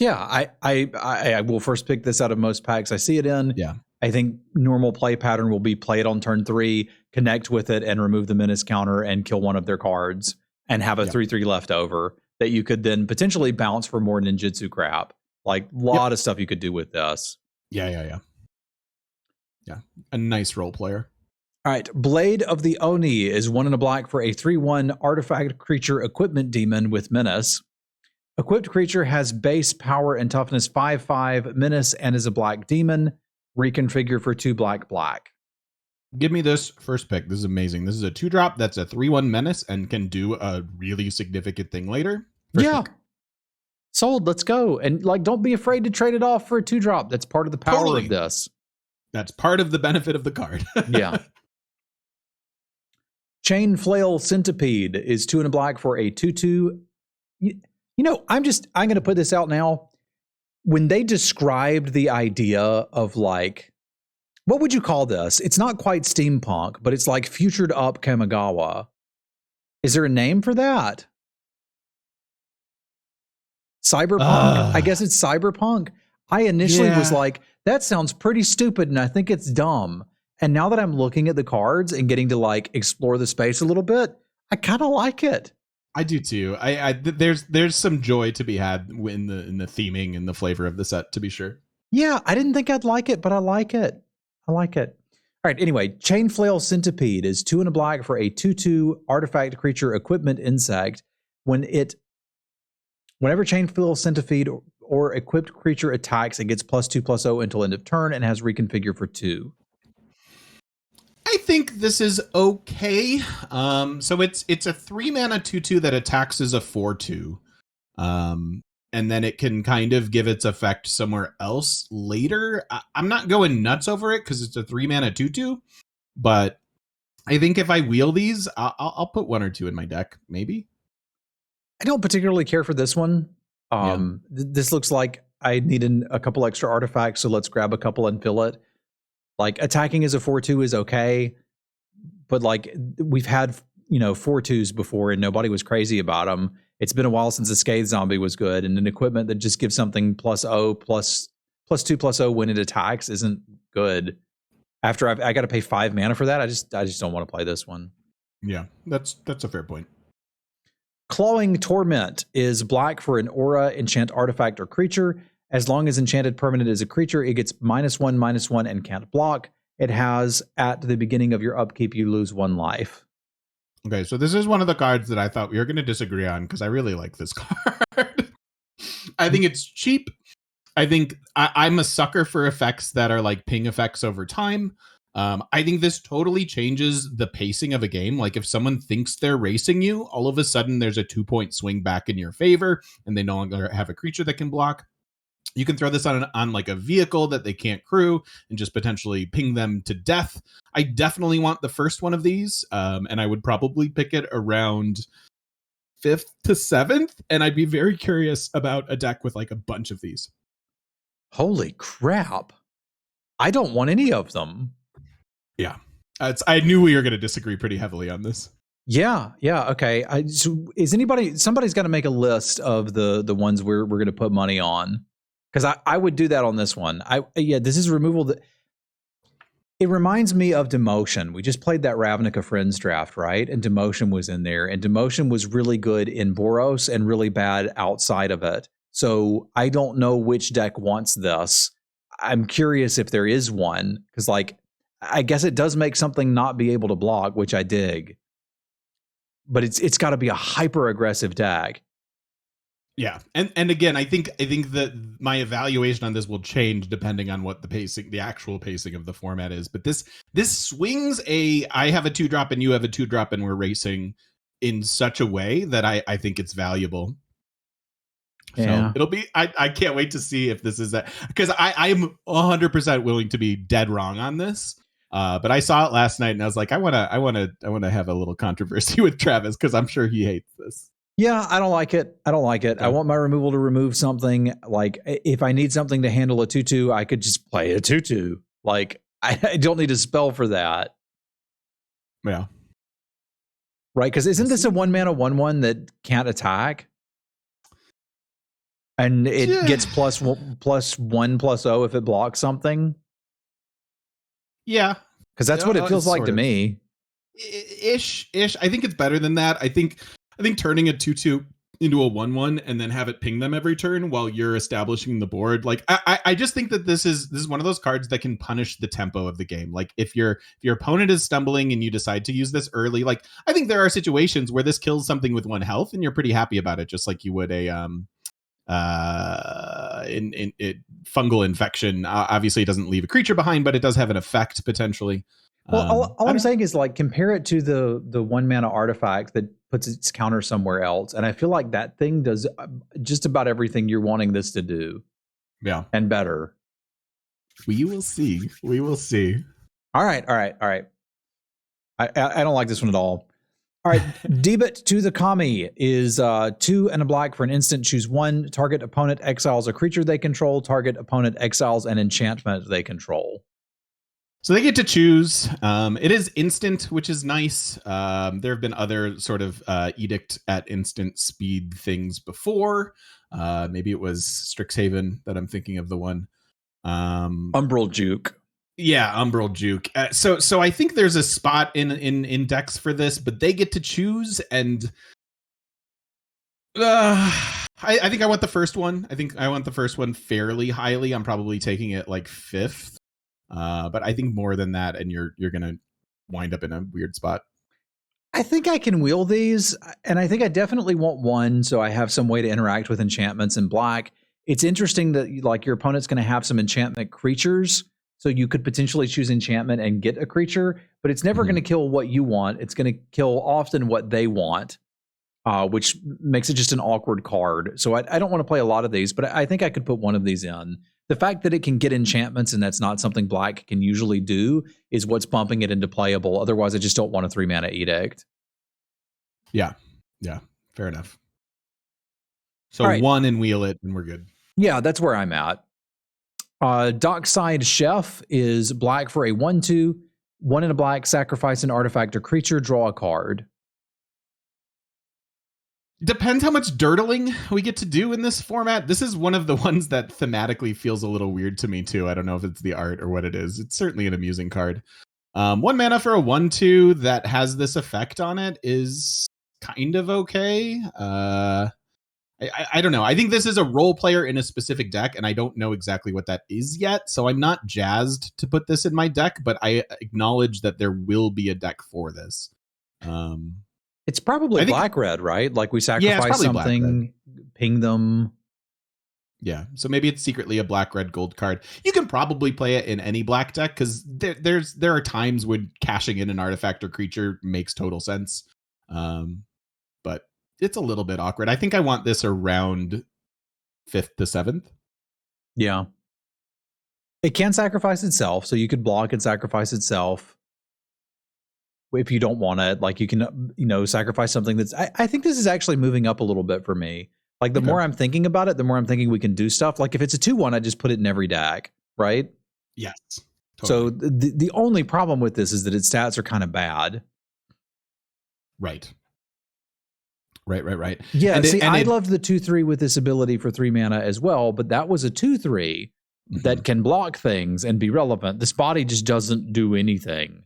S2: Yeah, I will first pick this out of most packs I see it in.
S1: Yeah.
S2: I think normal play pattern will be play it on turn 3, connect with it, and remove the menace counter and kill one of their cards and have a 3/3 left over that you could then potentially bounce for more ninjutsu crap. Like a lot of stuff you could do with this.
S1: Yeah. A nice role player.
S2: All right. Blade of the Oni is 1 and a black for a 3/1 artifact creature equipment demon with menace. Equipped creature has base power and toughness 5/5 menace and is a black demon. Reconfigure for 2 black.
S1: Give me this first pick. This is amazing. This is a 2-drop that's a 3/1 menace and can do a really significant thing later. First pick.
S2: Sold. Let's go. And like, don't be afraid to trade it off for a 2-drop. That's part of the power of this. That's
S1: part of the benefit of the card.
S2: Yeah. Chain Flail Centipede is 2 and a black for a 2/2. You know, I'm going to put this out now. When they described the idea of like, what would you call this? It's not quite steampunk, but it's like futured up Kamigawa. Is there a name for that? Cyberpunk? I guess it's cyberpunk. I initially was like, that sounds pretty stupid and I think it's dumb. And now that I'm looking at the cards and getting to like explore the space a little bit, I kind of like it.
S1: I do too. There's some joy to be had in the theming and the flavor of the set, to be sure.
S2: Yeah, I didn't think I'd like it, but I like it. All right, anyway, Chain Flail Centipede is 2 and a black for a 2/2 artifact creature equipment insect. Whenever Chainfeel Centipede or equipped creature attacks, it gets +2/+0 until end of turn and has reconfigure for 2.
S1: I think this is okay. So it's a 3-mana 2/2 that attacks as a 4/2. And then it can kind of give its effect somewhere else later. I'm not going nuts over it because it's a 3-mana 2/2, but I think if I wheel these, I'll put 1 or 2 in my deck, maybe.
S2: I don't particularly care for this one. This looks like I need a couple extra artifacts, so let's grab a couple and fill it. Like, attacking as a 4/2 is okay, but like, we've had 4/2s before and nobody was crazy about them. It's been a while since a Scathe Zombie was good, and an equipment that just gives something +2/+0 when it attacks isn't good. After I got to pay 5 mana for that, I just don't want to play this one.
S1: Yeah, that's a fair point.
S2: Clawing Torment is black for an aura, enchant artifact, or creature. As long as enchanted permanent is a creature, it gets -1/-1 and can't block. It has, at the beginning of your upkeep, you lose 1 life.
S1: Okay, so this is one of the cards that I thought we were going to disagree on because I really like this card. I think it's cheap. I think I'm a sucker for effects that are like ping effects over time. I think this totally changes the pacing of a game. Like, if someone thinks they're racing you, all of a sudden there's a 2-point swing back in your favor and they no longer have a creature that can block. You can throw this on like a vehicle that they can't crew and just potentially ping them to death. I definitely want the first one of these, and I would probably pick it around 5th to 7th, and I'd be very curious about a deck with like a bunch of these.
S2: Holy crap. I don't want any of them.
S1: Yeah. I knew we were going to disagree pretty heavily on this.
S2: Yeah, okay. So somebody's got to make a list of the ones we're going to put money on. Because I would do that on this one. This is removal that it reminds me of Demotion. We just played that Ravnica Friends draft, right? And Demotion was in there. And Demotion was really good in Boros and really bad outside of it. So I don't know which deck wants this. I'm curious if there is one. Because I guess it does make something not be able to block, which I dig. But it's got to be a hyper aggressive deck.
S1: Yeah, and again, I think that my evaluation on this will change depending on what the actual pacing of the format is. But this swings I have a 2-drop and you have a 2-drop and we're racing in such a way that I think it's valuable.
S2: Yeah.
S1: So it'll be. I can't wait to see if this is that, because I'm 100% willing to be dead wrong on this. But I saw it last night and I was like, I want to have a little controversy with Travis because I'm sure he hates this.
S2: Yeah, I don't like it. Okay. I want my removal to remove something. Like, if I need something to handle a 2/2, I could just play a 2/2. Like, I don't need a spell for that.
S1: Yeah.
S2: Right? Because isn't this a 1-mana 1/1 that can't attack? And it gets +1/+0 if it blocks something?
S1: Yeah.
S2: Because that's what it feels like to me.
S1: Ish. I think it's better than that. I think turning a 2/2 into a 1/1 and then have it ping them every turn while you're establishing the board. Like, I just think that this is one of those cards that can punish the tempo of the game. Like, if your opponent is stumbling and you decide to use this early, like, I think there are situations where this kills something with 1 health and you're pretty happy about it, just like you would a fungal infection. Obviously it doesn't leave a creature behind, but it does have an effect potentially.
S2: Well, all I'm saying is, like, compare it to the 1-mana artifact that puts its counter somewhere else, and I feel like that thing does just about everything you're wanting this to do.
S1: Yeah,
S2: and better.
S1: We will see.
S2: All right. I don't like this one at all. All right, Debit to the Kami is 2 and a black for an instant. Choose 1. Target opponent exiles a creature they control. Target opponent exiles an enchantment they control.
S1: So they get to choose. It is instant, which is nice. There have been other sort of edict at instant speed things before. Maybe it was Strixhaven that I'm thinking of the one.
S2: Umbral Juke.
S1: Yeah, Umbral Juke. So I think there's a spot in decks for this, but they get to choose, and I think I want the first one. I think I want the first one fairly highly. I'm probably taking it like 5th. But I think more than that, and you're gonna wind up in a weird spot.
S2: I think I can wheel these, and I think I definitely want one so I have some way to interact with enchantments in black. It's interesting that like your opponent's going to have some enchantment creatures, so you could potentially choose enchantment and get a creature, but it's never going to kill what you want. It's going to kill often what they want, which makes it just an awkward card. So I don't want to play a lot of these, but I think I could put one of these in. The fact that it can get enchantments and that's not something black can usually do is what's bumping it into playable. Otherwise, I just don't want a 3-mana edict.
S1: Yeah. Fair enough. So
S2: right.
S1: 1 and wheel it, and we're good.
S2: Yeah, that's where I'm at. Dockside Chef is black for a 1/2. 1 in a black, sacrifice an artifact or creature, draw a card.
S1: Depends how much dirtling we get to do in this format. This is one of the ones that thematically feels a little weird to me too. I don't know if it's the art or what it is. It's certainly an amusing card. 1 mana for a 1/2 that has this effect on it is kind of okay. I don't know. I think this is a role player in a specific deck, and I don't know exactly what that is yet. So I'm not jazzed to put this in my deck, but I acknowledge that there will be a deck for this.
S2: It's probably black-red, right? Like we sacrifice something, ping them.
S1: Yeah, so maybe it's secretly a black-red gold card. You can probably play it in any black deck because there are times when cashing in an artifact or creature makes total sense. But it's a little bit awkward. I think I want this around 5th to 7th.
S2: Yeah. It can sacrifice itself, so you could block and sacrifice itself. If you don't want it, like you can, sacrifice something that's. I think this is actually moving up a little bit for me. Like the more I'm thinking about it, the more I'm thinking we can do stuff. Like if it's a 2/1, I just put it in every deck, right?
S1: Yes.
S2: Totally. So the only problem with this is that its stats are kind of bad.
S1: Right.
S2: Yeah. I loved the 2/3 with this ability for 3 mana as well, but that was a 2/3 that can block things and be relevant. This body just doesn't do anything.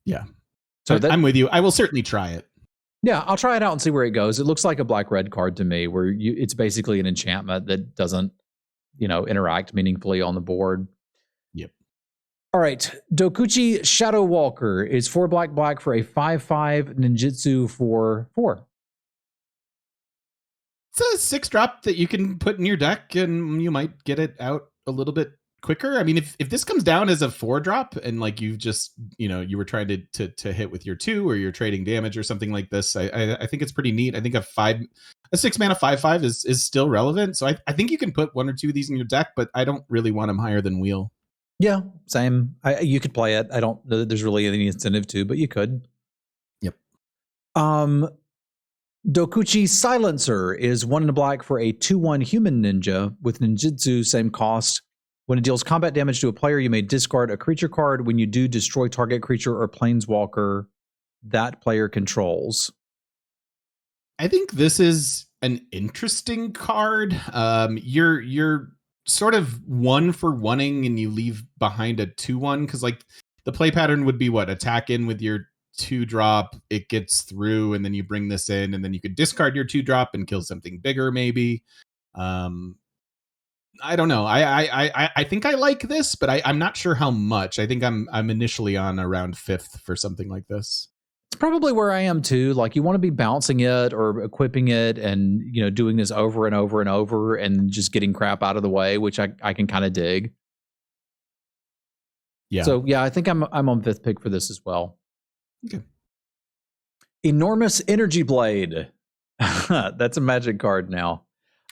S1: Yeah. So I'm with you. I will certainly try it.
S2: Yeah, I'll try it out and see where it goes. It looks like a black-red card to me, where it's basically an enchantment that doesn't, interact meaningfully on the board.
S1: Yep.
S2: All right. Dokuchi Shadow Walker is 4 black for a 5/5 ninjutsu for 4.
S1: It's a 6-drop that you can put in your deck, and you might get it out a little bit quicker. I mean, if this comes down as a 4-drop and like you've just you were trying to hit with your 2 or you're trading damage or something like this, I think it's pretty neat. I think a 6 mana 5/5 is still relevant. So I think you can put 1 or 2 of these in your deck, but I don't really want them higher than wheel.
S2: Yeah, same. You could play it. I don't know that there's really any incentive to, but you could.
S1: Yep.
S2: Dokuchi Silencer is 1 in a black for a 2/1 human ninja with ninjutsu, same cost. When it deals combat damage to a player, you may discard a creature card. When you do, destroy target creature or planeswalker that player controls.
S1: I think this is an interesting card. You're sort of 1 for 1ing and you leave behind a 2/1 because like the play pattern would be what? Attack in with your 2-drop, it gets through, and then you bring this in, and then you could discard your 2-drop and kill something bigger, maybe. I don't know. I think I like this, but I'm not sure how much. I think I'm initially on around 5th for something like this.
S2: It's probably where I am too. Like you want to be bouncing it or equipping it and doing this over and over and over and just getting crap out of the way, which I can kind of dig.
S1: Yeah.
S2: So yeah, I think I'm on 5th pick for this as well.
S1: Okay.
S2: Enormous Energy Blade. That's a magic card now.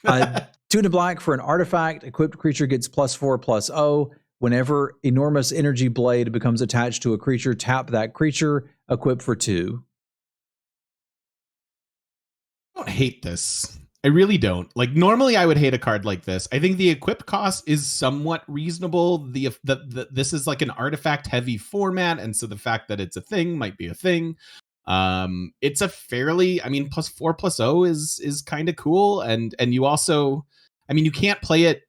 S2: 2 in a black for an artifact. Equipped creature gets +4/+0. Whenever Enormous Energy Blade becomes attached to a creature, tap that creature. Equip for 2.
S1: I don't hate this. I really don't. Like normally I would hate a card like this. I think the equip cost is somewhat reasonable. This is like an artifact heavy format, and so the fact that it's a thing might be a thing. It's a fairly, +4/+0 is kind of cool, and you also, you can't play it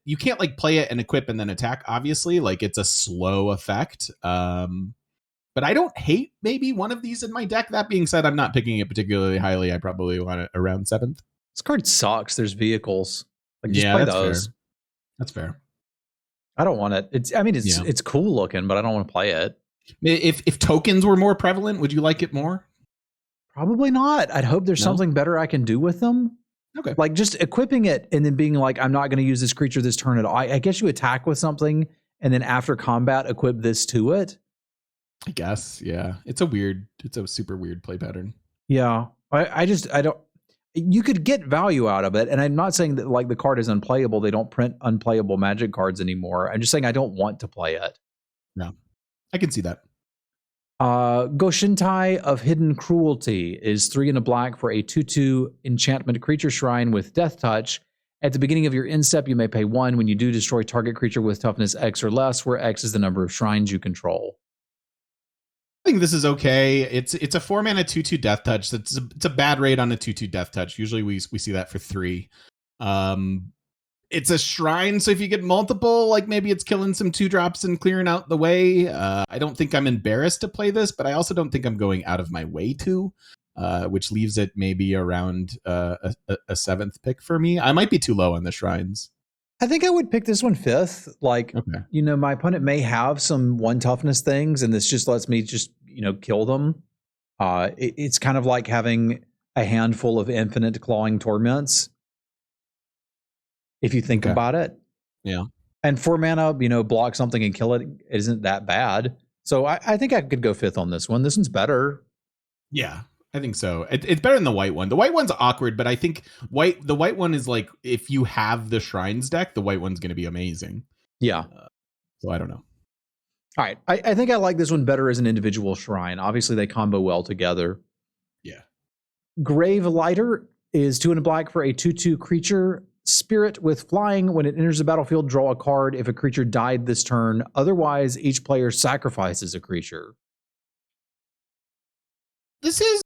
S1: and equip and then attack, obviously. Like it's a slow effect. But I don't hate maybe one of these in my deck. That being said, I'm not picking it particularly highly. I probably want it around 7th.
S2: This card sucks. There's vehicles. Like just play those.
S1: Fair. That's fair.
S2: I don't want it. It's cool looking, but I don't want to play it.
S1: If tokens were more prevalent, would you like it more?
S2: Probably not. I'd hope there's something better I can do with them.
S1: Okay.
S2: Like just equipping it and then being like, I'm not going to use this creature this turn at all. I guess you attack with something and then after combat, equip this to it.
S1: I guess, yeah. It's a super weird play pattern.
S2: Yeah. I don't, you could get value out of it. And I'm not saying that like the card is unplayable. They don't print unplayable Magic cards anymore. I'm just saying I don't want to play it.
S1: No, I can see that.
S2: Goshintai of Hidden Cruelty is 3 and a black for a 2/2 enchantment creature shrine with Death Touch. At the beginning of your end step, you may pay 1. When you do, destroy target creature with toughness X or less, where X is the number of shrines you control.
S1: I think this is okay. It's a 4 mana 2/2 Death Touch. It's a bad rate on a 2/2 Death Touch. Usually we see that for 3. It's a shrine, so if you get multiple, like maybe it's killing some 2-drops and clearing out the way. I don't think I'm embarrassed to play this, but I also don't think I'm going out of my way to, which leaves it maybe around a 7th pick for me. I might be too low on the shrines.
S2: I think I would pick this one 5th. Like,
S1: okay.
S2: My opponent may have some 1 toughness things, and this just lets me just, kill them. It's kind of like having a handful of infinite clawing torments. If you think about it.
S1: Yeah.
S2: And 4 mana, block something and kill it isn't that bad. So I think I could go 5th on this one. This one's better.
S1: Yeah, I think so. It's better than the white one. The white one's awkward, but I think the white one is like, if you have the shrines deck, the white one's going to be amazing.
S2: Yeah.
S1: So I don't know.
S2: All right. I think I like this one better as an individual shrine. Obviously, they combo well together.
S1: Yeah.
S2: Grave Lighter is 2 and a black for a 2/2 creature. Spirit with flying. When it enters the battlefield, draw a card if a creature died this turn. Otherwise, each player sacrifices a creature.
S1: This is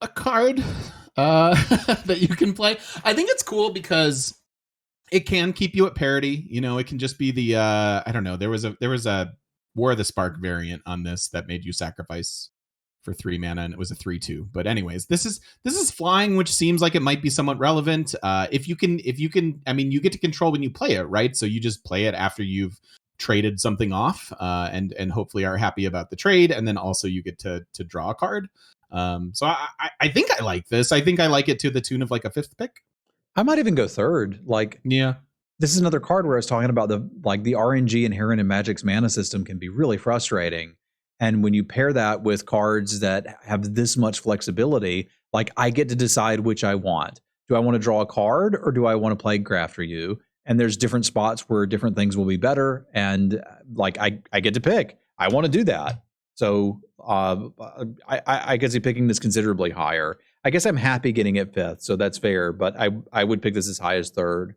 S1: a card that you can play. I think it's cool because it can keep you at parity. It can just be the I don't know. There was a War of the Spark variant on this that made you sacrifice for 3 mana, and it was a 3/2. But anyways, this is flying, which seems like it might be somewhat relevant. If you can, I mean, you get to control when you play it, right? So you just play it after you've traded something off, and hopefully are happy about the trade, and then also you get to draw a card. So I think I like this. I think I like it to the tune of like a 5th pick.
S2: I might even go 3rd. Like,
S1: yeah.
S2: This is another card where I was talking about the RNG inherent in Magic's mana system can be really frustrating. And when you pair that with cards that have this much flexibility, like I get to decide which I want. Do I want to draw a card or do I want to play Grafter You? And there's different spots where different things will be better. And like I get to pick. I want to do that. So I guess I'm picking this considerably higher. I guess I'm happy getting it 5th, so that's fair. But I would pick this as high as 3rd.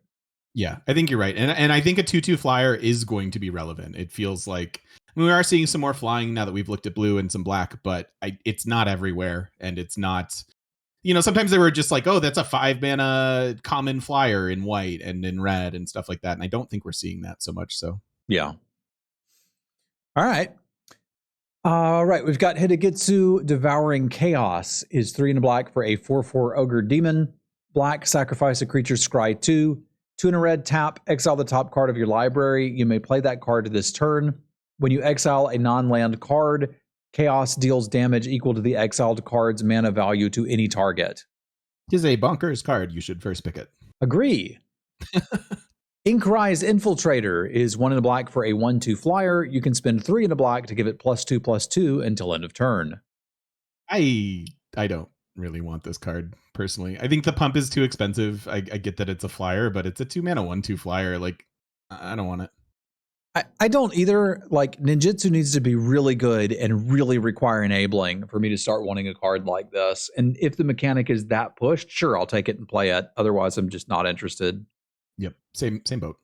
S1: Yeah, I think you're right. And I think a 2/2 flyer is going to be relevant. It feels like we are seeing some more flying now that we've looked at blue and some black, but it's not everywhere. And it's not, sometimes they were just like, oh, that's a 5 mana common flyer in white and in red and stuff like that. And I don't think we're seeing that so much. So,
S2: yeah. All right. We've got Hidegitsu Devouring Chaos is 3 and a black for a 4/4 Ogre Demon. Black, sacrifice a creature, scry 2. 2 and a red, tap, exile the top card of your library. You may play that card this turn. When you exile a non-land card, Chaos deals damage equal to the exiled card's mana value to any target.
S1: It is a bonkers card. You should first pick it.
S2: Agree. Inkrise Infiltrator is 1 and a black for a 1/2 flyer. You can spend 3 and a black to give it +2/+2 until end of turn.
S1: I don't really want this card personally. I think the pump is too expensive. I get that it's a flyer, but it's a 2 mana 1/2 flyer. Like, I don't want it.
S2: I don't either. Like, ninjutsu needs to be really good and really require enabling for me to start wanting a card like this. And if the mechanic is that pushed, sure, I'll take it and play it. Otherwise, I'm just not interested.
S1: Yep, same boat.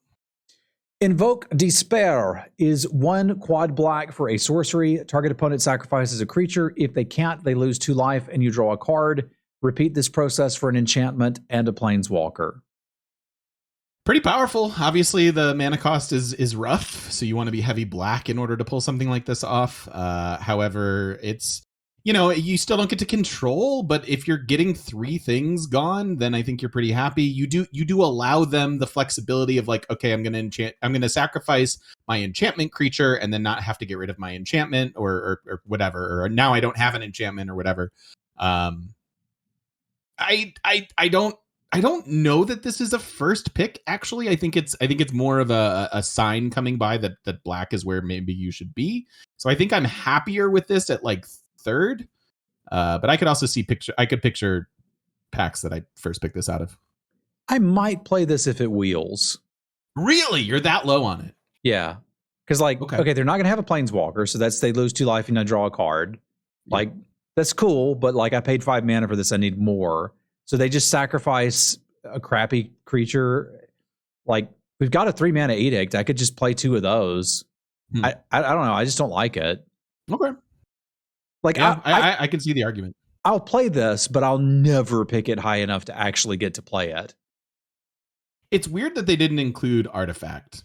S2: Invoke Despair is 1 quad black for a sorcery. Target opponent sacrifices a creature. If they can't, they lose 2 life and you draw a card. Repeat this process for an enchantment and a planeswalker.
S1: Pretty powerful. Obviously, the mana cost is rough, so you want to be heavy black in order to pull something like this off. However, it's you still don't get to control, but if you're getting 3 things gone, then I think you're pretty happy. You do allow them the flexibility of like, okay, I'm going to sacrifice my enchantment creature and then not have to get rid of my enchantment or whatever, or now I don't have an enchantment or whatever. I don't know that this is a first pick. Actually, I think it's more of a sign coming by that black is where maybe you should be. So I think I'm happier with this at like third. But I could also picture packs that I first picked this out of.
S2: I might play this if it wheels.
S1: Really? You're that low on it?
S2: Yeah. Because okay, they're not going to have a planeswalker, so they lose 2 life and I draw a card.
S1: Yeah.
S2: Like, that's cool, but like I paid 5 mana for this, I need more. So they just sacrifice a crappy creature. Like, we've got a 3 mana edict. I could just play 2 of those. I don't know. I just don't like it.
S1: Okay.
S2: Like,
S1: yeah, I can see the argument.
S2: I'll play this, but I'll never pick it high enough to actually get to play it.
S1: It's weird that they didn't include Artifact.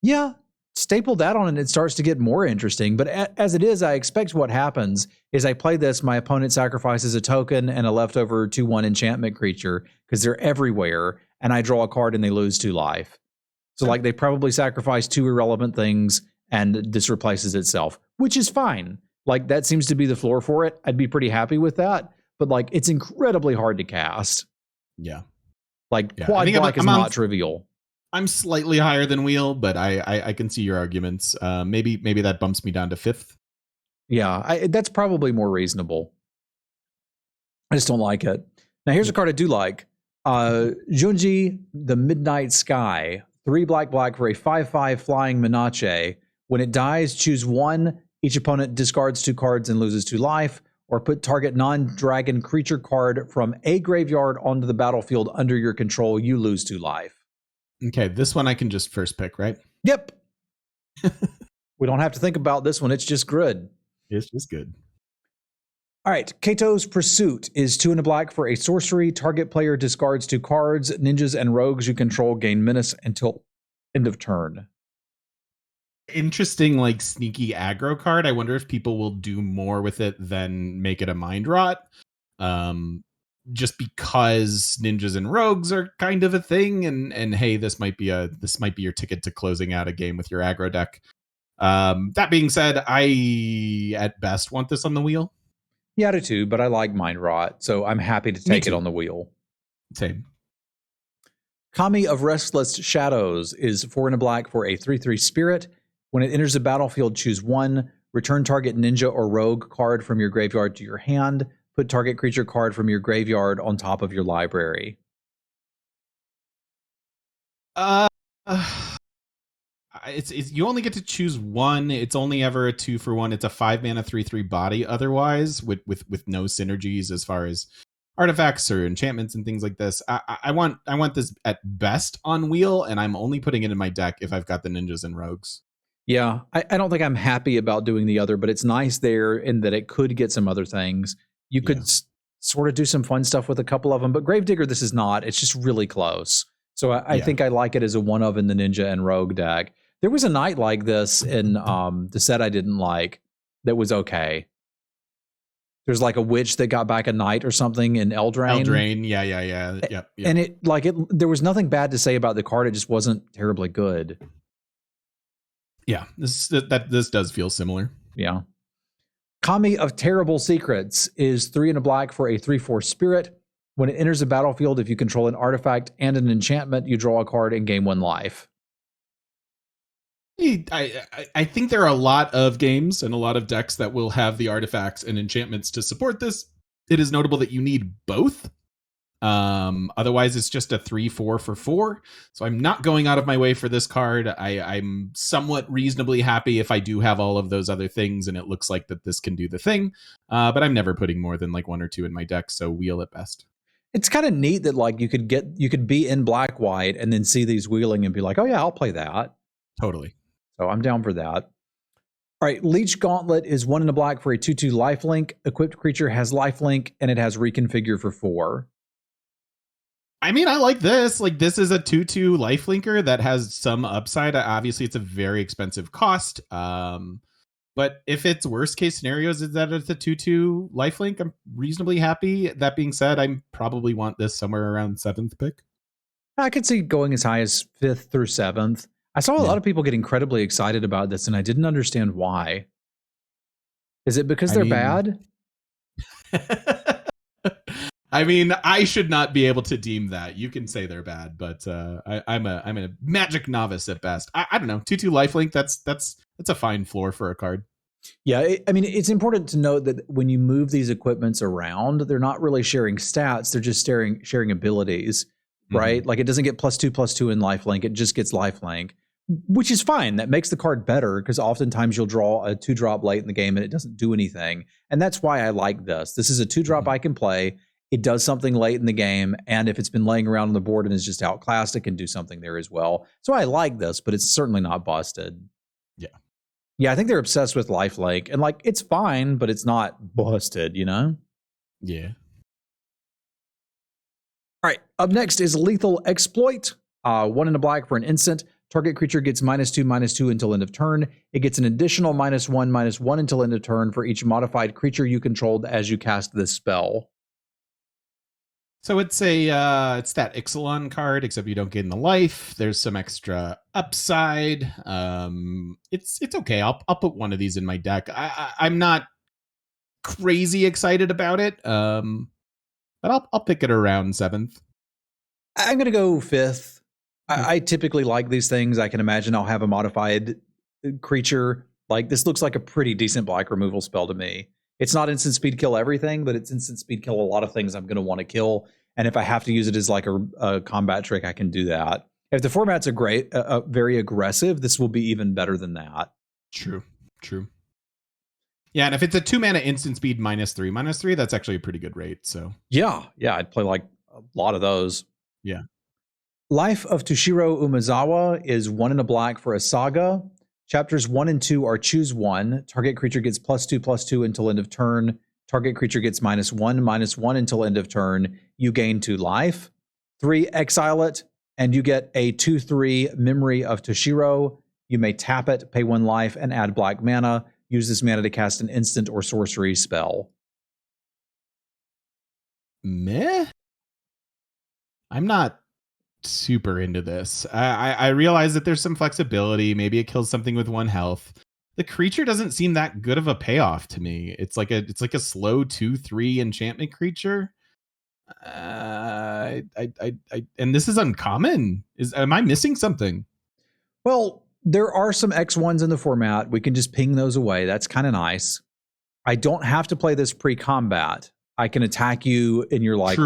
S2: Yeah. Staple that on and it starts to get more interesting. But as it is, I expect what happens is I play this, my opponent sacrifices a token and a leftover 2/1 enchantment creature because they're everywhere, and I draw a card and they lose 2 life. So like they probably sacrifice 2 irrelevant things and this replaces itself, which is fine. Like that seems to be the floor for it. I'd be pretty happy with that. But like it's incredibly hard to cast.
S1: Yeah.
S2: Like quad black is not trivial.
S1: I'm slightly higher than Wheel, but I can see your arguments. Maybe that bumps me down to 5th.
S2: Yeah, that's probably more reasonable. I just don't like it. Now here's a card I do like. Junji, the Midnight Sky. 3 black for a 5/5 flying Menace. When it dies, choose 1. Each opponent discards 2 cards and loses 2 life. Or put target non-dragon creature card from a graveyard onto the battlefield under your control. You lose 2 life.
S1: Okay, this one I can just first pick, right?
S2: Yep. We don't have to think about this one. It's just good.
S1: It's just good.
S2: All right. Kato's Pursuit is 2 and a black for a sorcery. Target player discards 2 cards. Ninjas and rogues you control gain menace until end of turn.
S1: Interesting, like sneaky aggro card. I wonder if people will do more with it than make it a mind rot. Just because ninjas and rogues are kind of a thing, and hey, this might be your ticket to closing out a game with your aggro deck. That being said, I at best want this on the wheel.
S2: Yeah, I do too, but I like mind rot, so I'm happy to take it on the wheel.
S1: Same.
S2: Kami of Restless Shadows is 4 and a black for a 3/3 spirit. When it enters the battlefield, choose 1. Return target ninja or rogue card from your graveyard to your hand. Put target creature card from your graveyard on top of your library.
S1: It's you only get to choose 1. It's only ever a 2 for 1. It's a 5 mana 3/3 body. Otherwise, with no synergies as far as artifacts or enchantments and things like this. I want this at best on wheel, and I'm only putting it in my deck if I've got the ninjas and rogues.
S2: Yeah, I don't think I'm happy about doing the other, but it's nice there in that it could get some other things. You could sort of do some fun stuff with a couple of them, but Gravedigger, this is not. It's just really close. So I think I like it as a one of in the Ninja and Rogue deck. There was a night like this in the set I didn't like that was okay. There's like a witch that got back a knight or something in Eldraine.
S1: Eldraine, yeah. Yep.
S2: And there was nothing bad to say about the card. It just wasn't terribly good.
S1: Yeah, this does feel similar.
S2: Yeah. Kami of Terrible Secrets is 3 and a black for a 3/4 spirit. When it enters the battlefield, if you control an artifact and an enchantment, you draw a card and gain 1 life.
S1: I think there are a lot of games and a lot of decks that will have the artifacts and enchantments to support this. It is notable that you need both. Otherwise, it's just a 3/4 for 4. So I'm not going out of my way for this card. I'm somewhat reasonably happy if I do have all of those other things and it looks like that this can do the thing. But I'm never putting more than like 1 or 2 in my deck, so wheel at best.
S2: It's kind of neat that like you could be in black white and then see these wheeling and be like, oh yeah, I'll play that.
S1: Totally.
S2: So I'm down for that. All right, Leech Gauntlet is 1 and a black for a 2/2 lifelink. Equipped creature has lifelink and it has reconfigure for 4.
S1: I mean, I like this. Like, this is a 2/2 lifelinker that has some upside. Obviously, it's a very expensive cost. But But if it's worst case scenarios is that it's a 2/2 lifelink, I'm reasonably happy. That being said, I probably want this somewhere around 7th pick.
S2: I could see going as high as 5th through 7th. I saw a lot of people get incredibly excited about this, and I didn't understand why. Is it because they're bad?
S1: I mean, I should not be able to deem that. You can say they're bad, but I'm a magic novice at best. I don't know. 2/2 lifelink. That's a fine floor for a card.
S2: Yeah, I mean, it's important to note that when you move these equipments around, they're not really sharing stats. They're just sharing abilities, right? Like it doesn't get +2/+2 in lifelink. It just gets lifelink, which is fine. That makes the card better because oftentimes you'll draw a 2-drop late in the game and it doesn't do anything. And that's why I like this. This is a 2-drop I can play. It does something late in the game. And if it's been laying around on the board and is just outclassed, it can do something there as well. So I like this, but it's certainly not busted.
S1: Yeah.
S2: Yeah, I think they're obsessed with lifelink. And like, it's fine, but it's not busted, you know?
S1: Yeah.
S2: All right, up next is Lethal Exploit. 1 in a black for an instant. Target creature gets -2/-2 until end of turn. It gets an additional -1/-1 until end of turn for each modified creature you controlled as you cast this spell.
S1: So it's it's that Ixalan card, except you don't gain the life. There's some extra upside. It's okay. I'll put one of these in my deck. I'm not crazy excited about it. But I'll pick it around 7th.
S2: I'm going to go 5th. I typically like these things. I can imagine I'll have a modified creature. Like this looks like a pretty decent black removal spell to me. It's not instant speed kill everything, but it's instant speed kill a lot of things I'm going to want to kill. And if I have to use it as like a combat trick, I can do that. If the format's very aggressive, this will be even better than that.
S1: True. Yeah, and if it's a 2-mana instant speed -3/-3, that's actually a pretty good rate. So
S2: yeah, I'd play like a lot of those.
S1: Yeah.
S2: Life of Toshiro Umazawa is 1 in a black for a saga. Chapters 1 and 2 are choose 1. Target creature gets +2/+2 until end of turn. Target creature gets -1/-1 until end of turn. You gain 2 life. 3, exile it, and you get a 2/3 Memory of Toshiro. You may tap it, pay 1 life, and add black mana. Use this mana to cast an instant or sorcery spell.
S1: Meh. I'm not super into this. I realize that there's some flexibility. Maybe it kills something with 1 health. The creature doesn't seem that good of a payoff to me. It's like a slow 2/3 enchantment creature. And this is uncommon. Am I missing something?
S2: Well, there are some X1s in the format. We can just ping those away. That's kind of nice. I don't have to play this pre-combat. I can attack you and you're like,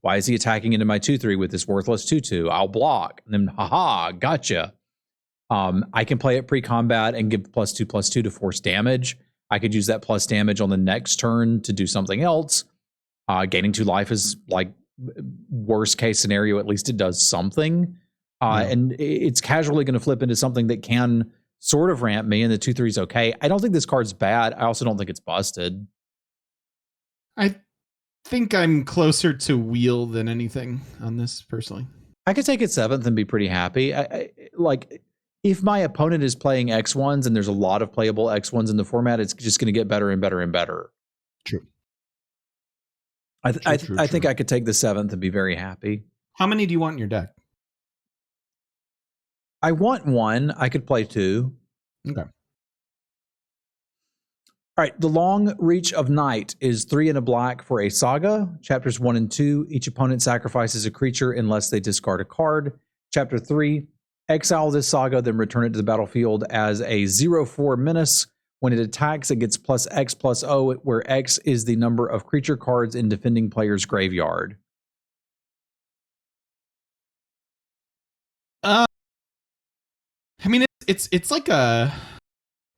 S2: why is he attacking into my 2/3 with this worthless 2/2? I'll block. And then, haha, gotcha. I can play it pre-combat and give +2/+2 to force damage. I could use that plus damage on the next turn to do something else. Gaining 2 life is like worst case scenario. At least it does something. And it's casually going to flip into something that can sort of ramp me, and the 2/3 is okay. I don't think this card's bad. I also don't think it's busted.
S1: I think I'm closer to wheel than anything on this, personally.
S2: I could take it 7th and be pretty happy. Like, if my opponent is playing X1s and there's a lot of playable X1s in the format, it's just going to get better and better and better.
S1: True.
S2: I think I could take the 7th and be very happy.
S1: How many do you want in your deck?
S2: I want 1. I could play 2.
S1: Okay.
S2: All right, the Long Reach of Night is 3 in a black for a saga. Chapters 1 and 2, each opponent sacrifices a creature unless they discard a card. Chapter 3, exile this saga, then return it to the battlefield as a 0/4 menace. When it attacks, it gets +X/+O, where X is the number of creature cards in defending player's graveyard.
S1: I mean, it's like a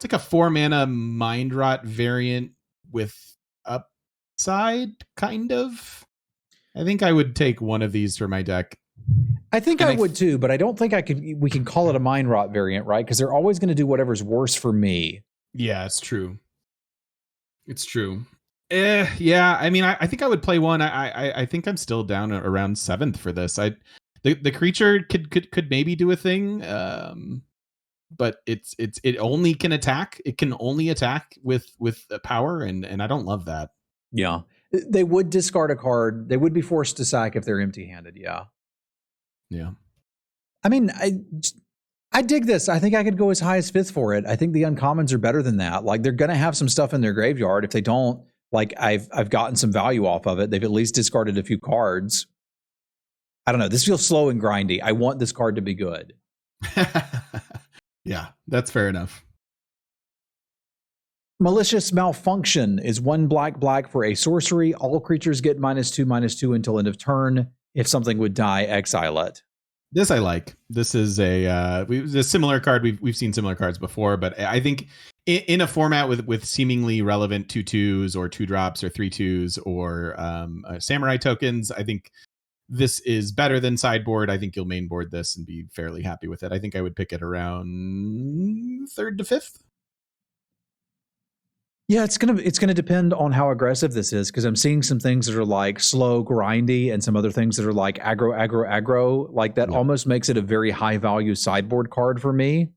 S1: 4-mana Mind Rot variant with upside, kind of. I think I would take one of these for my deck.
S2: I think I would too, but I don't think we can call it a Mind Rot variant, right? Because they're always going to do whatever's worse for me.
S1: Yeah, it's true. It's true. Yeah, I mean, I think I would play one. I think I'm still down around 7th for this. The creature could maybe do a thing. but it only can attack. It can only attack with power, and I don't love that.
S2: Yeah. They would discard a card. They would be forced to sack if they're empty-handed, yeah.
S1: Yeah.
S2: I mean, I dig this. I think I could go as high as 5th for it. I think the uncommons are better than that. Like, they're going to have some stuff in their graveyard. If they don't, like, I've gotten some value off of it. They've at least discarded a few cards. I don't know. This feels slow and grindy. I want this card to be good.
S1: Yeah, that's fair enough.
S2: Malicious Malfunction is 1 black for a sorcery. All creatures get -2/-2 until end of turn. If something would die, exile it.
S1: This I like. This is a similar card. We've seen similar cards before, but I think in a format with seemingly relevant 2/2s or 2-drops or 3/2s or samurai tokens, I think this is better than sideboard. I think you'll mainboard this and be fairly happy with it. I think I would pick it around 3rd to 5th.
S2: Yeah, it's gonna depend on how aggressive this is, because I'm seeing some things that are like slow, grindy, and some other things that are like aggro. Like that almost makes it a very high value sideboard card for me.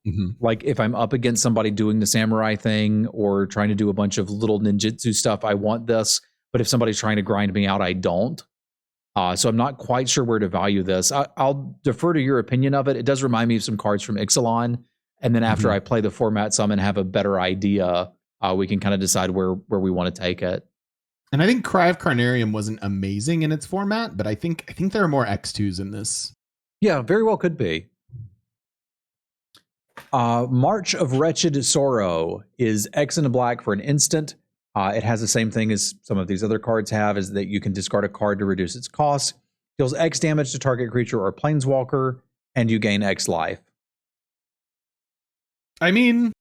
S2: Mm-hmm. Like if I'm up against somebody doing the samurai thing or trying to do a bunch of little ninjutsu stuff, I want this. But if somebody's trying to grind me out, I don't. So I'm not quite sure where to value this. I'll defer to your opinion of it. It does remind me of some cards from Ixalan. And then after I play the format some and have a better idea, we can kind of decide where we want to take it.
S1: And I think Cry of Carnarium wasn't amazing in its format, but I think there are more X2s in this.
S2: Yeah, very well could be. March of Wretched Sorrow is X and a black for an instant. It has the same thing as some of these other cards have, is that you can discard a card to reduce its cost. Deals X damage to target creature or planeswalker, and you gain X life.
S1: I mean,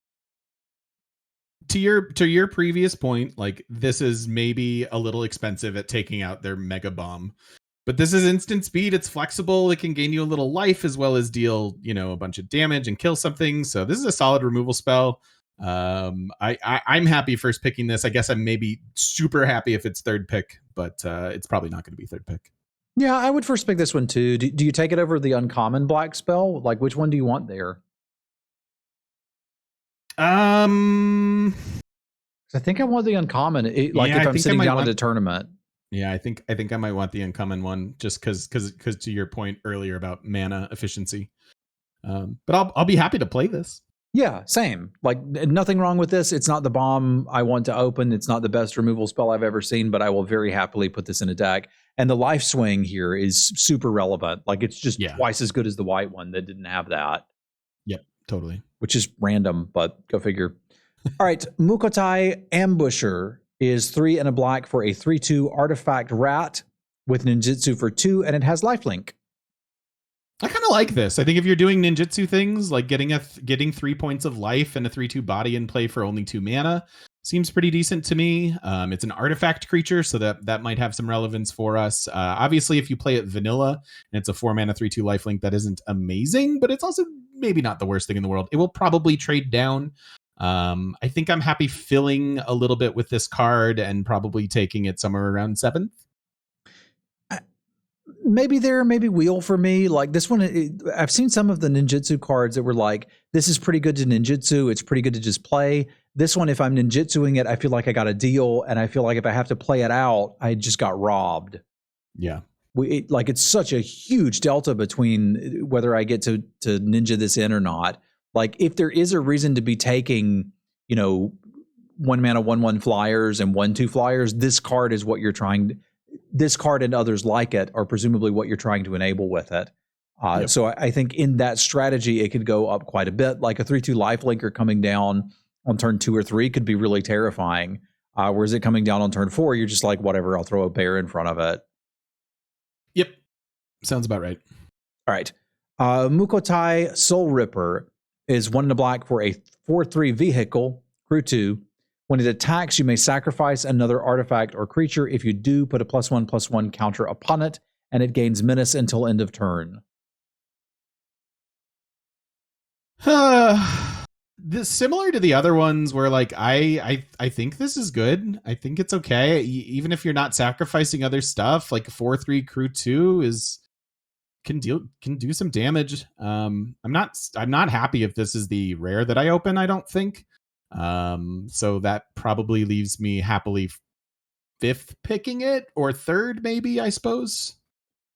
S1: to your previous point, like this is maybe a little expensive at taking out their mega bomb, but this is instant speed. It's flexible. It can gain you a little life as well as deal, a bunch of damage and kill something. So this is a solid removal spell. I'm happy first picking this. I guess I'm maybe super happy if it's 3rd pick, but it's probably not going to be 3rd pick.
S2: Yeah, I would first pick this one too. Do you take it over the uncommon black spell? Like, which one do you want there? I think I want the uncommon. If I'm sitting down at a tournament.
S1: Yeah, I think I might want the uncommon one just because to your point earlier about mana efficiency. But I'll be happy to play this.
S2: Yeah, same. Like, nothing wrong with this. It's not the bomb I want to open. It's not the best removal spell I've ever seen, but I will very happily put this in a deck. And the life swing here is super relevant. Like, it's just twice as good as the white one that didn't have that.
S1: Yep, totally.
S2: Which is random, but go figure. All right, Mukotai Ambusher is 3 and a black for a 3/2 artifact rat with ninjutsu for 2, and it has lifelink.
S1: I kind of like this. I think if you're doing ninjutsu things, like getting 3 points of life and a 3/2 body in play for only 2 mana seems pretty decent to me. It's an artifact creature, so that might have some relevance for us. Obviously, if you play it vanilla and it's a 4 mana 3/2 lifelink, that isn't amazing, but it's also maybe not the worst thing in the world. It will probably trade down. I think I'm happy filling a little bit with this card and probably taking it somewhere around 7th.
S2: Maybe there, maybe wheel for me. Like this one, I've seen some of the ninjutsu cards that were like, this is pretty good to ninjutsu. It's pretty good to just play. This one, if I'm ninjutsuing it, I feel like I got a deal. And I feel like if I have to play it out, I just got robbed.
S1: Yeah.
S2: It's such a huge delta between whether I get to ninja this in or not. Like if there is a reason to be taking, 1 mana 1/1 flyers and 1/2 flyers, this card is what you're trying to. This card and others like it are presumably what you're trying to enable with it. Yep. So I think in that strategy, it could go up quite a bit. Like a 3/2 lifelinker coming down on turn 2 or 3 could be really terrifying. Whereas it coming down on turn 4, you're just like, whatever, I'll throw a bear in front of it.
S1: Yep. Sounds about right.
S2: All right. Mukotai Soul Ripper is 1 and a black for a 4/3 vehicle, crew 2. When it attacks, you may sacrifice another artifact or creature. If you do, put a +1/+1 counter upon it, and it gains menace until end of turn.
S1: This similar to the other ones where like I think this is good. I think it's okay. Even if you're not sacrificing other stuff, like a 4/3 crew 2 can do some damage. I'm not happy if this is the rare that I open, I don't think. So that probably leaves me happily fifth picking it, or third maybe, I suppose.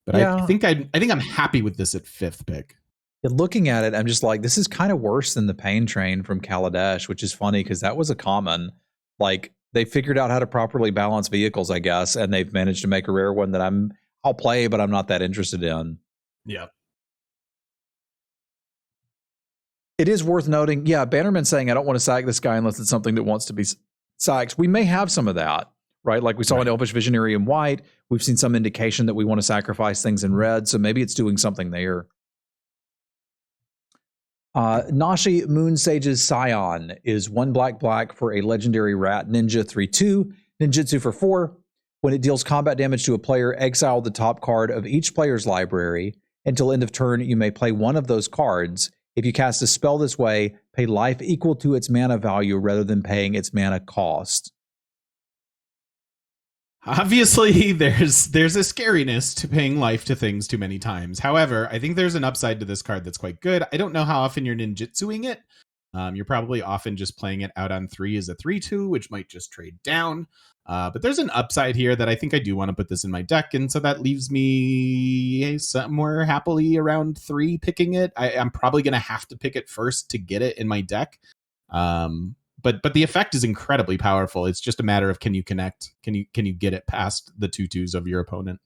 S1: But
S2: Yeah.
S1: I think I'm happy with this at fifth pick.
S2: Looking at it, I'm just like, this is kind of worse than the Pain Train from Kaladesh, which is funny because that was a common. Like, they figured out how to properly balance vehicles, I guess, and they've managed to make a rare one that I'll play, but I'm not that interested in.
S1: Yeah.
S2: It is worth noting, Bannerman saying, I don't want to sack this guy unless it's something that wants to be sacked. We may have some of that, right? Like we saw an Elvish Visionary in white. We've seen some indication that we want to sacrifice things in red, so maybe it's doing something there. Nashi Moon Sage's Scion is 1 black for a legendary rat ninja 3/2, ninjutsu for 4. When it deals combat damage to a player, exile the top card of each player's library. Until end of turn, you may play one of those cards. If you cast a spell this way, pay life equal to its mana value rather than paying its mana cost.
S1: Obviously, there's a scariness to paying life to things too many times. However, I think there's an upside to this card that's quite good. I don't know how often you're ninjutsuing it. You're probably often just playing it out on 3 as a 3/2, which might just trade down. But there's an upside here that I think I do want to put this in my deck, and so that leaves me somewhere happily around 3 picking it. I'm probably going to have to pick it first to get it in my deck. But the effect is incredibly powerful. It's just a matter of, can you connect? Can you get it past the 2/2s of your opponent?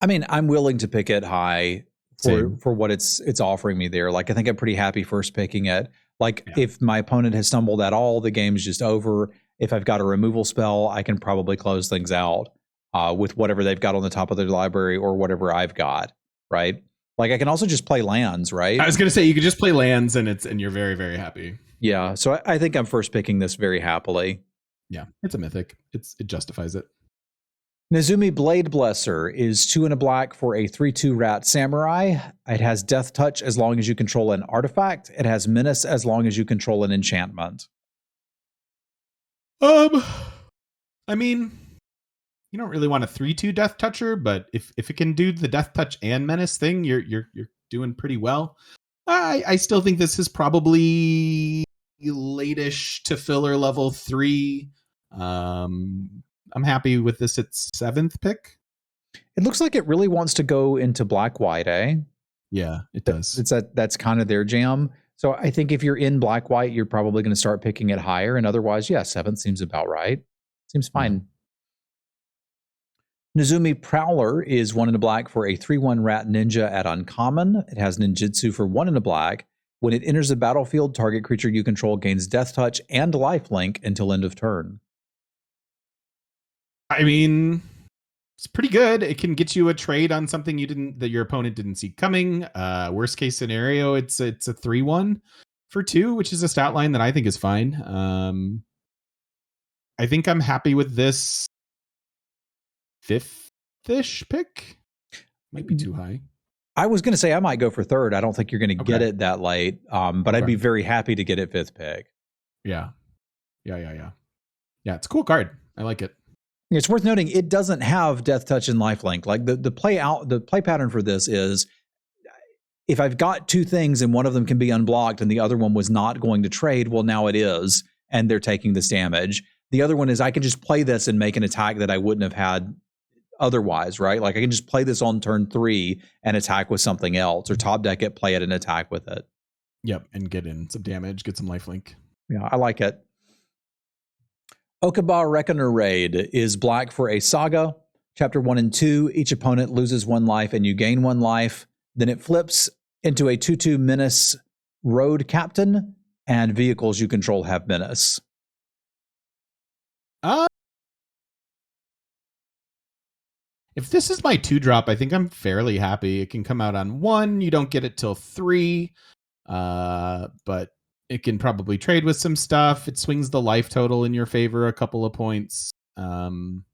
S2: I mean, I'm willing to pick it high for what it's offering me there. Like, I think I'm pretty happy first picking it. Like, if my opponent has stumbled at all, the game's just over. If I've got a removal spell, I can probably close things out with whatever they've got on the top of their library or whatever I've got, right? Like, I can also just play lands, right?
S1: I was going to say, you could just play lands and you're very, very happy.
S2: Yeah, so I think I'm first picking this very happily.
S1: Yeah, it's a mythic. It justifies it.
S2: Nezumi Blade Blesser is 2 and a black for a 3/2 rat samurai. It has Death Touch as long as you control an artifact. It has Menace as long as you control an enchantment.
S1: I mean, you don't really want a 3/2 Death Toucher, but if it can do the Death Touch and Menace thing, you're doing pretty well. I still think this is probably late-ish to filler level 3. I'm happy with this at 7th pick.
S2: It looks like it really wants to go into black-white, eh?
S1: Yeah, it does.
S2: That's kind of their jam. So I think if you're in black-white, you're probably going to start picking it higher. And otherwise, 7th seems about right. Seems fine. Nezumi Prowler is 1 and a black for a 3/1 rat ninja at uncommon. It has ninjutsu for 1 and a black. When it enters the battlefield, target creature you control gains Death Touch and Lifelink until end of turn.
S1: I mean, it's pretty good. It can get you a trade on something that your opponent didn't see coming. Worst case scenario, it's a 3/1 for 2, which is a stat line that I think is fine. I think I'm happy with this 5th-ish pick. Might be too high.
S2: I was going to say I might go for 3rd. I don't think you're going to get it that late, but I'd be very happy to get it 5th pick.
S1: Yeah, it's a cool card. I like it.
S2: It's worth noting it doesn't have Death Touch and Lifelink. Like the play pattern for this is, if I've got 2 things and one of them can be unblocked and the other one was not going to trade, well, now it is, and they're taking this damage. The other one is I can just play this and make an attack that I wouldn't have had otherwise, right? Like I can just play this on turn 3 and attack with something else, or top deck it, play it, and attack with it.
S1: Yep, and get in some damage, get some lifelink.
S2: Yeah, I like it. Okaba Reckoner Raid is black for a saga. Chapter 1 and 2, each opponent loses 1 life and you gain 1 life. Then it flips into a 2/2 Menace Road Captain, and vehicles you control have Menace.
S1: If this is my 2-drop, I think I'm fairly happy. It can come out on 1. You don't get it till 3. But it can probably trade with some stuff. It swings the life total in your favor a couple of points. I'm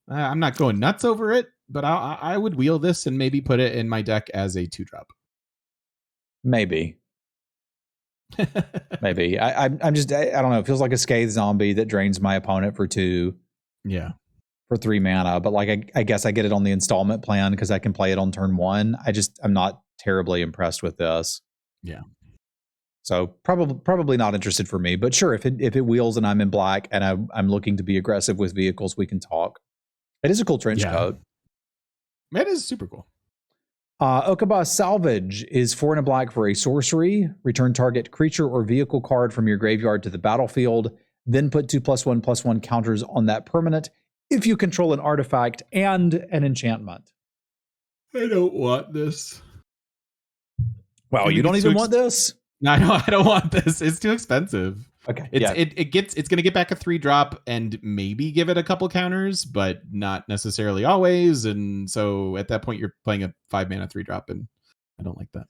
S1: not going nuts over it, but I would wheel this and maybe put it in my deck as a 2-drop.
S2: Maybe. Maybe. I'm just, I don't know. It feels like a Scathe Zombie that drains my opponent for 2.
S1: Yeah.
S2: for 3 mana, but like I guess I get it on the installment plan because I can play it on turn 1. I'm not terribly impressed with this.
S1: Yeah.
S2: So probably not interested for me, but sure, if it wheels and I'm in black and I'm looking to be aggressive with vehicles, we can talk. It is a cool trench coat.
S1: That is super cool.
S2: Okaba Salvage is 4 and a black for a sorcery. Return target creature or vehicle card from your graveyard to the battlefield. Then put 2+1/+1 counters on that permanent if you control an artifact and an enchantment.
S1: I don't want this.
S2: Wow, you don't even want this?
S1: No, I don't want this. It's too expensive.
S2: Okay.
S1: It's going to get back a 3-drop and maybe give it a couple counters, but not necessarily always. And so at that point, you're playing a 5-mana 3-drop, and I don't like that.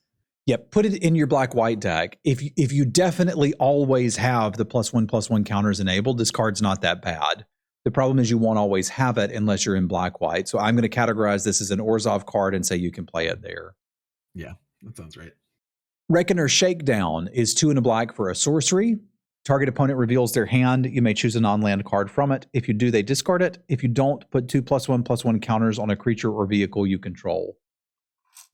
S2: Yeah, put it in your black-white deck. If you definitely always have the +1/+1 counters enabled, this card's not that bad. The problem is you won't always have it unless you're in black-white. So I'm going to categorize this as an Orzhov card and say you can play it there.
S1: Yeah, that sounds right.
S2: Reckoner Shakedown is 2 and a black for a sorcery. Target opponent reveals their hand. You may choose a non-land card from it. If you do, they discard it. If you don't, put 2+1/+1 counters on a creature or vehicle you control.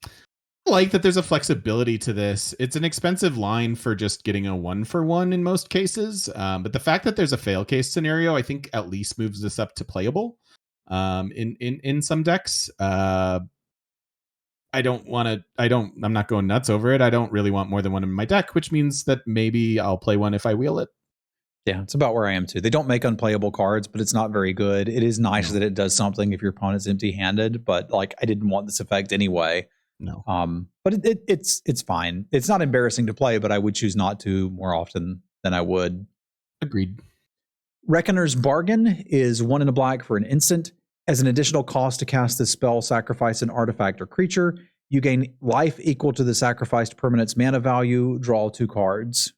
S1: I like that there's a flexibility to this. It's an expensive line for just getting a 1-for-1 in most cases. But the fact that there's a fail case scenario, I think at least moves this up to playable in some decks. I'm not going nuts over it. I don't really want more than one in my deck, which means that maybe I'll play one if I wheel it.
S2: Yeah, it's about where I am too. They don't make unplayable cards, but it's not very good. It is nice that it does something if your opponent's empty-handed, but like I didn't want this effect anyway.
S1: No.
S2: But it's fine. It's not embarrassing to play, but I would choose not to more often than I would.
S1: Agreed.
S2: Reckoner's Bargain is 1 and a black for an instant. As an additional cost to cast this spell, sacrifice an artifact or creature. You gain life equal to the sacrificed permanent's mana value. Draw 2 cards.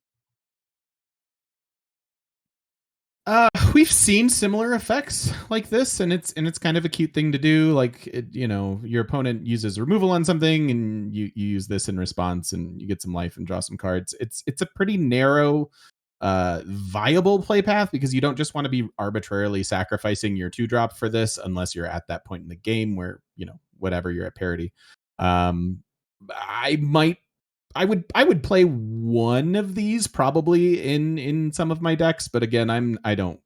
S1: We've seen similar effects like this, and it's kind of a cute thing to do. Like, your opponent uses removal on something, and you use this in response, and you get some life and draw some cards. It's a pretty narrow, viable play path because you don't just want to be arbitrarily sacrificing your 2-drop for this, unless you're at that point in the game where whatever you're at parity. I would play one of these probably in some of my decks, but again, I'm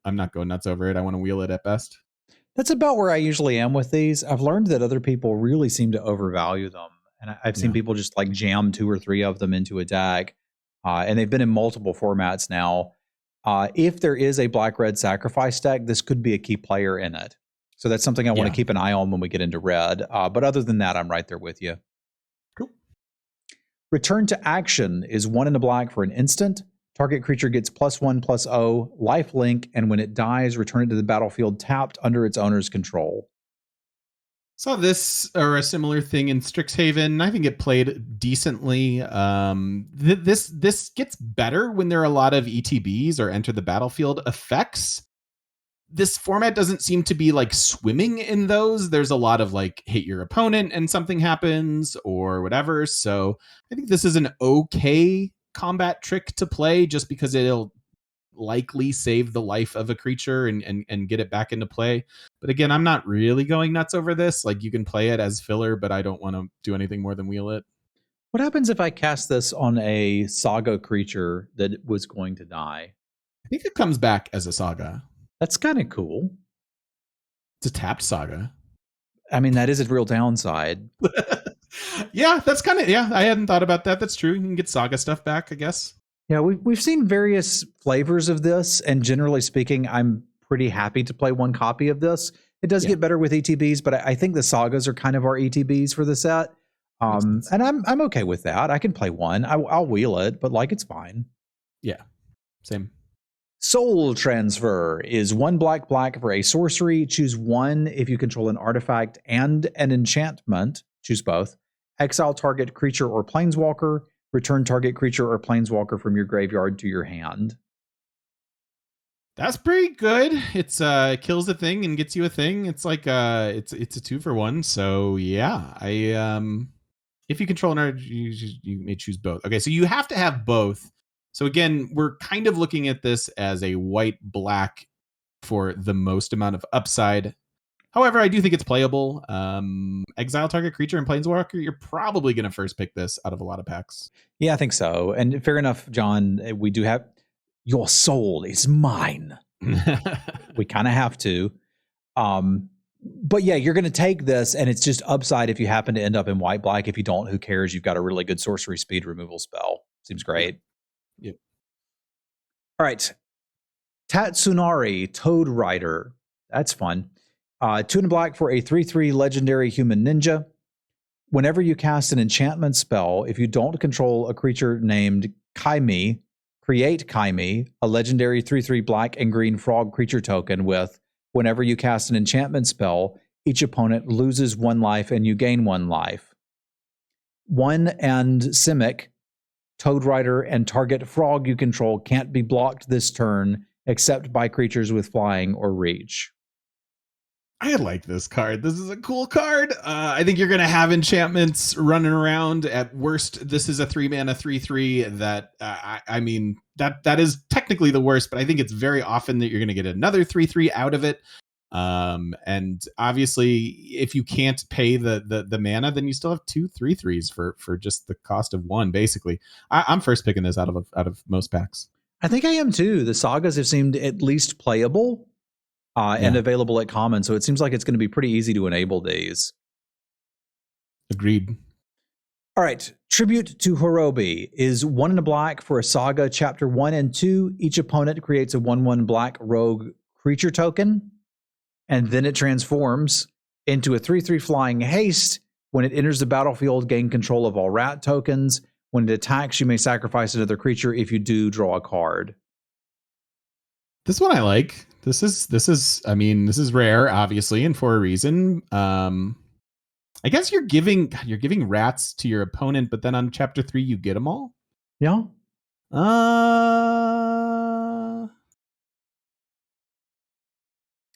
S1: not going nuts over it. I want to wheel it at best.
S2: That's about where I usually am with these. I've learned that other people really seem to overvalue them, and I've seen people just like jam 2 or 3 of them into a deck, and they've been in multiple formats now. If there is a black-red sacrifice deck, this could be a key player in it. So that's something I want to keep an eye on when we get into red. But other than that, I'm right there with you.
S1: Cool.
S2: Return to Action is 1 and a black for an instant. Target creature gets +1/+0, life link, and when it dies, return it to the battlefield tapped under its owner's control.
S1: Saw this or a similar thing in Strixhaven. I think it played decently. This gets better when there are a lot of ETBs or enter the battlefield effects. This format doesn't seem to be like swimming in those. There's a lot of like hit your opponent and something happens or whatever. So I think this is an okay combat trick to play just because it'll likely save the life of a creature and get it back into play. But again, I'm not really going nuts over this. Like, you can play it as filler, but I don't want to do anything more than wheel it.
S2: What happens if I cast this on a saga creature that was going to die?
S1: I think it comes back as a saga.
S2: That's kind of cool.
S1: It's a tapped saga.
S2: I mean, that is a real downside.
S1: Yeah, that's kind of, I hadn't thought about that. That's true. You can get saga stuff back, I guess.
S2: Yeah, we've seen various flavors of this, and generally speaking, I'm pretty happy to play one copy of this. It does get better with ETBs, but I think the sagas are kind of our ETBs for the set. And I'm okay with that. I can play one. I'll wheel it, but like, it's fine.
S1: Yeah, same.
S2: Soul Transfer is 1 black for a sorcery. Choose 1 if you control an artifact and an enchantment. Choose both. Exile target creature or planeswalker. Return target creature or planeswalker from your graveyard to your hand.
S1: That's pretty good. It's kills a thing and gets you a thing. It's like it's a 2-for-1. So yeah, if you control an art, you may choose both. Okay, so you have to have both. So again, we're kind of looking at this as a white-black for the most amount of upside. However, I do think it's playable. Exile target creature and Planeswalker, you're probably going to first pick this out of a lot of packs.
S2: Yeah, I think so. And fair enough, John, we do have your soul is mine. We kind of have to. But yeah, you're going to take this, and it's just upside if you happen to end up in white-black. If you don't, who cares? You've got a really good sorcery speed removal spell. Seems great.
S1: Yep.
S2: All right. Tatsunari, Toad Rider. That's fun. 2 and a black for a 3/3 legendary human ninja. Whenever you cast an enchantment spell, if you don't control a creature named Kaimi, create Kaimi, a legendary 3/3 black and green frog creature token with, whenever you cast an enchantment spell, each opponent loses 1 life and you gain 1 life. 1 and Simic, Toad Rider, and target frog you control can't be blocked this turn except by creatures with flying or reach.
S1: I like this card. This is a cool card. I think you're going to have enchantments running around. At worst, this is a 3-mana 3/3 that, I mean, that is technically the worst, but I think it's very often that you're going to get another 3/3 out of it. And obviously, if you can't pay the mana, then you still have 2 3/3s for just the cost of 1, basically. I'm first picking this out of most packs.
S2: I think I am too. The sagas have seemed at least playable. And available at common, so it seems like it's going to be pretty easy to enable these.
S1: Agreed.
S2: All right, Tribute to Horobi is 1 and a black for a saga, chapter 1 and 2. Each opponent creates a 1/1 black rogue creature token, and then it transforms into a 3/3 flying haste. When it enters the battlefield, gain control of all rat tokens. When it attacks, you may sacrifice another creature. If you do, draw a card.
S1: This one I like. This is I mean, this is rare, obviously, and for a reason. I guess you're giving rats to your opponent, but then on chapter 3 you get them all.
S2: Yeah.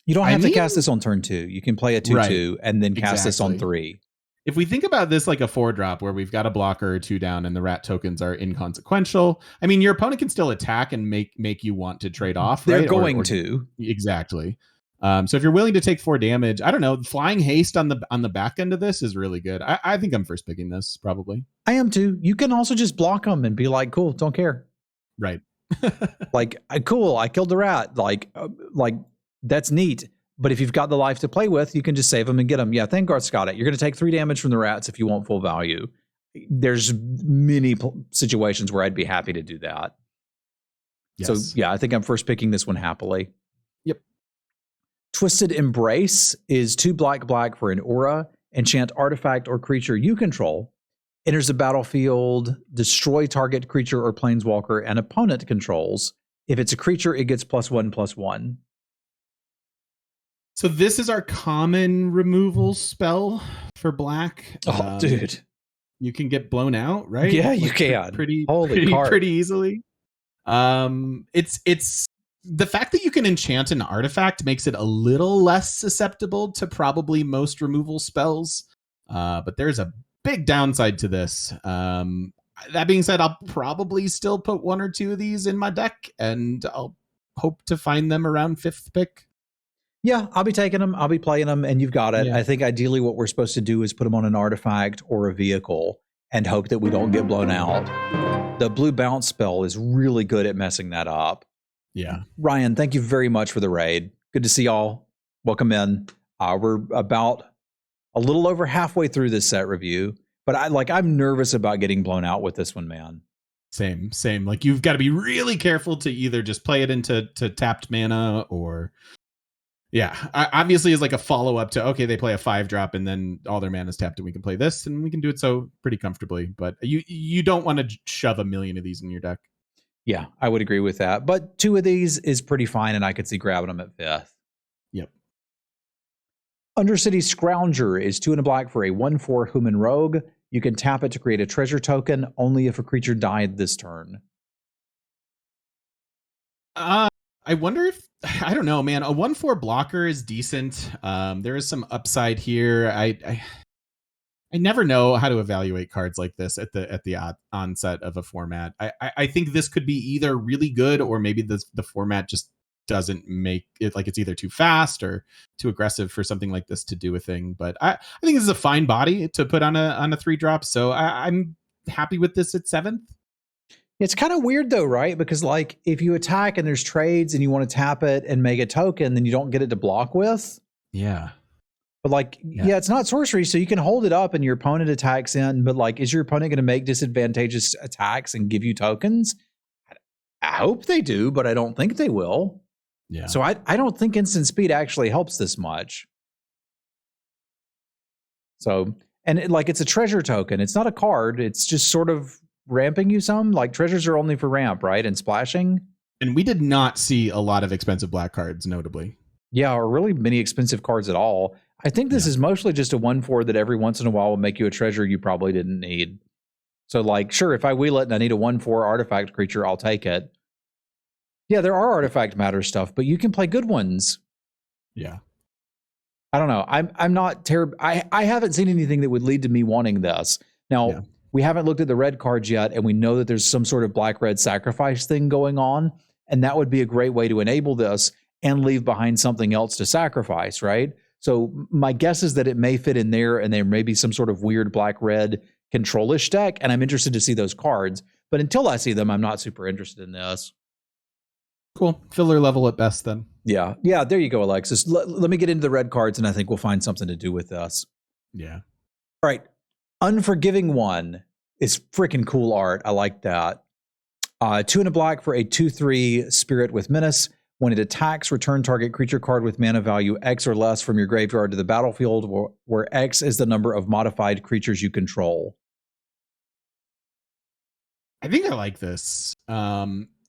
S2: You don't have to cast this on turn 2. You can play a 2/2 right, and then cast this on 3.
S1: If we think about this like a 4-drop where we've got a blocker or 2 down and the rat tokens are inconsequential, I mean, your opponent can still attack and make you want to trade off.
S2: They're
S1: right?
S2: going to.
S1: Exactly. So if you're willing to take 4 damage, I don't know, flying haste on the back end of this is really good. I think I'm first picking this, probably.
S2: I am too. You can also just block them and be like, cool, don't care.
S1: Right.
S2: Like, cool, I killed the rat. Like that's neat. But if you've got the life to play with, you can just save them and get them. Yeah, Thangarth's got it. You're going to take 3 damage from the rats if you want full value. There's many situations where I'd be happy to do that. Yes. So, yeah, I think I'm first picking this one happily.
S1: Yep.
S2: Twisted Embrace is 2 black for an aura. Enchant artifact or creature you control. Enters the battlefield. Destroy target creature or planeswalker an opponent controls. If it's a creature, it gets +1/+1.
S1: So this is our common removal spell for black.
S2: Oh, dude.
S1: You can get blown out, right?
S2: Yeah, you can.
S1: Pretty easily. It's the fact that you can enchant an artifact makes it a little less susceptible to probably most removal spells. But there's a big downside to this. That being said, I'll probably still put 1 or 2 of these in my deck, and I'll hope to find them around 5th pick.
S2: Yeah, I'll be taking them. I'll be playing them, and you've got it. Yeah. I think ideally what we're supposed to do is put them on an artifact or a vehicle and hope that we don't get blown out. The blue bounce spell is really good at messing that up.
S1: Yeah.
S2: Ryan, thank you very much for the raid. Good to see y'all. Welcome in. We're about a little over halfway through this set review, but I'm nervous about getting blown out with this one, man.
S1: Same. Like, you've got to be really careful to either just play it into tapped mana or... Yeah, obviously is like a follow-up to, okay, they play a 5-drop and then all their mana is tapped and we can play this and we can do it so pretty comfortably. But you don't want to shove a million of these in your deck.
S2: Yeah, I would agree with that. But 2 of these is pretty fine and I could see grabbing them at 5th.
S1: Yep.
S2: Undercity Scrounger is 2 and a black for a 1/4 human rogue. You can tap it to create a treasure token only if a creature died this turn.
S1: I wonder if, I don't know, man, a 1/4 blocker is decent. There is some upside here. I never know how to evaluate cards like this at the onset of a format. I think this could be either really good or maybe the format just doesn't make it like it's either too fast or too aggressive for something like this to do a thing. But I think this is a fine body to put on a 3-drop. So I'm happy with this at 7th.
S2: It's kind of weird though, right? Because like if you attack and there's trades and you want to tap it and make a token, then you don't get it to block with.
S1: Yeah.
S2: But like, yeah, it's not sorcery, so you can hold it up and your opponent attacks in, but like, is your opponent going to make disadvantageous attacks and give you tokens? I hope they do, but I don't think they will.
S1: Yeah.
S2: So I don't think instant speed actually helps this much. So, and it's a treasure token. It's not a card. It's just sort of ramping you some. Like treasures are only for ramp, right? And splashing.
S1: And we did not see a lot of expensive black cards, notably.
S2: Yeah, or really many expensive cards at all. I think this is mostly just a 1/4 that every once in a while will make you a treasure you probably didn't need. So like, sure, if I wheel it and I need a 1/4 artifact creature, I'll take it. Yeah, there are artifact matter stuff, but you can play good ones.
S1: Yeah.
S2: I don't know. I'm not terrible. I haven't seen anything that would lead to me wanting this. Now, we haven't looked at the red cards yet, and we know that there's some sort of black-red sacrifice thing going on, and that would be a great way to enable this and leave behind something else to sacrifice, right? So my guess is that it may fit in there, and there may be some sort of weird black-red control-ish deck, and I'm interested to see those cards. But until I see them, I'm not super interested in this.
S1: Cool. Filler level at best, then.
S2: Yeah. Yeah, there you go, Alexis. Let me get into the red cards, and I think we'll find something to do with this.
S1: Yeah.
S2: All right. Unforgiving One is freaking cool art. I like that. 2 and a black for a 2/3 Spirit with Menace. When it attacks, return target creature card with mana value X or less from your graveyard to the battlefield, where X is the number of modified creatures you control.
S1: I think I like this.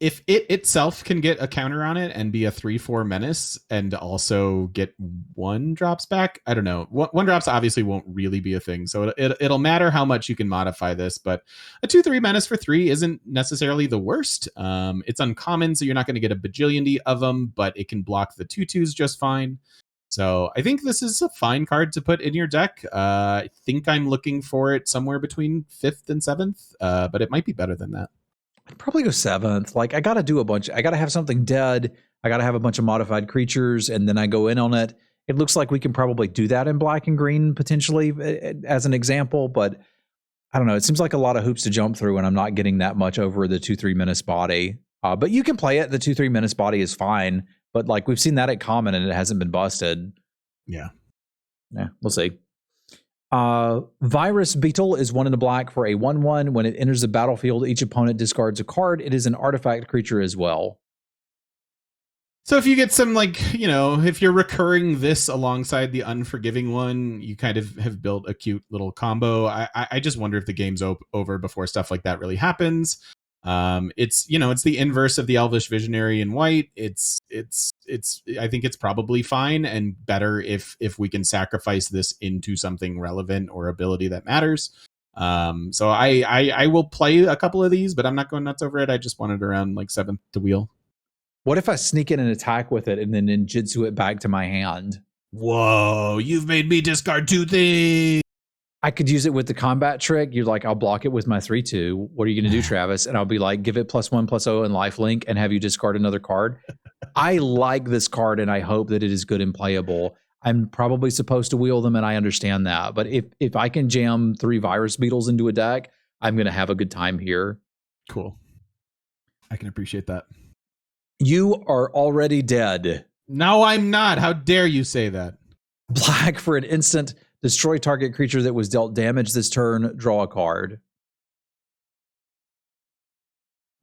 S1: If it itself can get a counter on it and be a 3/4 menace and also get 1-drops back, I don't know. 1-drops obviously won't really be a thing, so it'll matter how much you can modify this. But a 2/3 menace for 3 isn't necessarily the worst. It's uncommon, so you're not going to get a bajillion of them, but it can block the 2/2s just fine. So I think this is a fine card to put in your deck. I think I'm looking for it somewhere between 5th and 7th, but it might be better than that.
S2: I'd probably go 7th. Like, I got to do a bunch. I got to have something dead. I got to have a bunch of modified creatures, and then I go in on it. It looks like we can probably do that in black and green, potentially, as an example, but I don't know. It seems like a lot of hoops to jump through, and I'm not getting that much over the 2/3 menace body. But you can play it. The 2/3 menace body is fine, but like we've seen that at common, and it hasn't been busted.
S1: Yeah.
S2: Yeah, we'll see. Virus Beetle is 1 in a black for a 1/1. When it enters the battlefield, each opponent discards a card. It is an artifact creature as well.
S1: So if you get some, if you're recurring this alongside the Unforgiving One, you kind of have built a cute little combo. I just wonder if the game's over before stuff like that really happens. It's the inverse of the Elvish Visionary in white. I think it's probably fine and better if we can sacrifice this into something relevant or ability that matters. So I will play a couple of these, but I'm not going nuts over it. I just want it around 7th to wheel.
S2: What if I sneak in an attack with it and then ninjutsu it back to my hand?
S1: Whoa, you've made me discard 2 things.
S2: I could use it with the combat trick. You're like, I'll block it with my 3/2. What are you going to do, Travis? And I'll be like, give it +1/+0 and lifelink and have you discard another card. I like this card and I hope that it is good and playable. I'm probably supposed to wheel them and I understand that. But if I can jam 3 Virus Beetles into a deck, I'm going to have a good time here.
S1: Cool. I can appreciate that.
S2: You are already dead.
S1: No, I'm not. How dare you say that?
S2: Black for an instant. Destroy target creature that was dealt damage this turn. Draw a card.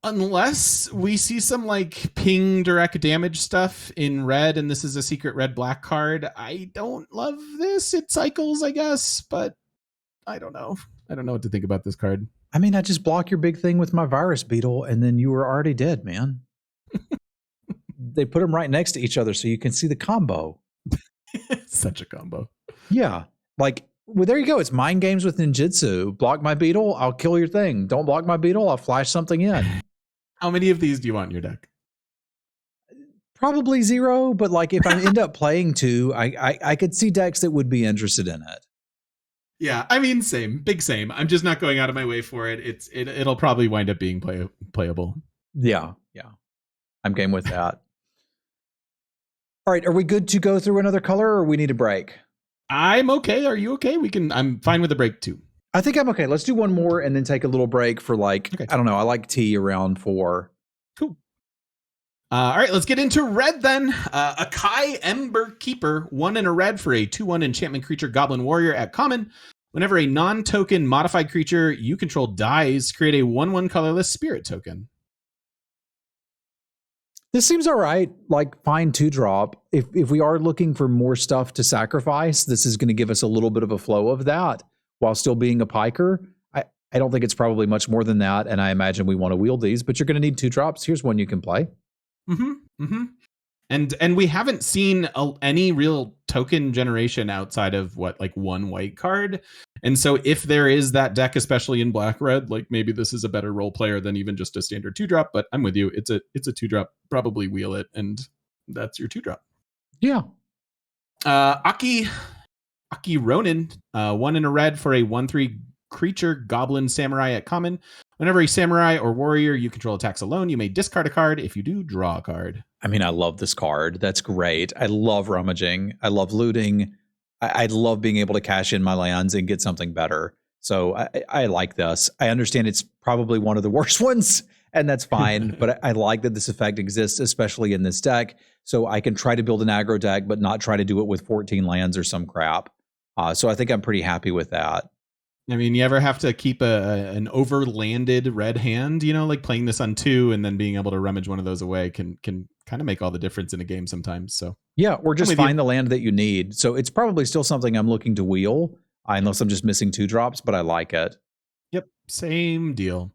S1: Unless we see some ping direct damage stuff in red, and this is a secret red-black card, I don't love this. It cycles, I guess, but I don't know. I don't know what to think about this card.
S2: I mean, I just block your big thing with my Virus Beetle, and then you were already dead, man. They put them right next to each other so you can see the combo.
S1: Such a combo.
S2: Yeah. Well, there you go. It's mind games with ninjutsu. Block my beetle, I'll kill your thing. Don't block my beetle, I'll flash something in.
S1: How many of these do you want in your deck?
S2: Probably 0, but if I end up playing 2, I could see decks that would be interested in it.
S1: Yeah, I mean, same. Big same. I'm just not going out of my way for it. It'll probably wind up being playable.
S2: Yeah. I'm game with that. All right, are we good to go through another color, or we need a break?
S1: I'm okay. Are you okay? I'm fine with the break too.
S2: I think I'm okay. Let's do one more and then take a little break for I don't know. I like tea around 4.
S1: Cool. All right, let's get into red then. Akai Ember Keeper, 1 and a red for a 2/1 enchantment creature Goblin Warrior at common. Whenever a non-token modified creature you control dies, create a 1/1 colorless spirit token.
S2: This seems all right. Fine 2-drop. If we are looking for more stuff to sacrifice, this is going to give us a little bit of a flow of that while still being a piker. I don't think it's probably much more than that, and I imagine we want to wield these, but you're going to need 2 drops. Here's one you can play.
S1: And we haven't seen any real token generation outside of one white card. And so if there is that deck, especially in black red, maybe this is a better role player than even just a standard 2-drop. But I'm with you. It's a 2-drop. Probably wheel it, and that's your 2-drop.
S2: Yeah.
S1: Aki Ronin, 1 and a red for a 1/3 creature Goblin Samurai at common. Whenever a samurai or warrior you control attacks alone, you may discard a card. If you do, draw a card.
S2: I mean, I love this card. That's great. I love rummaging. I love looting. I love being able to cash in my lands and get something better. So I like this. I understand it's probably one of the worst ones, and that's fine. But I like that this effect exists, especially in this deck. So I can try to build an aggro deck, but not try to do it with 14 lands or some crap. So I think I'm pretty happy with that.
S1: I mean, you ever have to keep an overlanded red hand, playing this on 2 and then being able to rummage one of those away can kind of make all the difference in a game sometimes. So
S2: yeah, or just find the land that you need. So it's probably still something I'm looking to wheel, unless I'm just missing 2 drops, but I like it.
S1: Yep, same deal.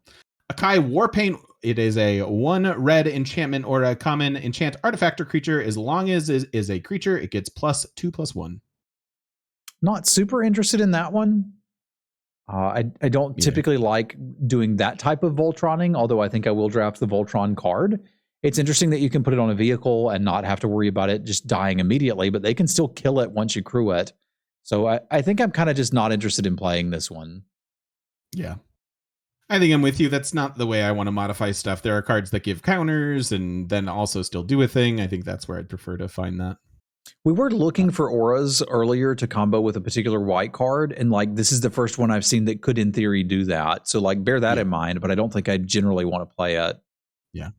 S1: Akai Warpaint, it is a 1 red enchantment or a common enchant artifact or creature. As long as it is a creature, it gets +2/+1.
S2: Not super interested in that one. I don't typically like doing that type of Voltroning, although I think I will draft the Voltron card. It's interesting that you can put it on a vehicle and not have to worry about it just dying immediately, but they can still kill it once you crew it. So I think I'm kind of just not interested in playing this one.
S1: Yeah. I think I'm with you. That's not the way I want to modify stuff. There are cards that give counters and then also still do a thing. I think that's where I'd prefer to find that.
S2: We were looking for auras earlier to combo with a particular white card, and this is the first one I've seen that could in theory do that. So bear that in mind, but I don't think I generally want to play it.
S1: Yeah.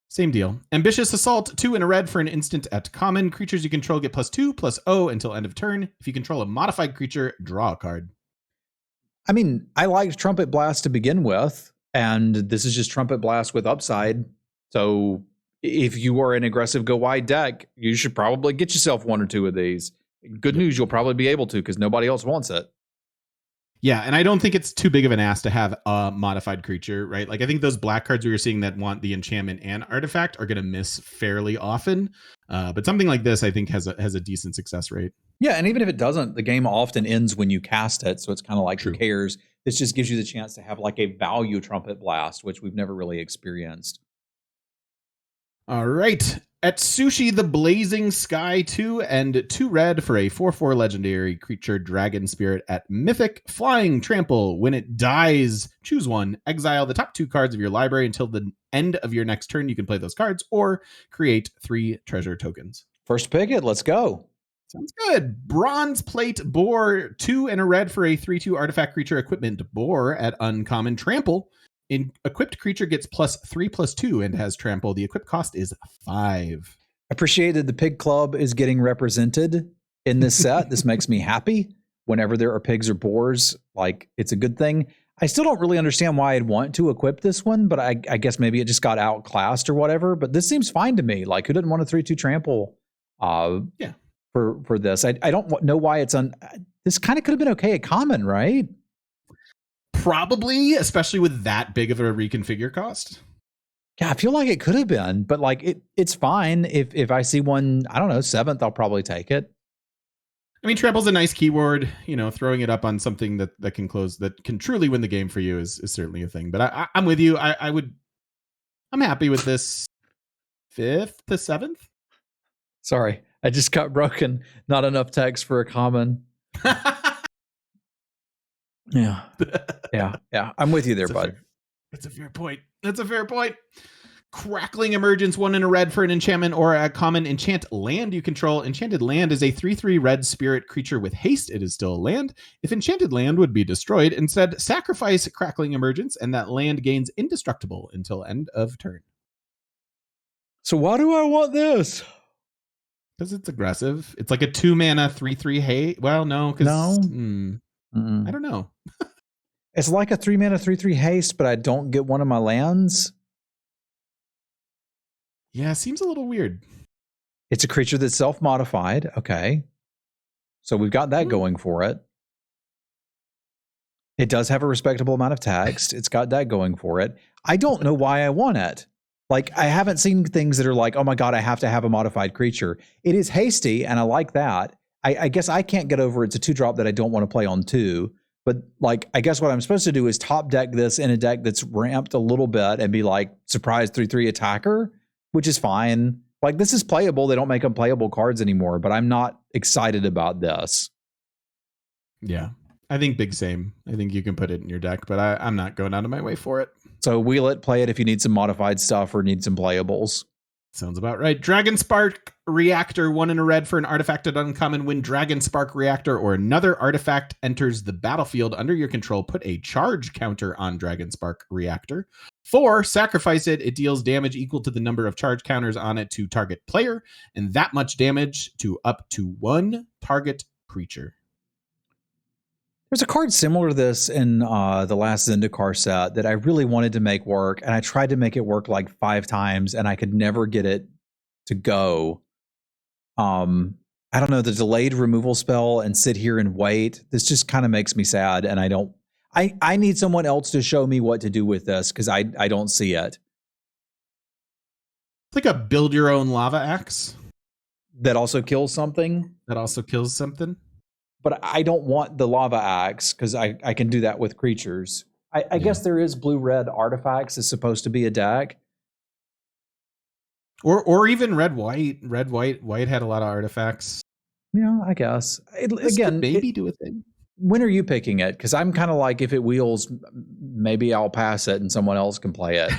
S1: Same deal. Ambitious Assault, 2 and a red for an instant at common. Creatures you control get +2/+0 until end of turn. If you control a modified creature, draw a card.
S2: I mean, I liked Trumpet Blast to begin with, and this is just Trumpet Blast with upside. So if you are an aggressive go wide deck, you should probably get yourself 1 or 2 of these. Good news, you'll probably be able to because nobody else wants it.
S1: Yeah, and I don't think it's too big of an ask to have a modified creature, right? I think those black cards we were seeing that want the enchantment and artifact are going to miss fairly often. But something like this, I think, has a decent success rate.
S2: Yeah, and even if it doesn't, the game often ends when you cast it. So it's kind of like,
S1: True.
S2: Who cares? This just gives you the chance to have a value Trumpet Blast, which we've never really experienced.
S1: All right. Atsushi the Blazing Sky, 2 and 2 red for a 4/4 legendary creature Dragon Spirit at Mythic. Flying Trample. When it dies, choose 1. Exile the top 2 cards of your library until the end of your next turn. You can play those cards or create 3 treasure tokens.
S2: First pick it. Let's go.
S1: Sounds good. Bronze Plate Boar, 2 and a red for a 3/2 artifact creature equipment Boar at uncommon Trample. An equipped creature gets +3/+2 and has trample. The equip cost is 5.
S2: Appreciate that the pig club is getting represented in this set. This makes me happy. Whenever there are pigs or boars, it's a good thing. I still don't really understand why I'd want to equip this one, but I guess maybe it just got outclassed or whatever. But this seems fine to me. Who didn't want a 3/2 trample? For this, I don't know why it's on. This kind of could have been okay at common, right?
S1: Probably, especially with that big of a reconfigure cost.
S2: Yeah, I feel like it could have been, but it's fine. If I see one, I don't know, 7th, I'll probably take it.
S1: I mean, trample's a nice keyword. Throwing it up on something that can close, that can truly win the game for you is certainly a thing. But I'm with you. I'm happy with this 5th to 7th.
S2: Sorry, I just got broken. Not enough text for a common. Yeah. I'm with you there, bud.
S1: That's a fair point. Crackling Emergence, 1 in a red for an enchantment or a common. Enchant land you control. Enchanted land is a 3/3 red spirit creature with haste. It is still a land. If enchanted land would be destroyed, instead sacrifice Crackling Emergence, and that land gains indestructible until end of turn.
S2: So why do I want this?
S1: Because it's aggressive. It's like a 2 mana 3/3 haste. Well, no, because I don't know.
S2: It's like a 3 mana 3/3 haste, but I don't get one of my lands.
S1: Yeah, seems a little weird.
S2: It's a creature that's self-modified. Okay. So we've got that going for it. It does have a respectable amount of text. It's got that going for it. I don't know why I want it. Like, I haven't seen things that are like, oh my God, I have to have a modified creature. It is hasty, and I like that. I guess I can't get over it's a 2-drop that I don't want to play on 2. But, like, I guess what I'm supposed to do is top deck this in a deck that's ramped a little bit and be like, surprise 3/3 attacker, which is fine. Like, this is playable. They don't make unplayable cards anymore, but I'm not excited about this.
S1: Yeah, I think big same. I think you can put it in your deck, but I'm not going out of my way for it.
S2: So wheel it, play it if you need some modified stuff or need some playables.
S1: Sounds about right. Dragon Spark Reactor, 1 in a red for an artifact at uncommon. When Dragon Spark Reactor or another artifact enters the battlefield under your control, put a charge counter on Dragon Spark Reactor. 4, sacrifice it. It deals damage equal to the number of charge counters on it to target player, and that much damage to up to 1 target creature.
S2: There's a card similar to this in the last Zendikar set that I really wanted to make work, and I tried to make it work like 5 times, and I could never get it to go. I don't know, the delayed removal spell and sit here and wait. This just kind of makes me sad, and I need someone else to show me what to do with this because I don't see it.
S1: It's like a build your own lava axe.
S2: That also kills something?
S1: That also kills something?
S2: But I don't want the lava axe because I can do that with creatures. I guess there is blue-red artifacts is supposed to be a deck.
S1: Or even red-white. White had a lot of artifacts.
S2: Yeah, I guess.
S1: Maybe do a thing.
S2: When are you picking it? Because I'm kind of like, if it wheels, maybe I'll pass it and someone else can play it.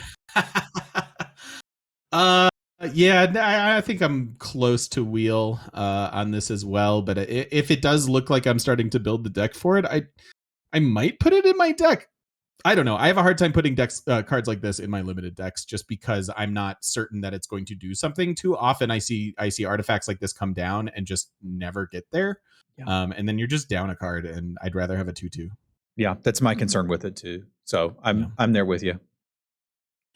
S1: Yeah, I think I'm close to wheel on this as well. But if it does look like I'm starting to build the deck for it, I might put it in my deck. I don't know. I have a hard time putting cards like this in my limited decks just because I'm not certain that it's going to do something. Too often I see artifacts like this come down and just never get there. Yeah. And then you're just down a card, and I'd rather have a 2/2.
S2: Yeah, that's my concern with it too. So I'm there with you.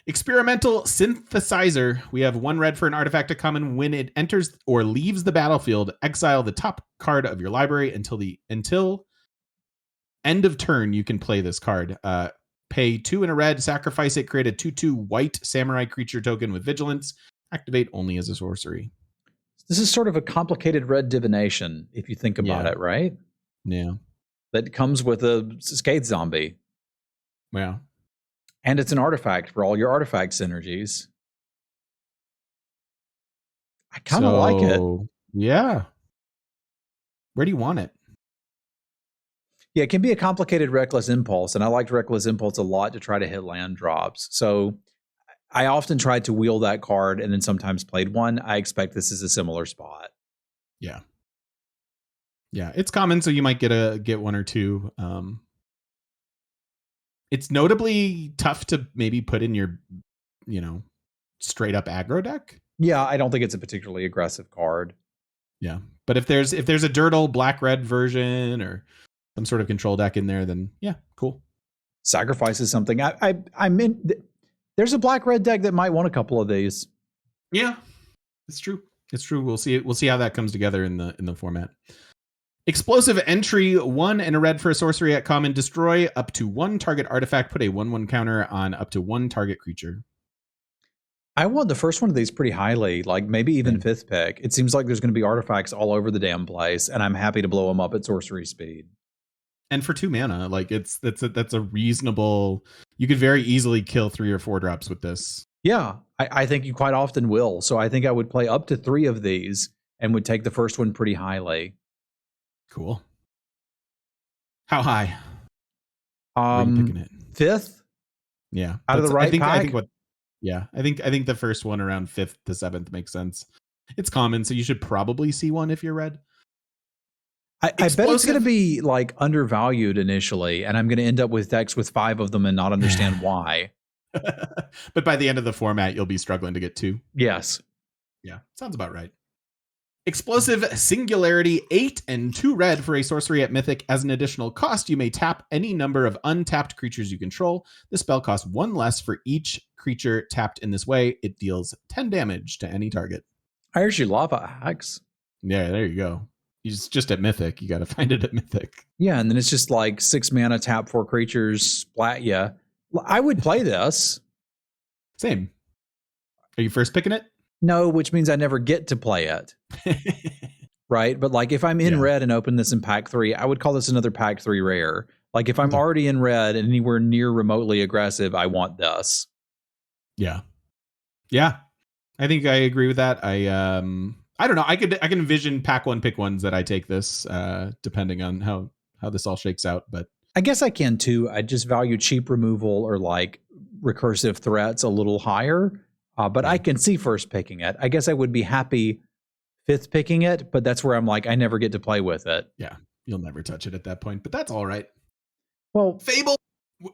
S1: Experimental Synthesizer. We have 1 red for an artifact at common. When it enters or leaves the battlefield, exile the top card of your library until end of turn. You can play this card. Pay 2 in a red, sacrifice it, create a 2/2 white samurai creature token with vigilance. Activate only as a sorcery.
S2: This is sort of a complicated red divination, if you think about it, right?
S1: Yeah.
S2: That comes with a Scathe Zombie.
S1: Yeah.
S2: And it's an artifact for all your artifact synergies. I kind of like it.
S1: Yeah. Where do you want it?
S2: Yeah, it can be a complicated Reckless Impulse, and I liked Reckless Impulse a lot to try to hit land drops. So I often tried to wheel that card and then sometimes played one. I expect this is a similar spot.
S1: Yeah. Yeah, it's common, so you might get 1 or 2. It's notably tough to maybe put in your, straight up aggro deck.
S2: Yeah, I don't think it's a particularly aggressive card.
S1: Yeah, but if there's a Dirtle black-red version or some sort of control deck in there, then yeah, cool.
S2: Sacrifices something. I'm in. There's a black-red deck that might want a couple of these.
S1: Yeah, it's true. It's true. We'll see how that comes together in the format. Explosive Entry, 1 and a red for a sorcery at common. Destroy up to 1 target artifact. Put a 1/1 counter on up to 1 target creature.
S2: I want the first one of these pretty highly, like maybe even 5th pick. It seems like there's going to be artifacts all over the damn place, and I'm happy to blow them up at sorcery speed.
S1: And for 2 mana, like that's a reasonable. You could very easily kill 3 or 4 drops with this.
S2: Yeah, I think you quite often will. So I think I would play up to 3 of these and would take the first one pretty highly.
S1: Cool. How high? Where are you picking it?
S2: 5th.
S1: Yeah,
S2: out of the right pack.
S1: Yeah, I think the first one around 5th to 7th makes sense. It's common, so you should probably see one if you're red.
S2: I bet it's going to be like undervalued initially, and I'm going to end up with decks with 5 of them and not understand why.
S1: But by the end of the format, you'll be struggling to get 2.
S2: Yes.
S1: Yeah, sounds about right. Explosive Singularity, 8 and 2 red for a sorcery at Mythic. As an additional cost, you may tap any number of untapped creatures you control. The spell costs 1 less for each creature tapped in this way. It deals 10 damage to any target.
S2: I actually love hacks.
S1: Yeah, there you go. It's just at Mythic. You got to find it at Mythic.
S2: Yeah, and then it's just like 6 mana, tap 4 creatures, splat ya. I would play this.
S1: Same. Are you first picking it?
S2: No, which means I never get to play it. Right? But like if I'm in red and open this in pack 3, I would call this another pack 3 rare. Like if I'm already in red and anywhere near remotely aggressive, I want this.
S1: Yeah. Yeah. I think I agree with that. I don't know. I can envision pack 1 pick ones that I take this depending on how this all shakes out, but
S2: I guess I can too. I just value cheap removal or like recursive threats a little higher. But I can see first picking it. I guess I would be happy 5th picking it, but that's where I'm like, I never get to play with it.
S1: Yeah, you'll never touch it at that point, but that's all right.
S2: Well,
S1: Fable,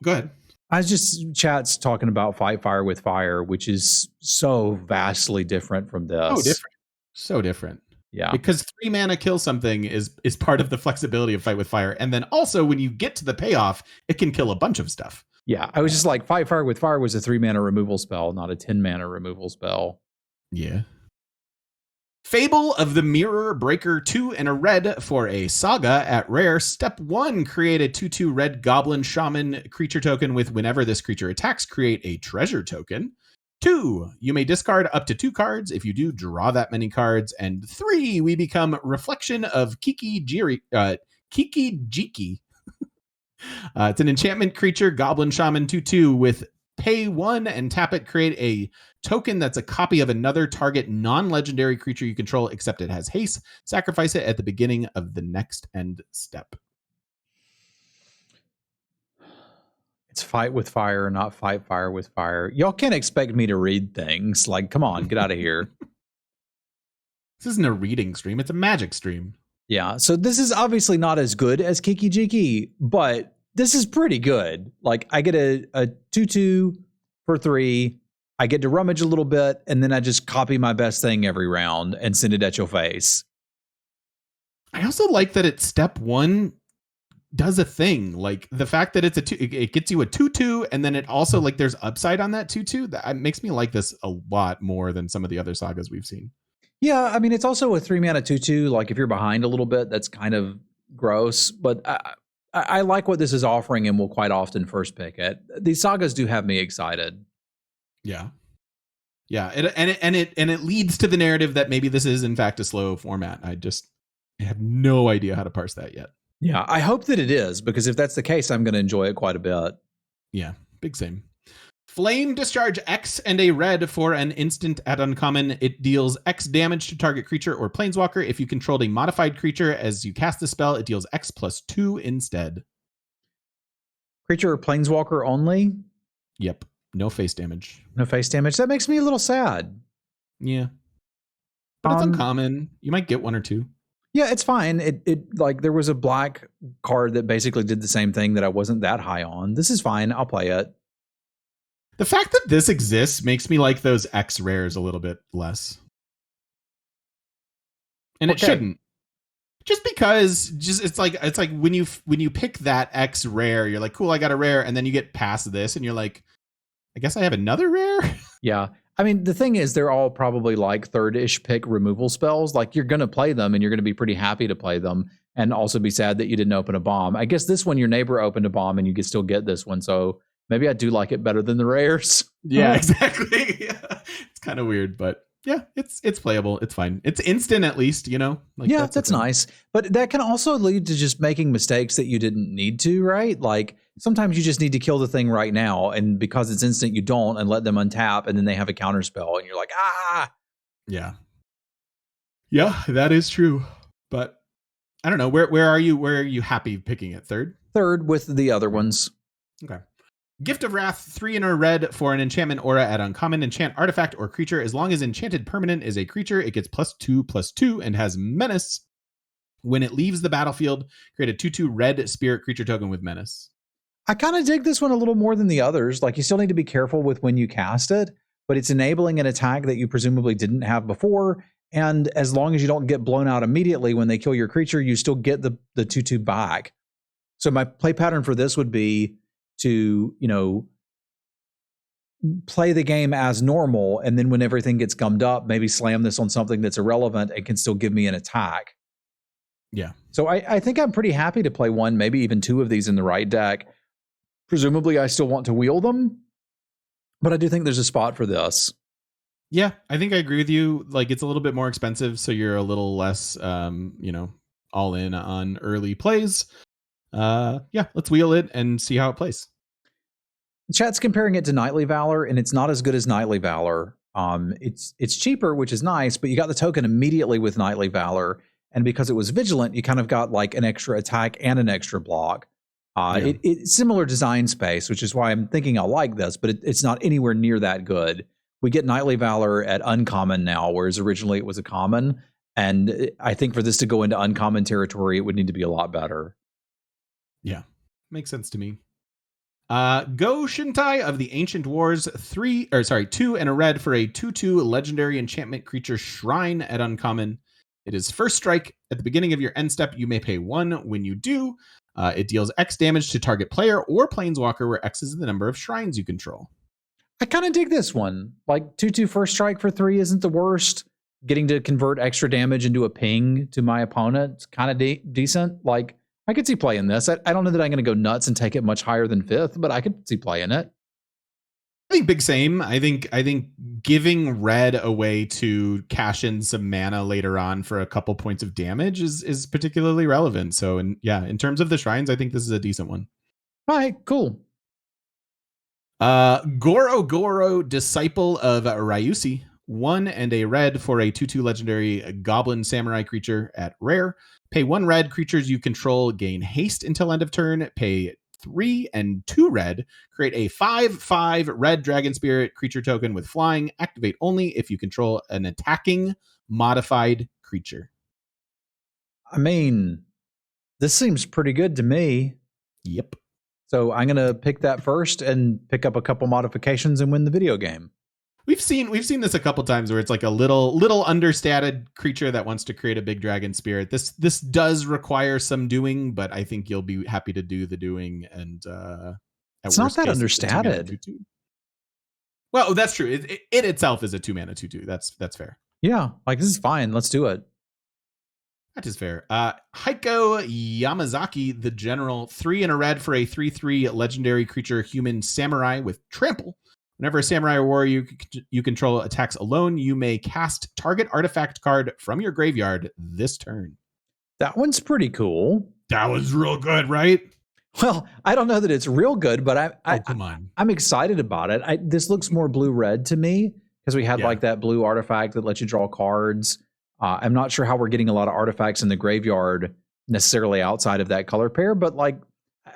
S1: go ahead.
S2: I was just chat's talking about Fight Fire with Fire, which is so vastly different from this.
S1: Oh, different. So different.
S2: Yeah.
S1: Because 3 mana kill something is part of the flexibility of Fight with Fire. And then also when you get to the payoff, it can kill a bunch of stuff.
S2: Yeah, I was just like, Fight Fire with Fire was a 3 mana removal spell, not a 10 mana removal spell.
S1: Yeah. Fable of the Mirror Breaker, 2 and a red for a saga at rare. Step 1, create a 2/2 red goblin shaman creature token with whenever this creature attacks, create a treasure token. 2, you may discard up to 2 cards. If you do, draw that many cards. And 3, we become Reflection of Kiki Jiki. It's an enchantment creature, goblin shaman 2/2 with pay 1 and tap it, create a token that's a copy of another target non-legendary creature you control, except it has haste. Sacrifice it at the beginning of the next end step.
S2: It's Fight with Fire, not Fight Fire with Fire. Y'all can't expect me to read things. Like, come on, get out of here.
S1: This isn't a reading stream, it's a magic stream.
S2: Yeah, so this is obviously not as good as Kiki Jiki, but this is pretty good. Like, I get a 2/2 for 3. I get to rummage a little bit, and then I just copy my best thing every round and send it at your face.
S1: I also like that it's step 1 does a thing. Like the fact that it gets you a 2/2, and then it also like there's upside on that 2/2. That makes me like this a lot more than some of the other sagas we've seen.
S2: Yeah, I mean, it's also a 3 mana 2/2. Like, if you're behind a little bit, that's kind of gross. But I like what this is offering and will quite often first pick it. These sagas do have me excited.
S1: Yeah. Yeah. It leads to the narrative that maybe this is, in fact, a slow format. I have no idea how to parse that yet.
S2: Yeah, I hope that it is, because if that's the case, I'm going to enjoy it quite a bit.
S1: Yeah, big same. Flame Discharge X and a red for an instant at uncommon. It deals X damage to target creature or planeswalker. If you controlled a modified creature as you cast the spell, it deals X plus 2 instead.
S2: Creature or planeswalker only?
S1: Yep. No face damage.
S2: No face damage. That makes me a little sad.
S1: Yeah. But it's uncommon. You might get 1 or 2.
S2: Yeah, it's fine. It like there was a black card that basically did the same thing that I wasn't that high on. This is fine. I'll play it.
S1: The fact that this exists makes me like those X rares a little bit less. And it shouldn't. Just because it's like when you pick that X rare, you're like, cool, I got a rare, and then you get past this and you're like, I guess I have another rare?
S2: Yeah. I mean, the thing is, they're all probably like third-ish pick removal spells. Like, you're going to play them, and you're going to be pretty happy to play them, and also be sad that you didn't open a bomb. I guess this one, your neighbor opened a bomb, and you can still get this one, so maybe I do like it better than the rares.
S1: Yeah, exactly. Yeah. It's kind of weird, but yeah, it's playable. It's fine. It's instant at least, you know?
S2: Like, yeah, that's nice. But that can also lead to just making mistakes that you didn't need to, right? Like, sometimes you just need to kill the thing right now, and because it's instant, you don't, and let them untap, and then they have a counter spell, and you're like, ah!
S1: Yeah. Yeah, that is true. But I don't know. Where are you? Where are you happy picking it? Third?
S2: Third with the other ones.
S1: Okay. Gift of Wrath, 3 in a red for an enchantment aura at uncommon. Enchant artifact or creature. As long as enchanted permanent is a creature, it gets +2/+2 and has menace. When it leaves the battlefield, create a 2/2 red spirit creature token with menace.
S2: I kind of dig this one a little more than the others. Like, you still need to be careful with when you cast it, but it's enabling an attack that you presumably didn't have before. And as long as you don't get blown out immediately when they kill your creature, you still get the 2/2 back. So my play pattern for this would be to, play the game as normal, and then when everything gets gummed up, maybe slam this on something that's irrelevant and can still give me an attack.
S1: Yeah.
S2: So I think I'm pretty happy to play one, maybe even two of these in the right deck. Presumably, I still want to wield them, but I do think there's a spot for this.
S1: Yeah, I think I agree with you. Like, it's a little bit more expensive, so you're a little less, all in on early plays. Yeah, let's wheel it and see how it plays.
S2: Chat's comparing it to Knightly Valor, and it's not as good as Knightly Valor. It's cheaper, which is nice, but you got the token immediately with Knightly Valor, and because it was Vigilant, you kind of got like an extra attack and an extra block. It's similar design space, which is why I'm thinking I'll like this, but it's not anywhere near that good. We get Knightly Valor at uncommon now, whereas originally it was a common, and I think for this to go into uncommon territory, it would need to be a lot better.
S1: Yeah, makes sense to me. Go Shintai of the Ancient Wars, 2 and a red for a 2/2 legendary enchantment creature Shrine at uncommon. It is first strike. At the beginning of your end step, you may pay 1. When you do, it deals X damage to target player or planeswalker, where X is the number of shrines you control.
S2: I kind of dig this one. Like 2/2 first strike for 3 isn't the worst. Getting to convert extra damage into a ping to my opponent is kind of decent. Like, I could see playing this. I don't know that I'm going to go nuts and take it much higher than 5th, but I could see playing it.
S1: I think big same. I think giving red away to cash in some mana later on for a couple points of damage is particularly relevant. So, in terms of the shrines, I think this is a decent one.
S2: All right, cool.
S1: Goro, Disciple of Ryusi, 1 and a red for a 2/2 legendary goblin samurai creature at rare. Pay 1 red, creatures you control gain haste until end of turn. Pay 3 and 2 red, create a 5/5 red dragon spirit creature token with flying. Activate only if you control an attacking modified creature.
S2: I mean, this seems pretty good to me.
S1: Yep.
S2: So I'm going to pick that first and pick up a couple modifications and win the video game.
S1: We've seen this a couple times where it's like a little understated creature that wants to create a big dragon spirit. This does require some doing, but I think you'll be happy to do the doing. And
S2: it's not that understated.
S1: Well, that's true. It itself is a 2-mana 2/2. That's fair.
S2: Yeah, like, this is fine. Let's do it.
S1: That is fair. Heiko Yamazaki, the General, 3 and a red for a 3/3 legendary creature human samurai with trample. Whenever a samurai or warrior you control attacks alone, you may cast target artifact card from your graveyard this turn.
S2: That one's pretty cool.
S1: That was real good, right?
S2: Well, I don't know that it's real good, but
S1: come on.
S2: I'm excited about it. This looks more blue-red to me because we had like that blue artifact that lets you draw cards. I'm not sure how we're getting a lot of artifacts in the graveyard necessarily outside of that color pair, but like,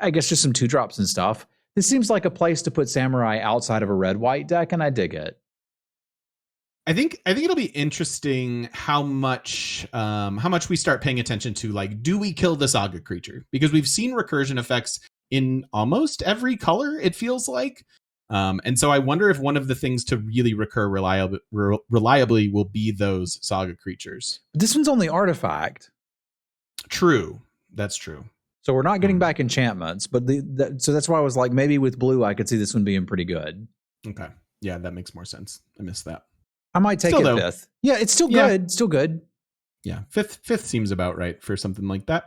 S2: I guess just some 2-drops and stuff. This seems like a place to put Samurai outside of a red-white deck, and I dig it.
S1: I think it'll be interesting how much we start paying attention to, like, do we kill the Saga creature? Because we've seen recursion effects in almost every color, it feels like. And so I wonder if one of the things to really recur reliably will be those Saga creatures.
S2: This one's only artifact.
S1: True. That's true.
S2: So we're not getting back enchantments, but so that's why I was like, maybe with blue, I could see this one being pretty good.
S1: Okay. Yeah, that makes more sense. I missed that.
S2: I might take it 5th. Yeah, it's still good. Still good.
S1: Yeah, fifth seems about right for something like that.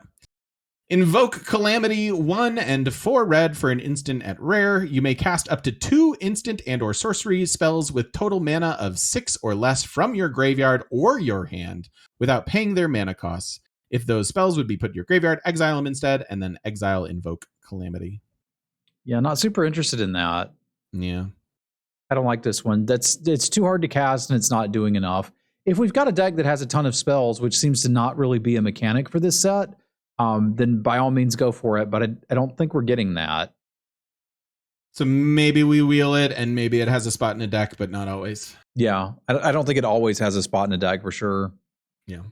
S1: Invoke Calamity, 1 and 4 red for an instant at rare. You may cast up to 2 instant and or sorcery spells with total mana of 6 or less from your graveyard or your hand without paying their mana costs. If those spells would be put in your graveyard, exile them instead, and then exile Invoke Calamity.
S2: Yeah, not super interested in that.
S1: Yeah.
S2: I don't like this one. It's too hard to cast and it's not doing enough. If we've got a deck that has a ton of spells, which seems to not really be a mechanic for this set, then by all means go for it. But I don't think we're getting that.
S1: So maybe we wheel it, and maybe it has a spot in a deck, but not always.
S2: Yeah, I don't think it always has a spot in a deck for sure.
S1: Yeah.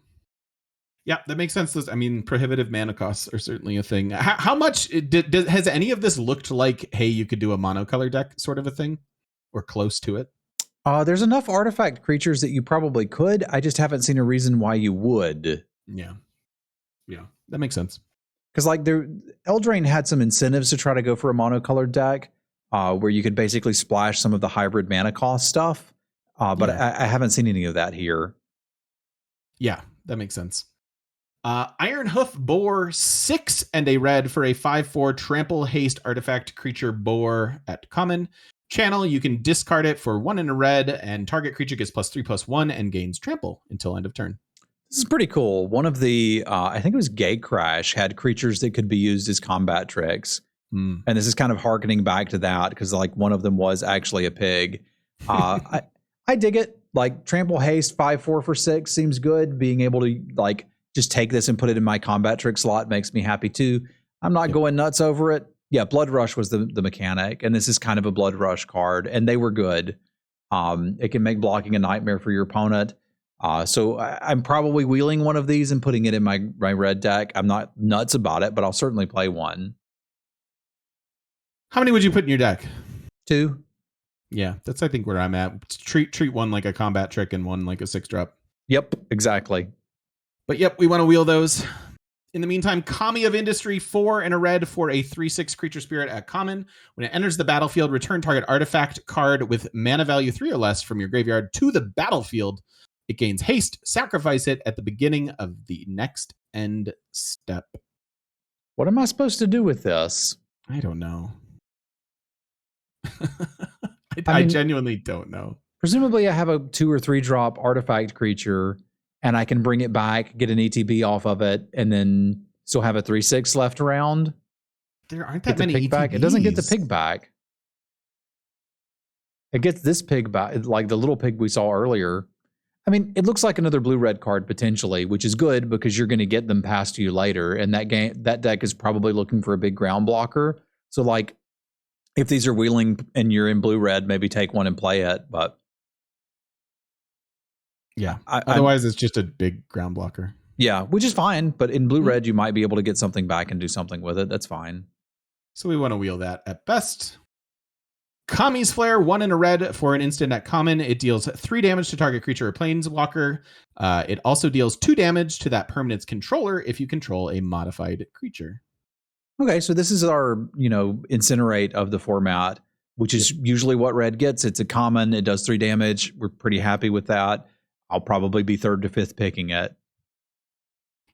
S1: Yeah, that makes sense. I mean, prohibitive mana costs are certainly a thing. How much has any of this looked like, hey, you could do a monocolor deck sort of a thing? Or close to it?
S2: There's enough artifact creatures that you probably could. I just haven't seen a reason why you would.
S1: Yeah. Yeah, that makes sense.
S2: Because like Eldraine had some incentives to try to go for a monocolored deck, where you could basically splash some of the hybrid mana cost stuff. But I haven't seen any of that here.
S1: Yeah, that makes sense. Iron Hoof Boar, 6 and a red for a 5/4 trample haste artifact creature boar at common. Channel, you can discard it for 1 and a red, and target creature gets +3/+1 and gains trample until end of turn.
S2: This is pretty cool. One of the, I think it was Gatecrash, had creatures that could be used as combat tricks. And this is kind of harkening back to that because like one of them was actually a pig. I dig it. Like trample haste 5/4 for 6 seems good. Being able to like just take this and put it in my combat trick slot makes me happy too. I'm not going nuts over it. Yeah, Blood Rush was the mechanic, and this is kind of a Blood Rush card, and they were good. It can make blocking a nightmare for your opponent. So I'm probably wheeling one of these and putting it in my red deck. I'm not nuts about it, but I'll certainly play one.
S1: How many would you put in your deck?
S2: 2.
S1: Yeah, that's I think where I'm at. Treat one like a combat trick and one like a 6-drop.
S2: Yep, exactly.
S1: But yep, we want to wheel those. In the meantime, Kami of Industry, 4 and a red for a 3/6 creature spirit at common. When it enters the battlefield, return target artifact card with mana value 3 or less from your graveyard to the battlefield. It gains haste. Sacrifice it at the beginning of the next end step.
S2: What am I supposed to do with this?
S1: I don't know. I genuinely don't know.
S2: Presumably I have a 2 or 3 drop artifact creature and I can bring it back, get an ETB off of it, and then still have a 3/6 left around.
S1: There aren't that many ETBs.
S2: Back. It doesn't get the pig back. It gets this pig back, like the little pig we saw earlier. I mean, it looks like another blue-red card potentially, which is good because you're going to get them past you later, and that deck is probably looking for a big ground blocker. So like, if these are wheeling and you're in blue-red, maybe take one and play it, but...
S1: Yeah. Otherwise, it's just a big ground blocker.
S2: Yeah, which is fine. But in blue-red, you might be able to get something back and do something with it. That's fine.
S1: So we want to wheel that at best. Kami's Flare, 1 and a red for an instant at common. It deals 3 damage to target creature or planeswalker. It also deals 2 damage to that permanent's controller if you control a modified creature.
S2: Okay, so this is our, incinerate of the format, which is usually what red gets. It's a common. It does 3 damage. We're pretty happy with that. I'll probably be 3rd to 5th picking it.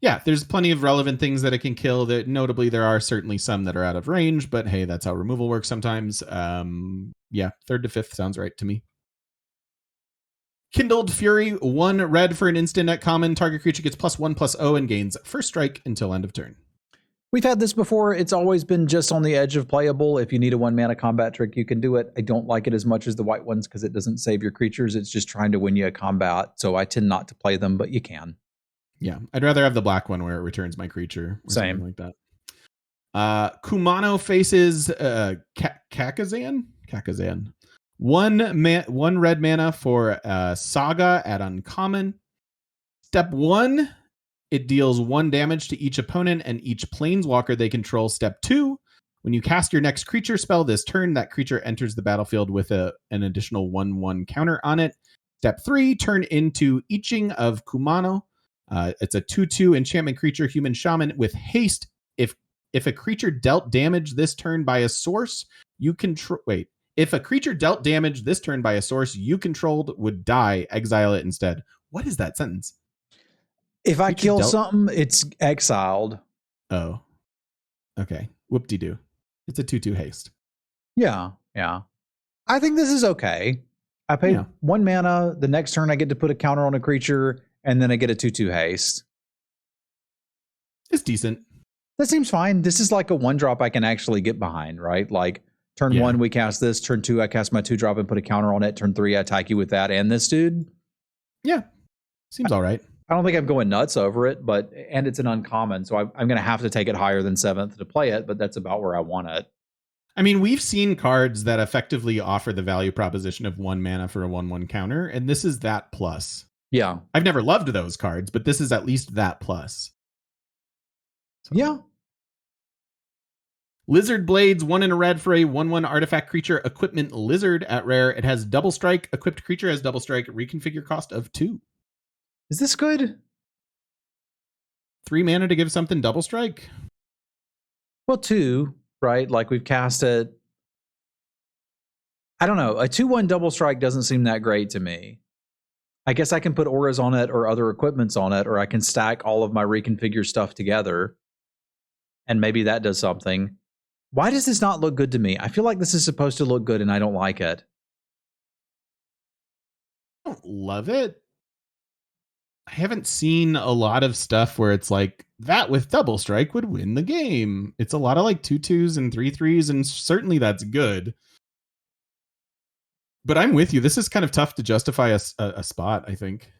S1: Yeah, there's plenty of relevant things that it can kill. That notably, there are certainly some that are out of range, but hey, that's how removal works sometimes. Yeah, 3rd to 5th sounds right to me. Kindled Fury, 1 red for an instant at common. Target creature gets +1/+0 and gains first strike until end of turn.
S2: We've had this before. It's always been just on the edge of playable. If you need a 1-mana combat trick, you can do it. I don't like it as much as the white ones because it doesn't save your creatures. It's just trying to win you a combat. So I tend not to play them, but you can.
S1: Yeah, I'd rather have the black one where it returns my creature. Or
S2: Same.
S1: Something like that. Kumano faces Kakazan. 1 red mana for Saga at uncommon. Step 1. It deals 1 damage to each opponent and each planeswalker they control. Step 2, when you cast your next creature spell this turn, that creature enters the battlefield with an additional 1/1 counter on it. Step 3, turn into Iching of Kumano. It's a 2/2 enchantment creature, human shaman with haste. If a creature dealt damage this turn by a source, you control. Wait. If a creature dealt damage this turn by a source you controlled would die, exile it instead. What is that sentence?
S2: If I kill something, it's exiled.
S1: Oh. Okay. Whoop-de-doo. It's a 2/2 haste.
S2: Yeah. I think this is okay. I pay 1 mana. The next turn I get to put a counter on a creature, and then I get a 2/2 haste.
S1: It's decent.
S2: That seems fine. This is like a 1-drop I can actually get behind, right? Like turn 1, we cast this. Turn 2, I cast my 2-drop and put a counter on it. Turn 3, I attack you with that and this dude.
S1: Yeah. Seems all right.
S2: I don't think I'm going nuts over it, and it's an uncommon, so I'm going to have to take it higher than 7th to play it, but that's about where I want it.
S1: I mean, we've seen cards that effectively offer the value proposition of 1 mana for a 1/1 counter, and this is that plus.
S2: Yeah.
S1: I've never loved those cards, but this is at least that plus.
S2: So. Yeah.
S1: Lizard Blades, 1 in a red for a 1/1 artifact creature, equipment lizard at rare. It has double strike. Equipped creature has double strike. Reconfigure cost of 2.
S2: Is this good?
S1: 3 mana to give something double strike?
S2: Well, 2, right? Like we've cast it. I don't know. A 2/1 double strike doesn't seem that great to me. I guess I can put auras on it or other equipments on it, or I can stack all of my reconfigure stuff together. And maybe that does something. Why does this not look good to me? I feel like this is supposed to look good and I don't like it.
S1: I don't love it. I haven't seen a lot of stuff where it's like that with double strike would win the game. It's a lot of like 2/2s and 3/3s, and certainly that's good. But I'm with you. This is kind of tough to justify a spot, I think.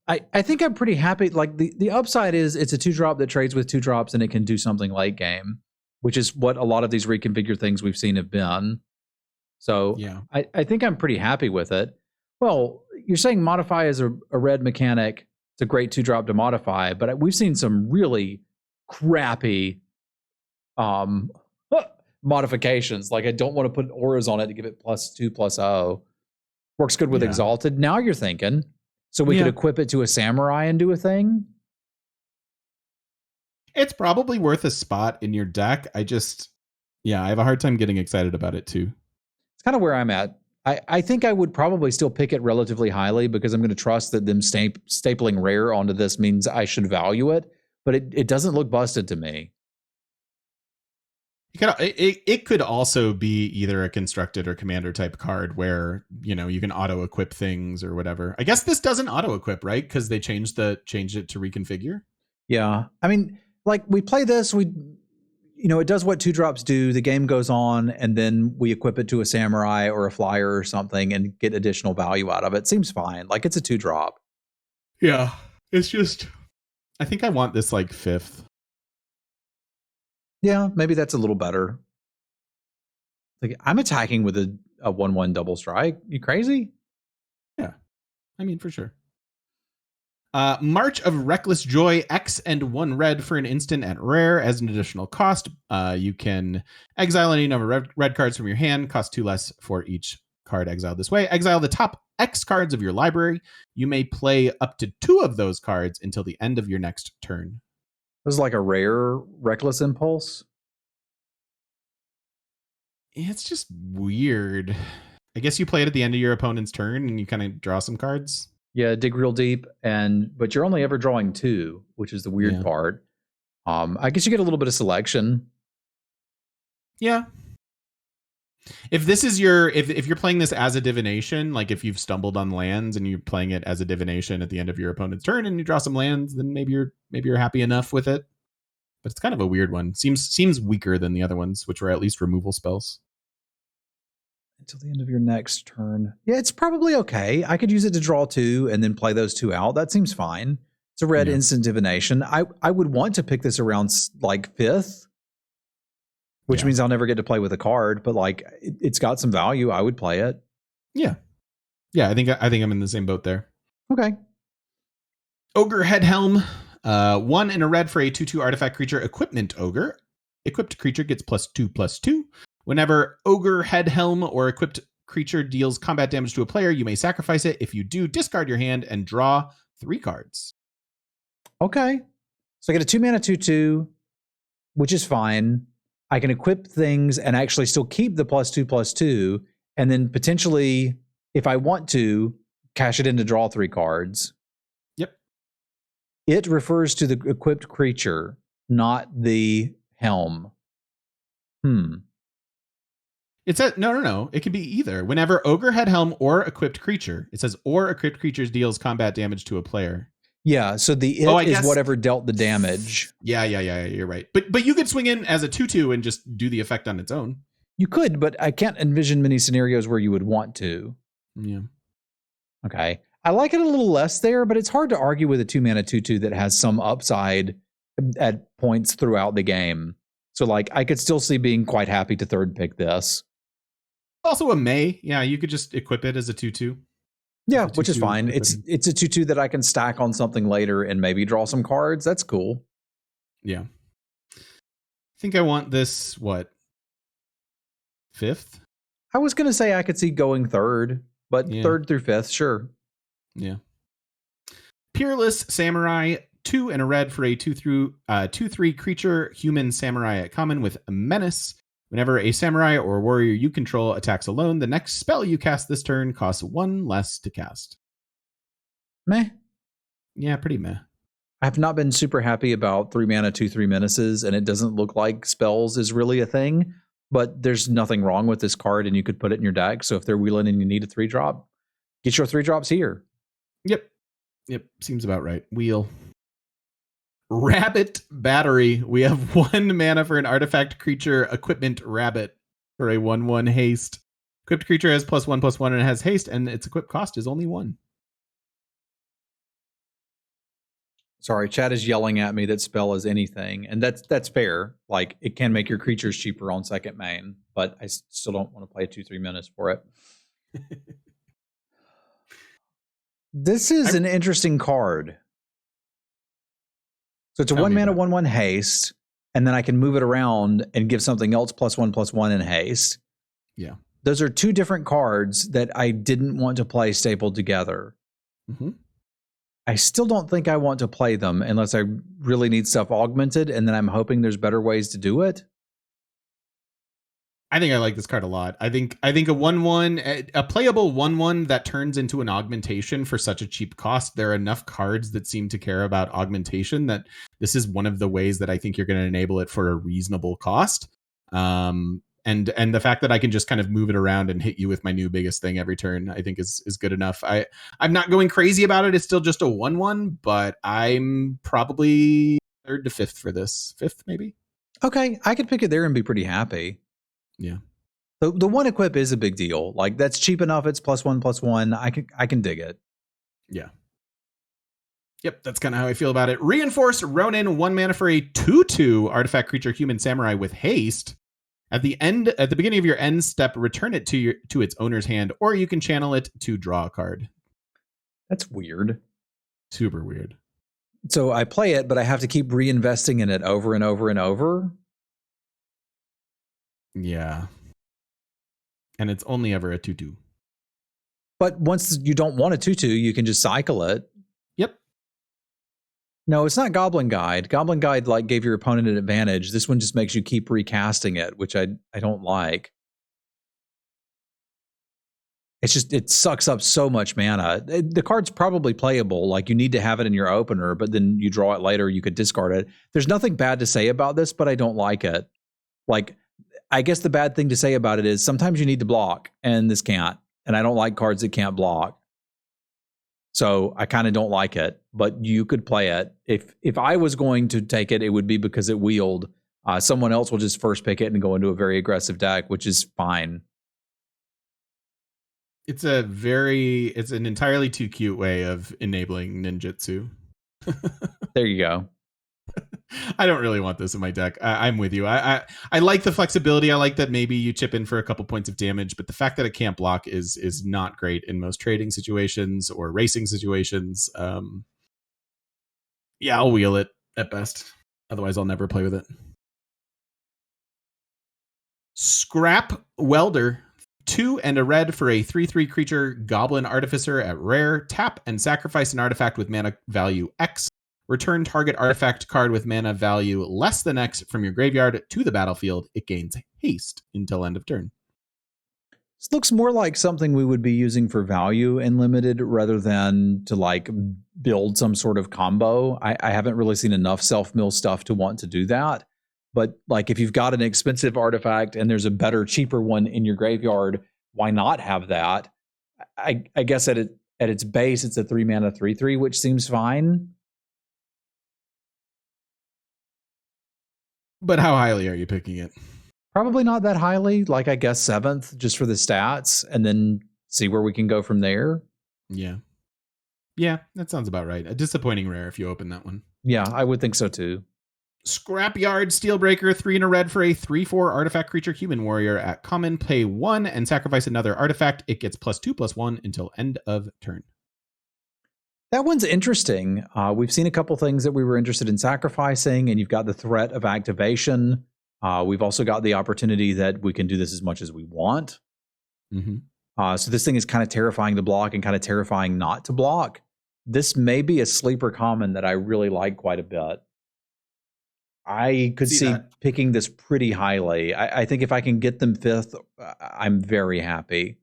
S2: I think I'm pretty happy. Like the upside is it's a 2-drop that trades with 2 drops and it can do something late game, which is what a lot of these reconfigure things we've seen have been. So
S1: yeah,
S2: I think I'm pretty happy with it. Well, you're saying modify is a red mechanic. It's a great 2-drop to modify, but we've seen some really crappy modifications. Like I don't want to put auras on it to give it +2/+0. Works good with Exalted. Now you're thinking. So we could equip it to a samurai and do a thing?
S1: It's probably worth a spot in your deck. I have a hard time getting excited about it too.
S2: It's kind of where I'm at. I think I would probably still pick it relatively highly because I'm going to trust that them stapling rare onto this means I should value it, but it doesn't look busted to me.
S1: It could also be either a constructed or commander type card where, you can auto equip things or whatever. I guess this doesn't auto equip, right? Because they changed it to reconfigure.
S2: Yeah. I mean, like we play this, it does what 2-drops do. The game goes on and then we equip it to a samurai or a flyer or something and get additional value out of it. Seems fine. Like it's a 2-drop.
S1: Yeah. It's just, I think I want this like 5th.
S2: Yeah, maybe that's a little better. Like I'm attacking with a 1/1 double strike. You crazy?
S1: Yeah, I mean for sure. March of Reckless Joy, X and 1 red for an instant at rare as an additional cost. You can exile any number of red cards from your hand, cost 2 less for each card exiled this way. Exile the top X cards of your library. You may play up to 2 of those cards until the end of your next turn.
S2: This is like a rare Reckless Impulse.
S1: It's just weird. I guess you play it at the end of your opponent's turn and you kind of draw some cards.
S2: Yeah, dig real deep, but you're only ever drawing 2, which is the weird part. I guess you get a little bit of selection.
S1: Yeah. If this is if you're playing this as a divination, like if you've stumbled on lands and you're playing it as a divination at the end of your opponent's turn and you draw some lands, then maybe you're happy enough with it. But it's kind of a weird one. Seems weaker than the other ones, which were at least removal spells.
S2: Until the end of your next turn. Yeah, it's probably okay. I could use it to draw 2 and then play those 2 out. That seems fine. It's a red instant divination. I would want to pick this around like 5th, which means I'll never get to play with a card, but like it's got some value. I would play it.
S1: Yeah. Yeah, I think I'm in the same boat there.
S2: Okay.
S1: Ogre Headhelm, 1 in a red for a 2/2 artifact creature, equipment ogre. Equipped creature gets +2/+2. Whenever Ogre Headhelm or equipped creature deals combat damage to a player, you may sacrifice it. If you do, discard your hand and draw 3 cards.
S2: Okay. So I get a 2 mana 2/2, which is fine. I can equip things and actually still keep the +2/+2, and then potentially, if I want to, cash it in to draw 3 cards.
S1: Yep.
S2: It refers to the equipped creature, not the helm.
S1: It says no. It can be either. Whenever Ogre Headhelm or equipped creature, it says or equipped creatures deals combat damage to a player.
S2: Yeah, so the is whatever dealt the damage.
S1: Yeah, you're right. But you could swing in as a 2/2 and just do the effect on its own.
S2: You could, but I can't envision many scenarios where you would want to.
S1: Yeah.
S2: Okay. I like it a little less there, but it's hard to argue with a 2 mana 2/2 that has some upside at points throughout the game. So like I could still see being quite happy to third pick this.
S1: Also a May. Yeah, you could just equip it as a 2/2.
S2: Yeah, which is fine. It's a 2/2 that I can stack on something later and maybe draw some cards. That's cool.
S1: Yeah. I think I want this, what, 5th?
S2: I was going to say I could see going third, but
S1: Yeah.
S2: 3rd through 5th, sure.
S1: Yeah. Peerless Samurai, 2 and a red for a 2/3 creature, human samurai at common with a menace. Whenever a samurai or warrior you control attacks alone, the next spell you cast this turn costs 1 less to cast.
S2: Meh.
S1: Yeah, pretty meh.
S2: I've not been super happy about 3 mana, 2/3 menaces, and it doesn't look like spells is really a thing, but there's nothing wrong with this card, and you could put it in your deck. So if they're wheeling and you need a 3-drop, get your 3-drops here.
S1: Yep. Seems about right. Wheel. Rabbit Battery. We have 1 mana for an artifact creature, equipment rabbit, for a 1/1 haste. Equipped creature has +1/+1 and it has haste, and its equip cost is only 1.
S2: Sorry, Chad is yelling at me that spell is anything, and that's fair. Like it can make your creatures cheaper on second main, but I still don't want to play 2/3 menace for it. This is an interesting card. So it's a 1 mana 1/1 haste, and then I can move it around and give something else +1/+1 in haste.
S1: Yeah.
S2: Those are 2 different cards that I didn't want to play stapled together.
S1: Mm-hmm.
S2: I still don't think I want to play them unless I really need stuff augmented, and then I'm hoping there's better ways to do it.
S1: I think I like this card a lot. I think a 1/1, a playable 1/1 that turns into an augmentation for such a cheap cost. There are enough cards that seem to care about augmentation that this is one of the ways that I think you're going to enable it for a reasonable cost. And the fact that I can just kind of move it around and hit you with my new biggest thing every turn, I think is good enough. I'm not going crazy about it. It's still just a 1/1, but I'm probably 3rd to 5th for this. 5th, maybe.
S2: Okay, I could pick it there and be pretty happy.
S1: Yeah.
S2: The 1 equip is a big deal. Like that's cheap enough. It's +1/+1. I can dig it.
S1: Yeah. Yep, that's kind of how I feel about it. Reinforce Ronin, 1 mana for a 2/2 artifact creature human samurai with haste. At the beginning of your end step, return it to its owner's hand, or you can channel it to draw a card.
S2: That's weird.
S1: Super weird.
S2: So I play it, but I have to keep reinvesting in it over and over and over.
S1: Yeah. And it's only ever a 2/2.
S2: But once you don't want a 2/2, you can just cycle it.
S1: Yep.
S2: No, it's not Goblin Guide. Goblin Guide like gave your opponent an advantage. This one just makes you keep recasting it, which I don't like. It sucks up so much mana. The card's probably playable. Like you need to have it in your opener, but then you draw it later, you could discard it. There's nothing bad to say about this, but I don't like it. Like, I guess the bad thing to say about it is sometimes you need to block, and this can't. And I don't like cards that can't block. So I kind of don't like it, but you could play it. If I was going to take it, it would be because it wheeled. Someone else will just first pick it and go into a very aggressive deck, which is fine.
S1: It's an entirely too cute way of enabling ninjutsu.
S2: There you go.
S1: I don't really want this in my deck. I'm with you. I like the flexibility. I like that maybe you chip in for a couple points of damage, but the fact that it can't block is not great in most trading situations or racing situations. Yeah, I'll wheel it at best. Otherwise, I'll never play with it. Scrap Welder. 2 and a red for a 3/3 creature Goblin Artificer at rare. Tap and sacrifice an artifact with mana value X. Return target artifact card with mana value less than X from your graveyard to the battlefield. It gains haste until end of turn.
S2: This looks more like something we would be using for value in limited rather than to like build some sort of combo. I haven't really seen enough self-mill stuff to want to do that. But like if you've got an expensive artifact and there's a better, cheaper one in your graveyard, why not have that? I guess at its base, it's a 3 mana 3/3, which seems fine.
S1: But how highly are you picking it?
S2: Probably not that highly. Like I guess 7th, just for the stats, and then see where we can go from there.
S1: Yeah. Yeah, that sounds about right. A disappointing rare if you open that one.
S2: Yeah, I would think so too.
S1: Scrapyard Steelbreaker, 3 and a red for a 3/4 artifact creature human warrior. At common, pay 1 and sacrifice another artifact. It gets +2/+1 until end of turn.
S2: That one's interesting. We've seen a couple things that we were interested in sacrificing, and you've got the threat of activation. We've also got the opportunity that we can do this as much as we want.
S1: Mm-hmm.
S2: So this thing is kind of terrifying to block and kind of terrifying not to block. This may be a sleeper common that I really like quite a bit. I could see picking this pretty highly. I think if I can get them 5th, I'm very happy.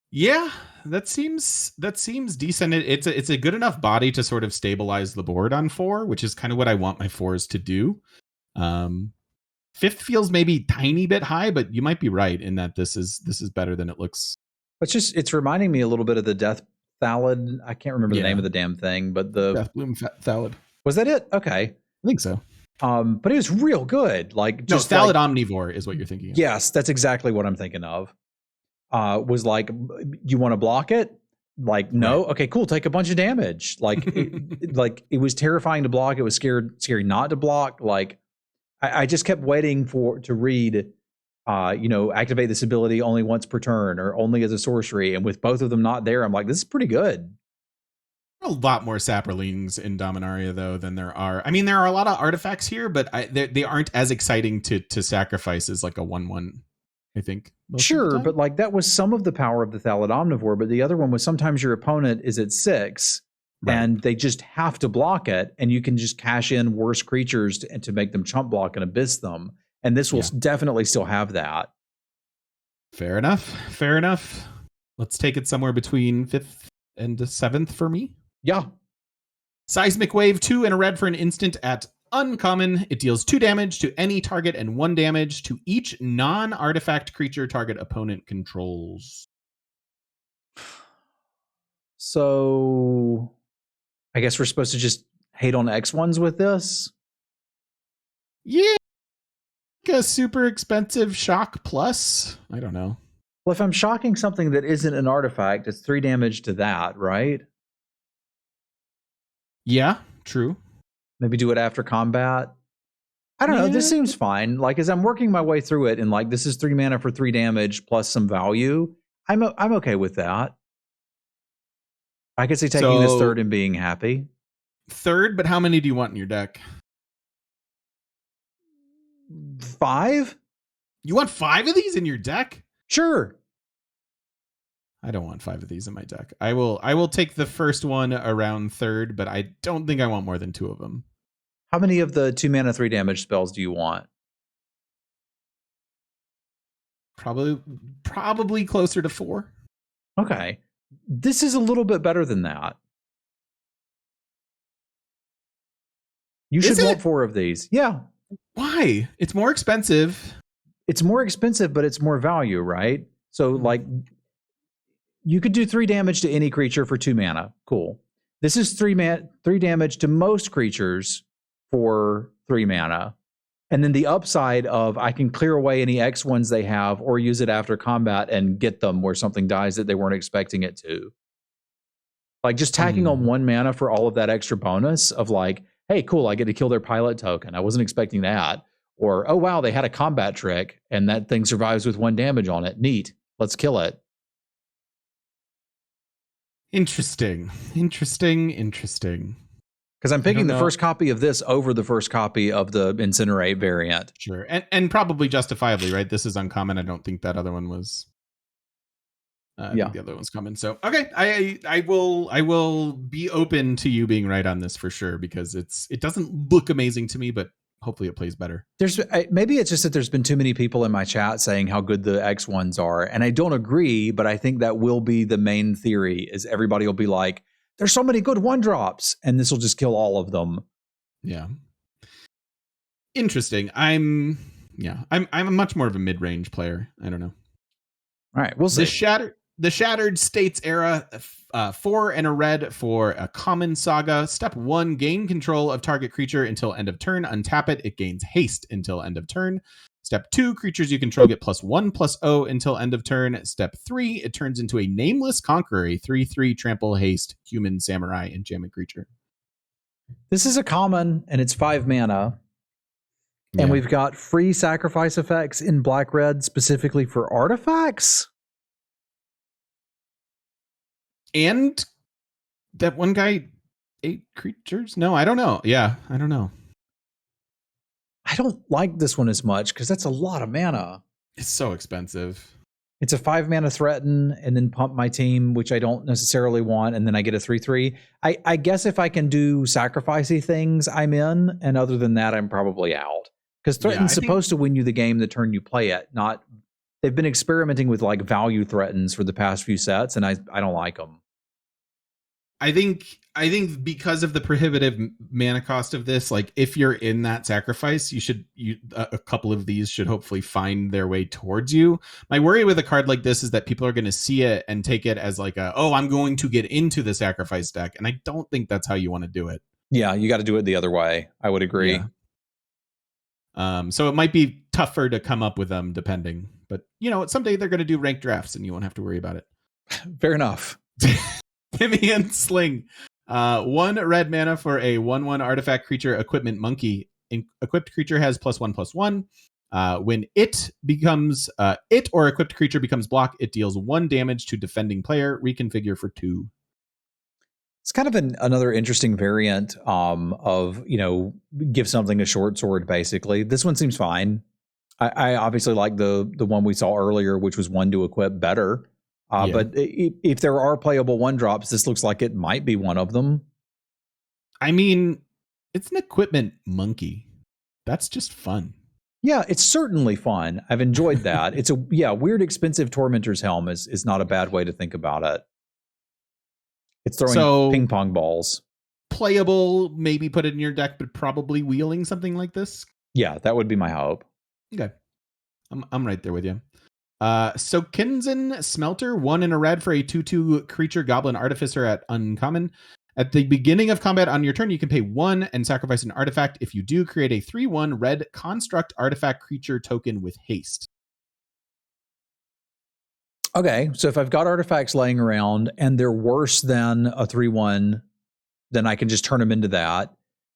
S1: Yeah, that seems decent. It's a good enough body to sort of stabilize the board on 4, which is kind of what I want my 4s to do. 5th feels maybe tiny bit high, but you might be right in that this is better than it looks.
S2: It's reminding me a little bit of the Death Thallid. I can't remember the name of the damn thing, but the
S1: Death Bloom Thallid.
S2: Was that it? Okay.
S1: I think so.
S2: But it was real good. Like just
S1: Thallid Omnivore is what you're thinking of.
S2: Yes, that's exactly what I'm thinking of. Was like, you want to block it? Like, no. Right. Okay, cool. Take a bunch of damage. Like, it was terrifying to block. It was scary not to block. Like, I just kept waiting to read, activate this ability only once per turn or only as a sorcery. And with both of them not there, I'm like, this is pretty good.
S1: A lot more Saprolings in Dominaria, though, than there are. I mean, there are a lot of artifacts here, but they aren't as exciting to sacrifice as like a 1/1, I think.
S2: Sure, but like that was some of the power of the Thallid Omnivore, but the other one was sometimes your opponent is at 6, right, and they just have to block it, and you can just cash in worse creatures to make them chump block and abyss them. And this will definitely still have that.
S1: Fair enough. Let's take it somewhere between 5th and 7th for me.
S2: Yeah.
S1: Seismic Wave, 2 and a red for an instant at uncommon. It deals 2 damage to any target and 1 damage to each non-artifact creature target opponent controls.
S2: So I guess we're supposed to just hate on X1s with this?
S1: Yeah. Like a super expensive shock plus? I don't know.
S2: Well, if I'm shocking something that isn't an artifact, it's 3 damage to that, right?
S1: Yeah, true.
S2: Maybe do it after combat. I don't know. This seems fine. Like, as I'm working my way through it and like, this is 3 mana for 3 damage plus some value. I'm okay with that. I could see taking this 3rd and being happy.
S1: 3rd, but how many do you want in your deck?
S2: 5?
S1: You want 5 of these in your deck?
S2: Sure.
S1: I don't want 5 of these in my deck. I will take the first one around 3rd, but I don't think I want more than 2 of them.
S2: How many of the 2 mana 3 damage spells do you want?
S1: Probably closer to 4.
S2: Okay. This is a little bit better than that. You should want 4 of these. Yeah.
S1: Why? It's more expensive.
S2: It's more expensive, but it's more value, right? So like, you could do 3 damage to any creature for 2 mana. Cool. This is 3 damage to most creatures for 3 mana. And then the upside of I can clear away any X1s they have or use it after combat and get them where something dies that they weren't expecting it to. Like just tacking on 1 mana for all of that extra bonus of like, hey, cool, I get to kill their pilot token. I wasn't expecting that. Or, oh, wow, they had a combat trick and that thing survives with 1 damage on it. Neat. Let's kill it.
S1: Interesting.
S2: Because I'm picking the first copy of this over the first copy of the Incinerate variant.
S1: Sure. And probably justifiably, right? This is uncommon. I don't think that other one was. I think the other one's coming. So, okay. I will be open to you being right on this for sure, because it doesn't look amazing to me, but hopefully it plays better.
S2: Maybe it's just that there's been too many people in my chat saying how good the X1s are. And I don't agree, but I think that will be the main theory is everybody will be like, there's so many good 1-drops, and this will just kill all of them.
S1: Yeah. Interesting. I'm much more of a mid-range player. I don't know.
S2: All right, we'll see.
S1: The Shattered States era, 4 and a red for a common saga. Step 1, gain control of target creature until end of turn. Untap it. It gains haste until end of turn. Step 2, creatures you control get +1/+0 until end of turn. Step 3, it turns into a nameless conqueror, a 3/3 trample haste human samurai enchantment creature.
S2: This is a common, and it's 5 mana. And we've got free sacrifice effects in black-red specifically for artifacts.
S1: And that one guy, 8 creatures? No, I don't know. Yeah, I don't know.
S2: I don't like this one as much because that's a lot of mana.
S1: It's so expensive.
S2: It's a 5 mana threaten and then pump my team, which I don't necessarily want, and then I get a 3/3. I guess if I can do sacrificey things, I'm in, and other than that, I'm probably out. Because threaten's supposed to win you the game the turn you play it, not. They've been experimenting with like value threatens for the past few sets, and I don't like them.
S1: I think because of the prohibitive mana cost of this, like if you're in that sacrifice, a couple of these should hopefully find their way towards you. My worry with a card like this is that people are going to see it and take it as like I'm going to get into the sacrifice deck, and I don't think that's how you want to do it.
S2: Yeah, you got to do it the other way. I would agree.
S1: Yeah. So it might be tougher to come up with them depending, but someday they're going to do ranked drafts and you won't have to worry about it.
S2: Fair enough.
S1: Timian Sling. 1 red mana for a 1/1 artifact creature equipment monkey. Equipped creature has +1/+1. When it or equipped creature becomes block, it deals 1 damage to defending player. Reconfigure for 2.
S2: It's kind of another interesting variant of give something a short sword. Basically, this one seems fine. I obviously like the one we saw earlier, which was 1 to equip better. But if there are playable 1-drops, this looks like it might be one of them.
S1: I mean, it's an equipment monkey. That's just fun.
S2: Yeah, it's certainly fun. I've enjoyed that. It's weird expensive Tormentor's Helm is not a bad way to think about it. It's throwing ping pong balls.
S1: Playable, maybe put it in your deck, but probably wheeling something like this.
S2: Yeah, that would be my hope.
S1: Okay. I'm right there with you. So Kinzen Smelter, 1 in a red for a 2/2 creature goblin artificer at uncommon. At the beginning of combat on your turn, you can pay 1 and sacrifice an artifact. If you do, create a 3/1 red construct artifact creature token with haste.
S2: Okay, so if I've got artifacts laying around and they're worse than a 3/1, then I can just turn them into that.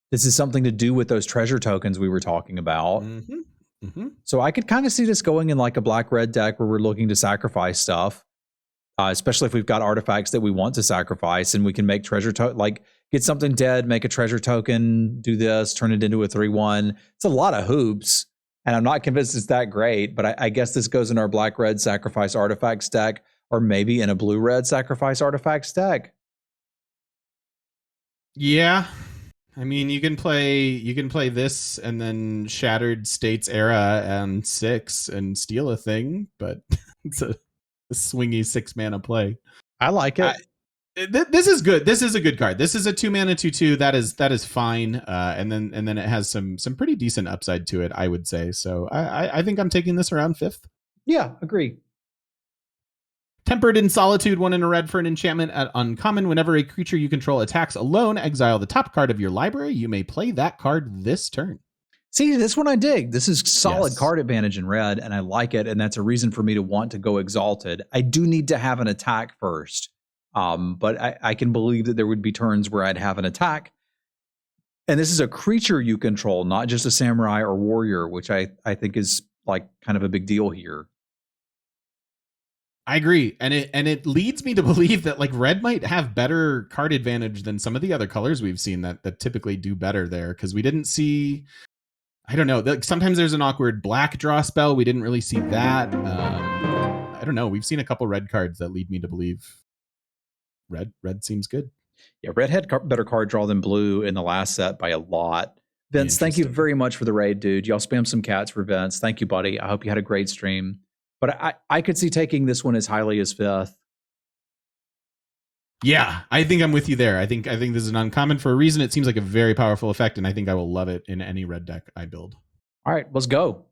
S2: This is something to do with those treasure tokens we were talking about.
S1: Mm-hmm. Mm-hmm.
S2: So I could kind of see this going in like a black-red deck where we're looking to sacrifice stuff, especially if we've got artifacts that we want to sacrifice and we can make treasure like get something dead, make a treasure token, do this, turn it into a 3/1. It's a lot of hoops, and I'm not convinced it's that great, but I guess this goes in our black-red sacrifice artifacts deck, or maybe in a blue-red sacrifice artifacts deck.
S1: Yeah. I mean, you can play this and then Shattered States Era and 6 and steal a thing, but it's a swingy 6 mana play.
S2: I like it.
S1: This is good. This is a good card. This is a 2 mana 2/2. That is fine. And then it has some pretty decent upside to it, I would say. So I think I'm taking this around 5th.
S2: Yeah, agree.
S1: Tempered in Solitude, 1 in a red for an enchantment at uncommon. Whenever a creature you control attacks alone, exile the top card of your library. You may play that card this turn.
S2: See, this one I dig. This is solid card advantage in red, and I like it, and that's a reason for me to want to go Exalted. I do need to have an attack first, but I can believe that there would be turns where I'd have an attack. And this is a creature you control, not just a samurai or warrior, which I think is like kind of a big deal here.
S1: I agree, and it leads me to believe that like red might have better card advantage than some of the other colors we've seen that typically do better there, because we didn't see. I don't know. Sometimes there's an awkward black draw spell. We didn't really see that. I don't know. We've seen a couple red cards that lead me to believe red seems good.
S2: Yeah, red had better card draw than blue in the last set by a lot. Vince, thank you very much for the raid, dude. Y'all spam some cats for Vince. Thank you, buddy. I hope you had a great stream. But I could see taking this one as highly as 5th.
S1: Yeah, I think I'm with you there. I think this is an uncommon for a reason. It seems like a very powerful effect, and I think I will love it in any red deck I build.
S2: All right, let's go.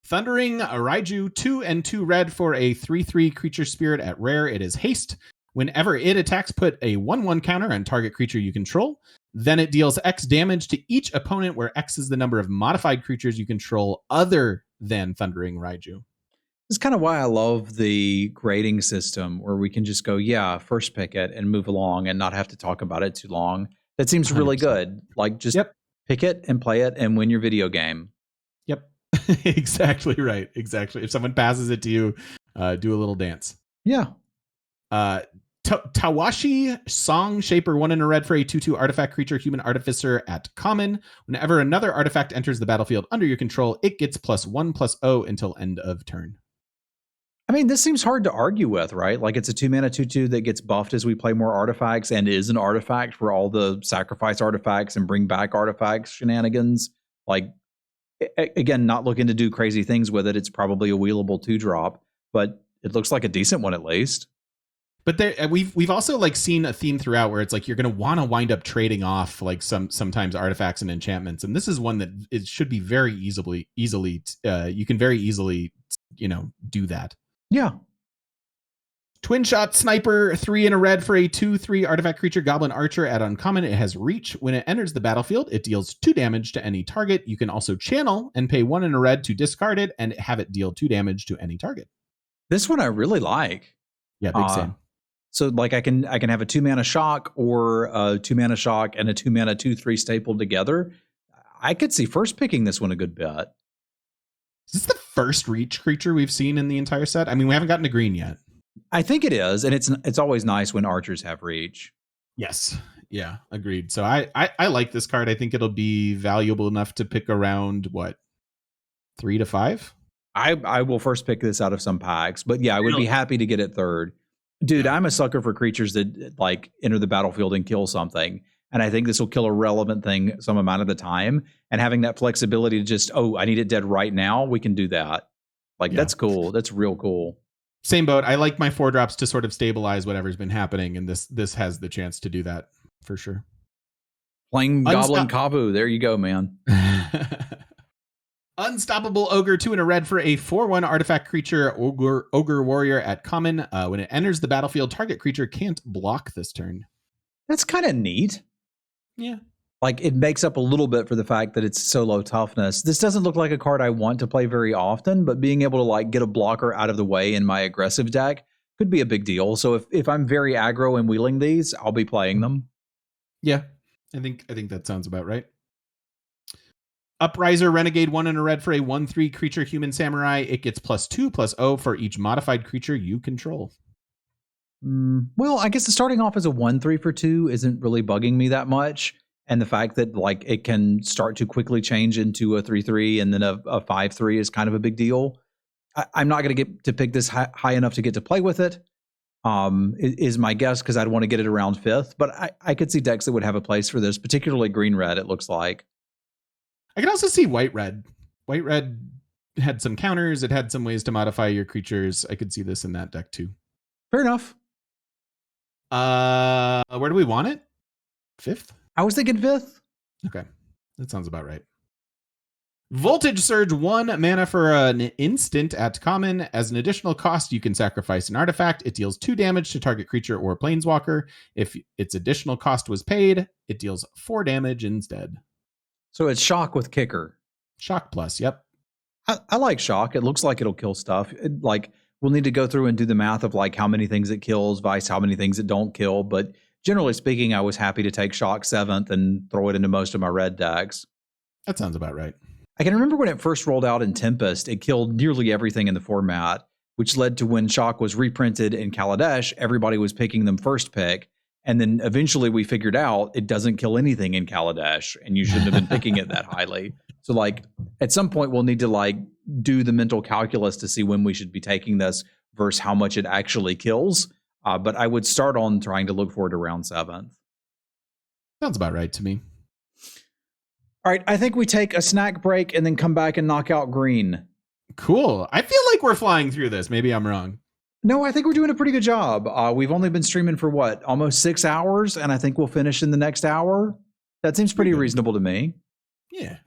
S1: Thundering Raiju, 2 and 2 red for a 3/3 creature spirit at rare. It is haste. Whenever it attacks, put a 1/1 counter on target creature you control. Then it deals X damage to each opponent, where X is the number of modified creatures you control other than Thundering Raiju.
S2: This is kind of why I love the grading system, where we can just go, first pick it and move along and not have to talk about it too long. That seems really
S1: 100%.
S2: good. Like, just
S1: Yep.
S2: pick it and play it and win your video game.
S1: Yep. Exactly right. Exactly. If someone passes it to you, do a little dance.
S2: Yeah.
S1: Tawashi Song Shaper, 1 in a red for a 2/2 artifact creature, human artificer at common. Whenever another artifact enters the battlefield under your control, it gets +1/+0 until end of turn.
S2: I mean, this seems hard to argue with, right? Like, it's a 2-mana 2/2 that gets buffed as we play more artifacts and is an artifact for all the sacrifice artifacts and bring back artifacts shenanigans. Like, again, not looking to do crazy things with it. It's probably a wheelable 2-drop, but it looks like a decent one at least.
S1: But there, we've also like seen a theme throughout where it's like you're going to want to wind up trading off like sometimes artifacts and enchantments, and this is one that it should be very easily you can very easily do that.
S2: Yeah.
S1: Twin Shot Sniper, 3 in a red for a 2/3 artifact creature, Goblin Archer at uncommon. It has reach. When it enters the battlefield, it deals 2 damage to any target. You can also channel and pay 1 in a red to discard it and have it deal 2 damage to any target.
S2: This one I really like.
S1: Yeah, big same.
S2: So like I can have a 2-mana shock or a 2-mana shock and a 2-mana 2/3 stapled together. I could see first picking this one a good bit.
S1: Is this the first reach creature we've seen in the entire set? I mean, we haven't gotten to green yet.
S2: I think it is, and it's always nice when archers have reach.
S1: Yes. Yeah, agreed. So I like this card. I think it'll be valuable enough to pick around, what, 3 to 5?
S2: I will first pick this out of some packs, but yeah, I would be happy to get it third. Dude, I'm a sucker for creatures that like enter the battlefield and kill something. And I think this will kill a relevant thing some amount of the time. And having that flexibility to just, I need it dead right now, we can do that. Like, that's cool. That's real cool.
S1: Same boat. I like my 4-drops to sort of stabilize whatever's been happening, and this has the chance to do that for sure.
S2: Playing Goblin Kabu. There you go, man.
S1: Unstoppable Ogre, 2 in a red for a 4/1 artifact creature, Ogre Warrior at common. When it enters the battlefield, target creature can't block this turn.
S2: That's kind of neat.
S1: Yeah.
S2: Like, it makes up a little bit for the fact that it's so low toughness. This doesn't look like a card I want to play very often, but being able to like get a blocker out of the way in my aggressive deck could be a big deal. So if I'm very aggro and wheeling these, I'll be playing them.
S1: Yeah, I think that sounds about right. Upriser Renegade, 1 in a red for a 1/3 creature, human samurai. It gets +2/+0 for each modified creature you control.
S2: Well, I guess starting off as a 1/3 for 2 isn't really bugging me that much. And the fact that like it can start to quickly change into a 3/3 and then a 5/3 is kind of a big deal. I'm not going to get to pick this high enough to get to play with it. Is my guess, because I'd want to get it around 5th. But I could see decks that would have a place for this, particularly green-red, it looks like.
S1: I can also see white-red. White-red had some counters. It had some ways to modify your creatures. I could see this in that deck too.
S2: Fair enough.
S1: Where do we want it? 5th?
S2: I was thinking 5th.
S1: Okay. That sounds about right. Voltage Surge, 1 mana for an instant at common. As an additional cost, you can sacrifice an artifact. It deals 2 damage to target creature or planeswalker. If its additional cost was paid, it deals 4 damage instead.
S2: So it's shock with kicker.
S1: Shock plus, yep.
S2: I like shock. It looks like it'll kill stuff. Like, we'll need to go through and do the math of like how many things it kills, vice how many things it don't kill. But generally speaking, I was happy to take shock 7th and throw it into most of my red decks.
S1: That sounds about right.
S2: I can remember when it first rolled out in Tempest, it killed nearly everything in the format, which led to when shock was reprinted in Kaladesh, everybody was picking them first pick. And then eventually we figured out it doesn't kill anything in Kaladesh, and you shouldn't have been picking it that highly. So like at some point we'll need to like do the mental calculus to see when we should be taking this versus how much it actually kills. But I would start on trying to look forward to round 7th.
S1: Sounds about right to me.
S2: All right, I think we take a snack break and then come back and knock out green.
S1: Cool. I feel like we're flying through this. Maybe I'm wrong.
S2: No, I think we're doing a pretty good job. We've only been streaming for what, almost 6 hours, and I think we'll finish in the next hour. That seems pretty reasonable to me.
S1: Yeah.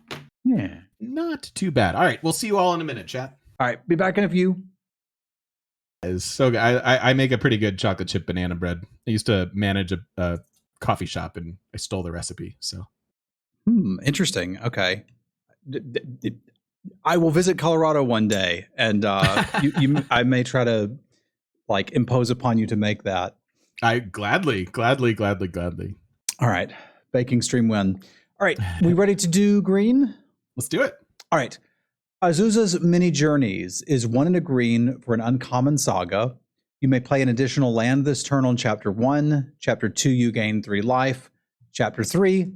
S2: Yeah.
S1: Not too bad. All right, we'll see you all in a minute, chat.
S2: All right, be back in a few.
S1: So I make a pretty good chocolate chip banana bread. I used to manage a coffee shop, and I stole the recipe. So,
S2: interesting. Okay, I will visit Colorado one day, and I may try to like impose upon you to make that.
S1: I gladly.
S2: All right, Baking stream win. All right, we ready to do green?
S1: Let's do it.
S2: All right. Azusa's Mini Journeys is 1 and a green for an uncommon saga. You may play an additional land this turn on Chapter 1. Chapter 2, you gain 3 life. Chapter 3,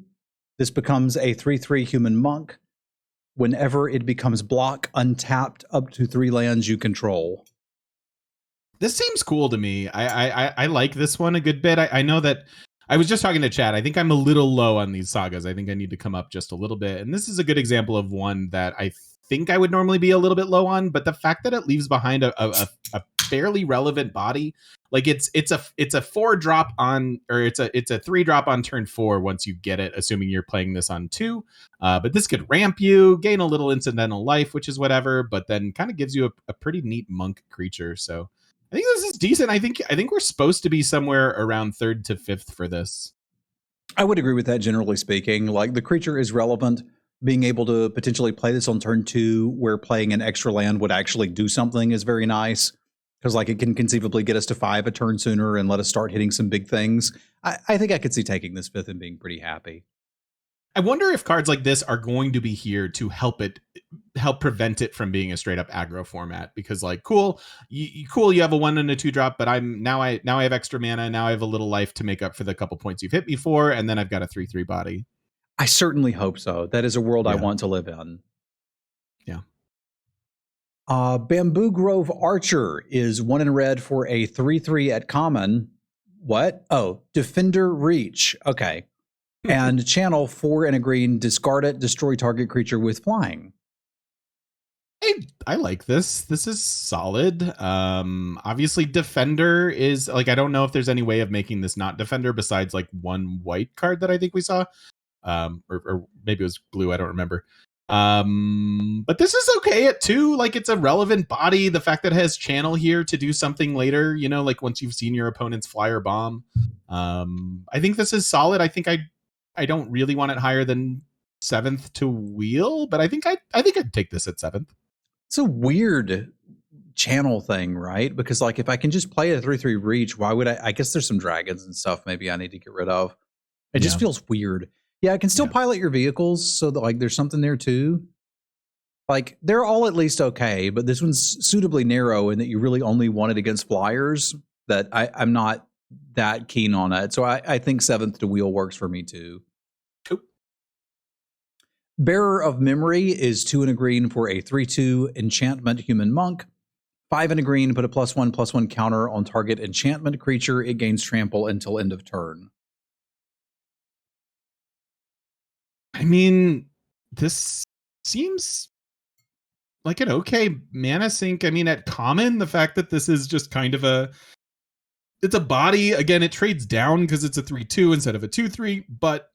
S2: this becomes a 3/3 human monk. Whenever it becomes block, untapped up to 3 lands you control.
S1: This seems cool to me. I like this one a good bit. I know that I was just talking to Chad. I think I'm a little low on these sagas. I think I need to come up just a little bit. And this is a good example of one that I think I would normally be a little bit low on. But the fact that it leaves behind a fairly relevant body, like it's a 4-drop on, or it's a 3-drop on turn 4 once you get it, assuming you're playing this on 2. But this could ramp you, gain a little incidental life, which is whatever, but then kind of gives you a pretty neat monk creature. So I think this is decent. I think we're supposed to be somewhere around 3rd to 5th for this.
S2: I would agree with that, generally speaking. Like, the creature is relevant. Being able to potentially play this on turn 2, where playing an extra land would actually do something, is very nice. Because, like, it can conceivably get us to 5 a turn sooner and let us start hitting some big things. I think I could see taking this 5th and being pretty happy.
S1: I wonder if cards like this are going to be here to help prevent it from being a straight up aggro format, because like, cool, you have a 1 and a 2-drop, but I have extra mana. Now I have a little life to make up for the couple points you've hit me for. And then I've got a 3/3 body.
S2: I certainly hope so. That is a world I want to live in.
S1: Yeah.
S2: Bamboo Grove Archer is 1 in red for a 3/3 at common. What? Oh, Defender Reach. Okay. And channel 4 and a green, discard it, destroy target creature with flying.
S1: I like this. This is solid. Obviously Defender is like, I don't know if there's any way of making this not Defender besides like 1 white card that I think we saw. Or maybe it was blue, I don't remember. But this is okay at 2. Like, it's a relevant body. The fact that it has channel here to do something later, you know, like once you've seen your opponent's flyer bomb. I think this is solid. I think I don't really want it higher than 7th to wheel, but I think I'd take this at 7th.
S2: It's a weird channel thing, right? Because like, if I can just play a 3/3 reach, why would I guess there's some dragons and stuff maybe I need to get rid of. It just feels weird. Yeah, I can still pilot your vehicles, so that like there's something there too. Like, they're all at least okay, but this one's suitably narrow in that you really only want it against flyers, that I'm not that keen on it. So I think 7th to wheel works for me too.
S1: Cool.
S2: Bearer of Memory is 2 and a green for a 3/2 enchantment human monk. 5 and a green, put a +1/+1 counter on target enchantment creature. It gains trample until end of turn.
S1: I mean, this seems like an okay mana sink. I mean, at common, the fact that this is just kind of it's a body. Again, it trades down because it's a 3/2 instead of a 2/3, but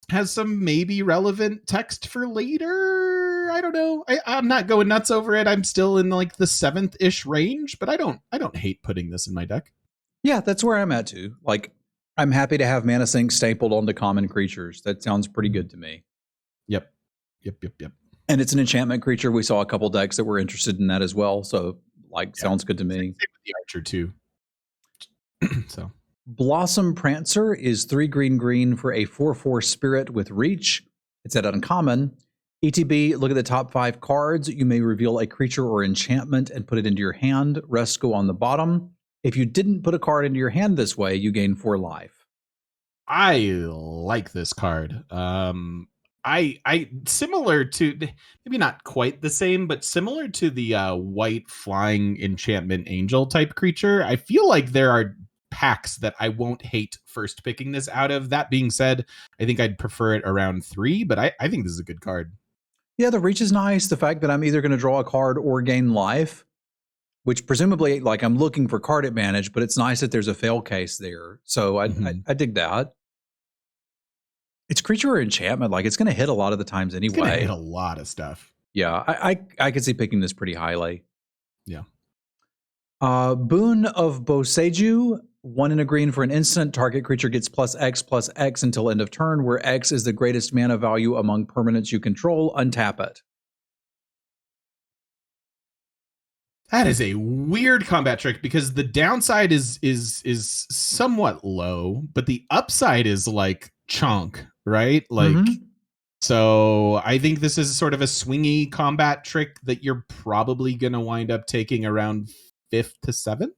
S1: has some maybe relevant text for later. I don't know. I'm not going nuts over it. I'm still in like the 7th-ish range, but I don't hate putting this in my deck.
S2: Yeah, that's where I'm at too. Like, I'm happy to have mana sink stapled onto common creatures. That sounds pretty good to me.
S1: Yep.
S2: And it's an enchantment creature. We saw a couple decks that were interested in that as well. So, like, sounds good to me.
S1: Same with the Archer too. So,
S2: Blossom Prancer is 3 green for a 4/4 spirit with reach. It's at uncommon. ETB, look at the top 5 cards. You may reveal a creature or enchantment and put it into your hand. Rest go on the bottom. If you didn't put a card into your hand this way, you gain 4 life.
S1: I like this card. I similar to, maybe not quite the same, but similar to the white flying enchantment angel type creature. I feel like there are packs that I won't hate first picking this out of. That being said, I think I'd prefer it around 3, but I think this is a good card.
S2: Yeah, the reach is nice. The fact that I'm either going to draw a card or gain life, which presumably, like, I'm looking for card advantage, but it's nice that there's a fail case there. So I dig that. It's creature or enchantment. Like, it's going to hit a lot of the times anyway.
S1: It's going to hit a lot of stuff.
S2: Yeah, I could see picking this pretty highly.
S1: Yeah.
S2: Boon of Boseiju, 1 and a green for an instant. Target creature gets +X/+X until end of turn, where X is the greatest mana value among permanents you control. Untap it.
S1: That is a weird combat trick, because the downside is somewhat low, but the upside is like chunk, right? Like,
S2: Mm-hmm.
S1: so I think this is sort of a swingy combat trick that you're probably going to wind up taking around 5th to 7th.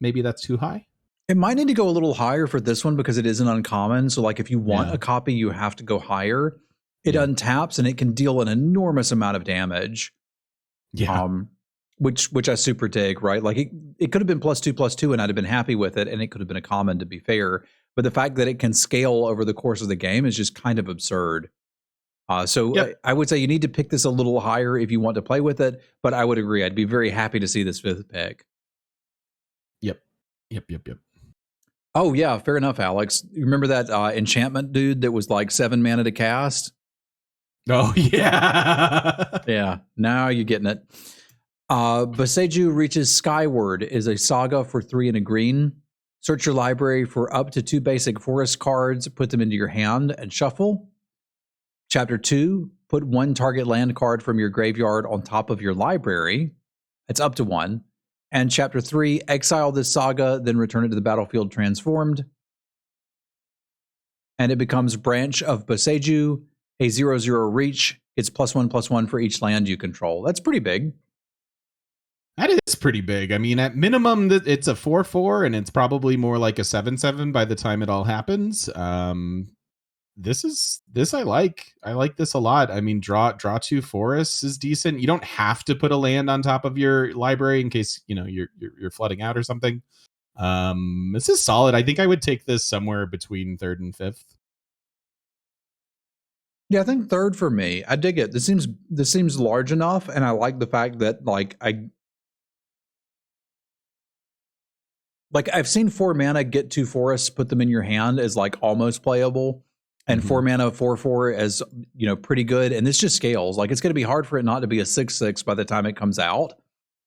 S1: Maybe that's too high.
S2: It might need to go a little higher for this one because it is an uncommon. So, like, if you want
S1: Yeah.
S2: a copy, you have to go higher. It
S1: Yeah.
S2: untaps and it can deal an enormous amount of damage.
S1: Yeah.
S2: Which I super dig, right? Like it could have been +2/+2 and I'd have been happy with it, and it could have been a common, to be fair. But the fact that it can scale over the course of the game is just kind of absurd. So
S1: Yep.
S2: I would say you need to pick this a little higher if you want to play with it. But I would agree, I'd be very happy to see this 5th pick.
S1: Yep.
S2: Oh yeah, fair enough, Alex. You remember that enchantment dude that was like 7 mana to cast?
S1: Oh yeah.
S2: Yeah, now you're getting it. Boseiju Reaches Skyward is a saga for 3 and a green. Search your library for up to 2 basic forest cards, put them into your hand, and shuffle. Chapter 2, put 1 target land card from your graveyard on top of your library. It's up to 1. And Chapter 3, exile this saga, then return it to the battlefield transformed. And it becomes Branch of Boseiju, a 0/0 reach. It's +1/+1 for each land you control. That's pretty big.
S1: That is pretty big. I mean, at minimum, it's a 4/4, and it's probably more like a 7/7 by the time it all happens. This I like. I like this a lot. I mean, draw 2 forests is decent. You don't have to put a land on top of your library in case you're flooding out or something. This is solid. I think I would take this somewhere between 3rd and 5th.
S2: Yeah, I think 3rd for me. I dig it. This seems large enough, and I like the fact that I've seen 4 mana get 2 forests, put them in your hand as like almost playable, and 4 mana 4/4 as pretty good. And this just scales. Like it's going to be hard for it not to be a 6/6 by the time it comes out,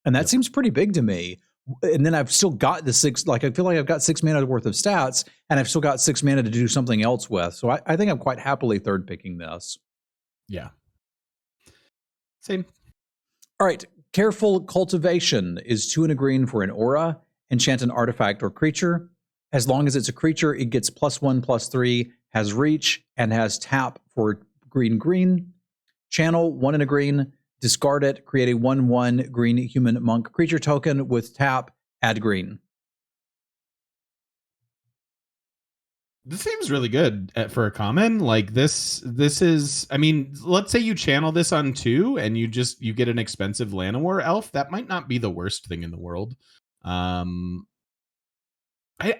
S2: and that seems pretty big to me. And then I've still got the 6. Like I feel like I've got 6 mana worth of stats, and I've still got 6 mana to do something else with. So I think I'm quite happily 3rd picking this.
S1: Yeah. Same.
S2: All right. Careful Cultivation is 2 and a green for an aura. Enchant an artifact or creature. As long as it's a creature, it gets +1/+3, has reach, and has tap for green. Channel 1 and a green. Discard it. Create a 1/1 green human monk creature token with tap. Add green.
S1: This seems really good for a common. Like this is, I mean, let's say you channel this on 2 and you get an expensive Llanowar elf. That might not be the worst thing in the world. I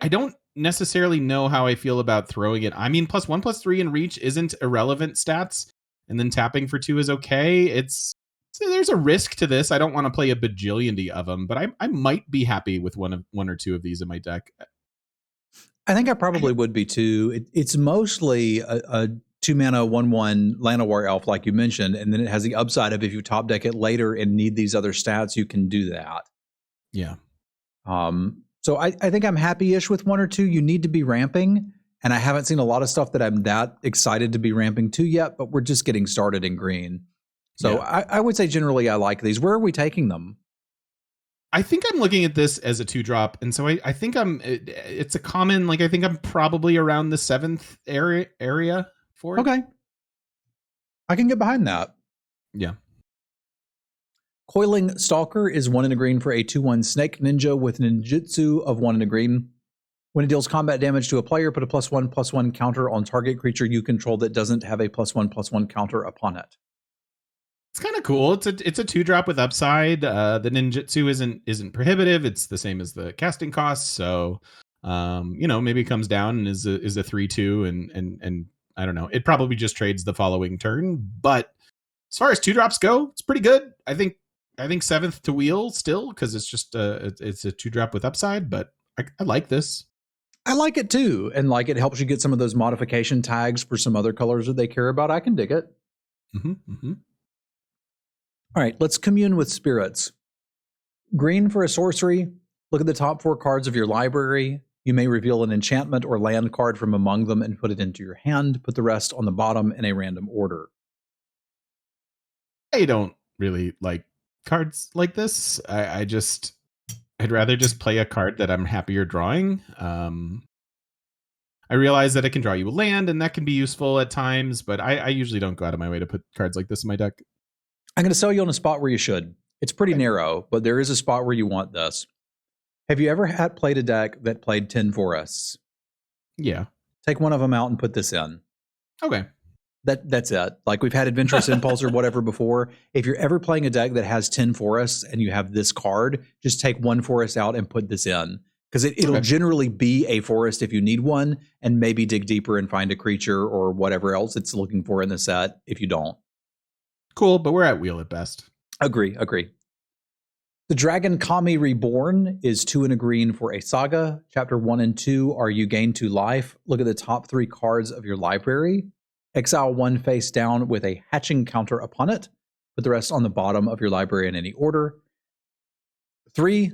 S1: don't necessarily know how I feel about throwing it. I mean, +1/+3 in reach isn't irrelevant stats, and then tapping for 2 is okay. There's a risk to this. I don't want to play a bajillion of them, but I might be happy with one or two of these in my deck.
S2: I think I probably would be too. It's mostly a 2 mana 1/1 Llanowar elf, like you mentioned, and then it has the upside of if you top deck it later and need these other stats, you can do that.
S1: Yeah.
S2: So I think I'm happy-ish with 1 or 2. You need to be ramping, and I haven't seen a lot of stuff that I'm that excited to be ramping to yet, but we're just getting started in green. So yeah. I would say generally I like these. Where are we taking them?
S1: I think I'm looking at this as a 2-drop, and so I think it's a common. Like I think I'm probably around the 7th area for it.
S2: Okay, I can get behind that.
S1: Yeah.
S2: Coiling Stalker is 1 and a green for a 2/1 snake ninja with ninjutsu of 1 and a green. When it deals combat damage to a player, put a +1/+1 counter on target creature you control that doesn't have a +1/+1 counter upon it.
S1: It's kind of cool. It's a 2-drop with upside. The ninjutsu isn't prohibitive. It's the same as the casting costs. So maybe it comes down and is a 3/2 and I don't know. It probably just trades the following turn. But as far as 2-drops go, it's pretty good. I think 7th to wheel still, because it's just it's a 2-drop with upside, but I like this.
S2: I like it too. And like it helps you get some of those modification tags for some other colors that they care about. I can dig it. All right, let's commune with spirits. Green for a sorcery. Look at the top 4 cards of your library. You may reveal an enchantment or land card from among them and put it into your hand. Put the rest on the bottom in a random order.
S1: I don't really like cards like this. I'd rather just play a card that I'm happier drawing. I realize that it can draw you a land, and that can be useful at times, but I usually don't go out of my way to put cards like this in my deck.
S2: I'm going to sell you on a spot where you should. It's pretty
S1: Okay.
S2: narrow, but there is a spot where you want this. Have you ever played a deck that played 10 forests?
S1: Yeah.
S2: Take one of them out and put this in.
S1: Okay.
S2: That's it. Like we've had Adventurous Impulse or whatever before. If you're ever playing a deck that has 10 forests and you have this card, just take one forest out and put this in. Because it'll generally be a forest if you need one, and maybe dig deeper and find a creature or whatever else it's looking for in the set if you don't.
S1: Cool, but we're at wheel at best.
S2: Agree. The Dragon Kami Reborn is 2 and a green for a saga. Chapter 1 and 2 are you gain 2 life. Look at the top 3 cards of your library. Exile 1 face down with a hatching counter upon it. Put the rest on the bottom of your library in any order. 3,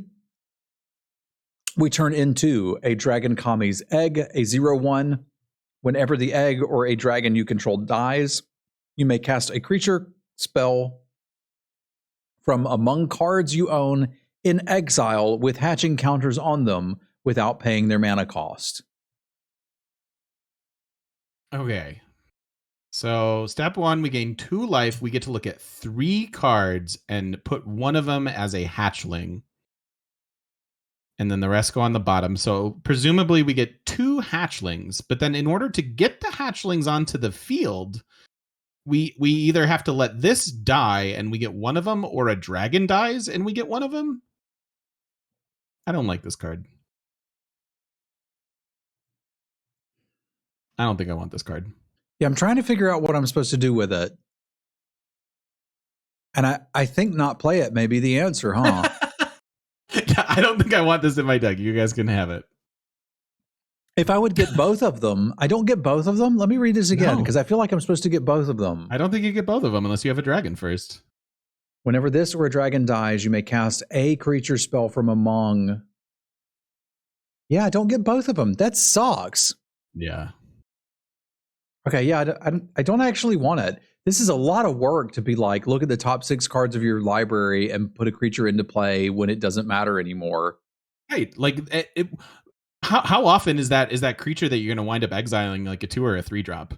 S2: we turn into a Dragon Kami's Egg, a 0/1. Whenever the egg or a dragon you control dies, you may cast a creature spell from among cards you own in exile with hatching counters on them without paying their mana cost.
S1: Okay. So step 1, we gain 2 life. We get to look at 3 cards and put one of them as a hatchling. And then the rest go on the bottom. So presumably we get 2 hatchlings. But then in order to get the hatchlings onto the field, we either have to let this die and we get one of them, or a dragon dies and we get one of them. I don't like this card. I don't think I want this card.
S2: Yeah, I'm trying to figure out what I'm supposed to do with it. And I think not play it may be the answer, huh?
S1: I don't think I want this in my deck. You guys can have it.
S2: If I would get both of them, I don't get both of them. Let me read this again, because I feel like I'm supposed to get both of them.
S1: I don't think you get both of them unless you have a dragon first.
S2: Whenever this or a dragon dies, you may cast a creature spell from among. Yeah, I don't get both of them. That sucks.
S1: Yeah.
S2: Okay, yeah, I don't actually want it. This is a lot of work to be like, look at the top 6 cards of your library and put a creature into play when it doesn't matter anymore.
S1: Right. Like, how often is that creature that you're going to wind up exiling like a 2 or a 3 drop?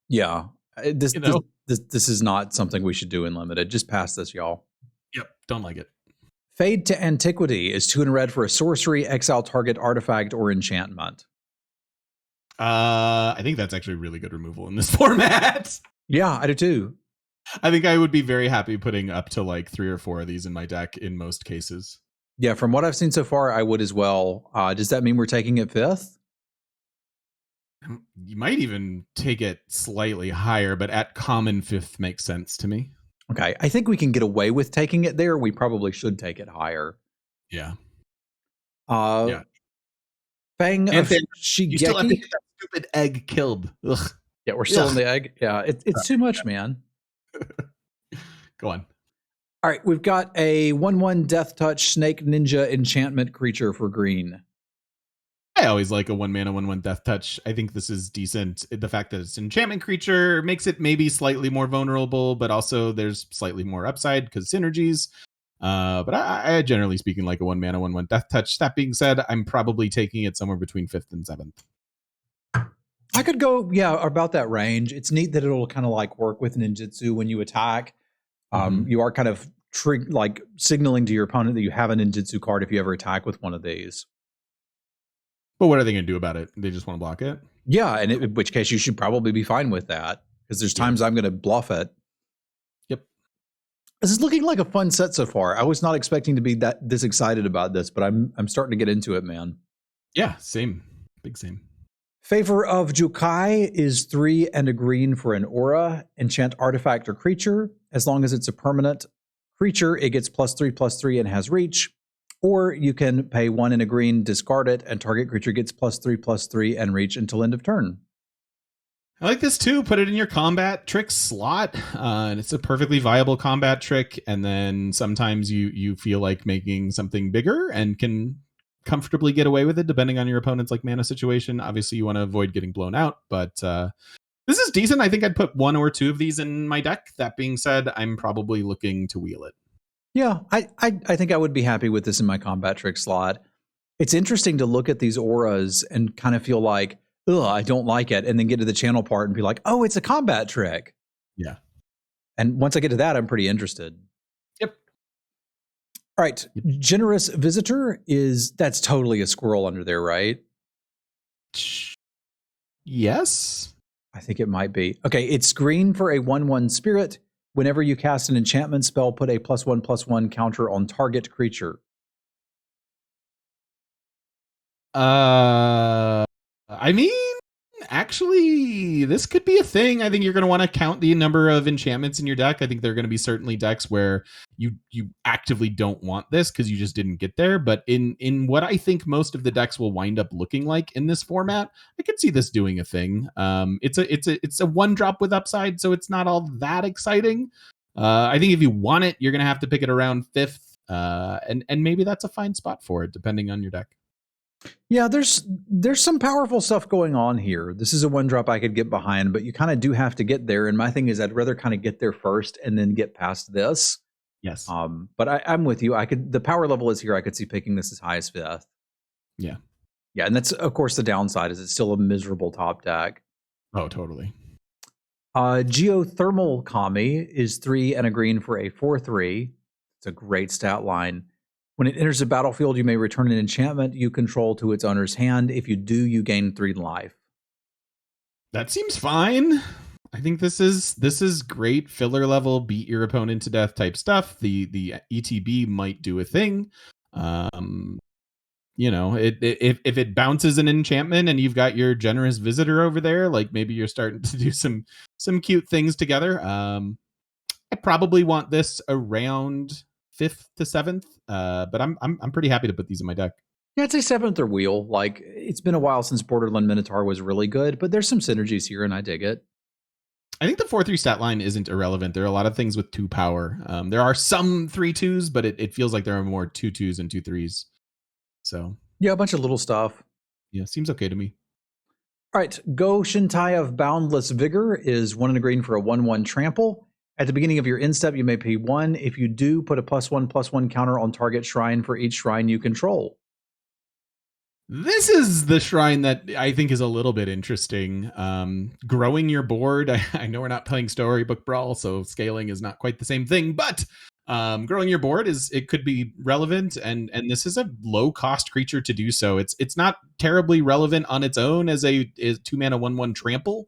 S2: Yeah. This is not something we should do in Limited. Just pass this, y'all.
S1: Yep. Don't like it.
S2: Fade to Antiquity is 2 and red for a sorcery, exile target artifact or enchantment.
S1: I think that's actually really good removal in this format.
S2: Yeah, I do too.
S1: I think I would be very happy putting up to like 3 or 4 of these in my deck in most cases.
S2: Yeah, from what I've seen so far, I would as well. Does that mean we're taking it 5th?
S1: You might even take it slightly higher, but at common 5th makes sense to me.
S2: Okay, I think we can get away with taking it there. We probably should take it higher.
S1: Yeah.
S2: Yeah. Fang of Shigeki.
S1: You still have to get that stupid egg killed. Ugh.
S2: Yeah, we're still in the egg. Yeah, it's too much, man.
S1: Go on.
S2: All right, we've got a 1/1 Death Touch Snake Ninja enchantment creature for green.
S1: I always like a 1 mana 1/1 Death Touch. I think this is decent. The fact that it's an enchantment creature makes it maybe slightly more vulnerable, but also there's slightly more upside because synergies. But I generally speaking like a 1 mana 1/1 Death Touch. That being said, I'm probably taking it somewhere between 5th and 7th.
S2: I could go, yeah, about that range. It's neat that it'll kind of like work with ninjutsu when you attack. You are kind of like signaling to your opponent that you have a ninjutsu card if you ever attack with one of these.
S1: But what are they going to do about it? They just want to block it?
S2: Yeah, and in which case you should probably be fine with that, because there's times I'm going to bluff it.
S1: Yep.
S2: This is looking like a fun set so far. I was not expecting to be this excited about this, but I'm starting to get into it, man.
S1: Yeah, same. Big same.
S2: Favor of Jukai is 3 and a green for an aura. Enchant artifact or creature. As long as it's a permanent creature, it gets +3/+3 and has reach. Or you can pay 1 and a green, discard it, and target creature gets +3/+3 and reach until end of turn.
S1: I like this too. Put it in your combat trick slot. And it's a perfectly viable combat trick. And then sometimes you feel like making something bigger and can comfortably get away with it depending on your opponent's like mana situation. Obviously you want to avoid getting blown out, but this is decent. I think I'd put 1 or 2 of these in my deck. That being said, I'm probably looking to wheel it.
S2: Yeah, I think I would be happy with this in my combat trick slot. It's interesting to look at these auras and kind of feel like ugh, I don't like it, and then get to the channel part and be like, oh, it's a combat trick.
S1: Yeah.
S2: And once I get to that, I'm pretty interested.
S1: Yep.
S2: All right. Generous Visitor that's totally a squirrel under there, right?
S1: Yes.
S2: I think it might be. Okay, it's green for a 1/1 spirit. Whenever you cast an enchantment spell, put a +1/+1 counter on target creature.
S1: I mean, actually, this could be a thing. I think you're going to want to count the number of enchantments in your deck. I think there are going to be certainly decks where you actively don't want this because you just didn't get there. But in what I think most of the decks will wind up looking like in this format, I could see this doing a thing. It's a 1-drop with upside, so it's not all that exciting. I think if you want it, you're going to have to pick it around 5th, and maybe that's a fine spot for it, depending on your deck.
S2: Yeah, there's some powerful stuff going on here. This is a 1-drop I could get behind, but you kind of do have to get there. And my thing is, I'd rather kind of get there first and then get past this.
S1: Yes.
S2: But I'm with you. The power level is here. I could see picking this as high as 5th.
S1: Yeah.
S2: Yeah, and that's of course the downside is it's still a miserable top deck.
S1: Oh, totally.
S2: Geothermal Kami is 3 and a green for a 4/3. It's a great stat line. When it enters the battlefield, you may return an enchantment you control to its owner's hand. If you do, you gain 3 life.
S1: That seems fine. I think this is great filler level, beat your opponent to death type stuff. The ETB might do a thing. You know, if it bounces an enchantment and you've got your generous visitor over there, like maybe you're starting to do some cute things together. I probably want this around 5th to 7th, but I'm pretty happy to put these in my deck.
S2: Yeah, I'd say 7th or wheel. Like, it's been a while since Borderland Minotaur was really good, but there's some synergies here, and I dig it.
S1: I think the 4/3 stat line isn't irrelevant. There are a lot of things with 2 power. There are some 3/2s, but it feels like there are more 2/2s and 2/3s. So
S2: yeah, a bunch of little stuff.
S1: Yeah, seems okay to me.
S2: All right, Go Shintai of Boundless Vigor is 1 and a green for a 1/1 trample. At the beginning of your end step, you may pay 1. If you do, put a +1/+1 counter on target shrine for each shrine you control.
S1: This is the shrine that I think is a little bit interesting. Growing your board. I know we're not playing Storybook Brawl, so scaling is not quite the same thing, but growing your board it could be relevant, and this is a low cost creature to do so. It's not terribly relevant on its own as a 2-mana 1/1 trample.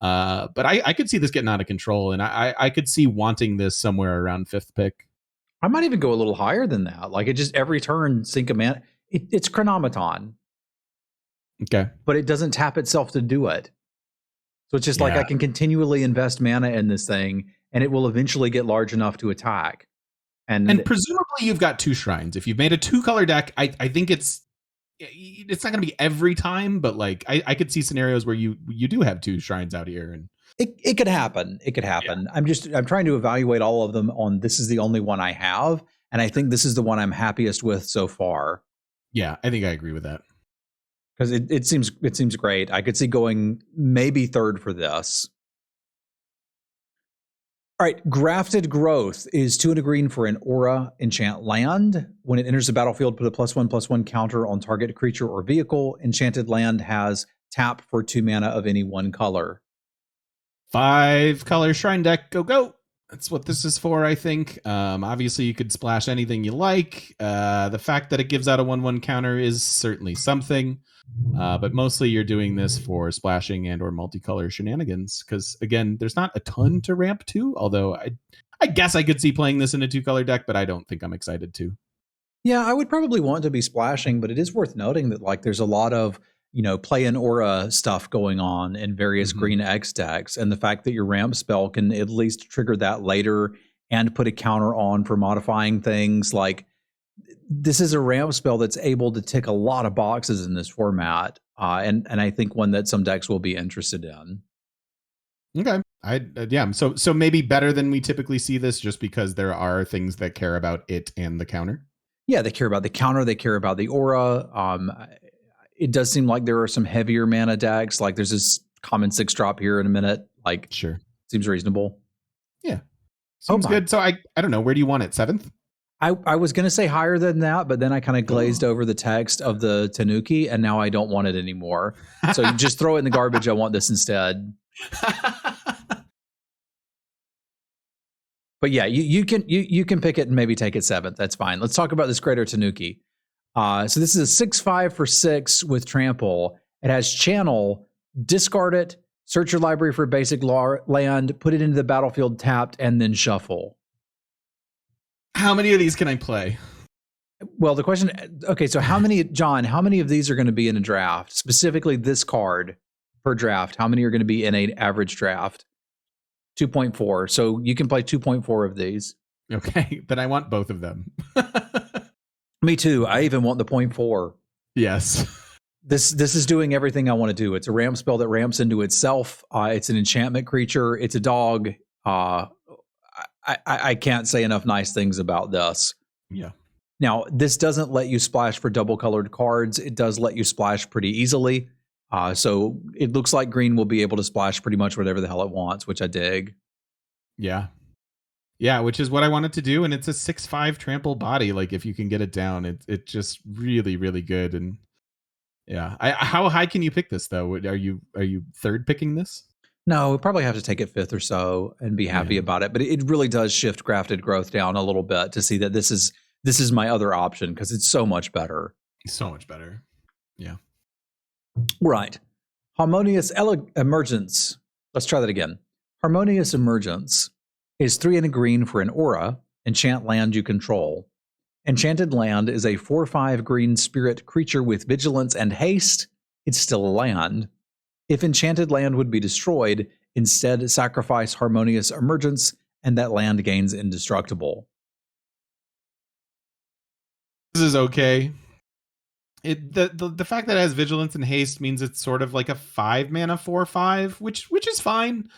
S1: But I could see this getting out of control, and I could see wanting this somewhere around 5th pick.
S2: I might even go a little higher than that. Like, it just every turn sink a mana. It's Chronomaton.
S1: Okay.
S2: But it doesn't tap itself to do it. So it's just like I can continually invest mana in this thing, and it will eventually get large enough to attack.
S1: And presumably you've got 2 shrines. If you've made a 2-color deck, I think it's not going to be every time, but like I could see scenarios where you do have 2 shrines out here, and
S2: it could happen. It could happen. Yeah. I'm trying to evaluate all of them on this is the only one I have, and I think this is the one I'm happiest with so far.
S1: Yeah, I think I agree with that.
S2: Because it seems great. I could see going maybe 3rd for this. All right, Grafted Growth is 2 and a green for an aura enchant land. When it enters the battlefield, put a +1/+1 counter on target creature or vehicle. Enchanted land has tap for 2 mana of any 1 color.
S1: 5-color shrine deck, go. That's what this is for, I think. Obviously, you could splash anything you like. The fact that it gives out a 1/1 counter is certainly something. But mostly you're doing this for splashing and or multicolor shenanigans, because again, there's not a ton to ramp to, although I guess I could see playing this in a 2-color deck, but I don't think I'm excited to.
S2: Yeah, I would probably want to be splashing, but it is worth noting that like there's a lot of play an aura stuff going on in various green X decks, and the fact that your ramp spell can at least trigger that later and put a counter on for modifying things, like this is a ramp spell that's able to tick a lot of boxes in this format, and I think one that some decks will be interested in.
S1: Okay, yeah. So maybe better than we typically see this, just because there are things that care about it and the counter.
S2: Yeah, they care about the counter. They care about the aura. It does seem like there are some heavier mana decks. Like there's this common 6-drop here in a minute. Like,
S1: sure,
S2: seems reasonable.
S1: Yeah, seems good. So I don't know. Where do you want it? 7th?
S2: I was going to say higher than that, but then I kind of glazed over the text of the Tanuki, and now I don't want it anymore. So you just throw it in the garbage. I want this instead. But yeah, you can pick it and maybe take it 7th. That's fine. Let's talk about this Greater Tanuki. So this is a 6/5 for 6 with Trample. It has Channel, discard it, search your library for basic land, put it into the battlefield tapped, and then shuffle.
S1: How many of these can I play?
S2: Well, the question, okay, so how many of these are going to be in a draft? Specifically this card per draft, how many are going to be in an average draft? 2.4. So you can play 2.4 of these.
S1: Okay, but I want both of them.
S2: Me too. I even want the 0.4.
S1: Yes.
S2: This is doing everything I want to do. It's a ramp spell that ramps into itself. It's an enchantment creature. It's a dog. I can't say enough nice things about this.
S1: Yeah.
S2: Now, this doesn't let you splash for double colored cards. It does let you splash pretty easily. So it looks like green will be able to splash pretty much whatever the hell it wants, which I dig.
S1: Yeah. Yeah, which is what I wanted to do. And it's a 6/5 trample body. Like if you can get it down, it's just really, really good. And yeah. How high can you pick this though? Are you third picking this?
S2: No, we probably have to take it 5th or so and be happy about it. But it really does shift Grafted Growth down a little bit to see that this is my other option because it's so much better.
S1: So much better. Yeah.
S2: Right. Harmonious Emergence. Let's try that again. Harmonious Emergence is 3 and a green for an aura. Enchant land you control. Enchanted land is a 4/5 green spirit creature with vigilance and haste. It's still a land. If enchanted land would be destroyed, instead sacrifice Harmonious Emergence, and that land gains indestructible.
S1: This is okay. The fact that it has vigilance and haste means it's sort of like a 5 mana 4/5, which is fine.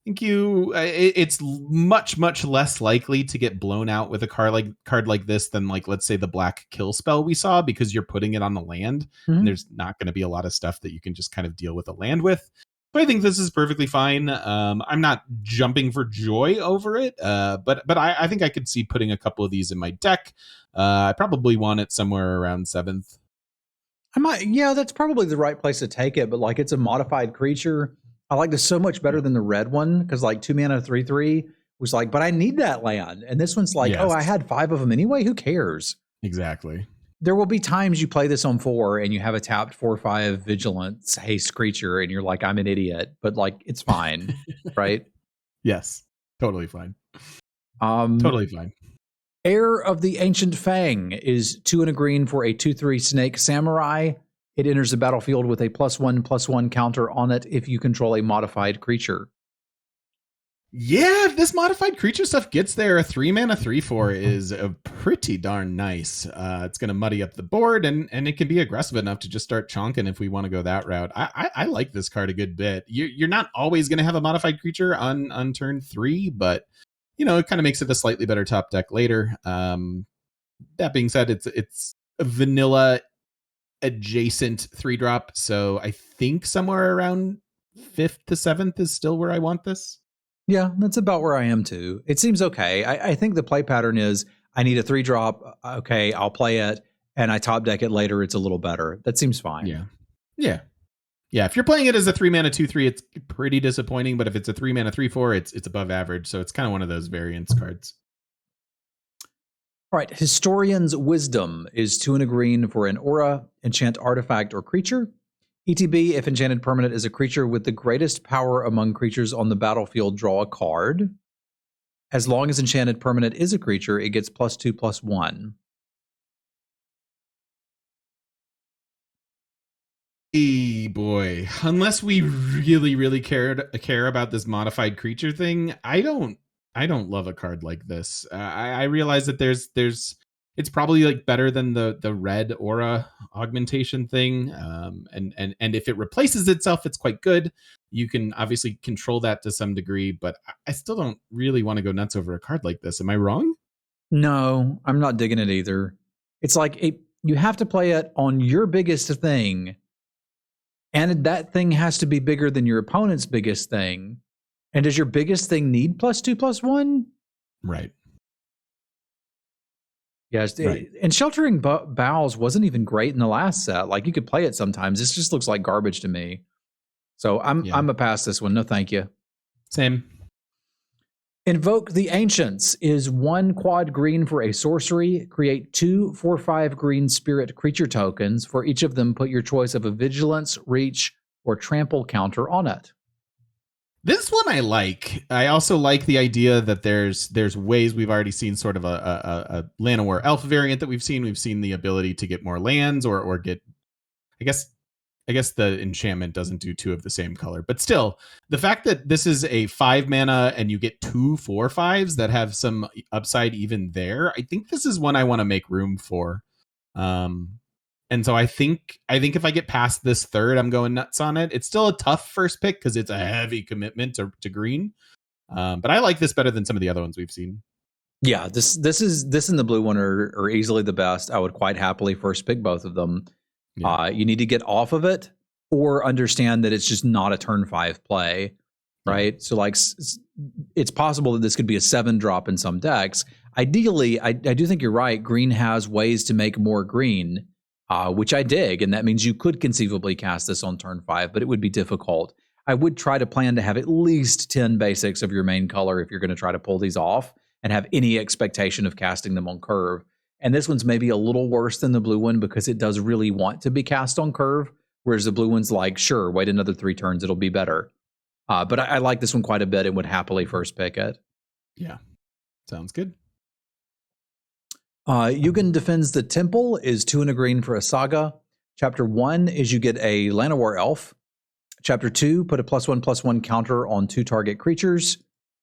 S1: I think it's much less likely to get blown out with a card like this than like let's say the black kill spell we saw because you're putting it on the land and there's not going to be a lot of stuff that you can just kind of deal with the land with. So I think this is perfectly fine. I'm not jumping for joy over it, but I think I could see putting a couple of these in my deck. I probably want it somewhere around 7th.
S2: Yeah, that's probably the right place to take it, but like it's a modified creature. I like this so much better than the red one because like 2 mana 3/3 was like, but I need that land. And this one's like, oh, I had 5 of them anyway. Who cares?
S1: Exactly.
S2: There will be times you play this on 4 and you have a tapped 4/5 vigilance haste creature and you're like, I'm an idiot, but like it's fine, right?
S1: Yes, totally fine. Totally fine.
S2: Heir of the Ancient Fang is 2 and a green for a 2/3 snake samurai. It enters the battlefield with a +1/+1 counter on it if you control a modified creature.
S1: Yeah, if this modified creature stuff gets there, a 3 mana 3/4 is a pretty darn nice. It's going to muddy up the board, and it can be aggressive enough to just start chonking if we want to go that route. I like this card a good bit. You're not always going to have a modified creature on turn 3, but it kind of makes it a slightly better top deck later. That being said, it's a vanilla adjacent 3-drop, so I think somewhere around 5th to 7th is still where I want this.
S2: Yeah, that's about where I am too. It seems okay. I think the play pattern is I need a 3-drop. Okay, I'll play it, and I top deck it later. It's a little better. That seems fine.
S1: Yeah. If you're playing it as a 3 mana 2/3, it's pretty disappointing. But if it's a 3 mana 3/4, it's above average. So it's kind of one of those variance cards.
S2: All right, Historian's Wisdom is 2 and a green for an aura, enchant artifact or creature. ETB, if enchanted permanent is a creature with the greatest power among creatures on the battlefield, draw a card. As long as enchanted permanent is a creature, it gets +2/+1.
S1: Boy, unless we really care about this modified creature thing, I don't love a card like this. I realize that it's probably like better than the red aura augmentation thing. And if it replaces itself, it's quite good. You can obviously control that to some degree, but I still don't really want to go nuts over a card like this. Am I wrong?
S2: No, I'm not digging it either. It's like you have to play it on your biggest thing, and that thing has to be bigger than your opponent's biggest thing. And does your biggest thing need +2/+1?
S1: Right.
S2: Yeah, and Sheltering Boughs wasn't even great in the last set. Like, you could play it sometimes. This just looks like garbage to me. So I'm a pass this one. No, thank you.
S1: Same.
S2: Invoke the Ancients is 1 quad green for a sorcery. Create 2 4/5 green spirit creature tokens. For each of them, put your choice of a vigilance, reach, or trample counter on it.
S1: This one I like. I also like the idea that there's ways. We've already seen sort of a Llanowar Elf variant that we've seen. We've seen the ability to get more lands or get. I guess the enchantment doesn't do 2 of the same color, but still, the fact that this is a 5 mana and you get 2 4/5s that have some upside even there, I think this is one I want to make room for. And so I think if I get past this third, I'm going nuts on it. It's still a tough first pick because it's a heavy commitment to green. But I like this better than some of the other ones we've seen.
S2: Yeah, this and the blue one are easily the best. I would quite happily first pick both of them. Yeah. You need to get off of it or understand that it's just not a turn 5 play, right? Yeah. So like, it's possible that this could be a 7-drop in some decks. Ideally, I do think you're right. Green has ways to make more green, which I dig, and that means you could conceivably cast this on turn 5, but it would be difficult. I would try to plan to have at least 10 basics of your main color if you're going to try to pull these off and have any expectation of casting them on curve. And this one's maybe a little worse than the blue one because it does really want to be cast on curve, whereas the blue one's like, sure, wait another 3 turns, it'll be better. But I like this one quite a bit and would happily first pick it.
S1: Yeah, sounds good.
S2: Yugen Defends the Temple is 2 and a green for a saga. Chapter 1 is you get a Llanowar Elf. Chapter 2, put a +1/+1 counter on 2 target creatures.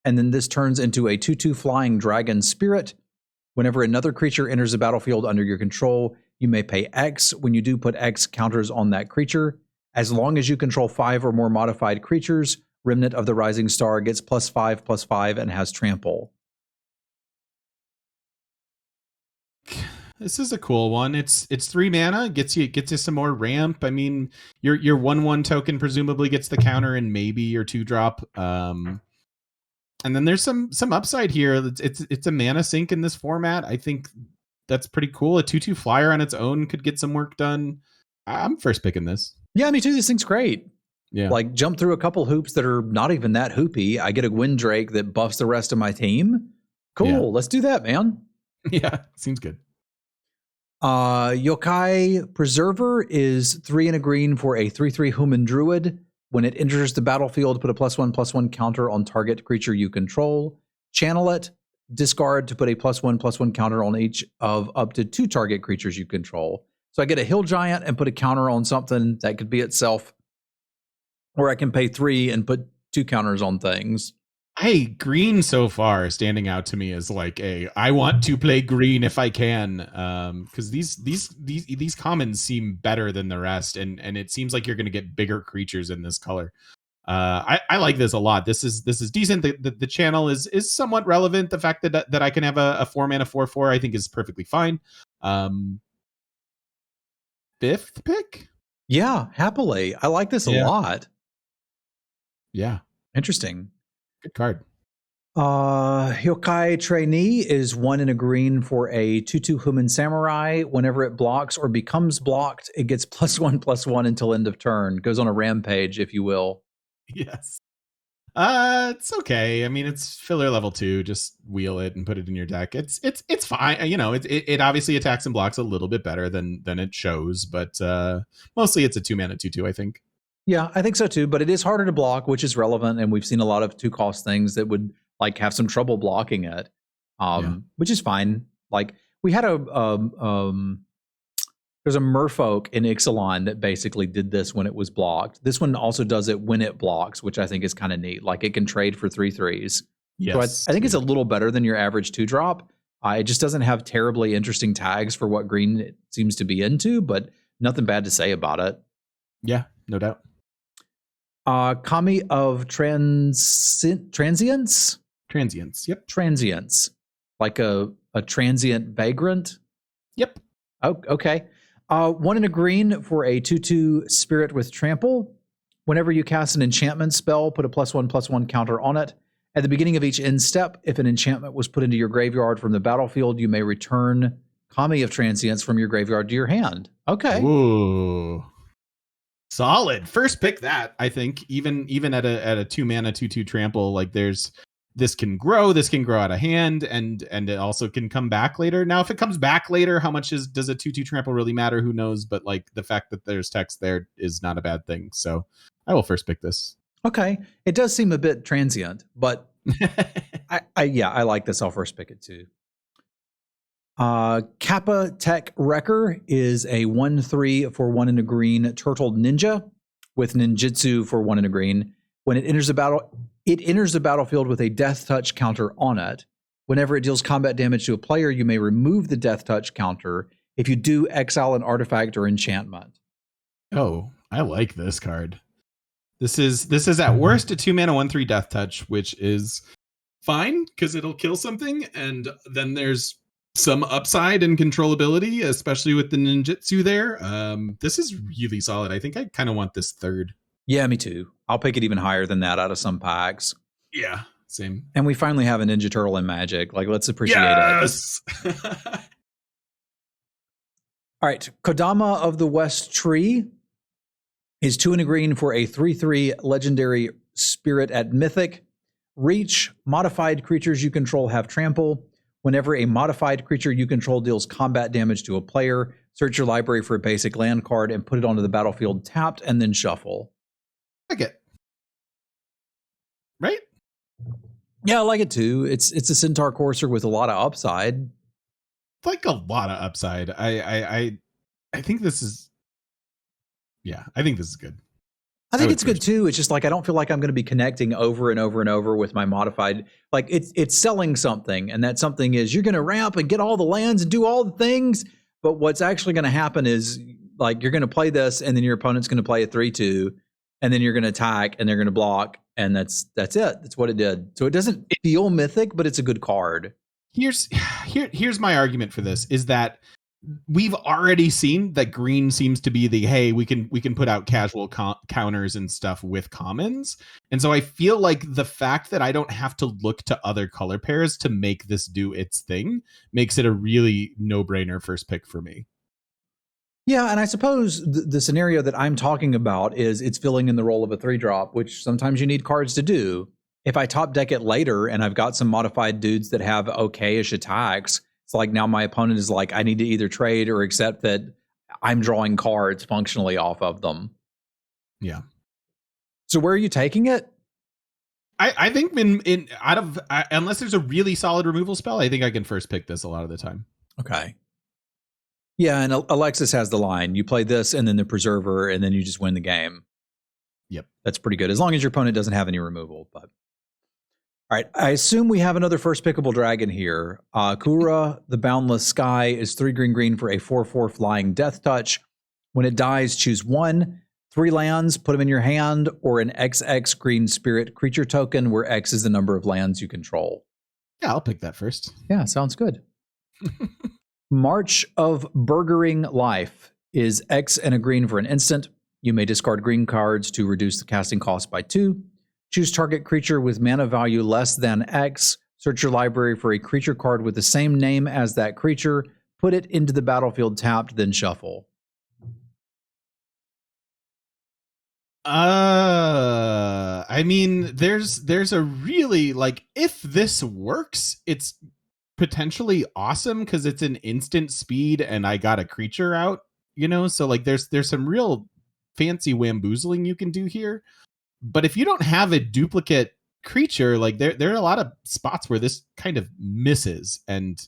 S2: And then this turns into a 2/2 flying dragon spirit. Whenever another creature enters the battlefield under your control, you may pay X. When you do, put X counters on that creature. As long as you control 5 or more modified creatures, Remnant of the Rising Star gets +5/+5 and has trample.
S1: This is a cool one. It's 3 mana, gets you some more ramp. I mean, your 1/1 token presumably gets the counter and maybe your 2-drop. And then there's some upside here. It's a mana sink in this format. I think that's pretty cool. A 2/2 flyer on its own could get some work done. I'm first picking this.
S2: Yeah, me too. This thing's great.
S1: Yeah.
S2: Like, jump through a couple hoops that are not even that hoopy. I get a Gwyndrake that buffs the rest of my team. Cool. Yeah. Let's do that, man.
S1: Yeah, seems good.
S2: Yokai Preserver is 3 and a green for a 3/3 human druid. When it enters the battlefield, put a +1/+1 counter on target creature you control. Channel it. Discard to put a +1/+1 counter on each of up to 2 target creatures you control. So I get a hill giant and put a counter on something that could be itself. Or I can pay 3 and put 2 counters on things.
S1: Hey, green so far standing out to me as like I want to play green if I can, because these commons seem better than the rest, and it seems like you're going to get bigger creatures in this color. I like this a lot. This is decent. The channel is somewhat relevant. The fact that I can have a 4 mana 4/4 I think is perfectly fine. 5th pick.
S2: Yeah, happily. I like this a lot.
S1: Yeah,
S2: interesting.
S1: Good card.
S2: Yokai Trainee is 1 and a green for a 2/2 human samurai. Whenever it blocks or becomes blocked, it gets +1/+1 until end of turn. Goes on a rampage, if you will.
S1: Yes. It's okay. I mean, it's filler level 2. Just wheel it and put it in your deck. It's fine. You know, it obviously attacks and blocks a little bit better than it shows, but mostly it's a 2 mana 2/2, I think.
S2: Yeah, I think so too, but it is harder to block, which is relevant, and we've seen a lot of 2-cost things that would like have some trouble blocking it, which is fine. Like, we had there's a Merfolk in Ixalan that basically did this when it was blocked. This one also does it when it blocks, which I think is kind of neat. Like, it can trade for 3/3s. Yes, so I think it's a little better than your average 2-drop. It just doesn't have terribly interesting tags for what green it seems to be into, but nothing bad to say about it.
S1: Yeah, no doubt.
S2: Kami of Transience?
S1: Transience, yep.
S2: Transience. Like a transient vagrant?
S1: Yep.
S2: Oh, okay. 1 and a green for a 2/2 spirit with trample. Whenever you cast an enchantment spell, put a +1/+1 counter on it. At the beginning of each end step, if an enchantment was put into your graveyard from the battlefield, you may return Kami of Transience from your graveyard to your hand. Okay.
S1: Ooh. Solid. First pick that, I think. Even at a 2-mana 2/2 trample, like this can grow out of hand, and it also can come back later. Now, if it comes back later, how much does a 2/2 trample really matter? Who knows? But like the fact that there's text there is not a bad thing. So I will first pick this.
S2: Okay. It does seem a bit transient, but I like this. I'll first pick it too. Kappa Tech Wrecker is a 1/3 for 1 and a green turtle ninja with ninjutsu for 1 and a green. When it enters the battlefield with a death touch counter on it. Whenever it deals combat damage to a player, you may remove the death touch counter. If you do, exile an artifact or enchantment.
S1: Oh, I like this card. This is at worst a 2-mana 1/3 death touch, which is fine because it'll kill something, and then there's some upside and controllability, especially with the ninjutsu there. This is really solid. I think I kind of want this third.
S2: Yeah, me too. I'll pick it even higher than that out of some packs.
S1: Yeah, same.
S2: And we finally have a Ninja Turtle in Magic. Like, let's appreciate
S1: it.
S2: All right, Kodama of the West Tree is 2 and a green for a 3/3 legendary spirit at Mythic. Reach, modified creatures you control have trample. Whenever a modified creature you control deals combat damage to a player, search your library for a basic land card and put it onto the battlefield tapped and then shuffle.
S1: I like it. Right?
S2: Yeah, I like it too. It's a Centaur Courser with a lot of upside.
S1: Like a lot of upside. I think this is I think this is good.
S2: I think it's good too. It's just like I don't feel like I'm going to be connecting over and over and over with my modified. Like it's selling something, and that something is you're going to ramp and get all the lands and do all the things. But what's actually going to happen is like you're going to play this, and then your opponent's going to play a 3/2, and then you're going to attack, and they're going to block, and that's it. That's what it did. So it doesn't feel mythic, but it's a good card.
S1: Here's my argument for this is that we've already seen that green seems to be the hey, we can put out casual counters and stuff with commons. And so I feel like the fact that I don't have to look to other color pairs to make this do its thing makes it a really no-brainer first pick for me.
S2: Yeah, and I suppose the scenario that I'm talking about is it's filling in the role of a 3-drop, which sometimes you need cards to do. If I top deck it later and I've got some modified dudes that have okay-ish attacks, it's like now my opponent is like, I need to either trade or accept that I'm drawing cards functionally off of them.
S1: Yeah.
S2: So where are you taking it?
S1: I think unless there's a really solid removal spell, I think I can first pick this a lot of the time.
S2: Okay. Yeah, and Alexis has the line. You play this and then the Preserver, and then you just win the game.
S1: Yep. That's
S2: pretty good, as long as your opponent doesn't have any removal. But all right, I assume we have another first pickable dragon here. Kura, the Boundless Sky, is 3 green for a 4/4 flying death touch. When it dies, choose 1, 3 lands, put them in your hand, or an XX green spirit creature token where X is the number of lands you control.
S1: Yeah, I'll pick that first.
S2: Yeah, sounds good. March of Burgering Life is X and a green for an instant. You may discard green cards to reduce the casting cost by 2. Choose target creature with mana value less than X. Search your library for a creature card with the same name as that creature. Put it into the battlefield tapped, then shuffle.
S1: I mean, there's a really, like, if this works, it's potentially awesome because it's an instant speed and I got a creature out, so like there's some real fancy wamboozling you can do here. But if you don't have a duplicate creature, like there are a lot of spots where this kind of misses, and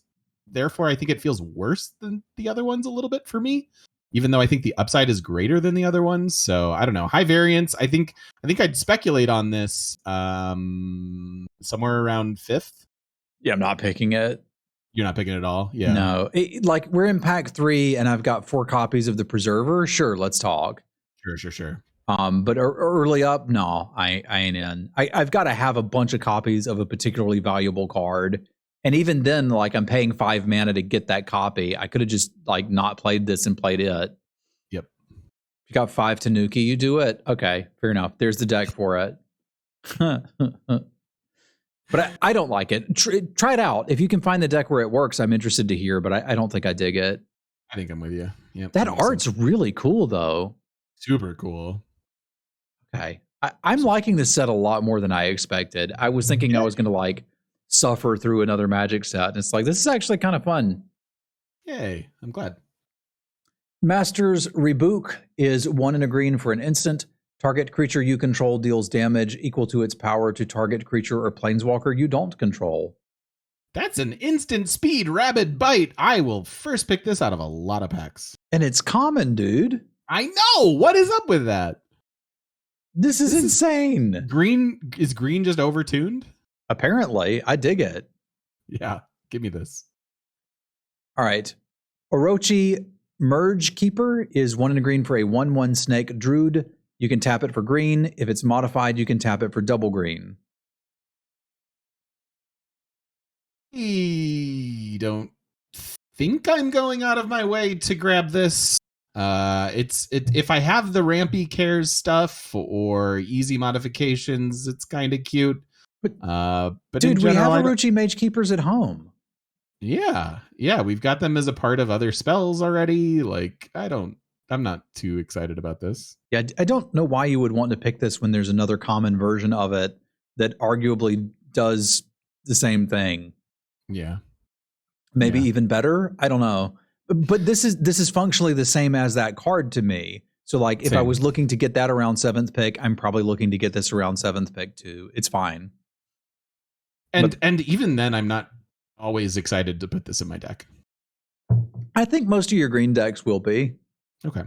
S1: therefore I think it feels worse than the other ones a little bit for me, even though I think the upside is greater than the other ones. So I don't know. High variance. I think I'd speculate on this somewhere around 5th.
S2: Yeah, I'm not picking it.
S1: You're not picking it at all? Yeah.
S2: No. Like, we're in pack 3 and I've got 4 copies of the Preserver. Sure, let's talk.
S1: Sure.
S2: But early up, no, I ain't in. I've got to have a bunch of copies of a particularly valuable card. And even then, like, I'm paying 5 mana to get that copy. I could have just, like, not played this and played it.
S1: Yep.
S2: You got 5 Tanuki, you do it. Okay, fair enough. There's the deck for it. But I don't like it. Try it out. If you can find the deck where it works, I'm interested to hear, but I don't think I dig it.
S1: I think I'm with you. Yep,
S2: that art's really cool, though.
S1: Super cool.
S2: Okay. I'm liking this set a lot more than I expected. I was thinking I was going to like suffer through another Magic set. And it's like, this is actually kind of fun.
S1: Yay. I'm glad.
S2: Master's Rebuke is 1 and a green for an instant. Target creature you control deals damage equal to its power to target creature or planeswalker you don't control.
S1: That's an instant speed rabid bite. I will first pick this out of a lot of packs.
S2: And it's common, dude.
S1: I know. What is up with that?
S2: This is insane.
S1: Green is green just overtuned?
S2: Apparently. I dig it.
S1: Yeah. Give me this.
S2: All right. Orochi Merge Keeper is 1 and a green for a 1/1 snake druid. You can tap it for green. If it's modified, you can tap it for double green.
S1: I don't think I'm going out of my way to grab this. If I have the Rampy Cares stuff or easy modifications, it's kind of cute. But
S2: dude, we have Orochi Mage Keepers at home.
S1: Yeah, we've got them as a part of other spells already. Like, I'm not too excited about this.
S2: Yeah, I don't know why you would want to pick this when there's another common version of it that arguably does the same thing.
S1: Yeah.
S2: Maybe even better. I don't know. But this is functionally the same as that card to me. So like if I was looking to get that around 7th pick, I'm probably looking to get this around 7th pick too. It's fine.
S1: And even then I'm not always excited to put this in my deck.
S2: I think most of your green decks will be.
S1: Okay.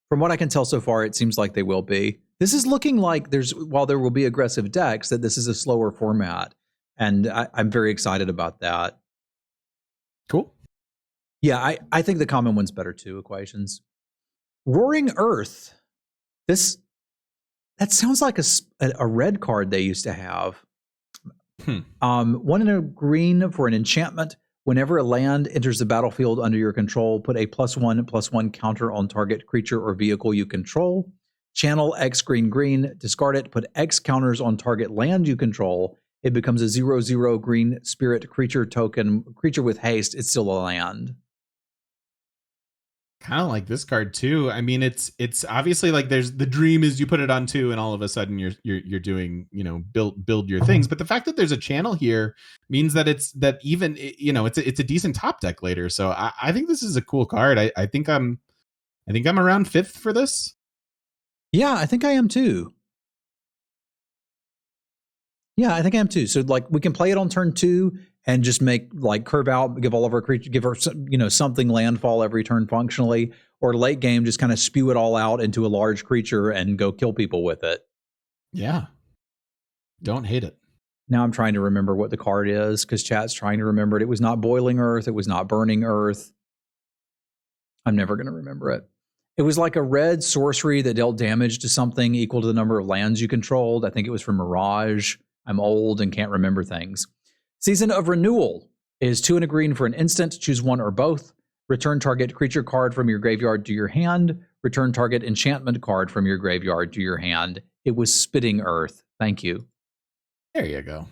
S2: From what I can tell so far, it seems like they will be. This is looking like while there will be aggressive decks, that this is a slower format. And I'm very excited about that.
S1: Cool.
S2: Yeah, I think the common one's better too, Equations. Roaring Earth. That sounds like a red card they used to have. 1 and a green for an enchantment. Whenever a land enters the battlefield under your control, put a +1/+1 counter on target creature or vehicle you control. Channel X green, discard it, put X counters on target land you control. It becomes a 0/0 green spirit creature token. Creature with haste, it's still a land.
S1: Kind of like this card too. I mean, it's obviously like there's the dream is you put it on 2 and all of a sudden you're doing, build your things. But the fact that there's a channel here means that it's a decent top deck later. So I think this is a cool card. I think I'm around 5th for this.
S2: Yeah, I think I am too. Yeah, I think I am too. So like we can play it on turn 2 and just make like curve out, give all of our creatures, give her something landfall every turn functionally, or late game just kind of spew it all out into a large creature and go kill people with it.
S1: Yeah, don't hate it.
S2: Now I'm trying to remember what the card is because chat's trying to remember it. It was not Boiling Earth. It was not Burning Earth. I'm never going to remember it. It was like a red sorcery that dealt damage to something equal to the number of lands you controlled. I think it was from Mirage. I'm old and can't remember things. Season of Renewal is 2 and a green for an instant. Choose one or both. Return target creature card from your graveyard to your hand. Return target enchantment card from your graveyard to your hand. It was Spitting Earth. Thank you.
S1: There you go.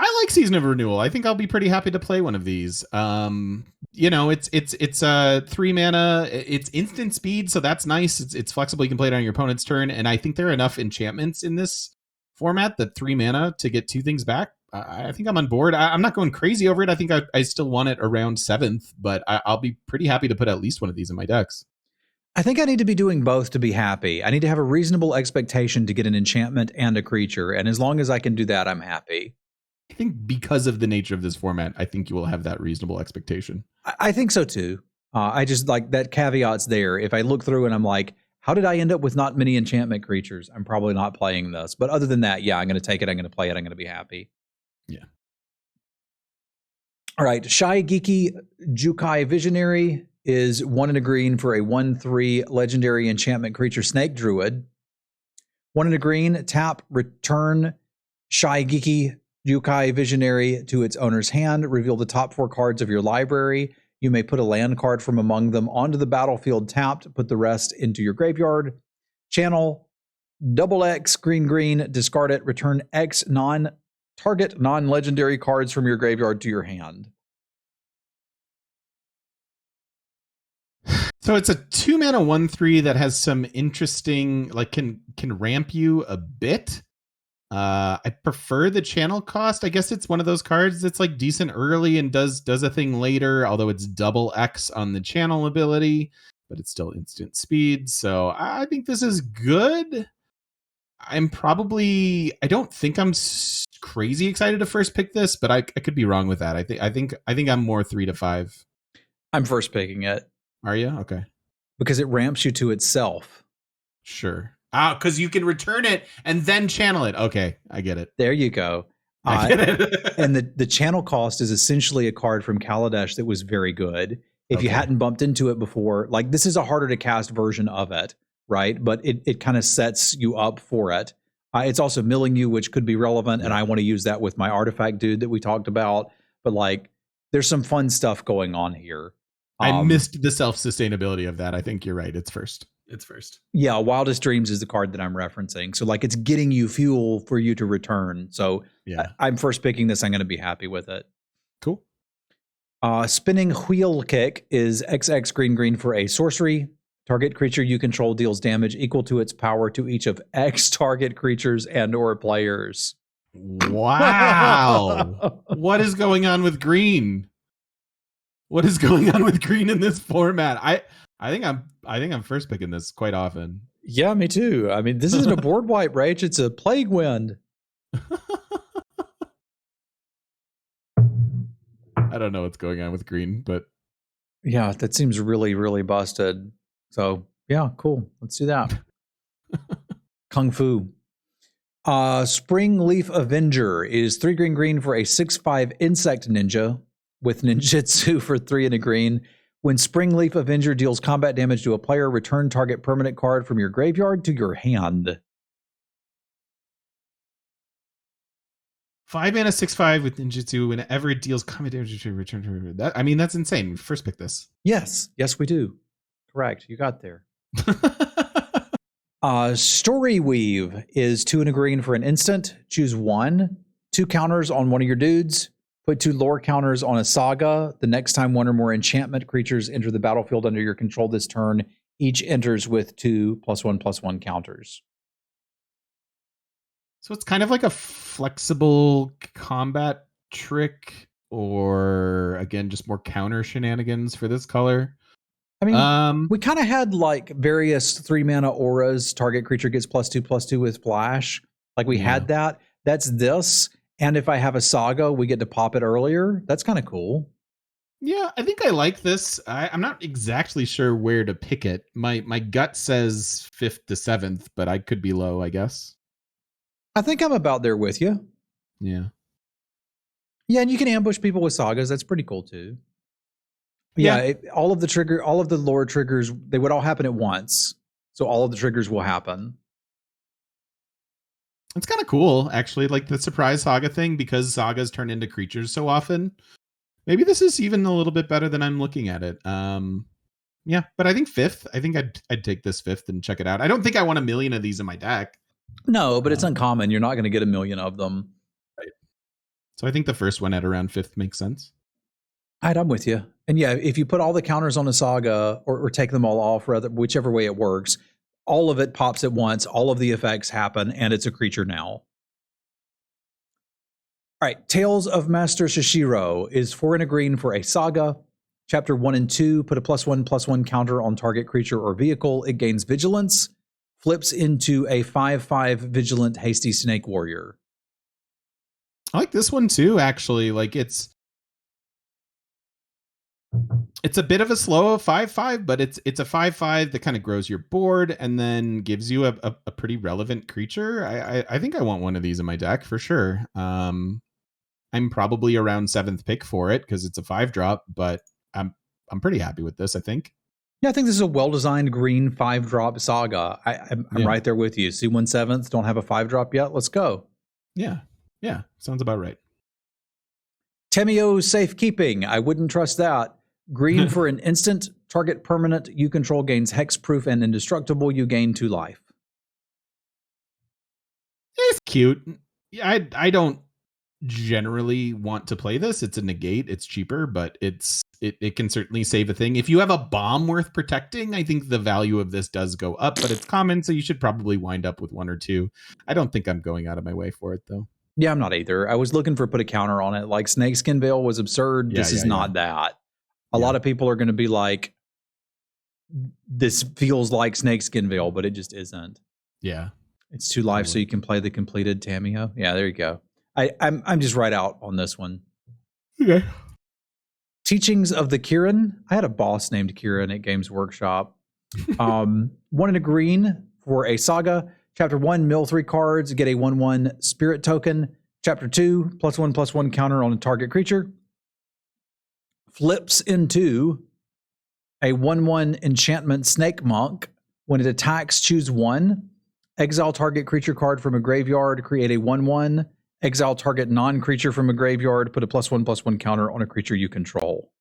S1: I like Season of Renewal. I think I'll be pretty happy to play one of these. It's 3 mana. It's instant speed, so that's nice. It's flexible. You can play it on your opponent's turn, and I think there are enough enchantments in this format that 3 mana to get 2 things back. I think I'm on board. I'm not going crazy over it. I think I still want it around 7th, but I'll be pretty happy to put at least one of these in my decks.
S2: I think I need to be doing both to be happy. I need to have a reasonable expectation to get an enchantment and a creature, and as long as I can do that, I'm happy.
S1: I think because of the nature of this format, I think you will have that reasonable expectation.
S2: I think so too. I just like that caveat's there. If I look through and I'm like, how did I end up with not many enchantment creatures? I'm probably not playing this. But other than that, yeah, I'm going to take it. I'm going to play it. I'm going to be happy.
S1: Yeah.
S2: All right. Shaigeki Jukai Visionary is 1 and a green for a 1/3 legendary enchantment creature snake druid. 1 and a green, tap, return Shaigeki Jukai Visionary to its owner's hand. Reveal the top 4 cards of your library. You may put a land card from among them onto the battlefield tapped. Put the rest into your graveyard. Channel XX green, discard it. Return X target non-legendary cards from your graveyard to your hand.
S1: So it's a 2-mana 1/3 that has some interesting, like can ramp you a bit. I prefer the channel cost. I guess it's one of those cards that's like decent early and does a thing later, although it's double X on the channel ability, but it's still instant speed. So I think this is good. I don't think I'm crazy excited to first pick this, but I could be wrong with that. I think I'm more 3 to 5.
S2: I'm first picking it.
S1: Are you? Okay.
S2: Because it ramps you to itself.
S1: Sure. Because you can return it and then channel it. Okay, I get it.
S2: There you go.
S1: I get it.
S2: And the channel cost is essentially a card from Kaladesh that was very good. If you hadn't bumped into it before, like this is a harder to cast version of it, right? But it kind of sets you up for it. It's also milling you, which could be relevant, and I want to use that with my artifact dude that we talked about. But like, there's some fun stuff going on here.
S1: I missed the self-sustainability of that. I think you're right. It's first.
S2: Yeah, Wildest Dreams is the card that I'm referencing. So like it's getting you fuel for you to return. So
S1: yeah,
S2: I'm first picking this. I'm going to be happy with it.
S1: Cool.
S2: Spinning Wheel Kick is XX green for a sorcery. Target creature you control deals damage equal to its power to each of X target creatures and or players.
S1: Wow. What is going on with green? What is going on with green in this format? I think I'm first picking this quite often.
S2: Yeah, me too. I mean, this isn't a board wipe, Rach. It's a Plague Wind.
S1: I don't know what's going on with green, but
S2: yeah, that seems really, really busted. So yeah, cool. Let's do that. Kung Fu. Spring Leaf Avenger is 3 green for a 6/5 insect ninja with ninjutsu for 3 and a green. When Spring Leaf Avenger deals combat damage to a player, return target permanent card from your graveyard to your hand.
S1: 5 mana 6/5 with ninjutsu. Whenever it deals combat damage to return to that. I mean, that's insane. First pick this.
S2: Yes, we do. Correct. You got there. Story Weave is 2 and a green for an instant. Choose 1. 2 counters on one of your dudes. Put 2 lore counters on a saga. The next time one or more enchantment creatures enter the battlefield under your control this turn, each enters with 2 +1/+1 counters.
S1: So it's kind of like a flexible combat trick, or again, just more counter shenanigans for this color.
S2: I mean, we kind of had like various 3 mana auras. Target creature gets +2/+2 with flash. Like we had that. That's this. And if I have a saga, we get to pop it earlier. That's kind of cool.
S1: Yeah, I think I like this. I'm not exactly sure where to pick it. My gut says 5th to 7th, but I could be low, I guess.
S2: I think I'm about there with you.
S1: Yeah.
S2: Yeah, and you can ambush people with sagas. That's pretty cool too. Yeah, all of the lore triggers, they would all happen at once. So all of the triggers will happen.
S1: It's kind of cool, actually, like the surprise saga thing, because sagas turn into creatures so often. Maybe this is even a little bit better than I'm looking at it. Yeah, but I think 5th. I think I'd take this 5th and check it out. I don't think I want a million of these in my deck.
S2: No, but it's uncommon. You're not going to get a million of them.
S1: Right. So I think the first one at around 5th makes sense.
S2: All right, I'm with you. And yeah, if you put all the counters on a saga or take them all off, whichever way it works, all of it pops at once, all of the effects happen, and it's a creature now. All right, Tales of Master Shishiro is 4 and a green for a saga. Chapter 1 and 2, put a +1/+1 counter on target creature or vehicle. It gains vigilance, flips into a 5/5 vigilant hasty snake warrior.
S1: I like this one too, actually. Like it's a bit of a slow 5/5, but it's a 5/5 that kind of grows your board and then gives you a pretty relevant creature. I think I want one of these in my deck for sure. I'm probably around 7th pick for it because it's a 5-drop, but I'm pretty happy with this, I think.
S2: Yeah, I think this is a well-designed green 5-drop saga. I'm right there with you. C17th, don't have a 5-drop yet. Let's go.
S1: Yeah, sounds about right.
S2: Tamio Safekeeping. I wouldn't trust that. Green for an instant. Target permanent you control gains hexproof and indestructible. You gain 2 life.
S1: It's cute. Yeah, I don't generally want to play this. It's a negate, it's cheaper, but it can certainly save a thing. If you have a bomb worth protecting, I think the value of this does go up, but it's common, so you should probably wind up with one or two. I don't think I'm going out of my way for it, though.
S2: Yeah, I'm not either. I was looking for put a counter on it. Like Snakeskin Veil was absurd. This is not that. A lot of people are going to be like, this feels like Snakeskin Veil, but it just isn't.
S1: Yeah.
S2: It's 2 life, so you can play the completed Tamio. Yeah, there you go. I'm just right out on this one.
S1: Okay.
S2: Teachings of the Kirin. I had a boss named Kirin at Games Workshop. 1 and a green for a saga. Chapter 1, mill 3 cards, get a 1/1 spirit token. Chapter 2, +1/+1 counter on a target creature. Flips into a 1/1 enchantment snake monk. When it attacks, choose 1. Exile target creature card from a graveyard, create a 1/1. Exile target non-creature from a graveyard, put a +1/+1 counter on a creature you control.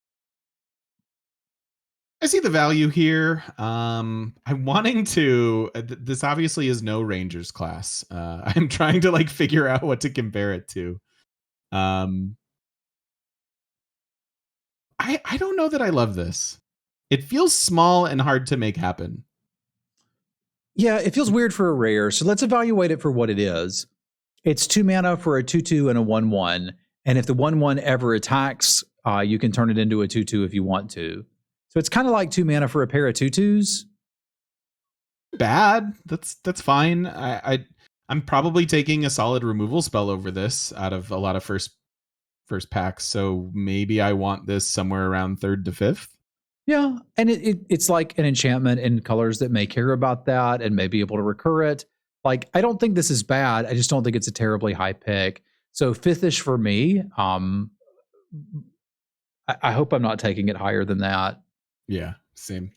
S1: I see the value here. I'm wanting to. This obviously is no Rangers class. I'm trying to like figure out what to compare it to. I don't know that I love this. It feels small and hard to make happen.
S2: Yeah, it feels weird for a rare, so let's evaluate it for what it is. It's 2 mana for a 2/2 and a 1/1, and if the 1/1 ever attacks, you can turn it into a 2/2 if you want to. So it's kind of like 2 mana for a pair of 2/2s.
S1: Bad. That's fine. I'm probably taking a solid removal spell over this out of a lot of first packs, so maybe I want this somewhere around 3rd to 5th.
S2: Yeah, and it's like an enchantment in colors that may care about that and may be able to recur it. Like, I don't think this is bad. I just don't think it's a terribly high pick. So 5th-ish for me. I hope I'm not taking it higher than that.
S1: Yeah, same.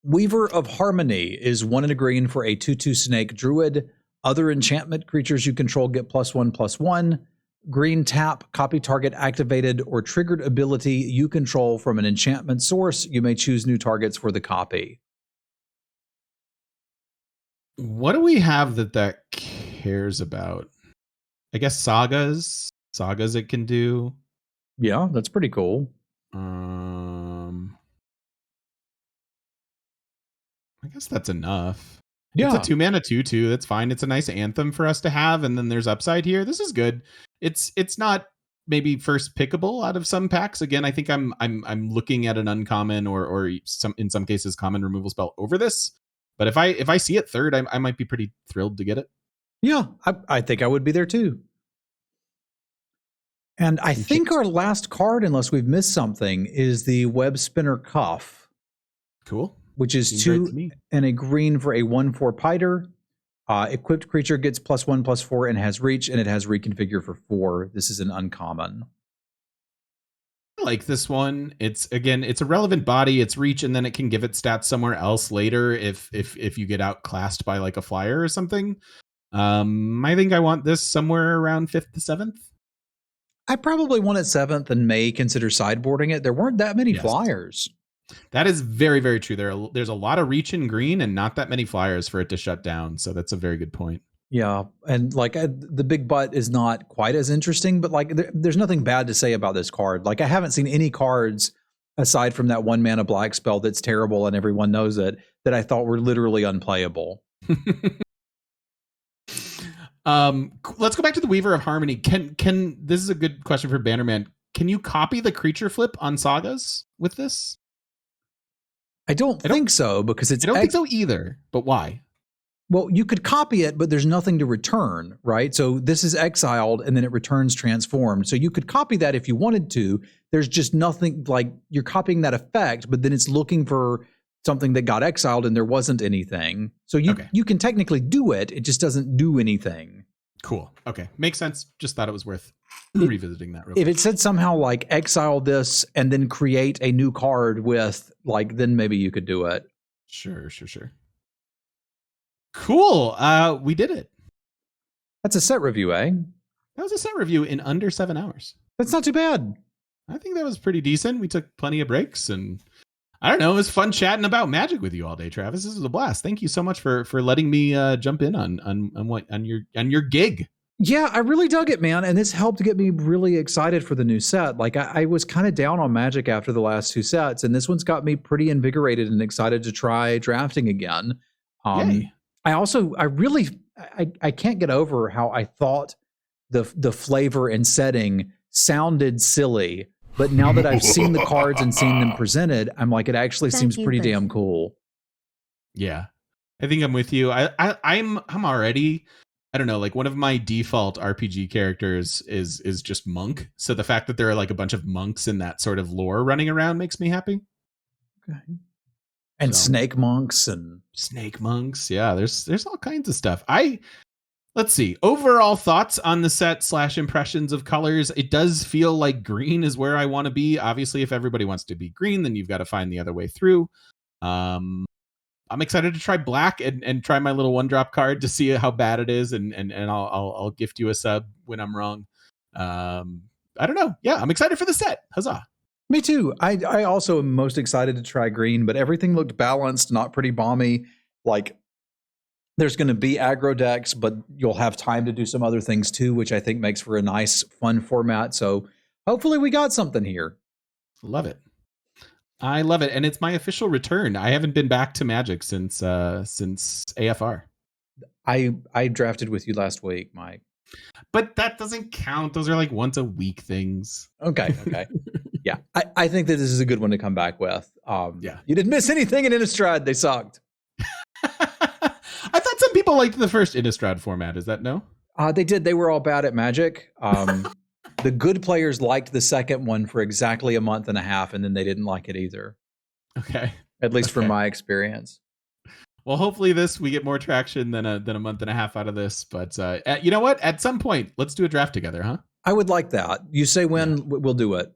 S2: Weaver of Harmony is 1 and a green for a 2/2 snake druid. Other enchantment creatures you control get +1/+1. Green tap, copy target activated or triggered ability you control from an enchantment source. You may choose new targets for the copy.
S1: What do we have that cares about? I guess sagas it can do.
S2: Yeah, that's pretty cool.
S1: I guess that's enough.
S2: Yeah.
S1: It's a 2 mana 2/2. That's fine. It's a nice anthem for us to have, and then there's upside here. This is good. It's not maybe first pickable out of some packs. Again, I think I'm looking at an uncommon or in some cases common removal spell over this. But if I see it 3rd, I might be pretty thrilled to get it.
S2: Yeah, I think I would be there too. And I think our last card, unless we've missed something, is the Web Spinner Cuff.
S1: Cool.
S2: Which is 2 and a green for a 1/4 Piter. Equipped creature gets +1/+4 and has reach, and it has reconfigure for 4. This is an uncommon.
S1: I like this one. It's a relevant body. It's reach, and then it can give it stats somewhere else later if you get outclassed by like a flyer or something. I think I want this somewhere around 5th to 7th.
S2: I probably want it 7th and may consider sideboarding it. There weren't that many flyers.
S1: That is very, very true. There's a lot of reach in green and not that many flyers for it to shut down. So that's a very good point.
S2: Yeah, and like the big butt is not quite as interesting, but like there's nothing bad to say about this card. Like I haven't seen any cards aside from that 1 mana black spell that's terrible and everyone knows it that I thought were literally unplayable.
S1: Let's go back to the Weaver of Harmony. Can this is a good question for Bannerman. Can you copy the creature flip on sagas with this?
S2: I don't think so because it's.
S1: I don't think so either. But why?
S2: Well, you could copy it, but there's nothing to return, right? So this is exiled and then it returns transformed. So you could copy that if you wanted to. There's just nothing, like you're copying that effect, but then it's looking for something that got exiled and there wasn't anything. So you can technically do it. It just doesn't do anything.
S1: Cool. Okay. Makes sense. Just thought it was worth revisiting that real
S2: quick.
S1: If
S2: it said somehow like exile this and then create a new card with like, then maybe you could do it.
S1: Sure. Cool. We did it.
S2: That's a set review, eh?
S1: That was a set review in under 7 hours.
S2: That's not too bad.
S1: I think that was pretty decent. We took plenty of breaks and I don't know. It was fun chatting about Magic with you all day, Travis. This was a blast. Thank you so much for letting me jump in on your gig.
S2: Yeah, I really dug it, man. And this helped get me really excited for the new set. Like, I was kind of down on Magic after the last two sets, and this one's got me pretty invigorated and excited to try drafting again.
S1: Yay.
S2: I can't get over how I thought the flavor and setting sounded silly. But now that I've seen the cards and seen them presented, I'm like, it actually seems pretty damn cool.
S1: Yeah, I think I'm with you. I'm already, I don't know, like one of my default RPG characters is just monk. So the fact that there are like a bunch of monks in that sort of lore running around makes me happy.
S2: Okay. And snake monks.
S1: Yeah, there's all kinds of stuff. Let's see. Overall thoughts on the set / impressions of colors. It does feel like green is where I want to be. Obviously, if everybody wants to be green, then you've got to find the other way through. I'm excited to try black and try my little 1-drop card to see how bad it is, and I'll gift you a sub when I'm wrong. I don't know. Yeah, I'm excited for the set. Huzzah.
S2: Me too. I also am most excited to try green, but everything looked balanced, not pretty bomby. Like, there's going to be aggro decks, but you'll have time to do some other things too, which I think makes for a nice, fun format. So hopefully we got something here.
S1: Love it. I love it. And it's my official return. I haven't been back to Magic since AFR.
S2: I drafted with you last week, Mike.
S1: But that doesn't count. Those are like once a week things.
S2: Okay. Yeah. I think that this is a good one to come back with.
S1: Yeah.
S2: You didn't miss anything in Innistrad. They sucked.
S1: I thought some people liked the first Innistrad format. Is that no?
S2: They did. They were all bad at Magic. The good players liked the second one for exactly a month and a half, and then they didn't like it either.
S1: Okay.
S2: At least from my experience.
S1: Well, hopefully we get more traction than a month and a half out of this. But you know what? At some point, let's do a draft together, huh?
S2: I would like that. You say when, we'll do it.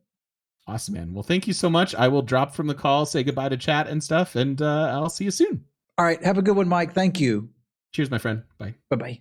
S1: Awesome, man. Well, thank you so much. I will drop from the call, say goodbye to chat and stuff, and I'll see you soon.
S2: All right. Have a good one, Mike. Thank you.
S1: Cheers, my friend. Bye.
S2: Bye-bye.